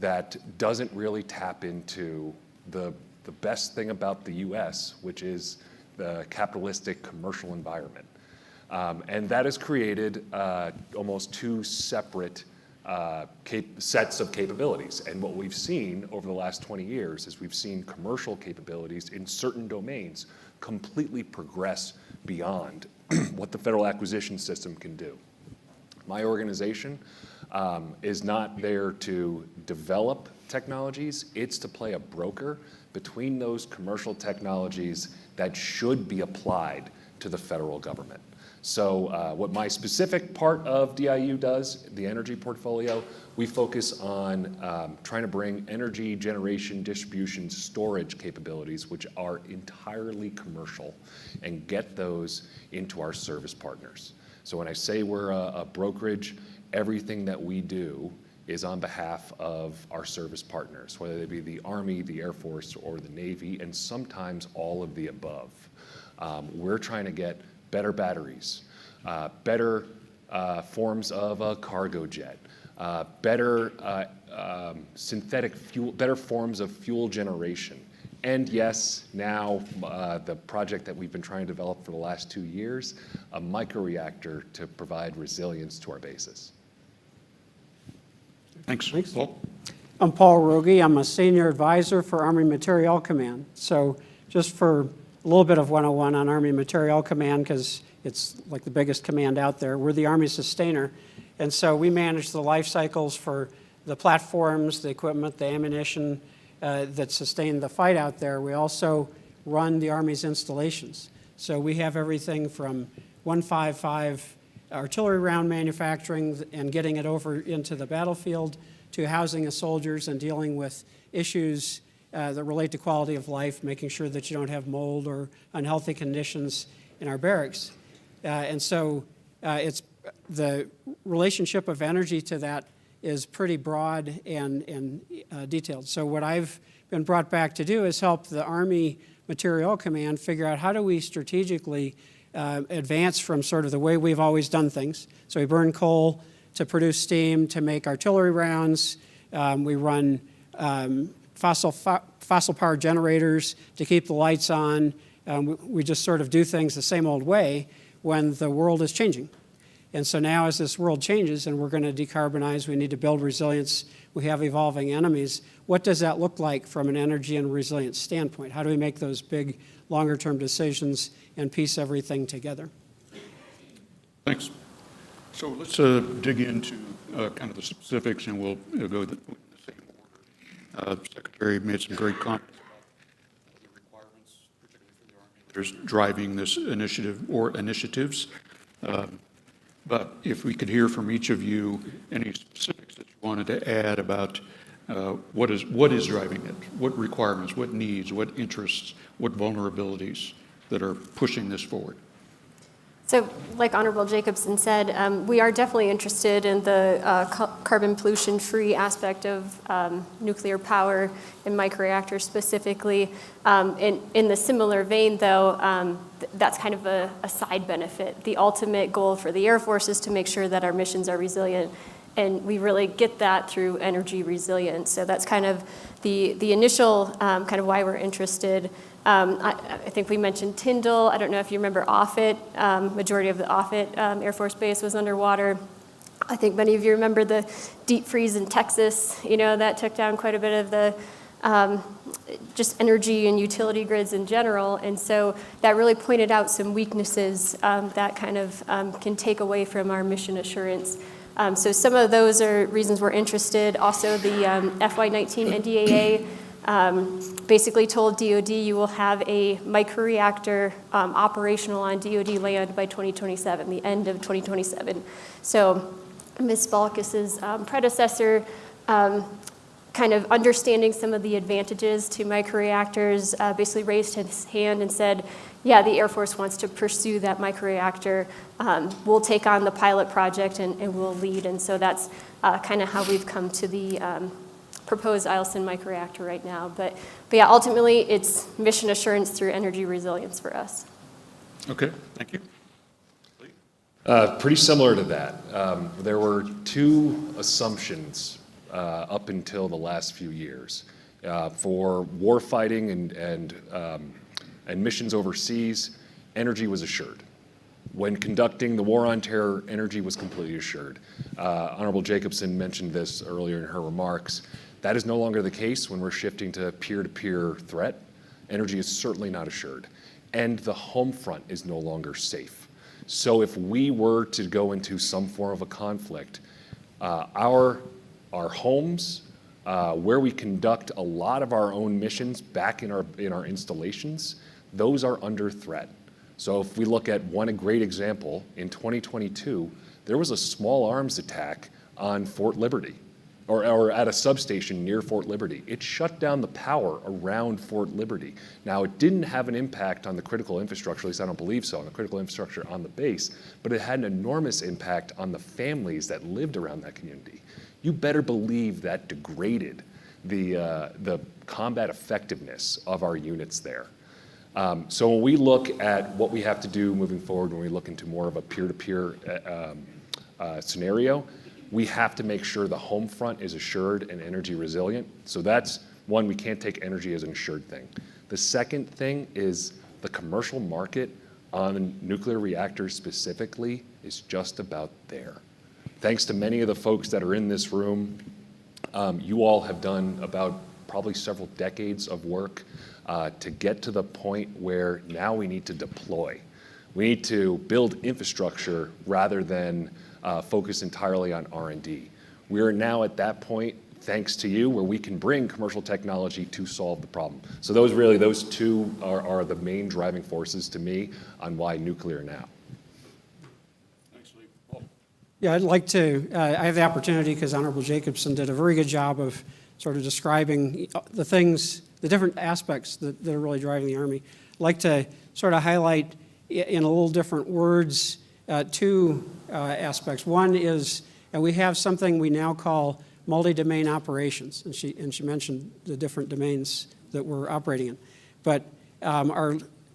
that doesn't really tap into the best thing about the US, which is the capitalistic commercial environment. And that has created almost two separate sets of capabilities. And what we've seen over the last 20 years is we've seen commercial capabilities in certain domains completely progress beyond what the federal acquisition system can do. My organization is not there to develop technologies, it's to play a broker between those commercial technologies that should be applied to the federal government. So what my specific part of DIU does, the energy portfolio, we focus on trying to bring energy generation, distribution, storage capabilities, which are entirely commercial, and get those into our service partners. So when I say we're a brokerage, everything that we do is on behalf of our service partners, whether they be the Army, the Air Force, or the Navy, and sometimes all of the above. We're trying to get better batteries, better forms of a cargo jet, better synthetic fuel, better forms of fuel generation. And yes, now the project that we've been trying to develop for the last 2 years, a microreactor to provide resilience to our bases. Thanks. Paul? I'm Paul Rogie. I'm a senior advisor for Army Materiel Command. So just for a little bit of 101 on Army Materiel Command, because it's like the biggest command out there. We're the Army sustainer. And so we manage the life cycles for the platforms, the equipment, the ammunition that sustain the fight out there. We also run the Army's installations. So we have everything from 155 artillery round manufacturing and getting it over into the battlefield to housing the soldiers and dealing with issues that relate to quality of life, making sure that you don't have mold or unhealthy conditions in our barracks. And so it's the relationship of energy to that is pretty broad and detailed. So what I've been brought back to do is help the Army Materiel Command figure out how do we strategically advance from sort of the way we've always done things. So we burn coal to produce steam to make artillery rounds. We run fossil power generators to keep the lights on. We just sort of do things the same old way when the world is changing. And so now as this world changes and we're going to decarbonize, we need to build resilience, we have evolving enemies, what does that look like from an energy and resilience standpoint? How do we make those big, longer-term decisions and piece everything together? Thanks. So let's dig into kind of the specifics, and we'll go the same order. The Secretary made some great comments about the requirements, particularly for the Army, that is driving this initiative or initiatives. But if we could hear from each of you any specifics that you wanted to add about What is driving it? What requirements, what needs, what interests, what vulnerabilities that are pushing this forward? So, like Honorable Jacobson said, we are definitely interested in the carbon pollution-free aspect of nuclear power and microreactors specifically. In the similar vein, though, that's kind of a side benefit. The ultimate goal for the Air Force is to make sure that our missions are resilient, and we really get that through energy resilience. So that's kind of the initial kind of why we're interested. I think we mentioned Tyndall. I don't know if you remember Offutt. Majority of the Offutt Air Force Base was underwater. I think many of you remember the deep freeze in Texas. That took down quite a bit of the just energy and utility grids in general. And so that really pointed out some weaknesses that kind of can take away from our mission assurance. So some of those are reasons we're interested. Also, the FY19 NDAA basically told DoD you will have a microreactor operational on DoD land by 2027, the end of 2027. So Ms. Balkis's predecessor, kind of understanding some of the advantages to microreactors, basically raised his hand and said, yeah, the Air Force wants to pursue that microreactor. We'll take on the pilot project and we'll lead. And so that's kind of how we've come to the proposed Eielson microreactor right now. But yeah, ultimately, it's mission assurance through energy resilience for us. Okay, thank you. Pretty similar to that. There were two assumptions up until the last few years. For war fighting and missions overseas, energy was assured. When conducting the war on terror, energy was completely assured. Honorable Jacobson mentioned this earlier in her remarks. That is no longer the case when we're shifting to peer-to-peer threat. Energy is certainly not assured. And the home front is no longer safe. So if we were to go into some form of a conflict, our homes, where we conduct a lot of our own missions back in our installations, those are under threat. So if we look at a great example, in 2022, there was a small arms attack on Fort Liberty, or at a substation near Fort Liberty. It shut down the power around Fort Liberty. Now, it didn't have an impact on the critical infrastructure, at least I don't believe so, on the critical infrastructure on the base, but it had an enormous impact on the families that lived around that community. You better believe that degraded the combat effectiveness of our units there. So when we look at what we have to do moving forward, when we look into more of a peer-to-peer scenario, we have to make sure the home front is assured and energy resilient. So that's one, we can't take energy as an assured thing. The second thing is the commercial market on nuclear reactors specifically is just about there. Thanks to many of the folks that are in this room, you all have done about probably several decades of work to get to the point where now we need to deploy. We need to build infrastructure rather than focus entirely on R&D. We are now at that point, thanks to you, where we can bring commercial technology to solve the problem. So those two are the main driving forces to me on why nuclear now. Yeah, I'd like to, I have the opportunity because Honorable Jacobson did a very good job of sort of describing the things, the different aspects that are really driving the Army. I'd like to sort of highlight in a little different words two aspects. One is we have something we now call multi-domain operations, and she mentioned the different domains that we're operating in. But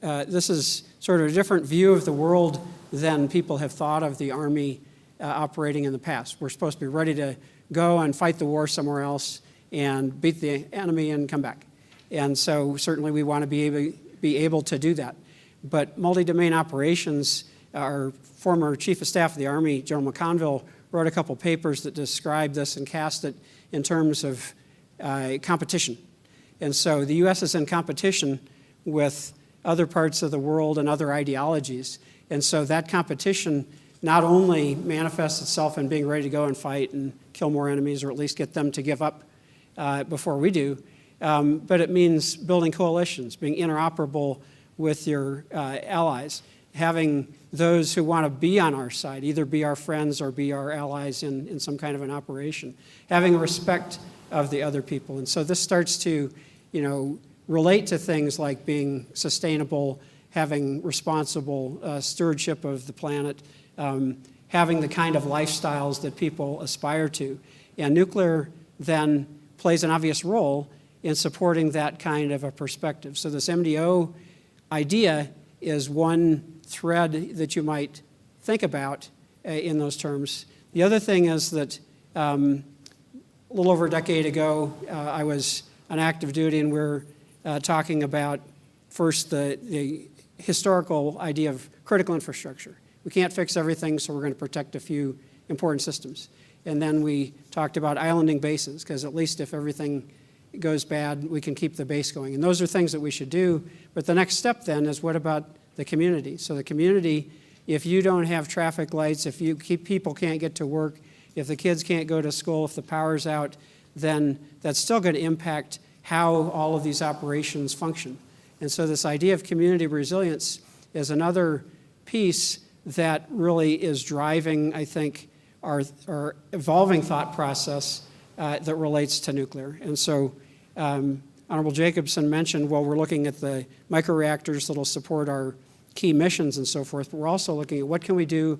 this is sort of a different view of the world than people have thought of the Army operating in the past. We're supposed to be ready to go and fight the war somewhere else and beat the enemy and come back. And so certainly we want to be able to do that. But multi-domain operations, our former Chief of Staff of the Army, General McConville, wrote a couple papers that describe this and cast it in terms of competition. And so the U.S. is in competition with other parts of the world and other ideologies. And so that competition not only manifests itself in being ready to go and fight and kill more enemies, or at least get them to give up before we do, but it means building coalitions, being interoperable with your allies, having those who want to be on our side, either be our friends or be our allies in some kind of an operation, having respect of the other people. And so this starts to, relate to things like being sustainable, having responsible stewardship of the planet, having the kind of lifestyles that people aspire to. And nuclear then plays an obvious role in supporting that kind of a perspective. So this MDO idea is one thread that you might think about in those terms. The other thing is that a little over a decade ago, I was on active duty, and we're talking about first the historical idea of critical infrastructure. We can't fix everything, so we're going to protect a few important systems. And then we talked about islanding bases, because at least if everything goes bad, we can keep the base going. And those are things that we should do. But the next step then is, what about the community? So the community, if you don't have traffic lights, if people can't get to work, if the kids can't go to school, if the power's out, then that's still going to impact how all of these operations function. And so this idea of community resilience is another piece that really is driving, I think, our evolving thought process that relates to nuclear. And so Honorable Jacobson mentioned, well, we're looking at the microreactors that will support our key missions and so forth, but we're also looking at what can we do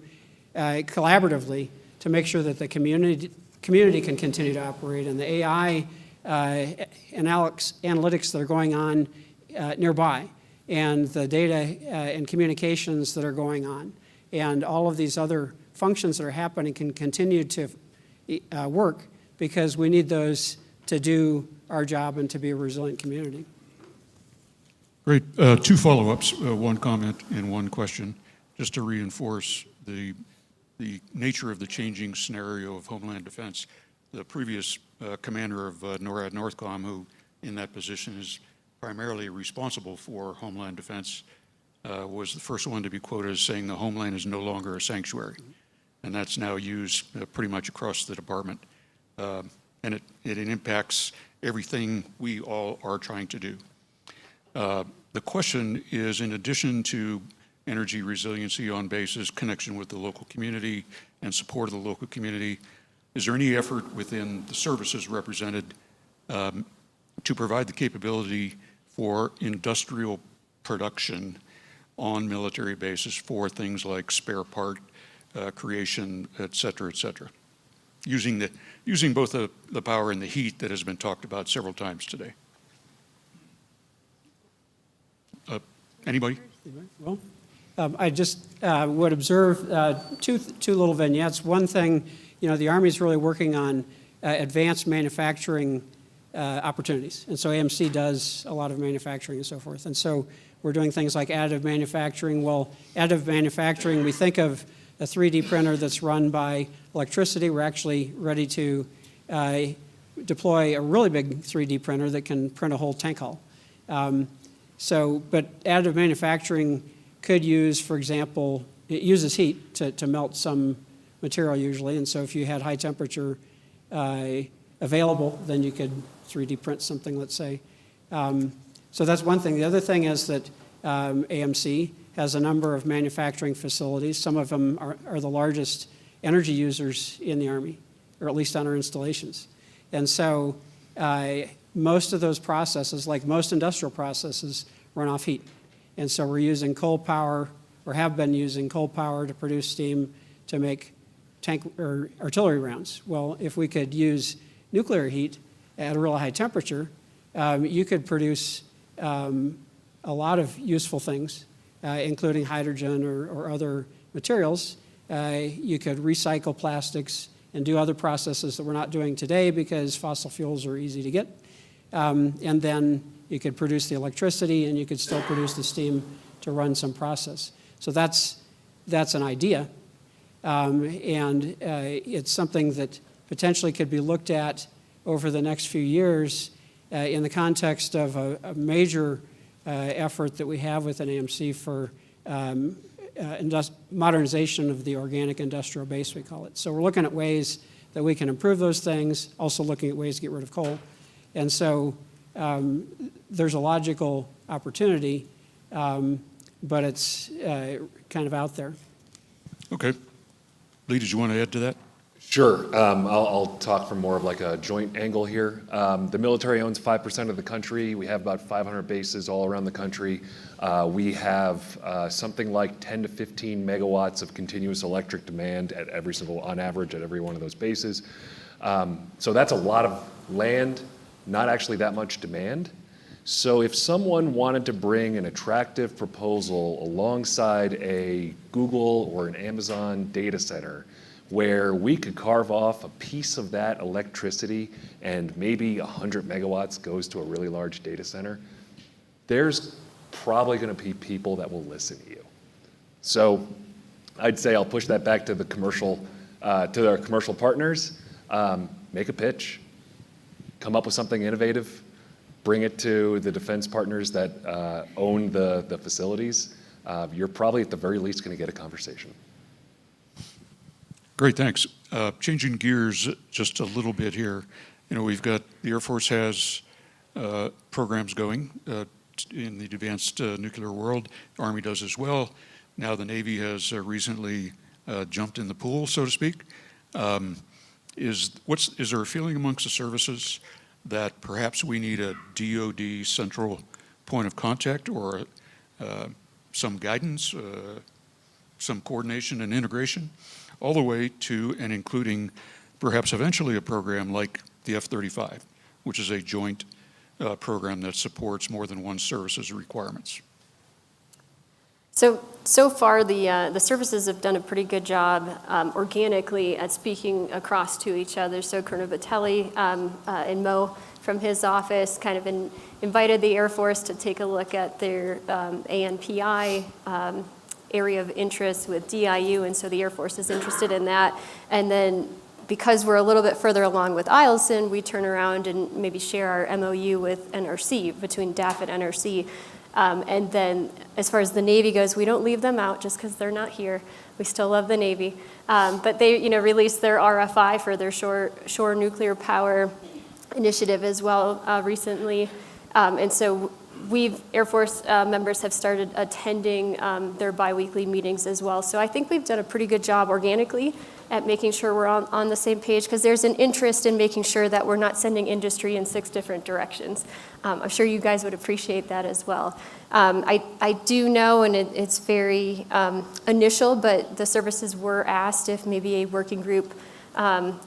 collaboratively to make sure that the community can continue to operate, and the AI analytics that are going on nearby, and the data and communications that are going on, and all of these other functions that are happening can continue to work, because we need those to do our job and to be a resilient community. Great. Two follow-ups, one comment and one question, just to reinforce the nature of the changing scenario of Homeland Defense. The previous commander of NORAD Northcom, who in that position is primarily responsible for Homeland Defense, was the first one to be quoted as saying the homeland is no longer a sanctuary. And that's now used pretty much across the department. And it impacts everything we all are trying to do. The question is, in addition to energy resiliency on bases, connection with the local community, and support of the local community, is there any effort within the services represented to provide the capability for industrial production on military bases for things like spare part creation, et cetera, using both the power and the heat that has been talked about several times today? Anybody? Well, I just would observe two little vignettes. One thing, the Army is really working on advanced manufacturing opportunities. And so AMC does a lot of manufacturing and so forth. And so we're doing things like additive manufacturing. Well, additive manufacturing, we think of a 3D printer that's run by electricity. We're actually ready to deploy a really big 3D printer that can print a whole tank hull. But additive manufacturing could use, for example, it uses heat to melt some material usually. And so if you had high temperature available, then you could 3D print something, let's say. So that's one thing. The other thing is that AMC has a number of manufacturing facilities. Some of them are the largest energy users in the Army, or at least on our installations. And so most of those processes, like most industrial processes, run off heat. And so we're using coal power, or have been using coal power to produce steam to make tank or artillery rounds. Well, if we could use nuclear heat at a real high temperature, you could produce a lot of useful things, including hydrogen or other materials. You could recycle plastics and do other processes that we're not doing today because fossil fuels are easy to get. And then you could produce the electricity, and you could still produce the steam to run some process. So that's an idea. And it's something that potentially could be looked at over the next few years in the context of a major effort that we have within AMC for modernization of the organic industrial base, we call it. So we're looking at ways that we can improve those things, also looking at ways to get rid of coal. And so there's a logical opportunity, but it's kind of out there. Okay. Lee, did you want to add to that? Sure. I'll talk from more of like a joint angle here. The military owns 5% of the country. We have about 500 bases all around the country. We have something like 10 to 15 megawatts of continuous electric demand on average at every one of those bases. So that's a lot of land, not actually that much demand. So if someone wanted to bring an attractive proposal alongside a Google or an Amazon data center where we could carve off a piece of that electricity and maybe 100 megawatts goes to a really large data center, there's probably going to be people that will listen to you. So I'd say I'll push that back to the commercial, to our commercial partners. Make a pitch, come up with something innovative, bring it to the defense partners that own the facilities. You're probably at the very least going to get a conversation. Great, thanks. Changing gears just a little bit here. We've got, the Air Force has programs going in the advanced nuclear world. The Army does as well. Now the Navy has recently jumped in the pool, so to speak. Is there a feeling amongst the services that perhaps we need a DoD central point of contact or some guidance, some coordination and integration, all the way to and including perhaps eventually a program like the F-35, which is a joint program that supports more than one service's requirements? So far, the services have done a pretty good job organically at speaking across to each other. So Colonel Vitelli and Mo from his office kind of invited the Air Force to take a look at their ANPI area of interest with DIU, and so the Air Force is interested in that. And then because we're a little bit further along with Eielson, we turn around and maybe share our MOU with NRC, between DAF and NRC. And then as far as the Navy goes, we don't leave them out just because they're not here. We still love the Navy. But they released their RFI for their shore nuclear power initiative as well recently. And so Air Force members have started attending their biweekly meetings as well. So I think we've done a pretty good job organically at making sure we're on the same page, because there's an interest in making sure that we're not sending industry in 6 different directions. I'm sure you guys would appreciate that as well. I do know, and it's very initial, but the services were asked if maybe a working group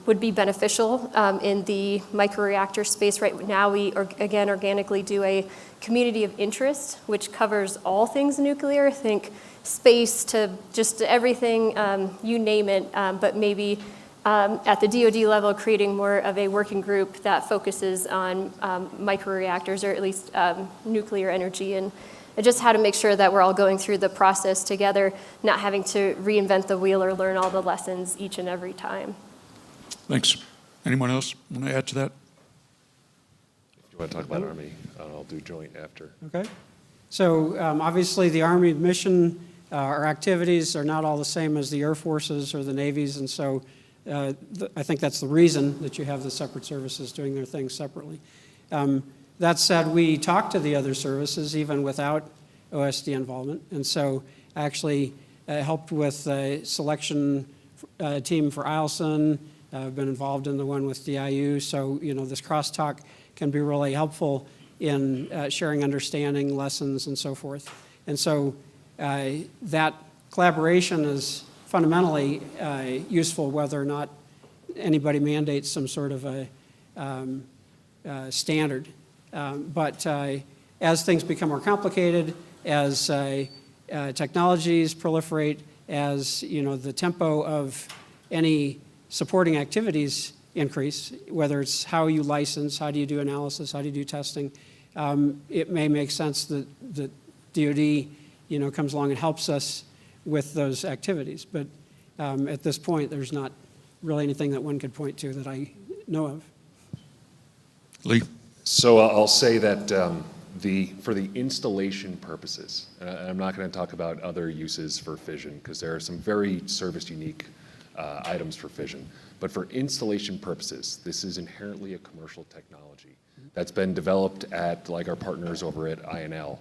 would be beneficial in the microreactor space. Right now, we again organically do a community of interest, which covers all things nuclear. Think space to just everything, you name it, but maybe at the DoD level, creating more of a working group that focuses on microreactors, or at least nuclear energy, and just how to make sure that we're all going through the process together, not having to reinvent the wheel or learn all the lessons each and every time. Thanks. Anyone else want to add to that? If you want to talk about Army, I'll do joint after. Okay. So obviously the Army mission, our activities are not all the same as the Air Force's or the Navy's, and so I think that's the reason that you have the separate services doing their things separately. That said, we talk to the other services even without OSD involvement, and so actually helped with a selection team for Eielson. I've been involved in the one with DIU, so this crosstalk can be really helpful in sharing understanding, lessons, and so forth. And so that collaboration is fundamentally useful whether or not anybody mandates some sort of a standard. But as things become more complicated, as technologies proliferate, as the tempo of any supporting activities increase, whether it's how you license, how do you do analysis, how do you do testing, it may make sense that DoD comes along and helps us with those activities. But at this point, there's not really anything that one could point to that I know of. Lee? So I'll say that for the installation purposes, I'm not going to talk about other uses for fission because there are some very service unique items for fission. But for installation purposes, this is inherently a commercial technology that's been developed at like our partners over at INL.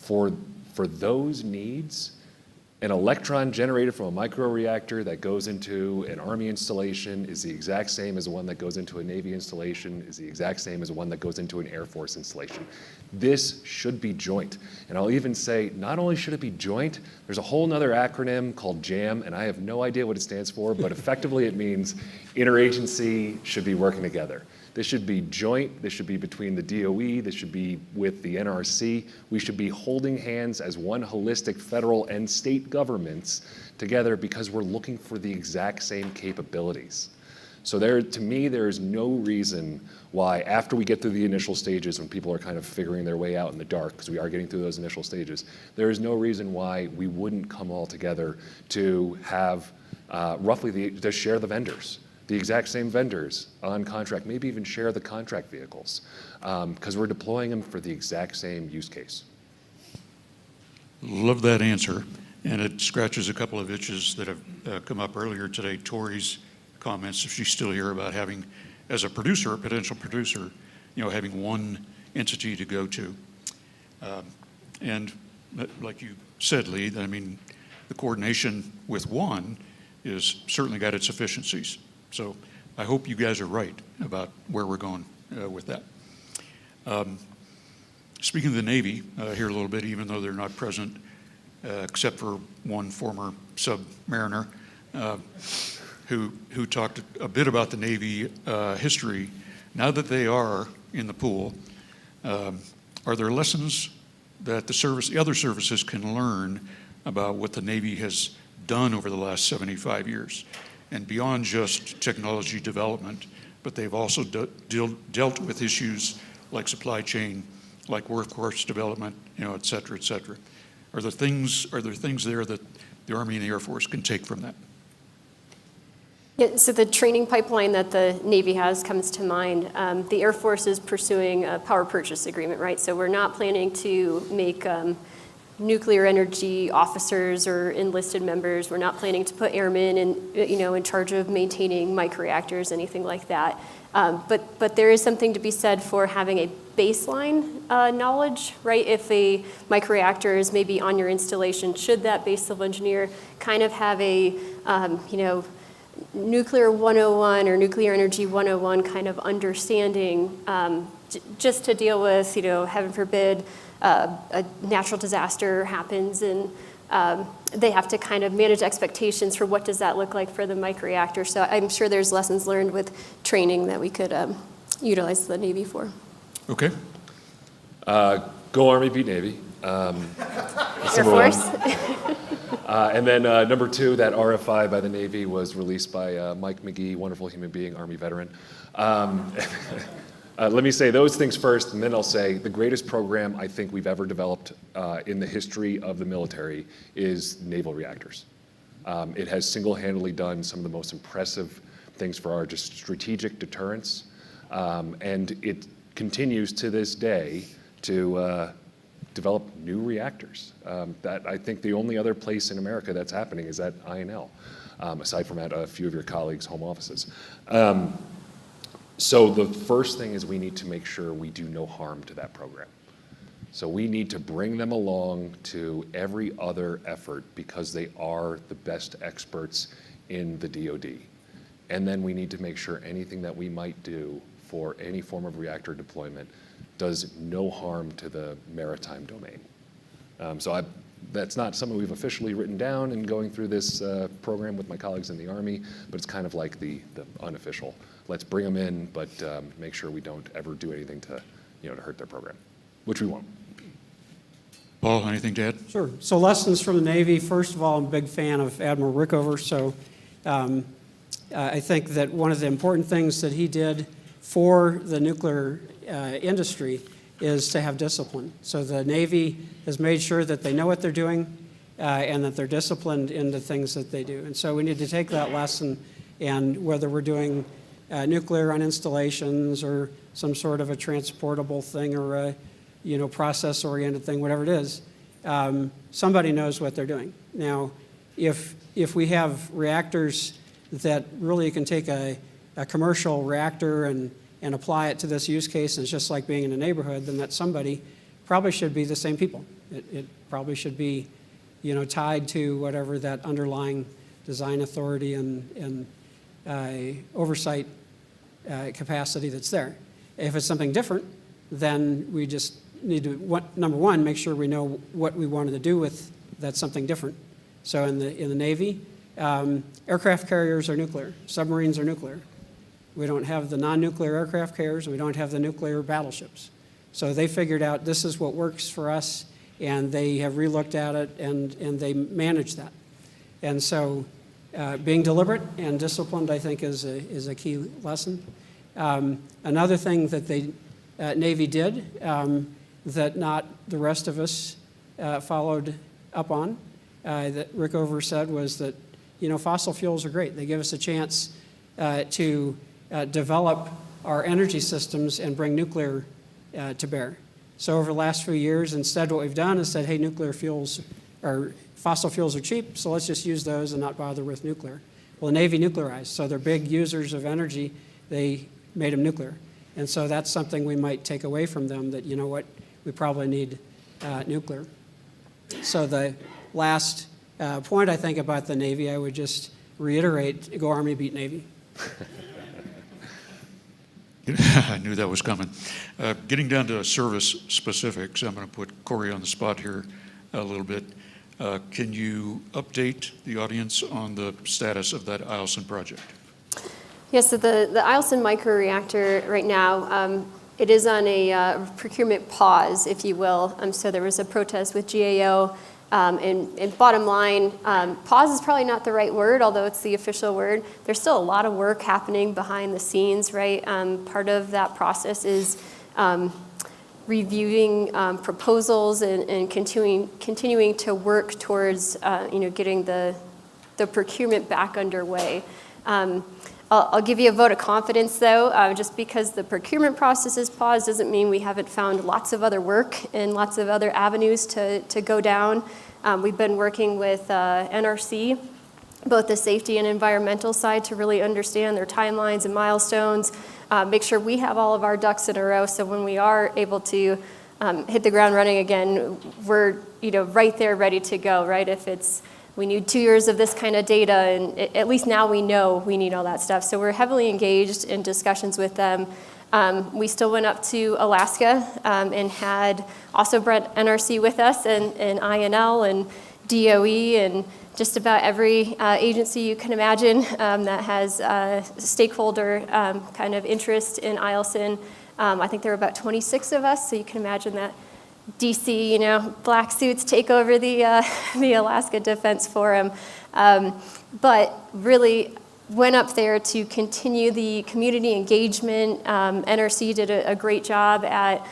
For those needs, An electron generated from a microreactor that goes into an Army installation is the exact same as the one that goes into a Navy installation, is the exact same as the one that goes into an Air Force installation. This should be joint. And I'll even say, not only should it be joint, there's a whole nother acronym called JAM, and I have no idea what it stands for, but effectively it means interagency should be working together. This should be joint, this should be between the DOE, this should be with the NRC. We should be holding hands as one holistic federal and state governments together because we're looking for the exact same capabilities. So to me, there is no reason why after we get through the initial stages when people are kind of figuring their way out in the dark, because we are getting through those initial stages, there is no reason why we wouldn't come all together to have to share the vendors. The exact same vendors on contract, maybe even share the contract vehicles, because we're deploying them for the exact same use case. Love that answer, and it scratches a couple of itches that have come up earlier today. Tori's comments, if she's still here, about having, as a producer, a potential producer, having one entity to go to. And like you said, Lee, I mean, the coordination with one is certainly got its efficiencies. So I hope you guys are right about where we're going with that. Speaking of the Navy here a little bit, even though they're not present, except for one former submariner who talked a bit about the Navy history. Now that they are in the pool, are there lessons that the other services can learn about what the Navy has done over the last 75 years? And beyond just technology development, but they've also dealt with issues like supply chain, like workforce development, et cetera, et cetera. Are there things there that the Army and the Air Force can take from that? Yeah, so the training pipeline that the Navy has comes to mind. The Air Force is pursuing a power purchase agreement, right? So we're not planning to make nuclear energy officers or enlisted members. We're not planning to put airmen in charge of maintaining microreactors, anything like that. But there is something to be said for having a baseline knowledge, right? If a microreactor is maybe on your installation, should that base level engineer kind of have a, nuclear 101 or nuclear energy 101 kind of understanding just to deal with, heaven forbid, a natural disaster happens and they have to kind of manage expectations for what does that look like for the microreactor. So I'm sure there's lessons learned with training that we could utilize the Navy for. Okay. Go Army, beat Navy. Air Force. And then number two, that RFI by the Navy was released by Mike McGee, wonderful human being, Army veteran. Let me say those things first, and then I'll say the greatest program I think we've ever developed in the history of the military is naval reactors. It has single-handedly done some of the most impressive things for our just strategic deterrence, and it continues to this day to develop new reactors. That I think the only other place in America that's happening is at INL, aside from at a few of your colleagues' home offices. So the first thing is we need to make sure we do no harm to that program. So we need to bring them along to every other effort because they are the best experts in the DoD. And then we need to make sure anything that we might do for any form of reactor deployment does no harm to the maritime domain. That's not something we've officially written down in going through this program with my colleagues in the Army, but it's kind of like the unofficial. Let's bring them in, but make sure we don't ever do anything to hurt their program, which we won't. Paul, anything to add? Sure. So lessons from the Navy. First of all, I'm a big fan of Admiral Rickover. So I think that one of the important things that he did for the nuclear industry is to have discipline. So the Navy has made sure that they know what they're doing and that they're disciplined in the things that they do. And so we need to take that lesson, and whether we're doing nuclear on installations or some sort of a transportable thing or a process-oriented thing, whatever it is, somebody knows what they're doing. Now, if we have reactors that really can take a commercial reactor and apply it to this use case, and it's just like being in a neighborhood, then that somebody probably should be the same people. It probably should be tied to whatever that underlying design authority and oversight capacity that's there. If it's something different, then we just need to, number one, make sure we know what we wanted to do with that something different. So in the Navy, aircraft carriers are nuclear, submarines are nuclear. We don't have the non-nuclear aircraft carriers, we don't have the nuclear battleships. So they figured out this is what works for us, and they have relooked at it, and they manage that. And so being deliberate and disciplined, I think, is a key lesson. Another thing that the Navy did that not the rest of us followed up on, that Rickover said, was that fossil fuels are great. They give us a chance to develop our energy systems and bring nuclear to bear. So over the last few years, instead what we've done is said, hey, nuclear fuels or fossil fuels are cheap, so let's just use those and not bother with nuclear. Well, the Navy nuclearized, so they're big users of energy. They made them nuclear. And so that's something we might take away from them, that, we probably need nuclear. So the last point I think about the Navy, I would just reiterate, go Army, beat Navy. I knew that was coming. Getting down to service specifics, I'm going to put Corey on the spot here a little bit. Can you update the audience on the status of that Eielson project? Yes, so the Eielson microreactor right now, it is on a procurement pause, if you will. So there was a protest with GAO. And bottom line, pause is probably not the right word, although it's the official word. There's still a lot of work happening behind the scenes, right? Part of that process is reviewing proposals and continuing to work towards getting the procurement back underway. I'll give you a vote of confidence, though. Just because the procurement process is paused doesn't mean we haven't found lots of other work and lots of other avenues to go down. We've been working with NRC, both the safety and environmental side, to really understand their timelines and milestones, make sure we have all of our ducks in a row, so when we are able to hit the ground running again, we're right there ready to go, right? If it's we need 2 years of this kind of data, and at least now we know we need all that stuff. So we're heavily engaged in discussions with them. We still went up to Alaska and had also brought NRC with us, and INL and DOE and just about every agency you can imagine that has stakeholder kind of interest in Eielson. I think there were about 26 of us, so you can imagine that DC, black suits take over the Alaska Defense Forum. But really went up there to continue the community engagement. NRC did a great job at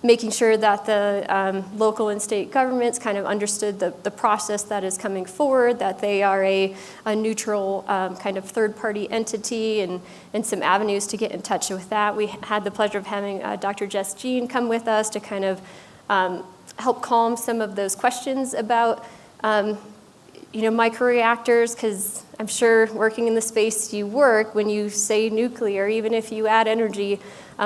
making sure that the local and state governments kind of understood the process that is coming forward, that they are a neutral kind of third-party entity, and some avenues to get in touch with that. We had the pleasure of having Dr. Jess Jean come with us to kind of help calm some of those questions about microreactors, because I'm sure working in the space you work, when you say nuclear, even if you add energy,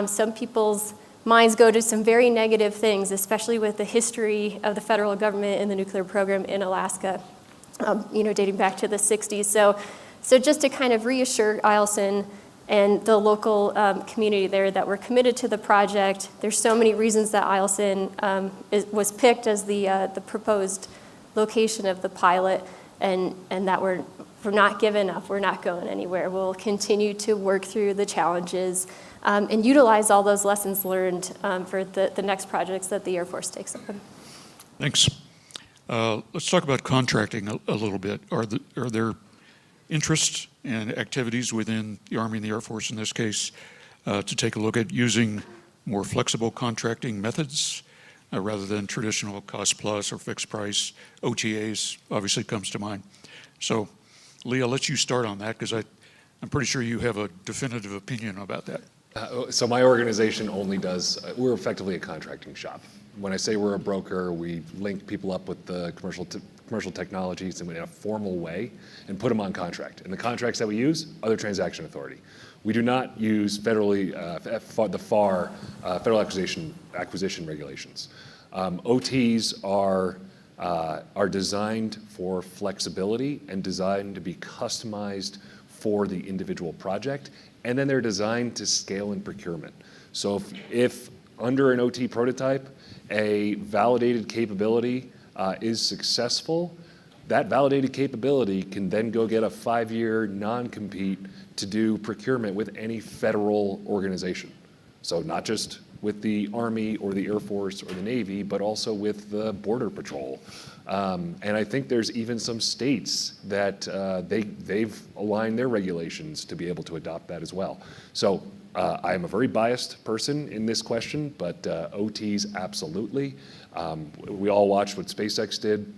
some people's minds go to some very negative things, especially with the history of the federal government and the nuclear program in Alaska, dating back to the 60s. So just to kind of reassure Eielson and the local community there that we're committed to the project. There's so many reasons that Eielson was picked as the proposed location of the pilot, and that we're not giving up, we're not going anywhere. We'll continue to work through the challenges and utilize all those lessons learned for the next projects that the Air Force takes on. Thanks. Let's talk about contracting a little bit. Are there interests and activities within the Army and the Air Force in this case to take a look at using more flexible contracting methods rather than traditional cost plus or fixed price? OTAs obviously comes to mind. So Lee, I'll let you start on that, because I'm pretty sure you have a definitive opinion about that. So my organization only does, we're effectively a contracting shop. When I say we're a broker, we link people up with the commercial technologies in a formal way and put them on contract. And the contracts that we use are the transaction authority. We do not use federally, Federal Acquisition Regulations. OTs are are designed for flexibility and designed to be customized for the individual project, and then they're designed to scale in procurement. So if under an OT prototype, a validated capability is successful, that validated capability can then go get a 5-year non-compete to do procurement with any federal organization. So not just with the Army or the Air Force or the Navy, but also with the Border Patrol. And I think there's even some states that they've aligned their regulations to be able to adopt that as well. So I am a very biased person in this question, but OTs absolutely. We all watched what SpaceX did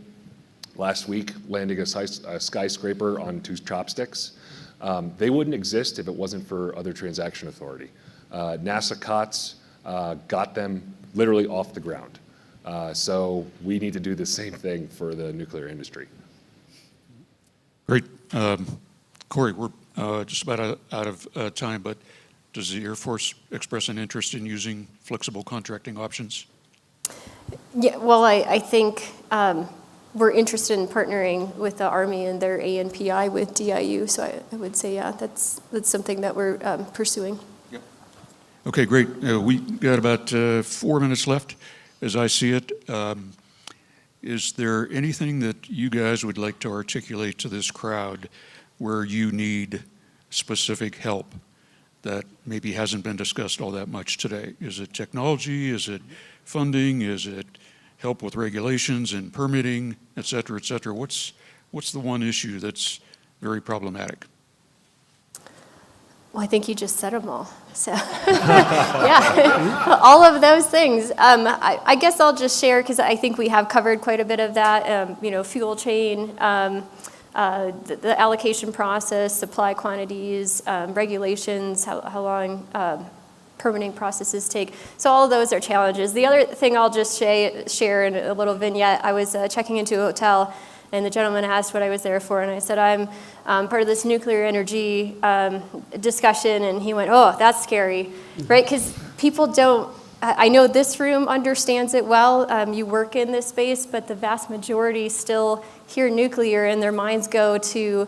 last week, landing a skyscraper on 2 chopsticks. They wouldn't exist if it wasn't for other transaction authority. NASA COTS got them literally off the ground. So we need to do the same thing for the nuclear industry. Great. Corey, we're just about out of time, but does the Air Force express an interest in using flexible contracting options? Yeah, well, I think we're interested in partnering with the Army and their ANPI with DIU, so I would say, yeah, that's something that we're pursuing. Yep. Okay, great. We got about 4 minutes left, as I see it. Is there anything that you guys would like to articulate to this crowd where you need specific help that maybe hasn't been discussed all that much today? Is it technology? Is it funding? Is it help with regulations and permitting, et cetera, et cetera? What's the one issue that's very problematic? Well, I think you just said them all. So, yeah, all of those things. I guess I'll just share, because I think we have covered quite a bit of that, fuel chain, the allocation process, supply quantities, regulations, how long permitting processes take. So all of those are challenges. The other thing I'll just share in a little vignette, I was checking into a hotel, and the gentleman asked what I was there for, and I said, I'm part of this nuclear energy discussion, and he went, oh, that's scary, right? Because people don't, I know this room understands it well. You work in this space, but the vast majority still hear nuclear, and their minds go to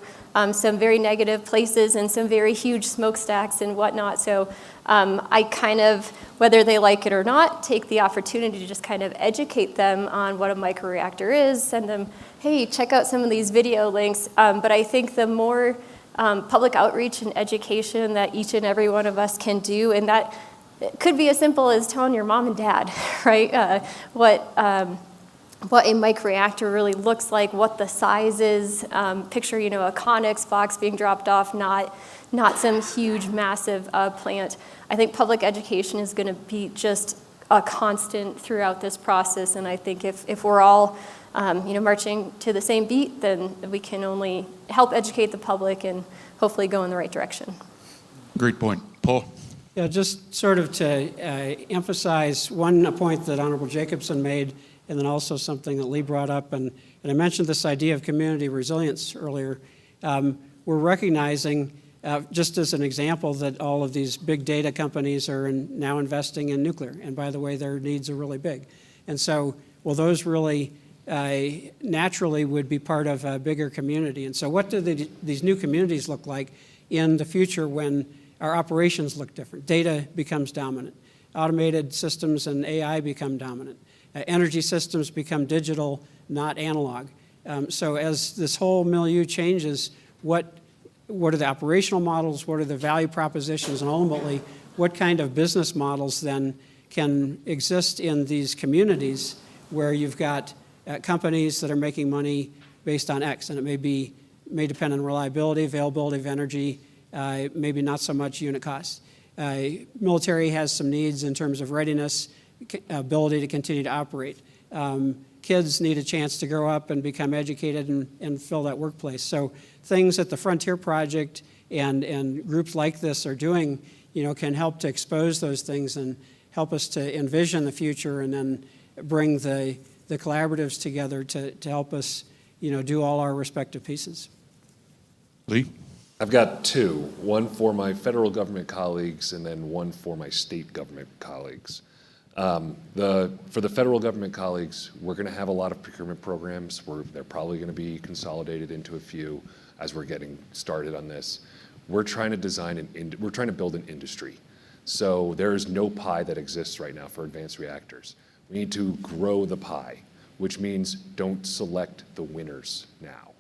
some very negative places and some very huge smokestacks and whatnot. So I kind of, whether they like it or not, take the opportunity to just kind of educate them on what a microreactor is, send them, hey, check out some of these video links. But I think the more public outreach and education that each and every one of us can do, and that it could be as simple as telling your mom and dad, right, what a microreactor really looks like, what the size is. Picture, a Conex box being dropped off, not some huge, massive plant. I think public education is going to be just a constant throughout this process, and I think if we're all marching to the same beat, then we can only help educate the public and hopefully go in the right direction. Great point. Paul? Yeah, just sort of to emphasize a point that Honorable Jacobson made, and then also something that Lee brought up, and I mentioned this idea of community resilience earlier. We're recognizing, just as an example, that all of these big data companies are now investing in nuclear, and by the way, their needs are really big. And so, well, those really naturally would be part of a bigger community. And so what do these new communities look like in the future when our operations look different? Data becomes dominant. Automated systems and AI become dominant. Energy systems become digital, not analog. So as this whole milieu changes, what are the operational models, what are the value propositions, and ultimately, what kind of business models then can exist in these communities where you've got companies that are making money based on X, and it may depend on reliability, availability of energy, maybe not so much unit costs. Military has some needs in terms of readiness, ability to continue to operate. Kids need a chance to grow up and become educated and fill that workplace. So things that the Frontier Project and groups like this are doing, can help to expose those things and help us to envision the future and then bring the collaboratives together to help us, do all our respective pieces. Lee? I've got 2, one for my federal government colleagues and then one for my state government colleagues. For the federal government colleagues, we're going to have a lot of procurement programs. They're probably going to be consolidated into a few as we're getting started on this. We're trying to we're trying to build an industry. So there is no pie that exists right now for advanced reactors. We need to grow the pie, which means don't select the winners now.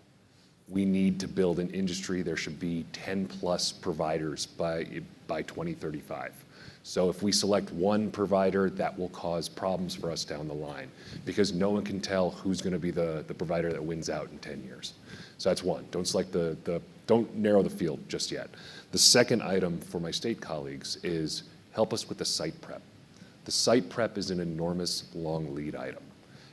We need to build an industry. There should be 10 plus providers by 2035. So if we select one provider, that will cause problems for us down the line because no one can tell who's going to be the provider that wins out in 10 years. So that's one. Don't select don't narrow the field just yet. The second item for my state colleagues is help us with the site prep. The site prep is an enormous long lead item.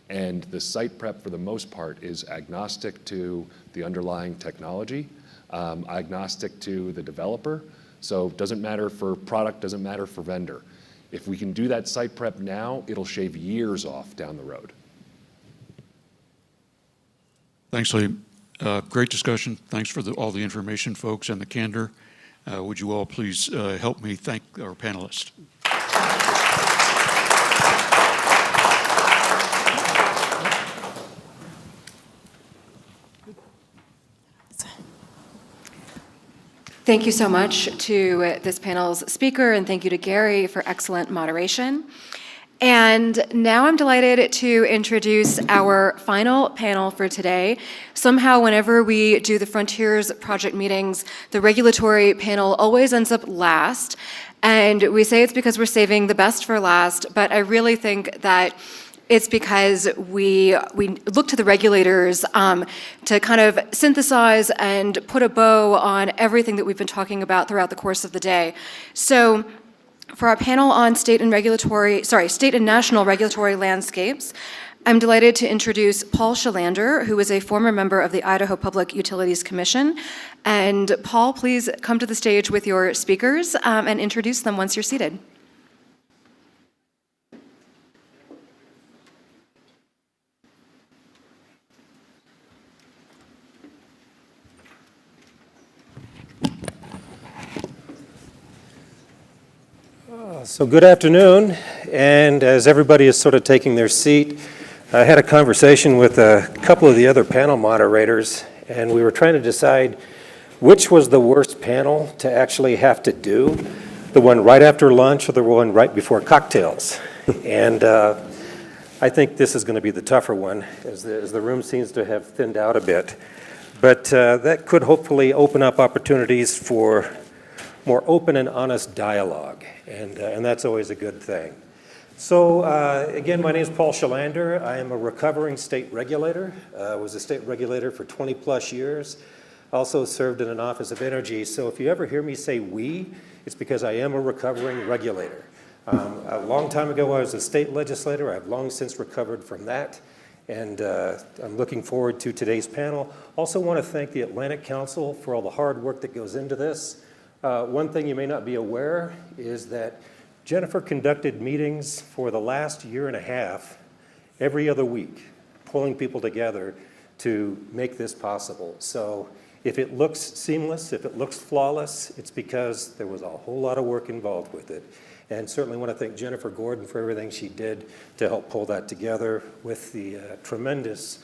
And the site prep, for the most part, is agnostic to the underlying technology, agnostic to the developer. So it doesn't matter for product, doesn't matter for vendor. If we can do that site prep now, it'll shave years off down the road. Thanks, Lee. Great discussion. Thanks for all the information, folks, and the candor. Would you all please help me thank our panelists? Thank you so much to this panel's speaker, and thank you to Gary for excellent moderation. And now I'm delighted to introduce our final panel for today. Somehow, whenever we do the Frontiers project meetings, the regulatory panel always ends up last. And we say it's because we're saving the best for last, but I really think that it's because we look to the regulators to kind of synthesize and put a bow on everything that we've been talking about throughout the course of the day. So for our panel on state and national regulatory landscapes, I'm delighted to introduce Paul Shalander, who is a former member of the Idaho Public Utilities Commission. And Paul, please come to the stage with your speakers and introduce them once you're seated. So good afternoon, and as everybody is sort of taking their seat, I had a conversation with a couple of the other panel moderators, and we were trying to decide which was the worst panel to actually have to do, the one right after lunch or the one right before cocktails. And I think this is going to be the tougher one, as the room seems to have thinned out a bit. But that could hopefully open up opportunities for more open and honest dialogue, and that's always a good thing. So again, my name is Paul Shalander. I am a recovering state regulator. I was a state regulator for 20 plus years. Also served in an office of energy. So if you ever hear me say we, it's because I am a recovering regulator. A long time ago, I was a state legislator. I've long since recovered from that. And I'm looking forward to today's panel. Also want to thank the Atlantic Council for all the hard work that goes into this. One thing you may not be aware is that Jennifer conducted meetings for the last year and a half every other week, pulling people together to make this possible. So if it looks seamless, if it looks flawless, it's because there was a whole lot of work involved with it. And certainly want to thank Jennifer Gordon for everything she did to help pull that together with the tremendous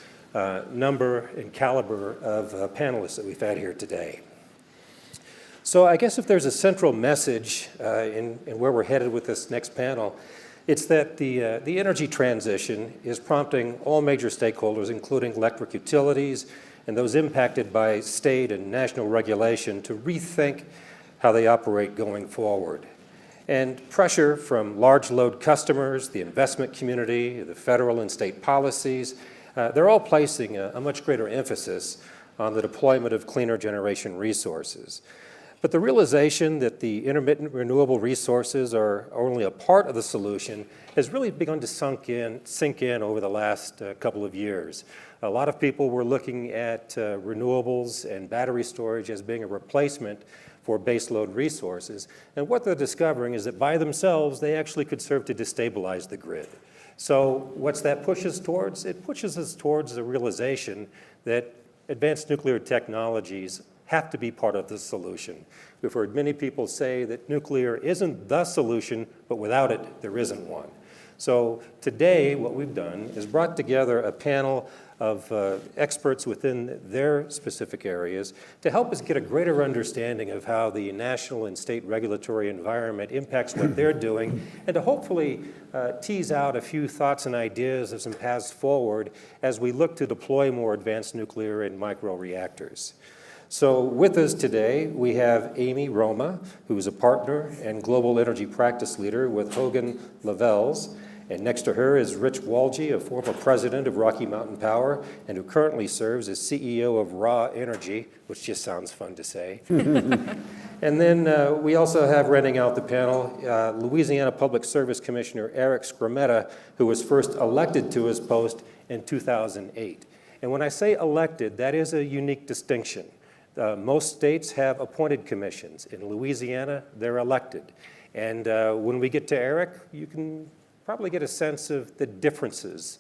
number and caliber of panelists that we've had here today. So I guess if there's a central message in where we're headed with this next panel, it's that the energy transition is prompting all major stakeholders, including electric utilities and those impacted by state and national regulation, to rethink how they operate going forward. And pressure from large load customers, the investment community, the federal and state policies, they're all placing a much greater emphasis on the deployment of cleaner generation resources. But the realization that the intermittent renewable resources are only a part of the solution has really begun to sink in over the last couple of years. A lot of people were looking at renewables and battery storage as being a replacement for baseload resources. And what they're discovering is that by themselves, they actually could serve to destabilize the grid. So what's that push us towards? It pushes us towards the realization that advanced nuclear technologies have to be part of the solution. We've heard many people say that nuclear isn't the solution, but without it, there isn't one. So today, what we've done is brought together a panel of experts within their specific areas to help us get a greater understanding of how the national and state regulatory environment impacts what they're doing, and to hopefully tease out a few thoughts and ideas of some paths forward as we look to deploy more advanced nuclear and microreactors. So with us today, we have Amy Roma, who is a partner and global energy practice leader with Hogan Lovells. And next to her is Rich Walge, a former president of Rocky Mountain Power, and who currently serves as CEO of Raw Energy, which just sounds fun to say. And then we also have rounding out the panel, Louisiana Public Service Commissioner Eric Scrametta, who was first elected to his post in 2008. And when I say elected, that is a unique distinction. Most states have appointed commissions. In Louisiana, they're elected. And when we get to Eric, you can probably get a sense of the differences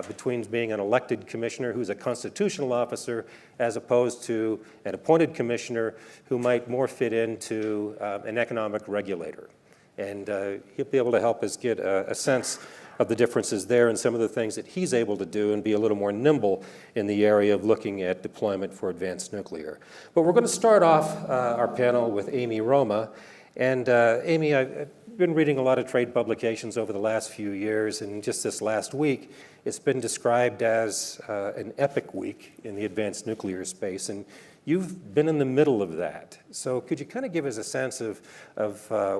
between being an elected commissioner who's a constitutional officer as opposed to an appointed commissioner who might more fit into an economic regulator. And he'll be able to help us get a sense of the differences there and some of the things that he's able to do and be a little more nimble in the area of looking at deployment for advanced nuclear. But we're going to start off our panel with Amy Roma. And Amy, I've been reading a lot of trade publications over the last few years, and just this last week, it's been described as an epic week in the advanced nuclear space, and you've been in the middle of that. So could you kind of give us a sense of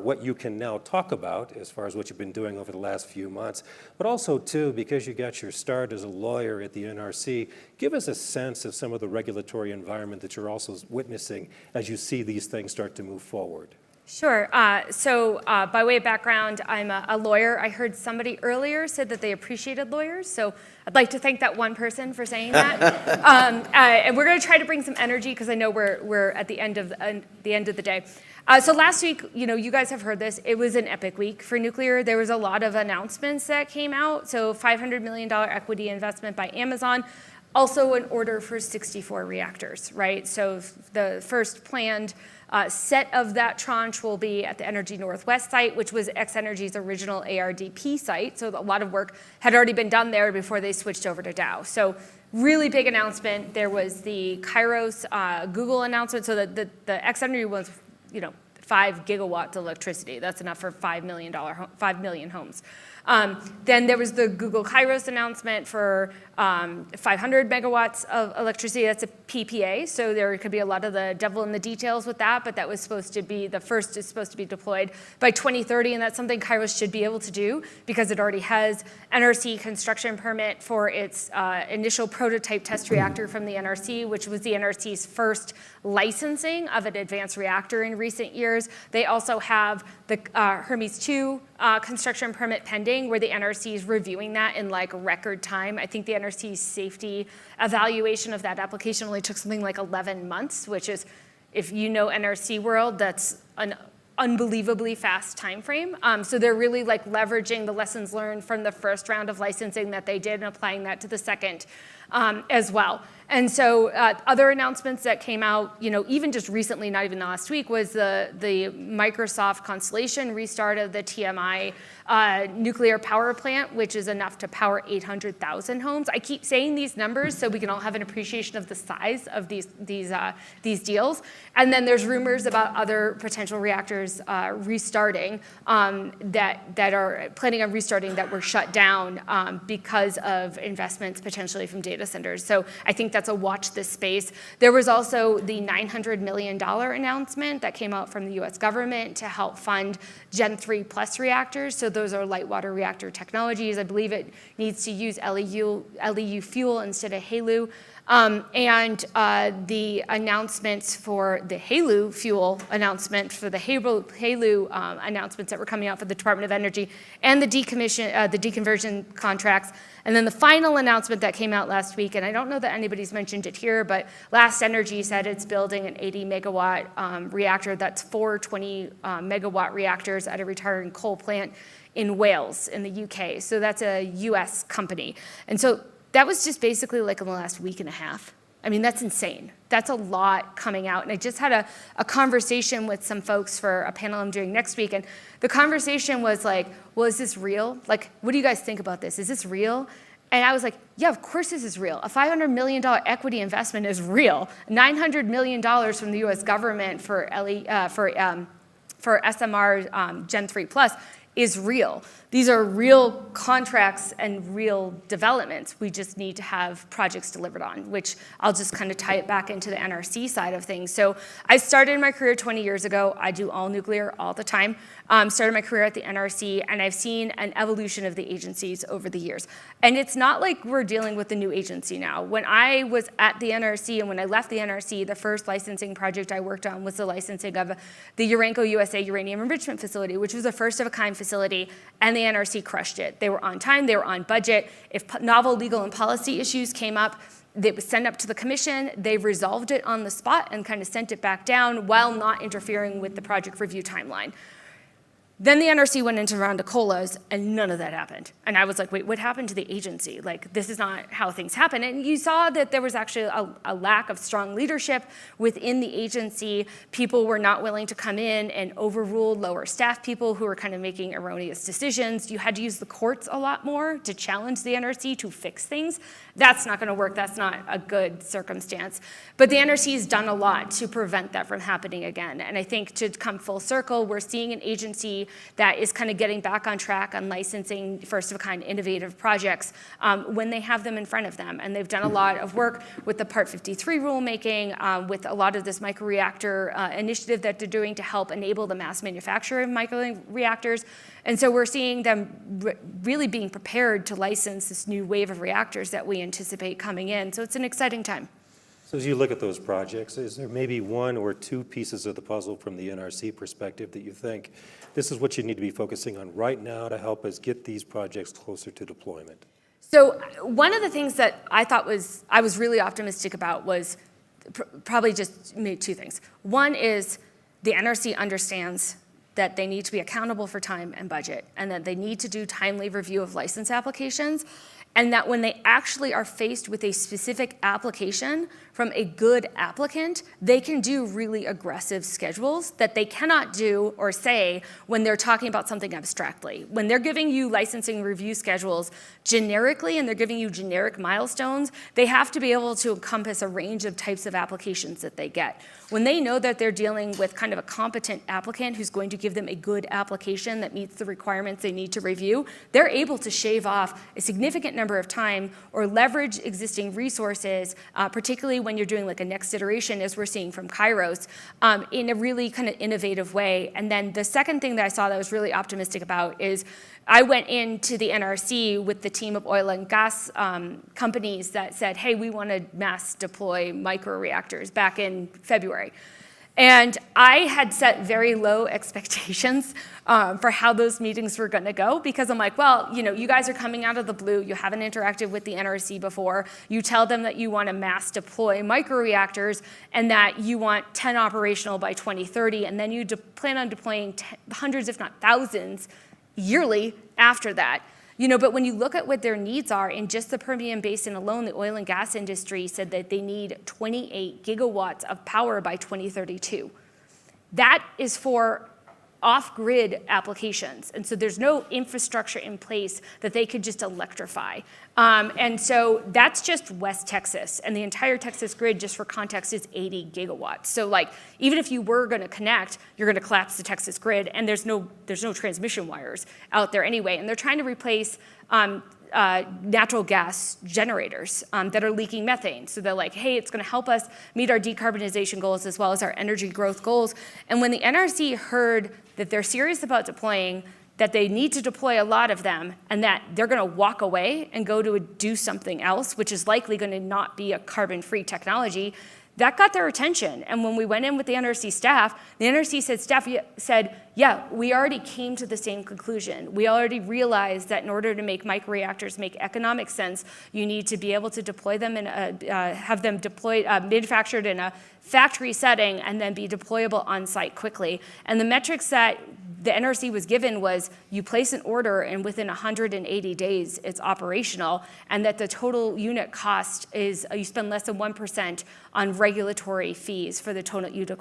what you can now talk about as far as what you've been doing over the last few months, but also, too, because you got your start as a lawyer at the NRC, give us a sense of some of the regulatory environment that you're also witnessing as you see these things start to move forward. Sure. So by way of background, I'm a lawyer. I heard somebody earlier said that they appreciated lawyers, so I'd like to thank that one person for saying that. And we're going to try to bring some energy because I know we're at the end of the day. So last week, you guys have heard this. It was an epic week for nuclear. There was a lot of announcements that came out. So $500 million equity investment by Amazon. Also an order for 64 reactors, right? So the first planned set of that tranche will be at the Energy Northwest site, which was X-Energy's original ARDP site. So a lot of work had already been done there before they switched over to Dow. So really big announcement. There was the Kairos Google announcement. So the X-Energy was, 5 gigawatts of electricity. That's enough for 5 million homes. Then there was the Google Kairos announcement for 500 megawatts of electricity. That's a PPA, so there could be a lot of the devil in the details with that, but that was supposed to be, the first is supposed to be deployed by 2030, and that's something Kairos should be able to do because it already has NRC construction permit for its initial prototype test reactor from the NRC, which was the NRC's first licensing of an advanced reactor in recent years. They also have the Hermes 2 construction permit pending, where the NRC is reviewing that in record time. I think the NRC's safety evaluation of that application only took something like 11 months, which is, if you know NRC world, that's an unbelievably fast time frame. So they're really leveraging the lessons learned from the first round of licensing that they did and applying that to the second as well. And so other announcements that came out, even just recently, not even last week, was the Microsoft Constellation restart of the TMI nuclear power plant, which is enough to power 800,000 homes. I keep saying these numbers so we can all have an appreciation of the size of these deals. And then there's rumors about other potential reactors restarting that are planning on restarting that were shut down because of investments potentially from data centers. So I think that's a watch this space. There was also the $900 million announcement that came out from the US government to help fund Gen 3 plus reactors. So those are light water reactor technologies. I believe it needs to use LEU fuel instead of HALEU. And the announcements for the HALEU fuel announcement, for the HALEU announcements that were coming out for the Department of Energy, and the deconversion contracts. And then the final announcement that came out last week, and I don't know that anybody's mentioned it here, but Last Energy said it's building an 80 megawatt reactor. That's 4 20 megawatt reactors at a retiring coal plant in Wales in the UK. So that's a US company. And so that was just basically in the last week and a half. I mean, that's insane. That's a lot coming out. And I just had a conversation with some folks for a panel I'm doing next week. And the conversation was like, well, is this real? Like, what do you guys think about this? Is this real? And I was like, yeah, of course this is real. A $500 million equity investment is real. $900 million from the US government for SMR Gen 3 Plus is real. These are real contracts and real developments. We just need to have projects delivered on, which I'll just kind of tie it back into the NRC side of things. So I started my career 20 years ago. I do all nuclear all the time. Started my career at the NRC, and I've seen an evolution of the agencies over the years. And it's not like we're dealing with a new agency now. When I was at the NRC and when I left the NRC, the first licensing project I worked on was the licensing of the Urenco USA Uranium Enrichment Facility, which was a first-of-a-kind facility, and the NRC crushed it. They were on time, they were on budget. If novel legal and policy issues came up, they would send up to the commission, they resolved it on the spot and kind of sent it back down while not interfering with the project review timeline. Then the NRC went into a round of COLAs, and none of that happened. And I was like, wait, what happened to the agency? Like, this is not how things happen. And you saw that there was actually a lack of strong leadership within the agency. People were not willing to come in and overrule lower staff people who were kind of making erroneous decisions. You had to use the courts a lot more to challenge the NRC to fix things. That's not gonna work. That's not a good circumstance. But the NRC has done a lot to prevent that from happening again. And I think to come full circle, we're seeing an agency that is kind of getting back on track on licensing first-of-a-kind innovative projects when they have them in front of them. And they've done a lot of work with the Part 53 rulemaking, with a lot of this microreactor initiative that they're doing to help enable the mass manufacture of microreactors. And so we're seeing them really being prepared to license this new wave of reactors that we anticipate coming in. So it's an exciting time. So as you look at those projects, is there maybe one or two pieces of the puzzle from the NRC perspective that you think this is what you need to be focusing on right now to help us get these projects closer to deployment? So one of the things that I thought I was really optimistic about was probably just two things. One is the NRC understands that they need to be accountable for time and budget, and that they need to do timely review of license applications, and that when they actually are faced with a specific application from a good applicant, they can do really aggressive schedules that they cannot do or say when they're talking about something abstractly. When they're giving you licensing review schedules generically and they're giving you generic milestones, they have to be able to encompass a range of types of applications that they get. When they know that they're dealing with kind of a competent applicant who's going to give them a good application that meets the requirements they need to review, they're able to shave off a significant number of time or leverage existing resources, particularly when you're doing like a next iteration, as we're seeing from Kairos, in a really kind of innovative way. And then the second thing that I saw that I was really optimistic about is I went into the NRC with the team of oil and gas companies that said, hey, we want to mass deploy microreactors back in February. And I had set very low expectations for how those meetings were going to go, because I'm like, well, you know, you guys are coming out of the blue. You haven't interacted with the NRC before. You tell them that you want to mass deploy microreactors and that you want 10 operational by 2030, and then you plan on deploying hundreds, if not thousands, yearly after that. You know, but when you look at what their needs are in just the Permian Basin alone, the oil and gas industry said that they need 28 gigawatts of power by 2032. That is for off-grid applications. And so there's no infrastructure in place that they could just electrify. And so that's just West Texas. And the entire Texas grid, just for context, is 80 gigawatts. So like, even if you were going to connect, you're going to collapse the Texas grid, and there's no transmission wires out there anyway. And they're trying to replace natural gas generators that are leaking methane. So they're like, hey, it's going to help us meet our decarbonization goals as well as our energy growth goals. And when the NRC heard that they're serious about deploying, that they need to deploy a lot of them, and that they're going to walk away and go to do something else, which is likely going to not be a carbon-free technology, that got their attention. And when we went in with the NRC staff, the NRC said, yeah, we already came to the same conclusion. We already realized that in order to make microreactors make economic sense, you need to be able to deploy them and have them deployed, manufactured in a factory setting and then be deployable on site quickly. And the metrics that the NRC was given was you place an order and within 180 days it's operational, and that the total unit cost is you spend less than 1% on regulatory fees for the total unit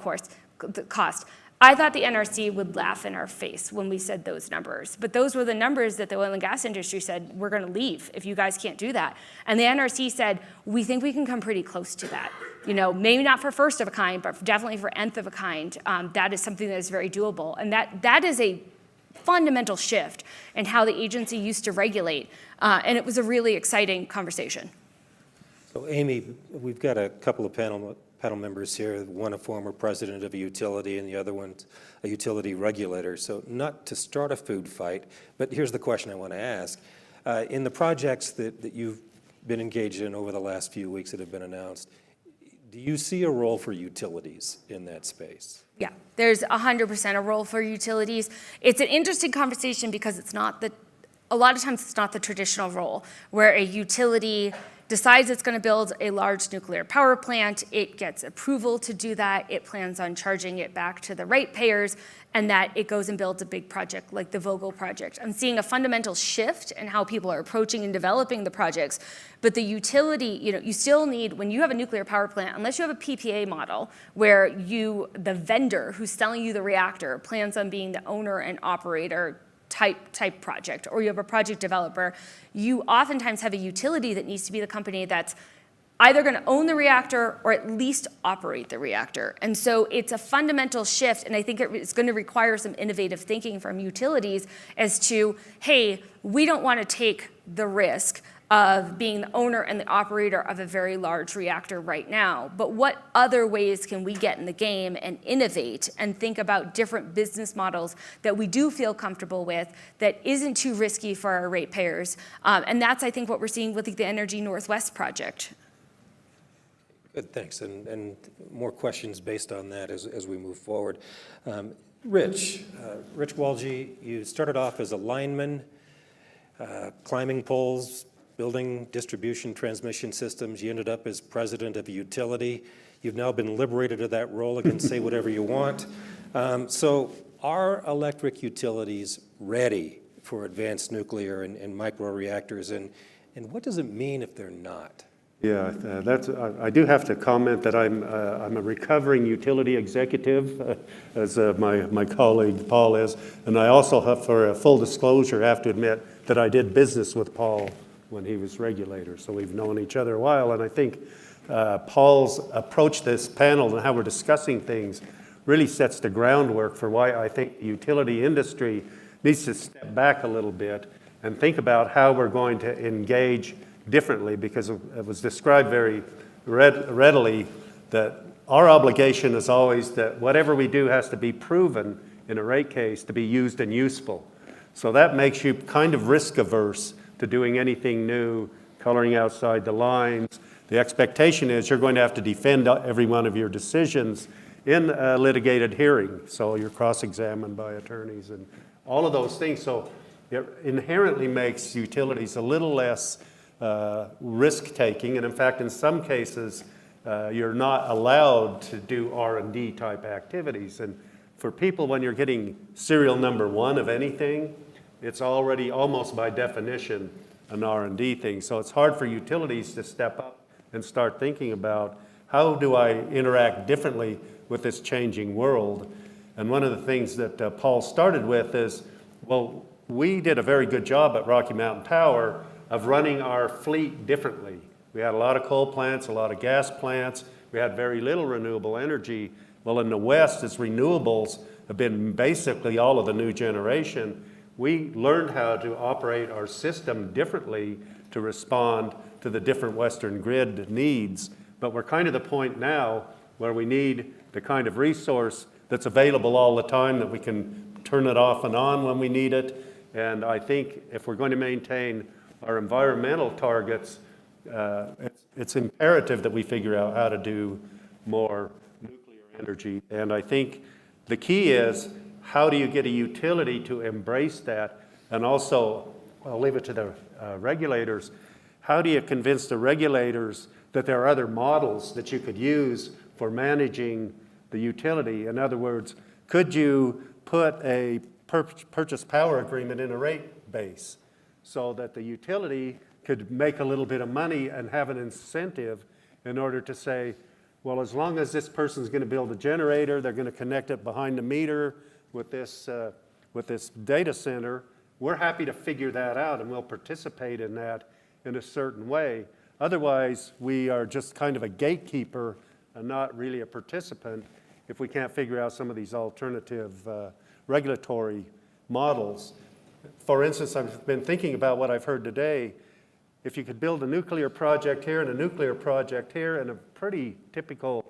cost. I thought the NRC would laugh in our face when we said those numbers, but those were the numbers that the oil and gas industry said, we're going to leave if you guys can't do that. And the NRC said, we think we can come pretty close to that. You know, maybe not for first of a kind, but definitely for nth of a kind. That is something that is very doable. And that is a fundamental shift in how the agency used to regulate. And it was a really exciting conversation. So Amy, we've got a couple of panel members here, one a former president of a utility and the other one a utility regulator. So not to start a food fight, but here's the question I want to ask. In the projects that you've been engaged in over the last few weeks that have been announced, do you see a role for utilities in that space? Yeah, there's 100% a role for utilities. It's an interesting conversation because a lot of times it's not the traditional role where a utility decides it's going to build a large nuclear power plant, it gets approval to do that, it plans on charging it back to the ratepayers, and that it goes and builds a big project like the Vogtle project. I'm seeing a fundamental shift in how people are approaching and developing the projects, but the utility, you still need, when you have a nuclear power plant, unless you have a PPA model where the vendor who's selling you the reactor plans on being the owner and operator type project, or you have a project developer, you oftentimes have a utility that needs to be the company that's either going to own the reactor or at least operate the reactor. And so it's a fundamental shift, and I think it's going to require some innovative thinking from utilities as to, hey, we don't want to take the risk of being the owner and the operator of a very large reactor right now, but what other ways can we get in the game and innovate and think about different business models that we do feel comfortable with that isn't too risky for our ratepayers? And that's, I think, what we're seeing with the Energy Northwest project. Good, thanks. And more questions based on that as we move forward. Rich Walge, you started off as a lineman, climbing poles, building distribution transmission systems. You ended up as president of a utility. You've now been liberated of that role. You can say whatever you want. So are electric utilities ready for advanced nuclear and microreactors? And what does it mean if they're not? Yeah, I do have to comment that I'm a recovering utility executive, as my colleague Paul is, and I also have, for a full disclosure, have to admit that I did business with Paul when he was regulator, so we've known each other a while, and I think Paul's approach to this panel and how we're discussing things really sets the groundwork for why I think the utility industry needs to step back a little bit and think about how we're going to engage differently, because it was described very readily that our obligation is always that whatever we do has to be proven in a rate case to be used and useful. So that makes you kind of risk averse to doing anything new, coloring outside the lines. The expectation is you're going to have to defend every one of your decisions in a litigated hearing. So you're cross-examined by attorneys and all of those things. So it inherently makes utilities a little less risk-taking, and in fact, in some cases, you're not allowed to do R&D type activities. And for people, when you're getting serial number one of anything, it's already almost by definition an R&D thing. So it's hard for utilities to step up and start thinking about how do I interact differently with this changing world. And one of the things that Paul started with is, well, we did a very good job at Rocky Mountain Power of running our fleet differently. We had a lot of coal plants, a lot of gas plants. We had very little renewable energy. Well, in the West, as renewables have been basically all of the new generation, we learned how to operate our system differently to respond to the different Western grid needs. But we're kind of the point now where we need the kind of resource that's available all the time, that we can turn it off and on when we need it. And I think if we're going to maintain our environmental targets, it's imperative that we figure out how to do more nuclear energy. And I think the key is, how do you get a utility to embrace that? And also, I'll leave it to the regulators, how do you convince the regulators that there are other models that you could use for managing the utility? In other words, could you put a purchase power agreement in a rate base so that the utility could make a little bit of money and have an incentive in order to say, well, as long as this person's going to build a generator, they're going to connect it behind the meter with this data center, we're happy to figure that out and we'll participate in that in a certain way. Otherwise, we are just kind of a gatekeeper and not really a participant if we can't figure out some of these alternative regulatory models. For instance, I've been thinking about what I've heard today. If you could build a nuclear project here and a nuclear project here and a pretty typical,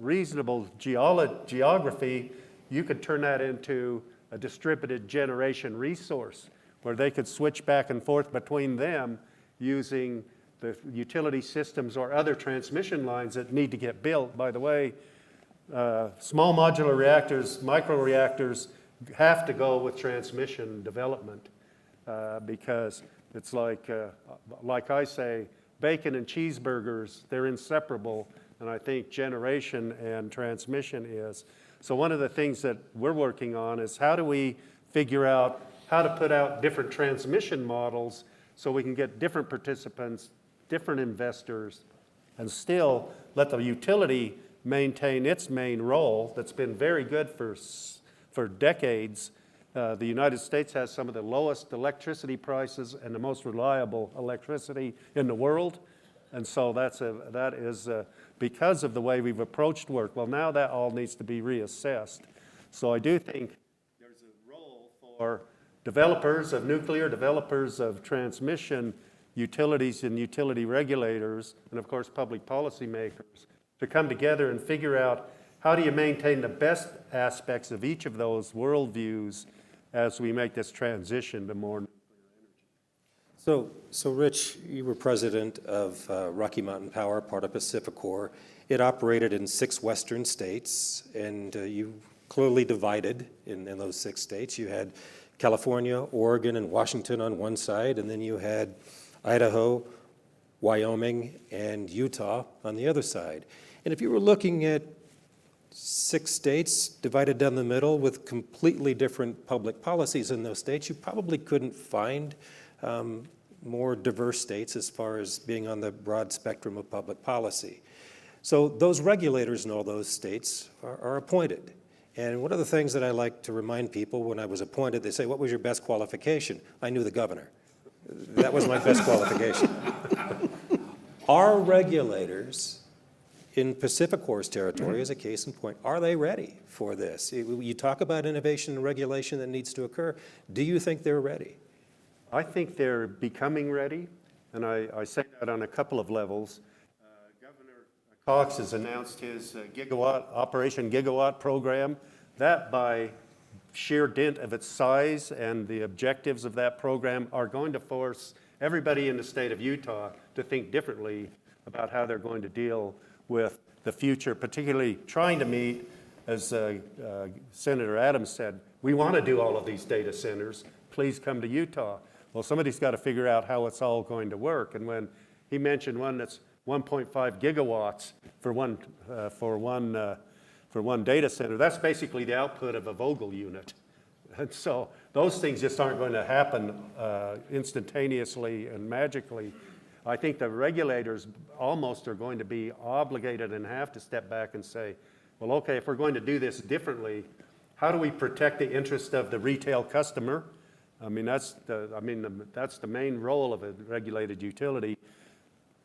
reasonable geography, you could turn that into a distributed generation resource where they could switch back and forth between them using the utility systems or other transmission lines that need to get built. By the way, small modular reactors, microreactors, have to go with transmission development because it's like I say, bacon and cheeseburgers, they're inseparable, and I think generation and transmission is. So one of the things that we're working on is how do we figure out how to put out different transmission models so we can get different participants, different investors, and still let the utility maintain its main role that's been very good for decades. The United States has some of the lowest electricity prices and the most reliable electricity in the world. And so that is because of the way we've approached work. Well, now that all needs to be reassessed. So I do think there's a role for developers of nuclear, developers of transmission, utilities and utility regulators, and of course public policy makers to come together and figure out how do you maintain the best aspects of each of those worldviews as we make this transition to more nuclear energy. So Rich, you were president of Rocky Mountain Power, part of PacifiCorp. It operated in 6 western states, and you clearly divided in those 6 states. You had California, Oregon, and Washington on one side, and then you had Idaho, Wyoming, and Utah on the other side. And if you were looking at 6 states divided down the middle with completely different public policies in those states, you probably couldn't find more diverse states as far as being on the broad spectrum of public policy. So those regulators in all those states are appointed. And one of the things that I like to remind people when I was appointed, they say, what was your best qualification? I knew the governor. That was my best qualification. Our regulators in PacifiCorp's territory, as a case in point, are they ready for this? You talk about innovation and regulation that needs to occur. Do you think they're ready? I think they're becoming ready, and I say that on a couple of levels. Governor Cox has announced his Operation Gigawatt program. That, by sheer dint of its size and the objectives of that program, are going to force everybody in the state of Utah to think differently about how they're going to deal with the future, particularly trying to meet, as Senator Adams said, we want to do all of these data centers. Please come to Utah. Well, somebody's got to figure out how it's all going to work. And when he mentioned one that's 1.5 gigawatts for one data center, that's basically the output of a Vogel unit. And so those things just aren't going to happen instantaneously and magically. I think the regulators almost are going to be obligated and have to step back and say, well, okay, if we're going to do this differently, how do we protect the interest of the retail customer? I mean, that's the main role of a regulated utility.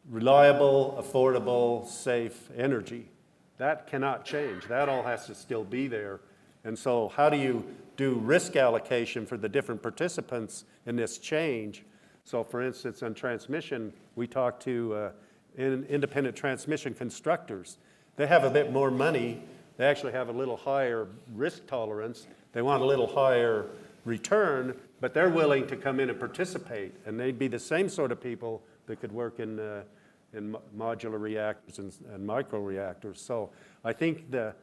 Reliable, affordable, safe energy. That cannot change. That all has to still be there. And so how do you do risk allocation for the different participants in this change? So for instance, on transmission, we talked to independent transmission constructors. They have a bit more money. They actually have a little higher risk tolerance. They want a little higher return, but they're willing to come in and participate. And they'd be the same sort of people that could work in modular reactors and micro reactors. So I think the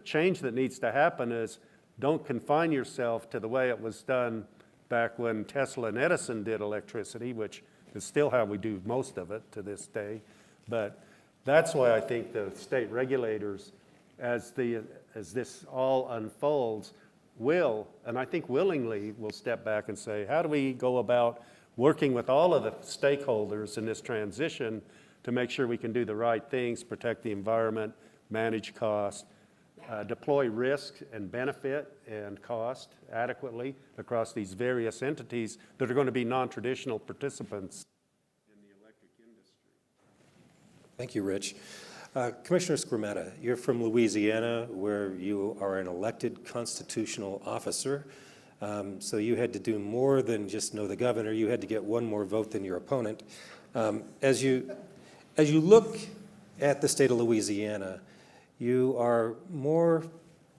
change that needs to happen is don't confine yourself to the way it was done back when Tesla and Edison did electricity, which is still how we do most of it to this day. But that's why I think the state regulators, as this all unfolds, will, and I think willingly, will step back and say, how do we go about working with all of the stakeholders in this transition to make sure we can do the right things, protect the environment, manage cost, deploy risk and benefit and cost adequately across these various entities that are going to be non-traditional participants in the electric industry. Thank you, Rich. Commissioner Squirmetta, you're from Louisiana, where you are an elected constitutional officer. So you had to do more than just know the governor. You had to get one more vote than your opponent. As you look at the state of Louisiana, you are more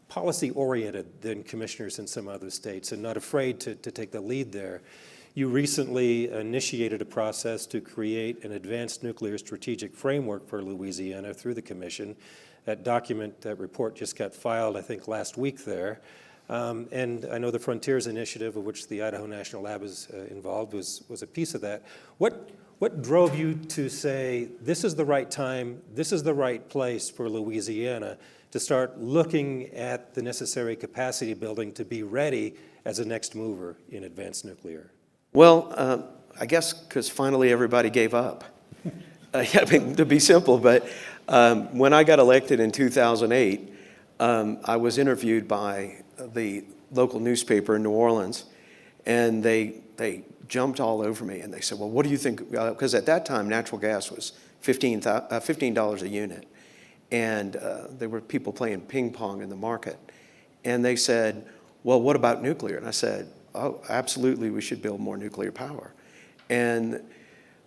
policy-oriented than commissioners in some other states and not afraid to take the lead there. You recently initiated a process to create an advanced nuclear strategic framework for Louisiana through the commission. That document, that report just got filed, I think, last week there. And I know the Frontiers Initiative, of which the Idaho National Lab is involved, was a piece of that. What drove you to say, this is the right time, this is the right place for Louisiana to start looking at the necessary capacity building to be ready as a next mover in advanced nuclear? Well, I guess because finally everybody gave up. I mean, to be simple, but when I got elected in 2008, I was interviewed by the local newspaper in New Orleans, and they jumped all over me, and they said, well, what do you think? Because at that time, natural gas was $15 a unit, and there were people playing ping pong in the market. And they said, well, what about nuclear? And I said, oh, absolutely, we should build more nuclear power. And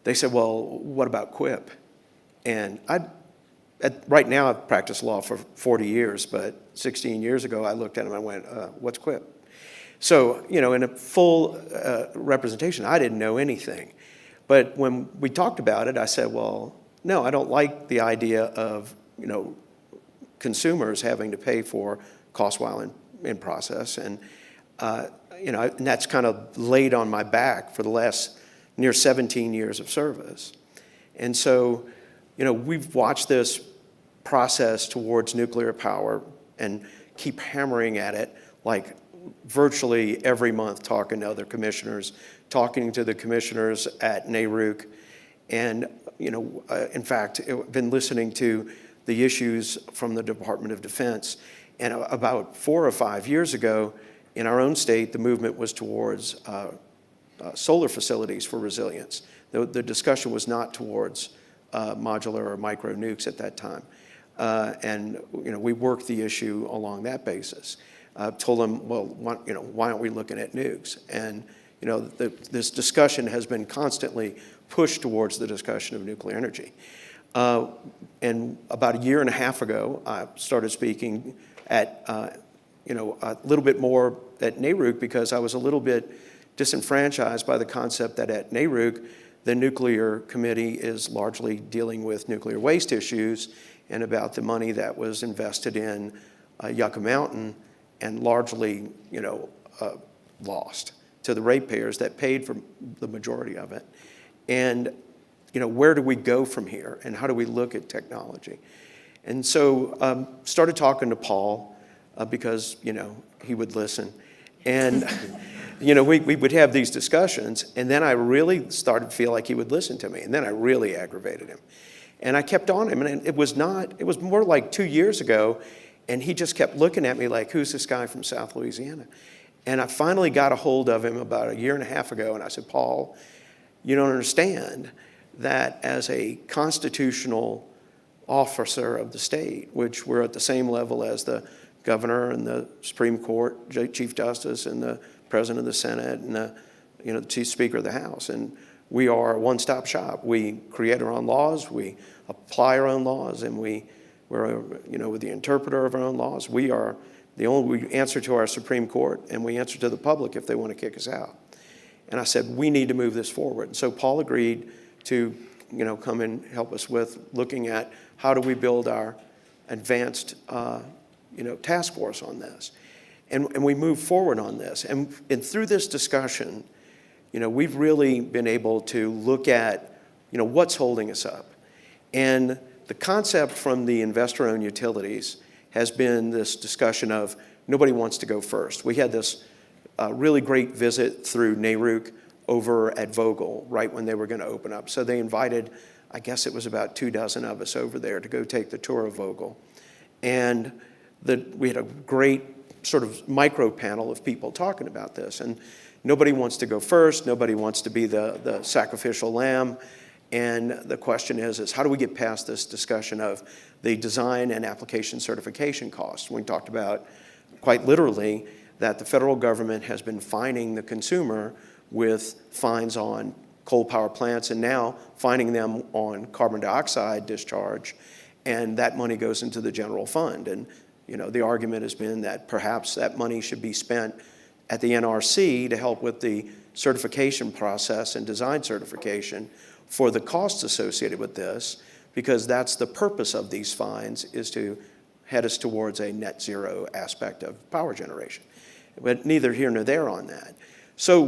they said, well, what about QUIP? And right now, I've practiced law for 40 years, but 16 years ago, I looked at them and I went, what's QUIP? So, you know, in a full representation, I didn't know anything. But when we talked about it, I said, well, no, I don't like the idea of, you know, consumers having to pay for cost while in process. And, you know, and that's kind of laid on my back for the last near 17 years of service. And so, you know, we've watched this process towards nuclear power and keep hammering at it, like virtually every month, talking to other commissioners, talking to the commissioners at NARUC. And, you know, in fact, I've been listening to the issues from the Department of Defense. And about 4 or 5 years ago, in our own state, the movement was towards solar facilities for resilience. The discussion was not towards modular or micro nukes at that time. And, you know, we worked the issue along that basis. Told them, well, why aren't we looking at nukes? And, you know, this discussion has been constantly pushed towards the discussion of nuclear energy. And about 1.5 years ago, I started speaking at, you know, a little bit more at NARUC because I was a little bit disenfranchised by the concept that at NARUC, the nuclear committee is largely dealing with nuclear waste issues and about the money that was invested in Yucca Mountain and largely, you know, lost to the ratepayers that paid for the majority of it. And, you know, where do we go from here and how do we look at technology? And so started talking to Paul because, you know, he would listen. And, you know, we would have these discussions, and then I really started to feel like he would listen to me, and then I really aggravated him. And I kept on him, and it was more like 2 years ago, and he just kept looking at me like, who's this guy from South Louisiana? And I finally got a hold of him about 1.5 years ago, and I said, Paul, you don't understand that as a constitutional officer of the state, which we're at the same level as the governor and the Supreme Court, Chief Justice, and the President of the Senate, and the, you know, the Chief Speaker of the House. And we are a one-stop shop. We create our own laws, we apply our own laws, and we're, you know, with the interpreter of our own laws. We answer to our Supreme Court, and we answer to the public if they want to kick us out. And I said, we need to move this forward. And so Paul agreed to, you know, come and help us with looking at how do we build our advanced, you know, task force on this. And we move forward on this. And through this discussion, we've really been able to look at, what's holding us up. And the concept from the investor-owned utilities has been this discussion of nobody wants to go first. We had this really great visit through NARUC over at Vogtle right when they were going to open up. So they invited, I guess it was about 24 of us over there to go take the tour of Vogtle. And we had a great sort of micro panel of people talking about this. And nobody wants to go first. Nobody wants to be the sacrificial lamb. And the question is how do we get past this discussion of the design and application certification costs? We talked about quite literally that the federal government has been fining the consumer with fines on coal power plants and now fining them on carbon dioxide discharge, and that money goes into the general fund. And the argument has been that perhaps that money should be spent at the NRC to help with the certification process and design certification for the costs associated with this, because that's the purpose of these fines, is to head us towards a net zero aspect of power generation. But neither here nor there on that. So,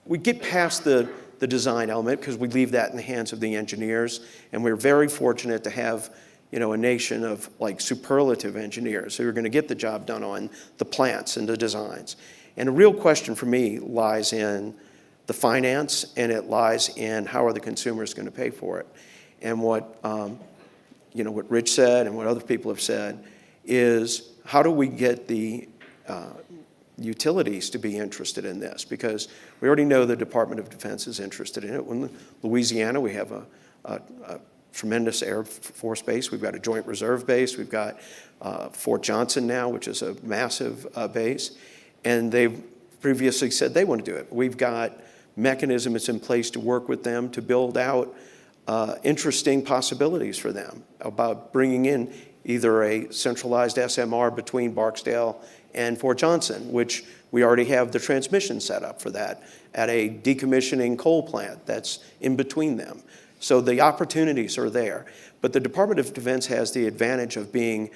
we get past the design element because we leave that in the hands of the engineers, and we're very fortunate to have a nation of superlative engineers who are going to get the job done on the plants and the designs. And the real question for me lies in the finance, and it lies in how are the consumers going to pay for it. And what what Rich said and what other people have said is how do we get the utilities to be interested in this? Because we already know the Department of Defense is interested in it. In Louisiana, we have a tremendous Air Force base. We've got a Joint Reserve base. We've got Fort Johnson now, which is a massive base. And they've previously said they want to do it. We've got mechanisms in place to work with them to build out interesting possibilities for them about bringing in either a centralized SMR between Barksdale and Fort Johnson, which we already have the transmission set up for that at a decommissioning coal plant that's in between them. So the opportunities are there. But the Department of Defense has the advantage of being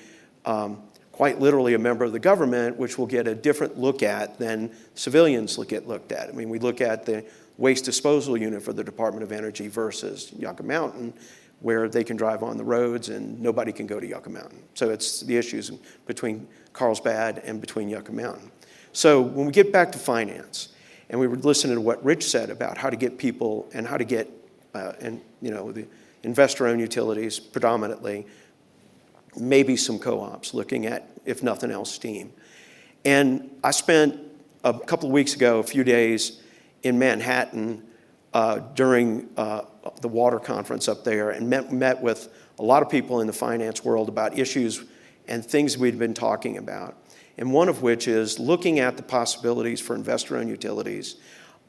quite literally a member of the government, which will get a different look at than civilians get looked at. I mean, we look at the waste disposal unit for the Department of Energy versus Yucca Mountain, where they can drive on the roads and nobody can go to Yucca Mountain. So it's the issues between Carlsbad and between Yucca Mountain. So when we get back to finance, and we were listening to what Rich said about how to get people and how to get the investor-owned utilities predominantly, maybe some co-ops looking at, if nothing else, steam. And I spent a couple of weeks ago, a few days in Manhattan during the water conference up there, and met with a lot of people in the finance world about issues and things we'd been talking about. And one of which is looking at the possibilities for investor-owned utilities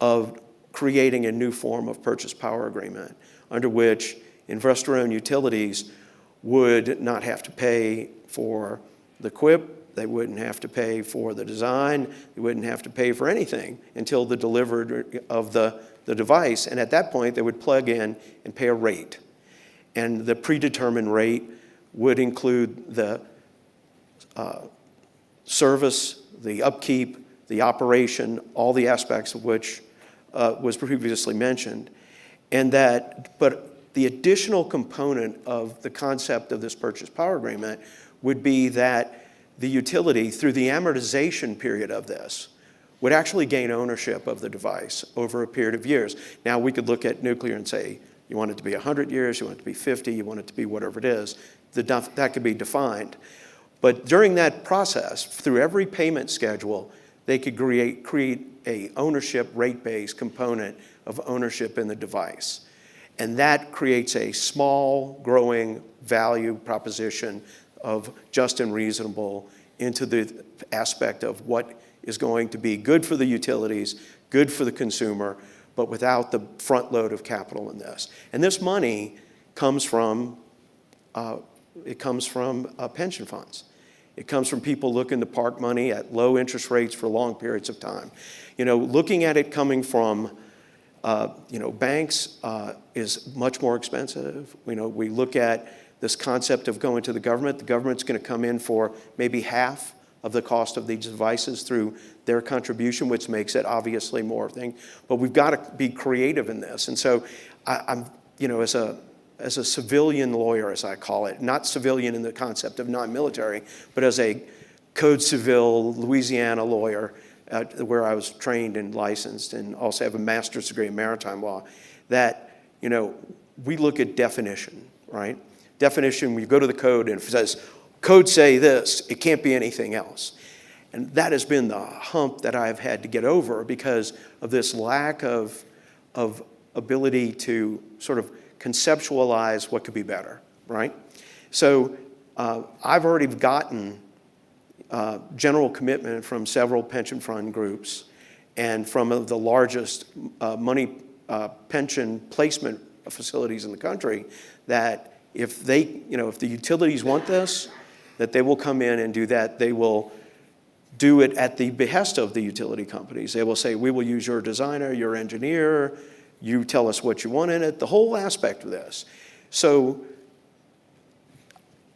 of creating a new form of purchase power agreement under which investor-owned utilities would not have to pay for the QIP, they wouldn't have to pay for the design, they wouldn't have to pay for anything until the delivery of the device, and at that point they would plug in and pay a rate. And the predetermined rate would include the service, the upkeep, the operation, all the aspects of which was previously mentioned. But the additional component of the concept of this purchase power agreement would be that the utility, through the amortization period of this, would actually gain ownership of the device over a period of years. Now, we could look at nuclear and say, you want it to be 100 years, you want it to be 50, you want it to be whatever it is. That could be defined. But during that process, through every payment schedule, they could create a ownership rate-based component of ownership in the device. And that creates a small, growing value proposition of just and reasonable into the aspect of what is going to be good for the utilities, good for the consumer, but without the front load of capital in this. And this money comes from pension funds. It comes from people looking to park money at low interest rates for long periods of time. Looking at it coming from banks is much more expensive. We look at this concept of going to the government. The government's going to come in for maybe half of the cost of these devices through their contribution, which makes it obviously more thing. But we've got to be creative in this. And so I'm, as a civilian lawyer, as I call it, not civilian in the concept of non-military, but as a Code Civil Louisiana lawyer, where I was trained and licensed and also have a master's degree in maritime law, that, we look at definition, right? Definition, when you go to the code and if it says, code say this, it can't be anything else. And that has been the hump that I've had to get over because of this lack of ability to sort of conceptualize what could be better, right? So I've already gotten general commitment from several pension fund groups and from the largest money pension placement facilities in the country that if the utilities want this, that they will come in and do that. They will do it at the behest of the utility companies. They will say, we will use your designer, your engineer, you tell us what you want in it, the whole aspect of this. So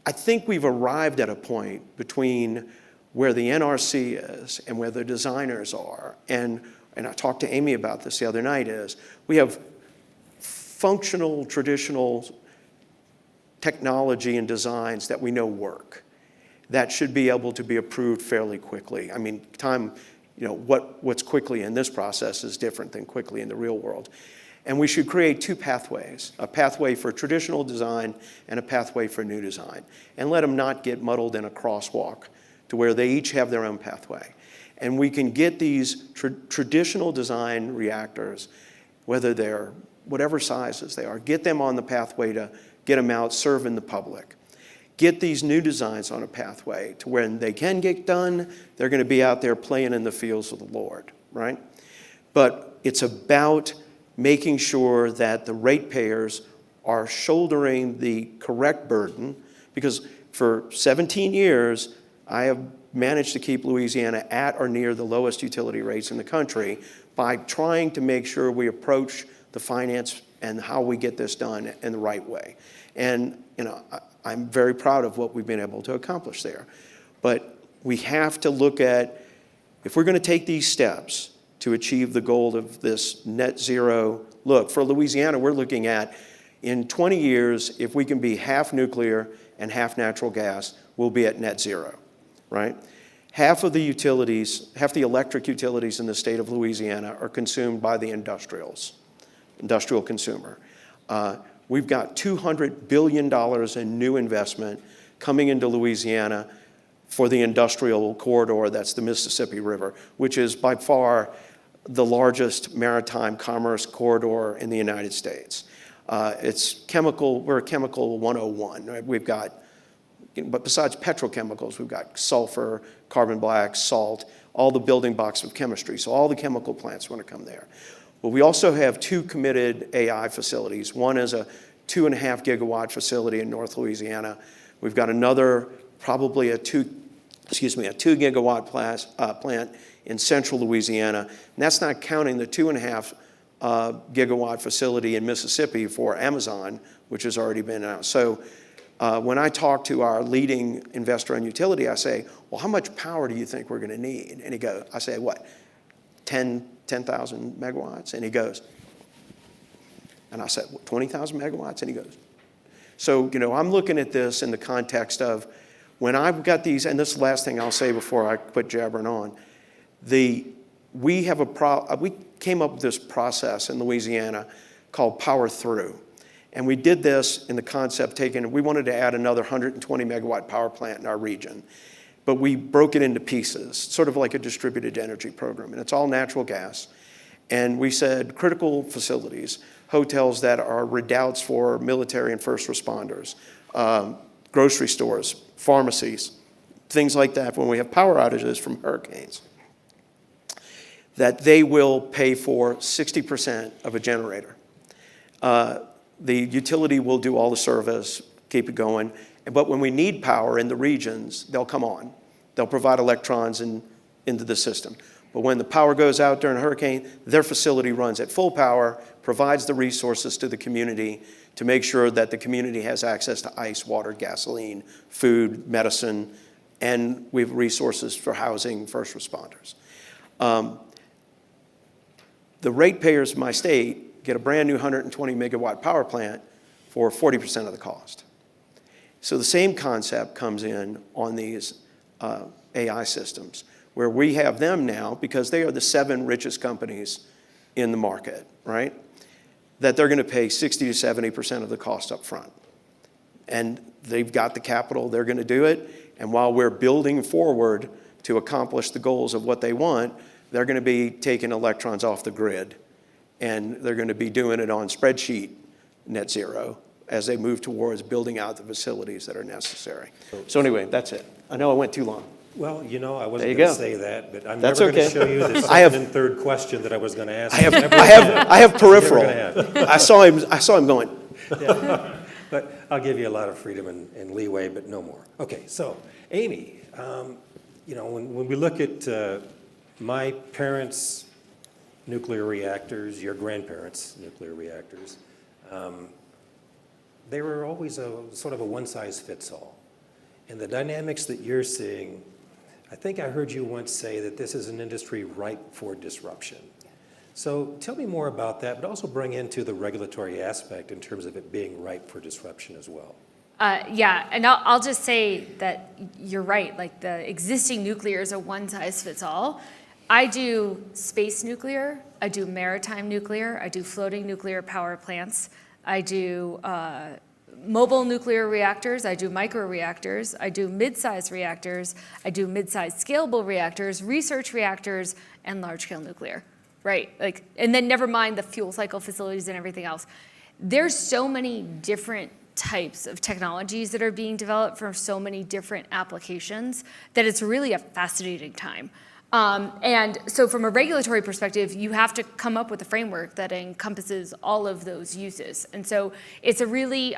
I think we've arrived at a point between where the NRC is and where the designers are, and I talked to Amy about this the other night, is we have functional, traditional technology and designs that we know work that should be able to be approved fairly quickly. I mean, what's quickly in this process is different than quickly in the real world. And we should create two pathways, a pathway for traditional design and a pathway for new design, and let them not get muddled in a crosswalk to where they each have their own pathway. And we can get these traditional design reactors, whether they're whatever sizes they are, get them on the pathway to get them out serving the public. Get these new designs on a pathway to when they can get done, they're going to be out there playing in the fields of the Lord, right? But it's about making sure that the ratepayers are shouldering the correct burden, because for 17 years, I have managed to keep Louisiana at or near the lowest utility rates in the country by trying to make sure we approach the finance and how we get this done in the right way. And, I'm very proud of what we've been able to accomplish there. But we have to look at, if we're going to take these steps to achieve the goal of this net zero, look, for Louisiana, we're looking at, in 20 years, if we can be half nuclear and half natural gas, we'll be at net zero, right? Half of the utilities, half the electric utilities in the state of Louisiana are consumed by the industrial consumer. We've got $200 billion in new investment coming into Louisiana for the industrial corridor, that's the Mississippi River, which is by far the largest maritime commerce corridor in the United States. It's chemical, we're chemical 101, right? We've got, but besides petrochemicals, we've got sulfur, carbon black, salt, all the building blocks of chemistry. So all the chemical plants want to come there. But we also have two committed AI facilities. One is a 2.5 gigawatt facility in North Louisiana. We've got another, probably a 2 gigawatt plant in central Louisiana. And that's not counting the 2.5 gigawatt facility in Mississippi for Amazon, which has already been announced. So when I talk to our leading investor in utility, I say, well, how much power do you think we're going to need? And I say, what, 10,000 megawatts? And he goes, and I said, 20,000 megawatts? And he goes. So, I'm looking at this in the context of when I've got these, and this is the last thing I'll say before I quit jabbering on, we came up with this process in Louisiana called Power Through. And we did this in the concept we wanted to add another 120 megawatt power plant in our region. But we broke it into pieces, sort of like a distributed energy program. And it's all natural gas. And we said critical facilities, hotels that are redoubts for military and first responders, grocery stores, pharmacies, things like that when we have power outages from hurricanes, that they will pay for 60% of a generator. The utility will do all the service, keep it going. But when we need power in the regions, they'll come on. They'll provide electrons into the system. But when the power goes out during a hurricane, their facility runs at full power, provides the resources to the community to make sure that the community has access to ice, water, gasoline, food, medicine, and we have resources for housing first responders. The ratepayers of my state get a brand new 120 megawatt power plant for 40% of the cost. So the same concept comes in on these AI systems, where we have them now, because they are the 7 richest companies in the market, right? That they're going to pay 60 to 70% of the cost up front. And they've got the capital, they're going to do it. And while we're building forward to accomplish the goals of what they want, they're going to be taking electrons off the grid. And they're going to be doing it on spreadsheet net zero as they move towards building out the facilities that are necessary. So anyway, that's it. I know I went too long. Well, you know, I wasn't going to say that, but I'm That's never going okay. to show you the I have- second and third question that I was going to ask. I have peripheral. Never gonna I saw him going. Yeah. But I'll give you a lot of freedom and leeway, but no more. Okay, so Amy, you know, when we look at my parents' nuclear reactors, your grandparents' nuclear reactors, they were always a sort of a one-size-fits-all. And the dynamics that you're seeing, I think I heard you once say that this is an industry ripe for disruption. So tell me more about that, but also bring into the regulatory aspect in terms of it being ripe for disruption as well. Yeah, and I'll just say that you're right. Like, the existing nuclear is a one-size-fits-all. I do space nuclear, I do maritime nuclear, I do floating nuclear power plants, I do mobile nuclear reactors, I do microreactors, I do mid-size reactors, I do mid-size scalable reactors, research reactors, and large-scale nuclear, right? Like, and then never mind the fuel cycle facilities and everything else. There's so many different types of technologies that are being developed for so many different applications that it's really a fascinating time. And so from a regulatory perspective, you have to come up with a framework that encompasses all of those uses. And so it's a really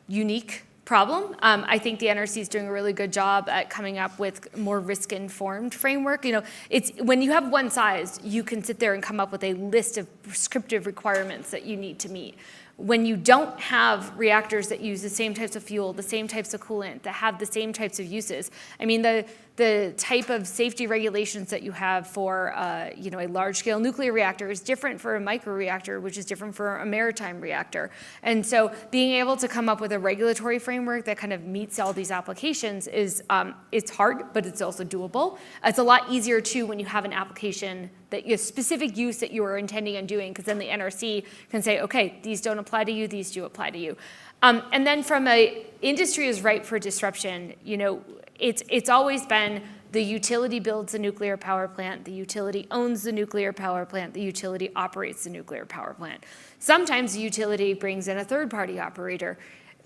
unique problem. I think the NRC is doing a really good job at coming up with more risk-informed framework. You know, it's when you have one size, you can sit there and come up with a list of prescriptive requirements that you need to meet. When you don't have reactors that use the same types of fuel, the same types of coolant, that have the same types of uses, I mean, the type of safety regulations that you have for you know, a large-scale nuclear reactor is different for a microreactor, which is different for a maritime reactor. And so being able to come up with a regulatory framework that kind of meets all these applications is it's hard, but it's also doable. It's a lot easier, too, when you have an application that you have specific use that you are intending on doing, because then the NRC can say, okay, these don't apply to you, these do apply to you. And then from a industry is ripe for disruption, you know, it's always been the utility builds a nuclear power plant, the utility owns the nuclear power plant, the utility operates the nuclear power plant. Sometimes the utility brings in a third-party operator.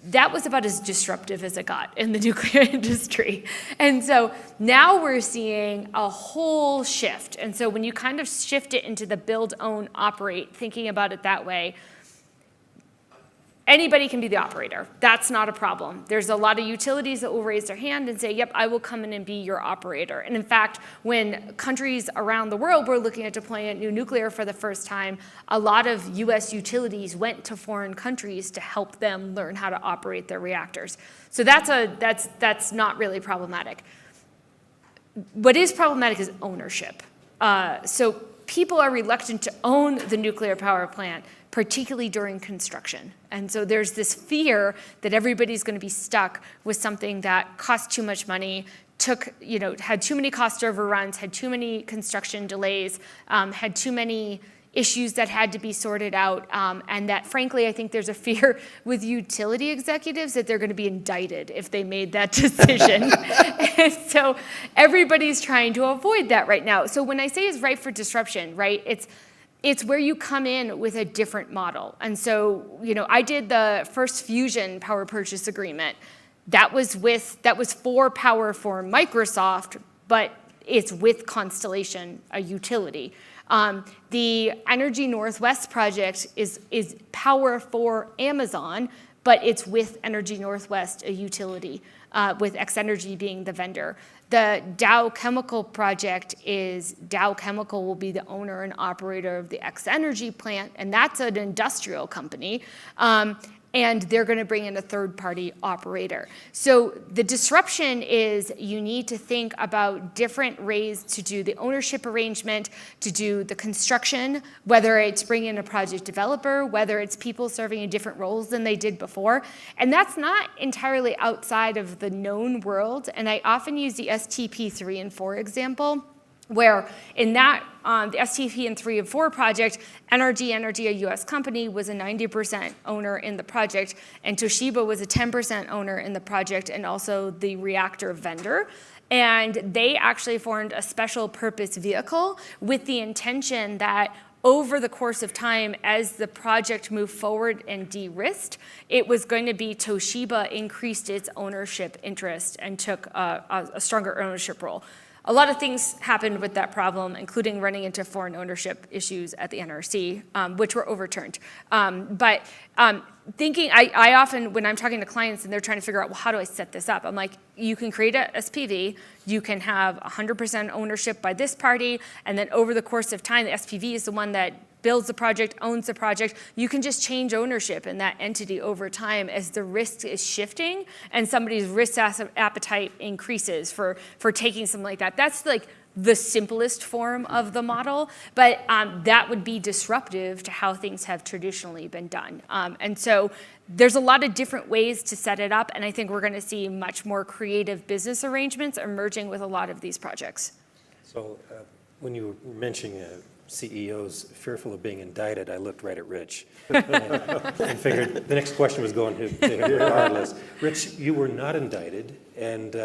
That was about as disruptive as it got in the nuclear industry. And so now we're seeing a whole shift. And so when you kind of shift it into the build, own, operate, thinking about it that way, anybody can be the operator. That's not a problem. There's a lot of utilities that will raise their hand and say, yep, I will come in and be your operator. And in fact, when countries around the world were looking at deploying new nuclear for the first time, a lot of US utilities went to foreign countries to help them learn how to operate their reactors. So that's not really problematic. What is problematic is ownership. So people are reluctant to own the nuclear power plant, particularly during construction. And so there's this fear that everybody's going to be stuck with something that cost too much money, had too many cost overruns, had too many construction delays, had too many issues that had to be sorted out, and that, frankly, I think there's a fear with utility executives that they're going to be indicted if they made that decision. And so everybody's trying to avoid that right now. So when I say it's ripe for disruption, right, it's where you come in with a different model. And so, you know, I did the first fusion power purchase agreement. That was for power for Microsoft, but it's with Constellation, a utility. The Energy Northwest project is power for Amazon, but it's with Energy Northwest, a utility, with X-Energy being the vendor. The Dow Chemical project is Dow Chemical will be the owner and operator of the X-Energy plant, and that's an industrial company. and they're going to bring in a third-party operator. So the disruption is you need to think about different ways to do the ownership arrangement, to do the construction, whether it's bringing in a project developer, whether it's people serving in different roles than they did before. And that's not entirely outside of the known world. And I often use the STP 3 and 4 example, where in that, the STP and 3 and 4 project, NRG Energy, a US company, was a 90% owner in the project, and Toshiba was a 10% owner in the project and also the reactor vendor. And they actually formed a special purpose vehicle with the intention that over the course of time, as the project moved forward and de-risked, it was going to be Toshiba increased its ownership interest and took a stronger ownership role. A lot of things happened with that problem, including running into foreign ownership issues at the NRC, which were overturned. Thinking, I often, when I'm talking to clients and they're trying to figure out, well, how do I set this up? I'm like, you can create a SPV, you can have 100% ownership by this party, and then over the course of time, the SPV is the one that builds the project, owns the project. You can just change ownership in that entity over time as the risk is shifting and somebody's risk appetite increases for taking something like that. That's like the simplest form of the model, but that would be disruptive to how things have traditionally been done. And so there's a lot of different ways to set it up, and I think we're going to see much more creative business arrangements emerging with a lot of these projects. So when you were mentioning CEOs fearful of being indicted, I looked right at Rich and figured the next question was going to him regardless. Rich, you were not indicted, and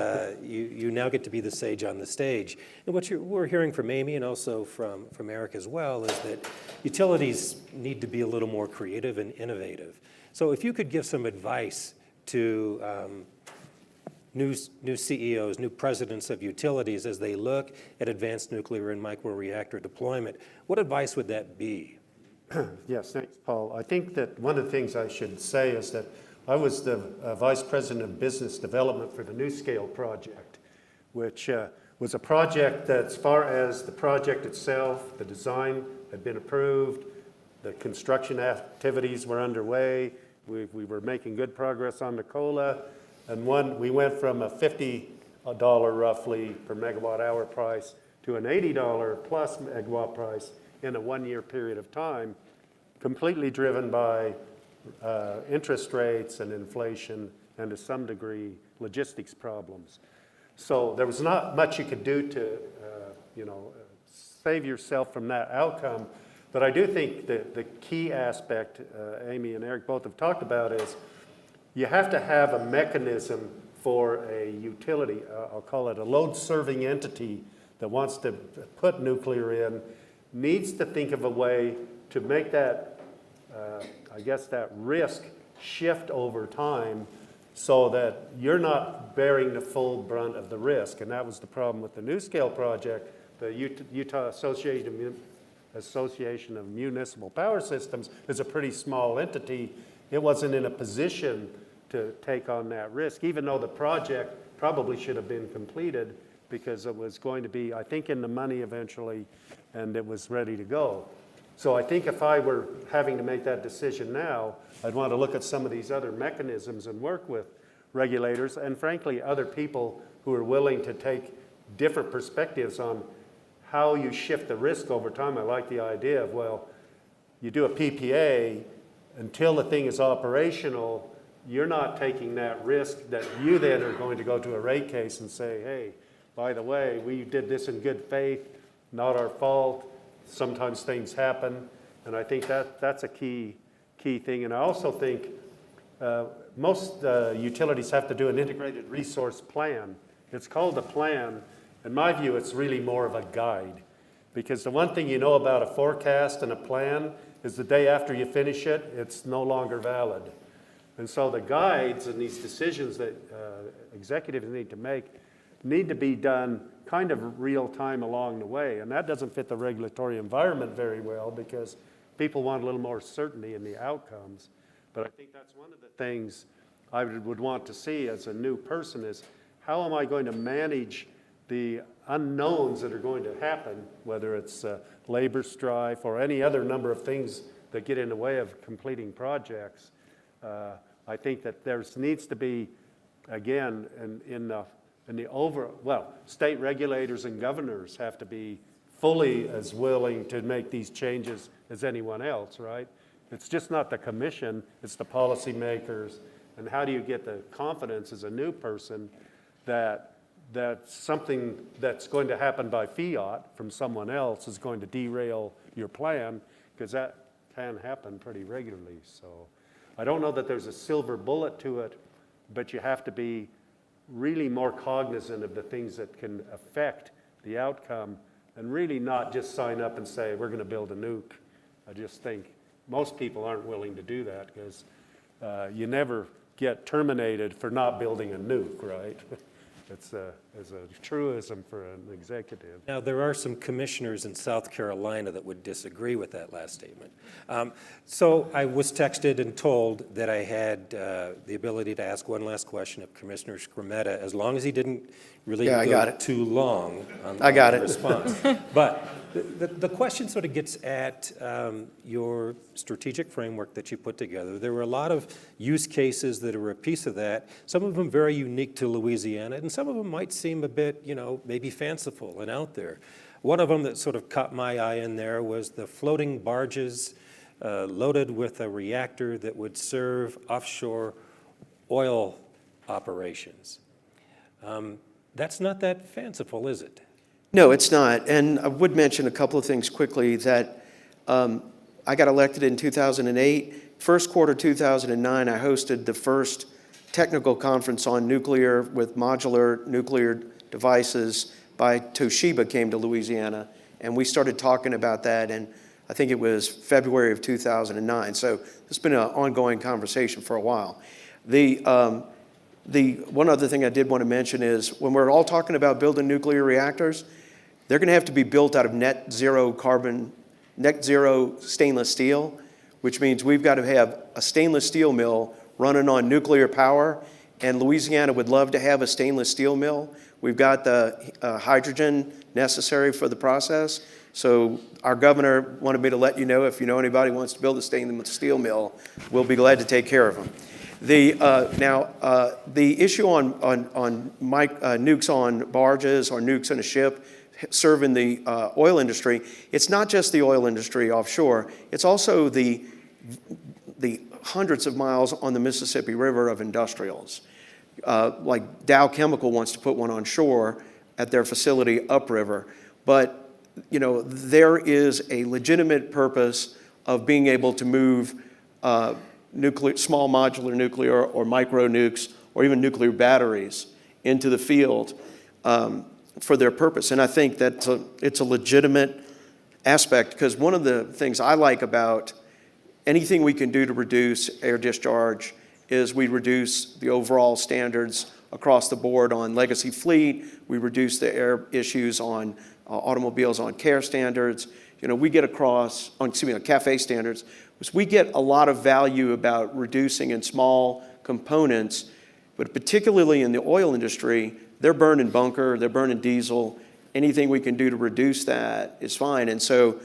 you now get to be the sage on the stage. And what we're hearing from Amy and also from Eric as well is that utilities need to be a little more creative and innovative. So if you could give some advice to new CEOs, new presidents of utilities as they look at advanced nuclear and microreactor deployment, what advice would that be? Yes, thanks, Paul. I think that one of the things I should say is that I was the Vice President of Business Development for the NuScale project, which was a project that, as far as the project itself, the design had been approved, the construction activities were underway, we were making good progress on the COLA, and we went from a $50 roughly per megawatt hour price to an $80 plus megawatt price in a 1-year period of time, completely driven by interest rates and inflation and to some degree logistics problems. So there was not much you could do to save yourself from that outcome. But I do think that the key aspect Amy and Eric both have talked about is you have to have a mechanism for a utility, I'll call it a load-serving entity that wants to put nuclear in, needs to think of a way to make that, that risk shift over time so that you're not bearing the full brunt of the risk. And that was the problem with the NuScale project. The Utah Association of Municipal Power Systems is a pretty small entity. It wasn't in a position to take on that risk, even though the project probably should have been completed because it was going to be, I think, in the money eventually, and it was ready to go. So I think if I were having to make that decision now, I'd want to look at some of these other mechanisms and work with regulators and, frankly, other people who are willing to take different perspectives on how you shift the risk over time. I like the idea of, well, you do a PPA until the thing is operational, you're not taking that risk that you then are going to go to a rate case and say, hey, by the way, we did this in good faith, not our fault. Sometimes things happen. And I think that's a key thing. And I also think most utilities have to do an integrated resource plan. It's called a plan. In my view, it's really more of a guide. Because the one thing you know about a forecast and a plan is the day after you finish it, it's no longer valid. And so the guides and these decisions that executives need to make need to be done kind of real time along the way. And that doesn't fit the regulatory environment very well because people want a little more certainty in the outcomes. But I think that's one of the things I would want to see as a new person is how am I going to manage the unknowns that are going to happen, whether it's labor strife or any other number of things that get in the way of completing projects. I think that there needs to be, again, state regulators and governors have to be fully as willing to make these changes as anyone else, right? It's just not the commission, it's the policymakers. And how do you get the confidence as a new person that something that's going to happen by fiat from someone else is going to derail your plan? Because that can happen pretty regularly. So I don't know that there's a silver bullet to it, but you have to be really more cognizant of the things that can affect the outcome and really not just sign up and say, we're going to build a nuke. I just think most people aren't willing to do that because you never get terminated for not building a nuke, right? It's a truism for an executive. Now, there are some commissioners in South Carolina that would disagree with that last statement. So I was texted and told that I had the ability to ask one last question of Commissioner Scrimetta, as long as he didn't really go too long on the response. But the question sort of gets at your strategic framework that you put together. There were a lot of use cases that are a piece of that, some of them very unique to Louisiana, and some of them might seem a bit, maybe fanciful and out there. One of them that sort of caught my eye in there was the floating barges loaded with a reactor that would serve offshore oil operations. That's not that fanciful, is it? No, it's not. And I would mention a couple of things quickly that I got elected in 2008. First quarter 2009, I hosted the first technical conference on nuclear with modular nuclear devices by Toshiba came to Louisiana. And we started talking about that, and I think it was February of 2009. So it's been an ongoing conversation for a while. The one other thing I did want to mention is when we're all talking about building nuclear reactors, they're going to have to be built out of net zero stainless steel, which means we've got to have a stainless steel mill running on nuclear power, and Louisiana would love to have a stainless steel mill. We've got the hydrogen necessary for the process. So our governor wanted me to let you know if you know anybody who wants to build a stainless steel mill, we'll be glad to take care of them. The issue on nukes on barges or nukes in a ship serving the oil industry, it's not just the oil industry offshore, it's also the hundreds of miles on the Mississippi River of industrials. Like Dow Chemical wants to put one on shore at their facility upriver, but there is a legitimate purpose of being able to move small modular nuclear or micro nukes or even nuclear batteries into the field for their purpose. And I think that it's a legitimate aspect because one of the things I like about anything we can do to reduce air discharge is we reduce the overall standards across the board on legacy fleet. We reduce the air issues on automobiles on CARE standards. We get on CAFE standards. We get a lot of value about reducing in small components, but particularly in the oil industry, they're burning bunker, they're burning diesel. Anything we can do to reduce that is fine. And so,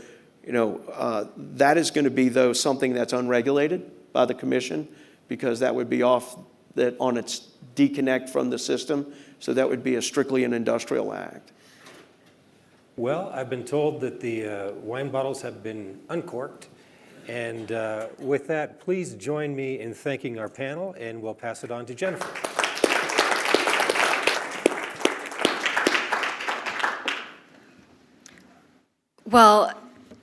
that is going to be, though, something that's unregulated by the commission because that would be on its disconnect from the system. So that would be strictly an industrial act. Well, I've been told that the wine bottles have been uncorked. And with that, please join me in thanking our panel, and we'll pass it on to Jennifer. Well,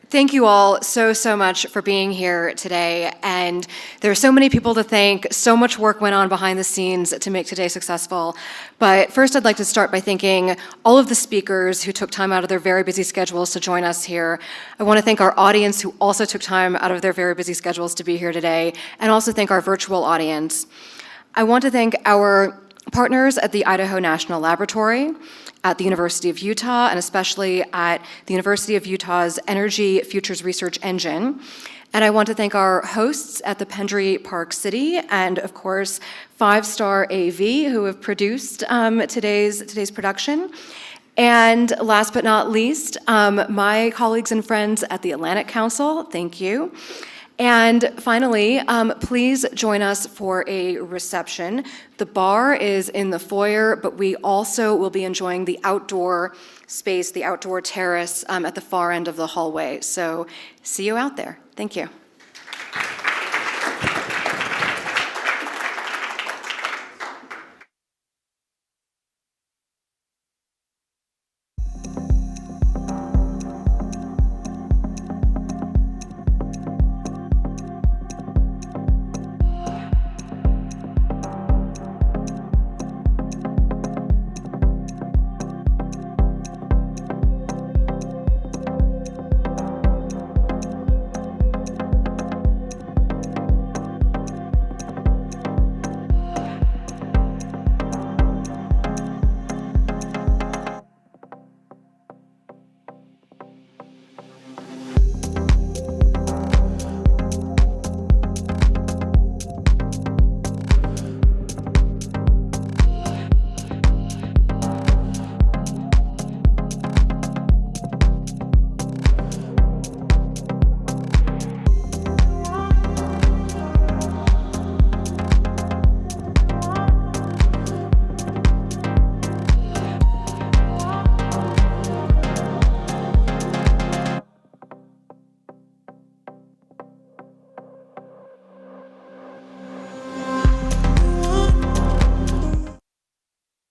thank you all so much for being here today. And there are so many people to thank. So much work went on behind the scenes to make today successful. But first, I'd like to start by thanking all of the speakers who took time out of their very busy schedules to join us here. I want to thank our audience who also took time out of their very busy schedules to be here today, and also thank our virtual audience. I want to thank our partners at the Idaho National Laboratory, at the University of Utah, and especially at the University of Utah's Energy Futures Research Engine. And I want to thank our hosts at the Pendry Park City, and of course, 5-Star AV, who have produced today's production. And last but not least, my colleagues and friends at the Atlantic Council, thank you. And finally, please join us for a reception. The bar is in the foyer, but we also will be enjoying the outdoor space, the outdoor terrace at the far end of the hallway. So see you out there. Thank you.